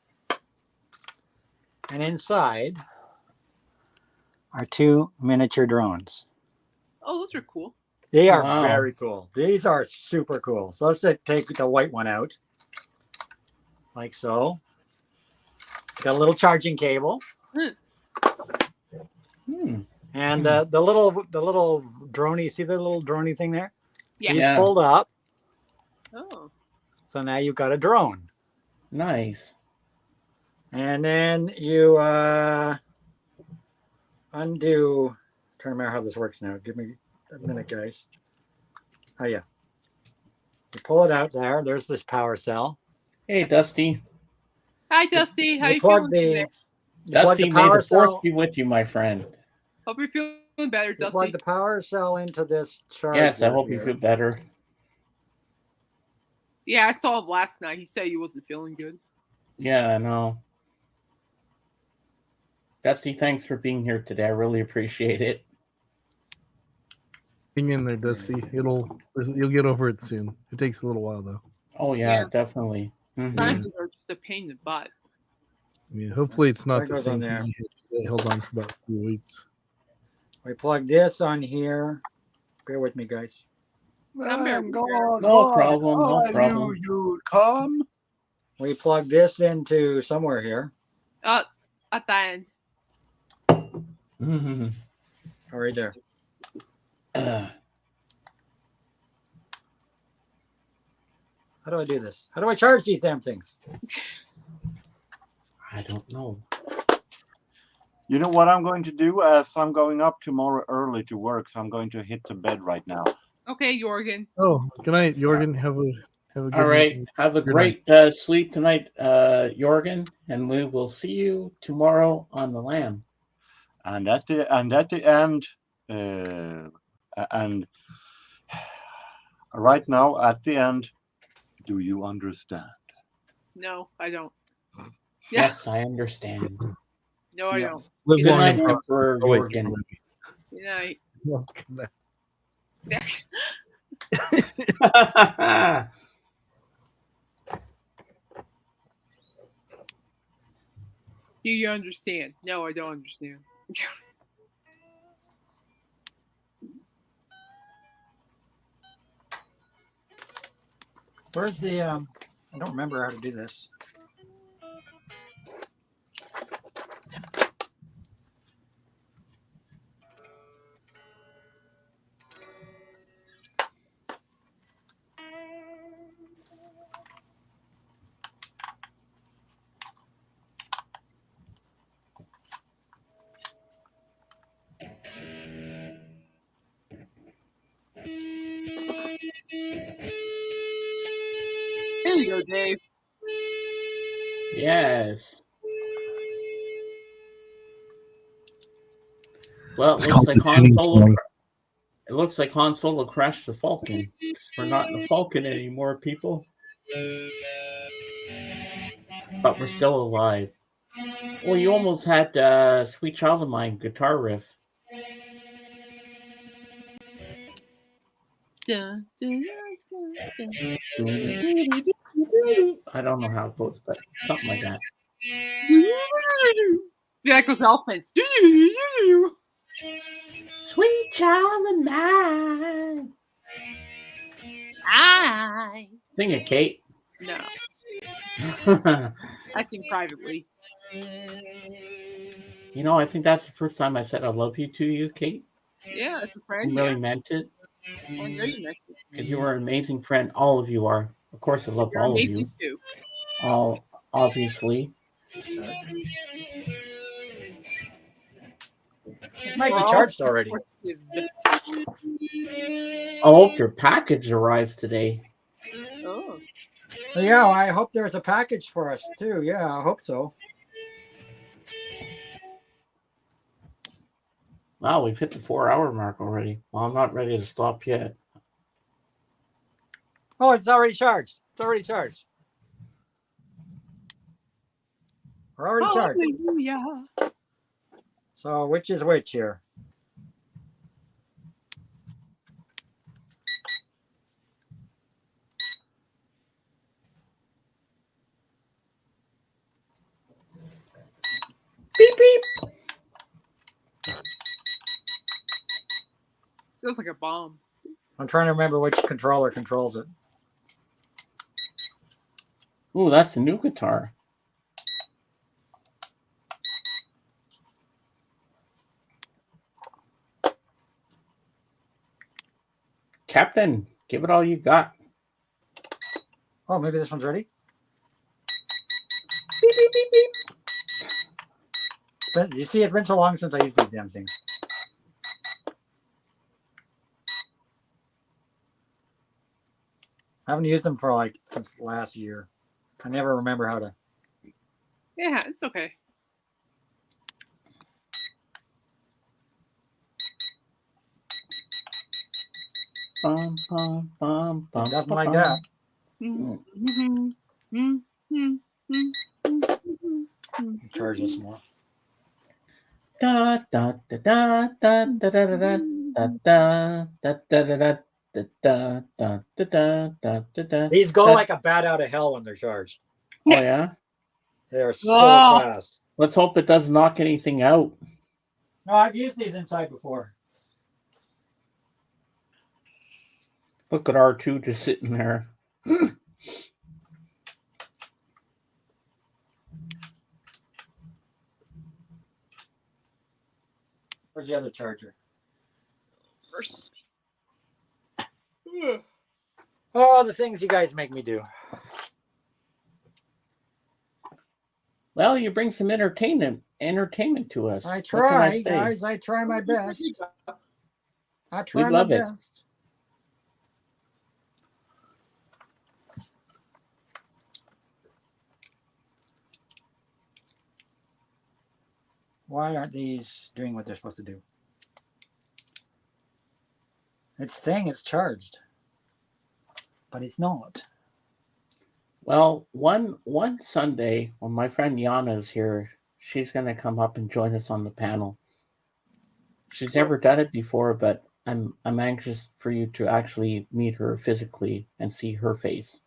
and inside are 2 miniature drones. Oh, those are cool. They are Wow. very cool. These are super cool. So let's just take the white one out, like so. Got a little charging cable, Hmm. and the little droney. See the little droney thing there? Yeah. These Yeah. fold up. Oh. So now you've got a drone. Nice. And then you undo. Trying to remember how this works now. Give me a minute, guys. Oh yeah. You pull it out there. There's this power cell. Hey, Dusty. Hi, Dusty. How You you plug feeling the today? you plug Dusty, the may power the force cell. be with you, my friend. Hope you're feeling better, You Dusty. plug the power cell into this charger. Yes, I hope you here. feel better. Yeah, I saw him last night. He said he wasn't feeling good. Yeah, I know. Dusty, thanks for being here today. I really appreciate it. Hang in there, Dusty. You'll get over it soon. It takes a little while though. Oh yeah, Yeah. definitely. Mhm. Sciences are just a pain in the butt. Yeah, hopefully it's not That the goes same on thing. there. you had. It held on for about 2 weeks. We plug this on here. Bear with me, guys. I'm No going on. problem, no I problem. knew you'd come. We plug this into somewhere here. At the end. Mhm. Oh, right there. How do I do this? How do I charge these damn things? I don't know. You know what I'm going to do? As I'm going up tomorrow early to work, so I'm going to hit the bed right now. Okay, Jorgen. Oh, good night, Jorgen. Have a good All right. night. Have a Good night. great sleep tonight, Jorgen, and we will see you tomorrow on the Lamb. And at the end, and right now at the end, do you understand? No, I don't. Yes, I understand. No, I don't. Live Good long night, and prosper. Emperor Oh, wait, Jorgen. Good night. well, good night. Do you understand? No, I don't understand. Where's the? I don't remember how to do this. Here you go, Dave. Yes. Well, It's called the tuning song. It looks like Han Solo crashed the Falcon. We're not in the Falcon anymore, people. But we're still alive. Well, you almost had Sweet Child of Mine guitar riff. Dun, dun, dun, dun. I don't know how it goes, but something like that. Yeah, goes elephants. Sweet Child of Mine. Hi. Sing it, Kate. No, I sing privately. You know, I think that's the first time I said I love you to you, Kate. Yeah, as a I friend. really Yeah. meant it. I know you meant it. Because you are an amazing friend. All of you are. Of course, I love You're all of amazing you. too. All obviously. This might be charged already. I hope your package arrives today. Oh. Yeah, I hope there's a package for us too. Yeah, I hope so. Wow, we've hit the 4-hour mark already. Well, I'm not ready to stop yet. Oh, it's already charged. It's already charged. We're already charged. Hallelujah. So which is which here? Beep beep. Feels like a bomb. I'm trying to remember which controller controls it. Ooh, that's a new guitar. Captain, give it all you got. Oh, maybe this one's ready. Beep beep beep beep. But you see, it's been so long since I used these damn things. I haven't used them for like since last year. I never remember how to. Yeah, it's okay. Bum, bum, bum, bum, Nothing bum, like bum. that. Charge this more. Da da da da da da da da da da da da da da da da da da da. These go like a bat out of hell when they're charged. Oh yeah. They are so Oh. fast. Let's hope it doesn't knock anything out. No, I've used these inside before. Look at R2 just sitting there. Where's the other charger? Oh, the things you guys make me do. Well, you bring some entertainment to us. I What can I try, say? guys. I try my best. I try my love it. best. Why aren't these doing what they're supposed to do? It's saying it's charged, but it's not. Well, one Sunday when my friend Yana is here, she's going to come up and join us on the panel. She's never done it before, but I'm anxious for you to actually meet her physically and see her face.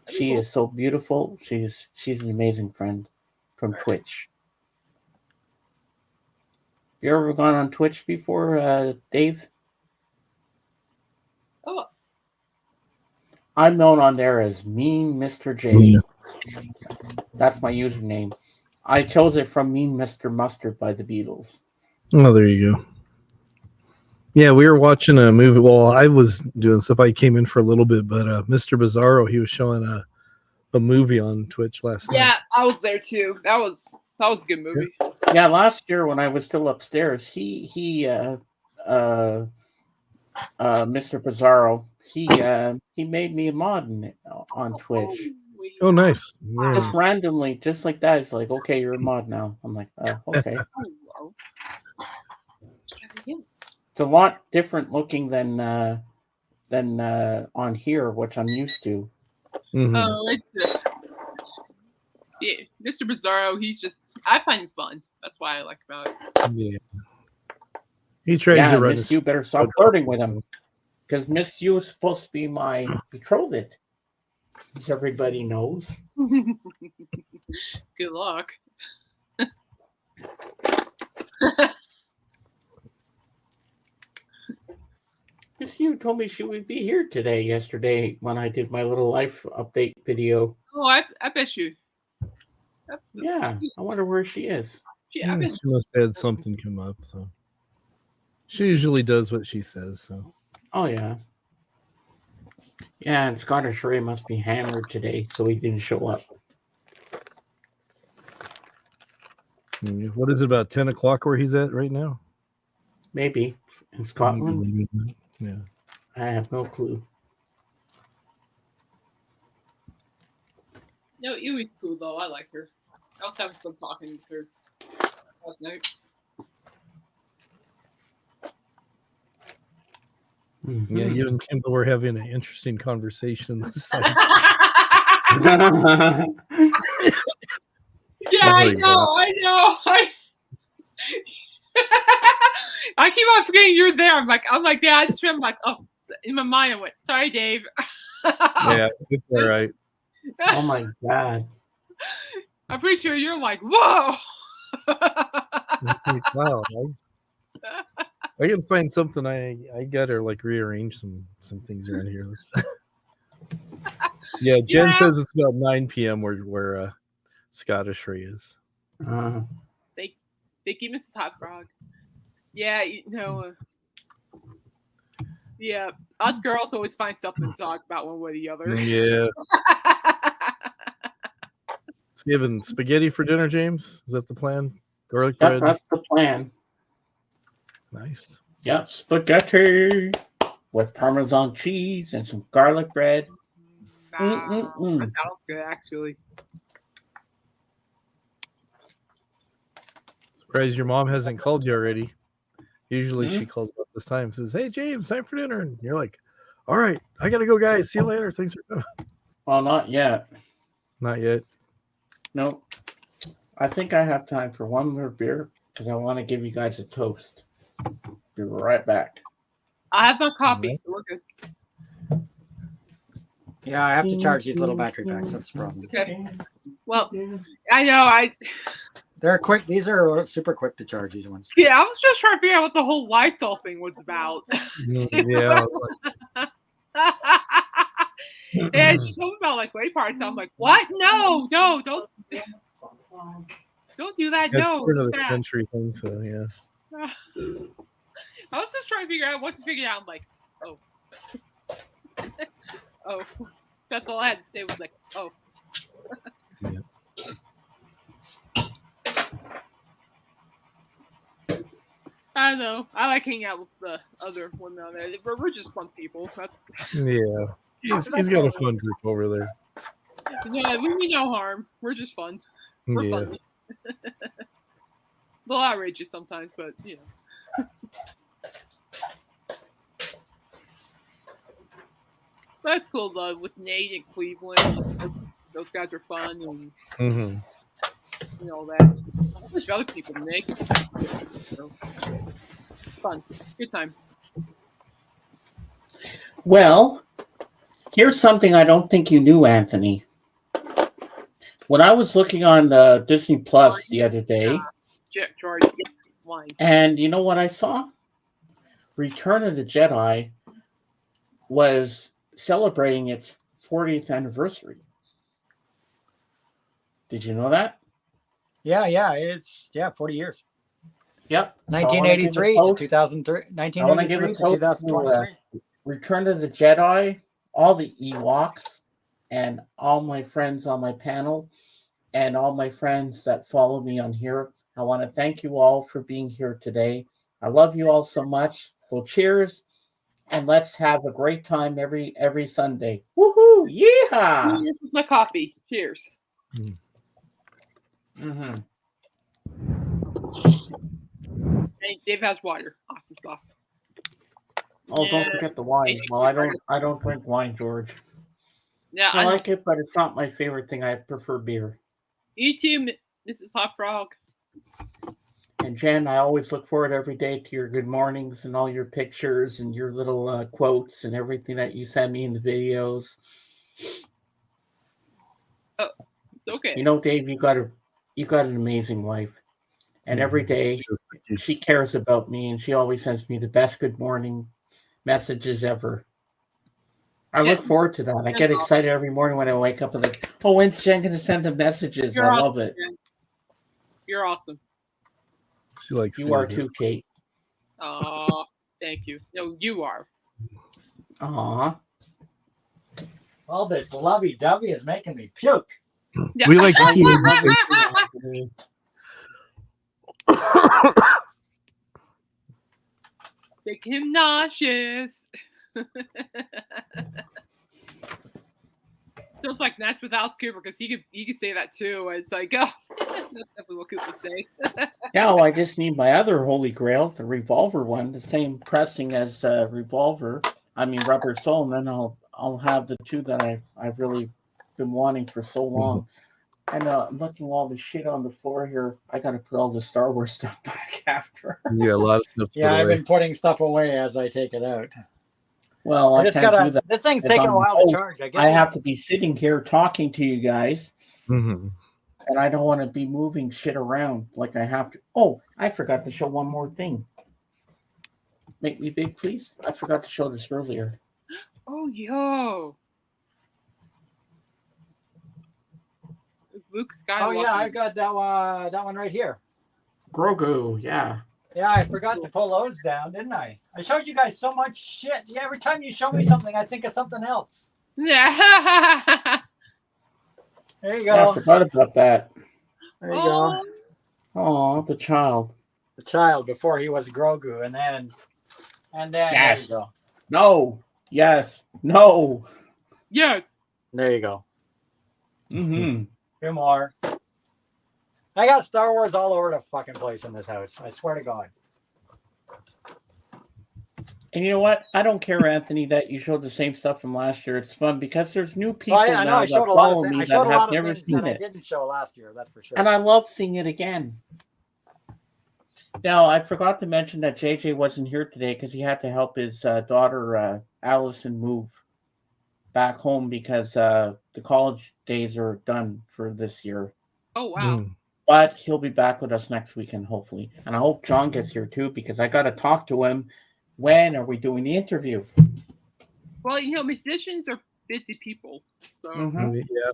She is so beautiful. She's an amazing friend from Twitch. You ever gone on Twitch before, Dave? Oh, I'm known on there as Mean Mr. J. Yeah. That's my username. I chose it from Mean Mr. Mustard by the Beatles. Oh, there you go. Yeah, we were watching a movie. Well, I was doing stuff. I came in for a little bit, but Mr. Bizarro, he was showing a movie on Twitch last night. yeah, I was there too. That was a good movie. Yeah, last year when I was still upstairs, Mr. Bizarro, he made me a mod on Twitch. Oh, nice. Very Just nice. randomly, just like that. It's like, okay, you're a mod now. I'm like, oh, okay. It's a lot different looking than on here, which I'm used to. Mhm. Oh, it's yeah, Mr. Bizarro. I find him fun. That's why I like about it. Yeah. He tries Yeah, to run Miss his You better stop flirting with him, because Miss You is supposed to be my betrothed, as everybody knows. Good luck. Miss You told me she would be here yesterday when I did my little life update video. Oh, I bet you. Yeah, I wonder where she is. I bet She must have had something come up. So she usually does what she says. So Oh yeah. Yeah, and Scottish Ray must be hammered today, so he didn't show up. what is it, about 10 o'clock where he's at right now? Maybe in Scotland. Yeah. I have no clue. No, Iwi's cool though. I like her. I was having fun talking with her last night. Yeah, you and Kimball were having an interesting conversation this side. Yeah, Oh I my know. I keep on forgetting you're there. I'm like, yeah, I just feel like, oh, in my mind, I went, sorry, Dave. Yeah, it's all right. Oh my god. I'm pretty sure you're like, whoa. It's like, wow, I gotta find something. I gotta like rearrange some things around here. Yeah, Jen says it's about 9 p.m. where Scottish Ray is. Thank you, Mrs. Hot Frog. Yeah, yeah, us girls always find something to talk about one way or the other. Yeah. So you having spaghetti for dinner, James? Is that the plan? Garlic Yep, bread? that's the plan. Nice. Yep, spaghetti with Parmesan cheese and some garlic bread. That sounds good, actually. Surprised your mom hasn't called you already. Usually she calls about this time and says, "Hey, James, time for dinner." And you're like, "All right, I got to go, guys. See you later. Thanks for coming." Well, not yet. Not yet. Nope. I think I have time for one more beer because I want to give you guys a toast. Be right back. I have my coffee, so we're good. Yeah, I have to charge these little battery packs. That's the problem. Okay. Well, I know They're quick. These are super quick to charge. These ones. yeah, I was just trying to figure out what the whole Lysol thing was about. Yeah. Yeah, she told me about like way parts. I'm like, what? No, don't do that. That's No, part of the stop. century thing. So yeah. I was just trying to figure out once I figured out. I'm like, oh, oh, that's all I had to say was like, oh. Yeah. I know. I like hanging out with the other one down there. We're just fun people. That's Yeah. He's got a fun group over there. yeah. We mean no harm. We're just fun. We're Yeah. fun. A little outrageous sometimes, but you know. That's cool though. With Nate and Cleveland, those guys are fun, and Mm-hmm. you know that. There's other people, Nick. So, fun, good times. Well, here's something I don't think you knew, Anthony. When I was looking on Disney Plus the other day, George, wine. and you know what I saw? Return of the Jedi was celebrating its 40th anniversary. Did you know that? Yeah, it's 40 years. Yep. 1983 to 2003. 1983 to 2023. Return of the Jedi, all the Ewoks, and all my friends on my panel, and all my friends that follow me on here. I want to thank you all for being here today. I love you all so much. So cheers, and let's have a great time every Sunday. Woohoo! Yeah. Cheers with my coffee. Cheers. Mm-hmm. Hey, Dave has water. Awesome stuff. Oh, don't forget the wine. Well, I don't drink wine, George. Yeah, I like it, but it's not my favorite thing. I prefer beer. You too, Mrs. Hot Frog. And Jen, I always look forward every day to your good mornings and all your pictures and your little quotes and everything that you send me in the videos. Oh, it's okay. You know, Dave, you got an amazing wife, and every day she cares about me, and she always sends me the best good morning messages ever. I look forward to that. I get excited every morning when I wake up and like, oh, when's Jen going to send the messages? You're I awesome, love it. Jen. You're awesome. She likes you are too, Kate. Oh, thank you. No, you are. Aw. All this lovey-dovey is making me puke. Yeah. We like to see it. Make him nauseous. Feels like that's with Alice Cooper because he could say that too. It's like, oh, that's definitely what Cooper say. Yeah, well, I just need my other holy grail, the revolver one, the same pressing as revolver. I mean Rubber Soul, and then I'll have the two that I've really been wanting for so long. And I'm looking all the shit on the floor here. I got to put all the Star Wars stuff back after. Yeah, a lot of stuff. Yeah, I've been putting stuff away as I take it out. Well, I can't do that. This thing's taking a while to charge. I guess I have to be sitting here talking to you guys, Mm-hmm. and I don't want to be moving shit around like I have to. Oh, I forgot to show one more thing. Make me big, please. I forgot to show this earlier. Oh, yo. Luke Skywalker. Oh yeah, I got that one right here. Grogu, yeah. Yeah, I forgot to pull those down, didn't I? I showed you guys so much shit. Yeah, every time you show me something, I think of something else. Yeah. There you Yeah, go. I forgot about that. There you go. Oh, the child. The child before he was Grogu, and then Yes. there you go. No. Yes. No. Yes. There you go. Mm-hmm. Two more. I got Star Wars all over the fucking place in this house. I swear to God. And you know what? I don't care, Anthony, that you showed the same stuff from last year. It's fun because there's new people Well, I know now I that showed a lot follow of me things. I that showed a have lot of never things seen that I it. didn't show last year. That's for sure. And I love seeing it again. Now, I forgot to mention that JJ wasn't here today because he had to help his daughter, Allison, move back home because the college days are done for this year. Oh, wow. But he'll be back with us next weekend, hopefully. And I hope John gets here too because I got to talk to him. When are we doing the interview? Well, you know, musicians are busy people. So. Mhm. Yeah.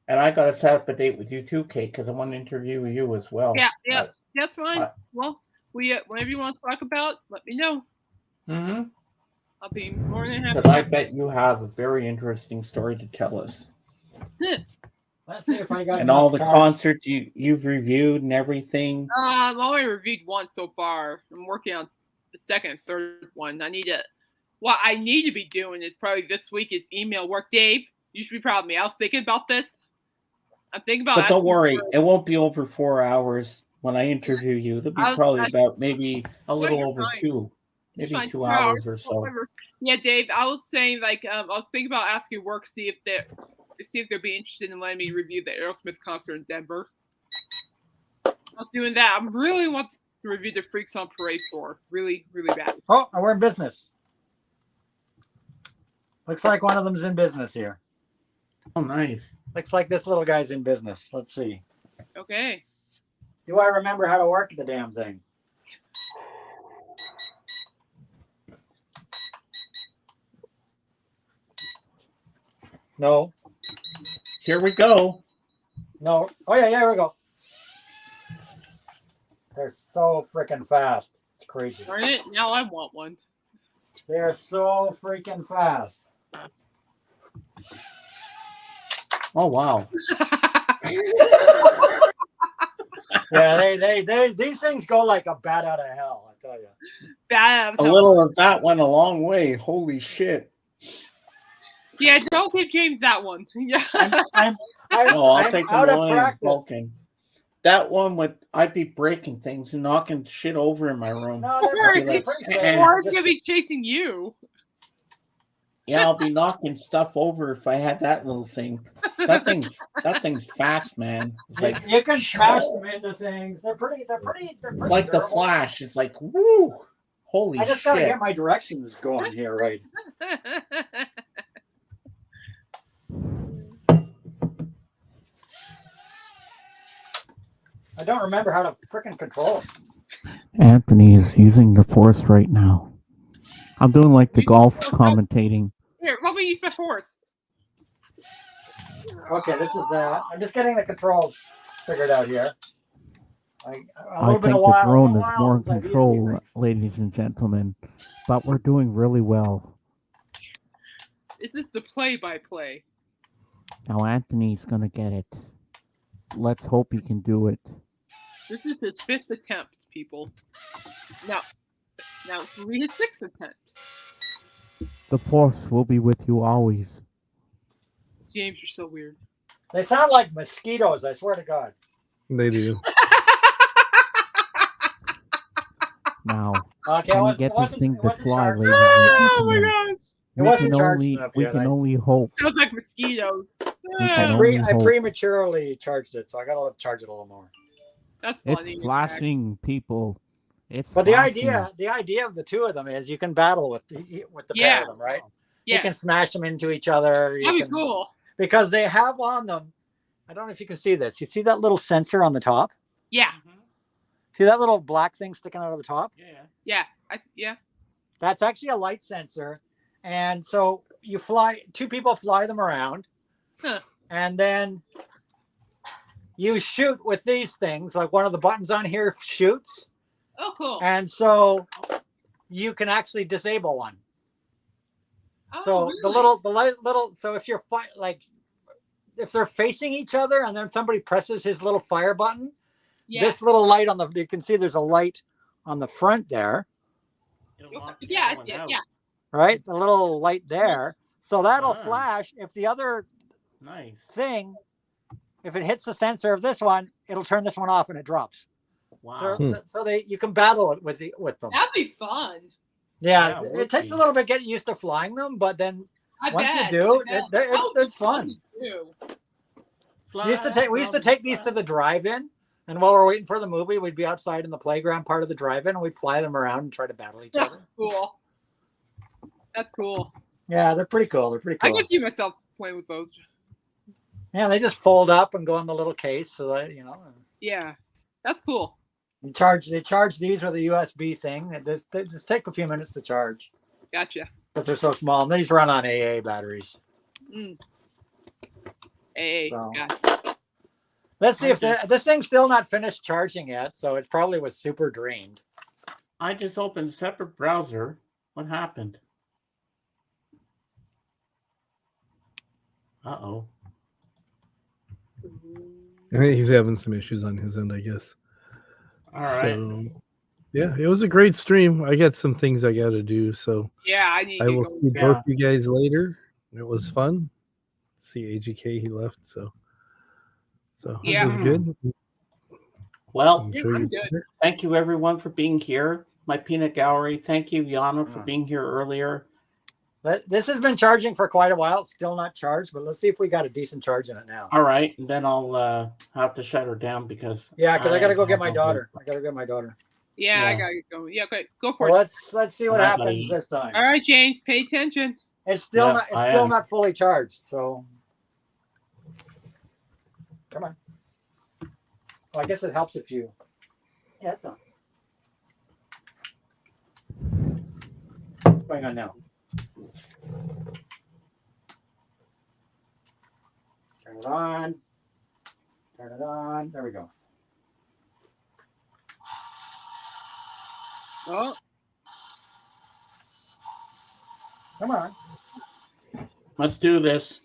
And I got to set up a date with you too, Kate, because I want to interview you as well. Yeah, that's fine. Well, whatever you want to talk about, let me know. Mm-hmm. I'll be more than happy. Because I bet you have a very interesting story to tell us. Let's see if I got And all the enough concerts you've reviewed and everything. I've only reviewed one so far. I'm working on the second and third one. What I need to be doing is probably this week is email work. Dave, you should be proud of me. I was thinking about this. I'm thinking about. But don't asking worry, for- it won't be over 4 hours when I interview you. It'll be probably about maybe a little you're over fine. 2, It's maybe fine, 2 hours or so. whatever. Yeah, Dave, I was saying I was thinking about asking work see if they'd be interested in letting me review the Aerosmith concert in Denver. I was doing that. I really want to review the Freaks on Parade tour. Really, really bad. Oh, we're in business. Looks like one of them's in business here. Oh, nice. Looks like this little guy's in business. Let's see. Okay. Do I remember how to work the damn thing? No. Here we go. No. Oh, yeah, here we go. They're so freaking fast. It's crazy. Darn it. Now I want one. They're so freaking fast. Oh, wow. Yeah, they these things go like a bat out of hell, I tell you. Bad. A little of that went a long way. Holy shit. Yeah, don't give James that one. Yeah. I'm No, I'll take out the of one in practice. Vulcan. That one would I'd be breaking things and knocking shit over in my room. No, Or I'd be like, "Eh." it's gonna be chasing you. Yeah, I'll be knocking stuff over if I had that little thing. That thing's fast, man. It's like You can smash them into things. They're pretty it's like the durable. Flash. It's like woo, holy I just gotta shit. get my directions going here, right? I don't remember how to freaking control it. Anthony is using the force right now. I'm doing like the golf commentating. Here, let me use my force. Okay, this is that. I'm just getting the controls figured out here. A I little bit think of the while, drone a is while more in since I've used control, these. ladies and gentlemen. But we're doing really well. This is the play-by-play. Now Anthony's gonna get it. Let's hope he can do it. This is his 5th attempt, people. Now it's will be his 6th attempt. The force will be with you always. James, you're so weird. They sound like mosquitoes, I swear to God. They do. Now, Okay, can it we wasn't- get it this wasn't- thing it to wasn't fly, charged. ladies and Oh my gentlemen? god! It We wasn't can charged only enough we yet. can only hope. Sounds like mosquitoes. can Ah, only I hope. prematurely charged it, so I gotta charge it a little more. That's It's funny. flashing, people. It's But the flashing. idea of the two of them is you can battle with the Yeah. pair of them, right? You Yeah, can smash them into each other. You that'd be can, cool. because they have on them. I don't know if you can see this. You see that little sensor on the top? Yeah, See that little black thing sticking out of the top? yeah, yeah. That's actually a light sensor. And so you two people fly them around, Huh. and then you shoot with these things. Like one of the buttons on here shoots. Oh, cool. And so you can actually disable one. Oh, So really? the little, so if you're if they're facing each other and then somebody presses his little fire button, Yeah, this little light you can see there's a light on the front there, yeah, yeah. right? The little light there. So that'll Ah. flash. If the other Nice. thing, if it hits the sensor of this one, it'll turn this one off and it drops. Wow. So you can battle it with them. That'd be fun. Yeah, Yeah, it it would takes be. a little bit getting used to flying them, but then I once bet. you do, I bet. it's That would be fun. to do. We used to take these to the drive-in, and while we're waiting for the movie, we'd be outside in the playground part of the drive-in, and we'd fly them around and try to battle each other. Cool. That's cool. Yeah, they're pretty cool. They're pretty I cool. can see myself playing with those. Yeah, they just fold up and go in the little case, so that Yeah, that's cool. they charge these with a USB thing. They just take a few minutes to charge, Gotcha. but they're so small. And these run on AA batteries. Mm. Hey, So- gotcha. Let's see if this thing's still not finished charging yet, so it probably was super drained. I just opened a separate browser. What happened? Uh-oh. I think he's having some issues on his end, I guess. All right. So, yeah, it was a great stream. I got some things I got to do, so Yeah, I need to I get will going. see both you guys later. It was fun. See AGK, he left, so Yeah. it was good. Well, I'm Yeah, sure I'm you good. thank you everyone for being here. My peanut gallery. Thank you, Yana, for being here earlier. This has been charging for quite a while. It's still not charged, but let's see if we got a decent charge in it now. All right, and then I'll have to shut her down because Yeah, because I got to go get my have daughter. I got to get my daughter. Yeah, I Yeah. gotta get going. Yeah, okay, go for Well, it. let's see what All right, happens buddy. this time. All right, James, pay attention. It's still Yeah, not. It's I still am. not fully charged. So, come on. Well, I guess it helps if you. Yeah, it's on. What's going on now? Turn it on. Turn it on. There we go. Oh, Come on. Let's do this.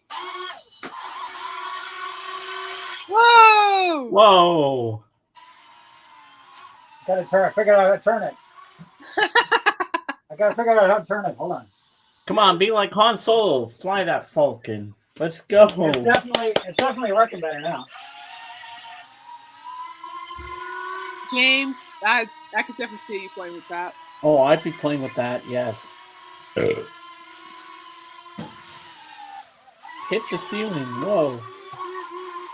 whoa! Whoa! Got to turn. Figure out how to turn it. I got to figure out how to turn it. Hold on. Come on, be like Han Solo. Fly that Falcon. Let's go. It's definitely working better now. James, I could definitely see you playing with that. Oh, I'd be playing with that. Yes. Hit the ceiling. Whoa.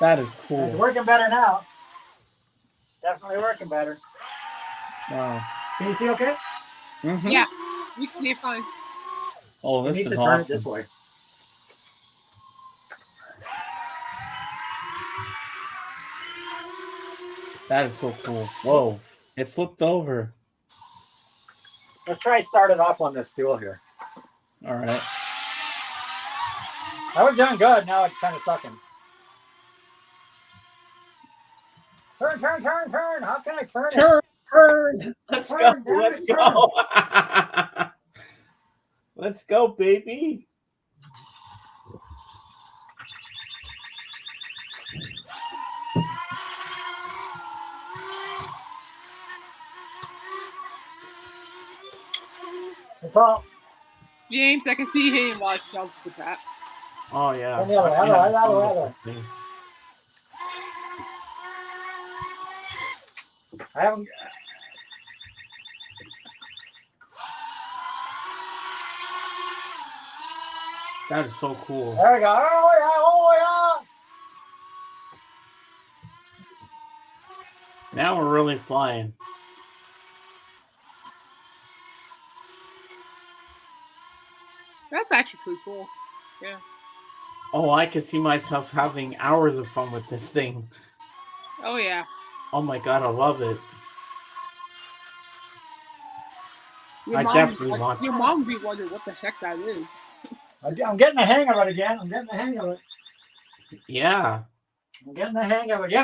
That is It's cool. working better now. Definitely working better. Wow. Can you see okay? Mhm. Yeah, you can see it fine. Oh, You this need is to turn it awesome. this way. That is so cool. Whoa. It flipped over. Let's try start it off on this stool here. All right. I was doing good. Now it's kind of sucking. Turn, turn, turn, turn. How can I turn it? Turn, turn. Let's Turn, go. damn Let's it, go. Let's go, baby. It's all. James, I can see him watch Shells with that. Oh, yeah. Turn the other way, I'm other way, having other fun way, with other this thing. I haven't. That is so cool. There we go. Oh, Now we're really flying. That's actually pretty cool. Yeah. Oh, I can see myself having hours of fun with this thing. Oh yeah. Oh my god, I love it. Your I mom, definitely want your mom would be wondering what the heck that is. I'm getting the hang of it again. I'm getting the hang of it. Yeah. I'm getting the hang of it. You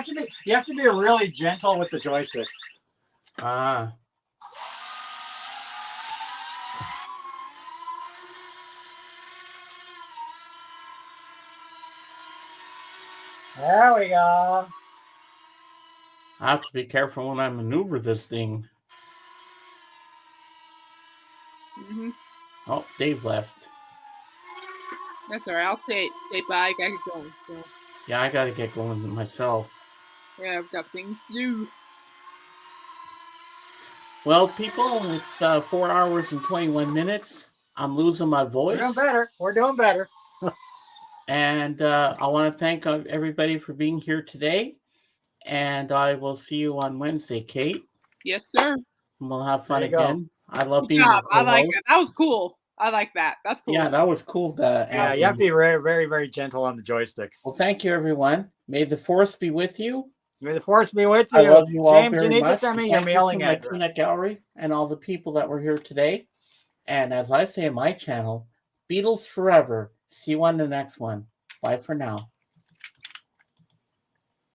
have to be really gentle with the joysticks. Ah. There we go. I have to be careful when I maneuver this thing. Mm-hmm. Oh, Dave left. That's all right. I'll stay by. I gotta get going. So, Yeah, I gotta get going myself. yeah, I've got things to do. Well, people, it's 4 hours and 21 minutes. I'm losing my We're voice. doing better. We're doing better. And I want to thank everybody for being here today. And I will see you on Wednesday, Kate. Yes, sir. And we'll have fun There you go. again. I love Good being job. a I like co-host. that. That was cool. I like that. That's cool. Yeah, that was cool. Yeah, you have to be very, very, very gentle on the joysticks. Well, thank you, everyone. May the force be with you. May the force be with you. I love you all James, very you need much. to send me your Thank you mailing to my address. Peanut Gallery and all the people that were here today. And as I say in my channel, Beatles forever. See you on the next one. Bye for now.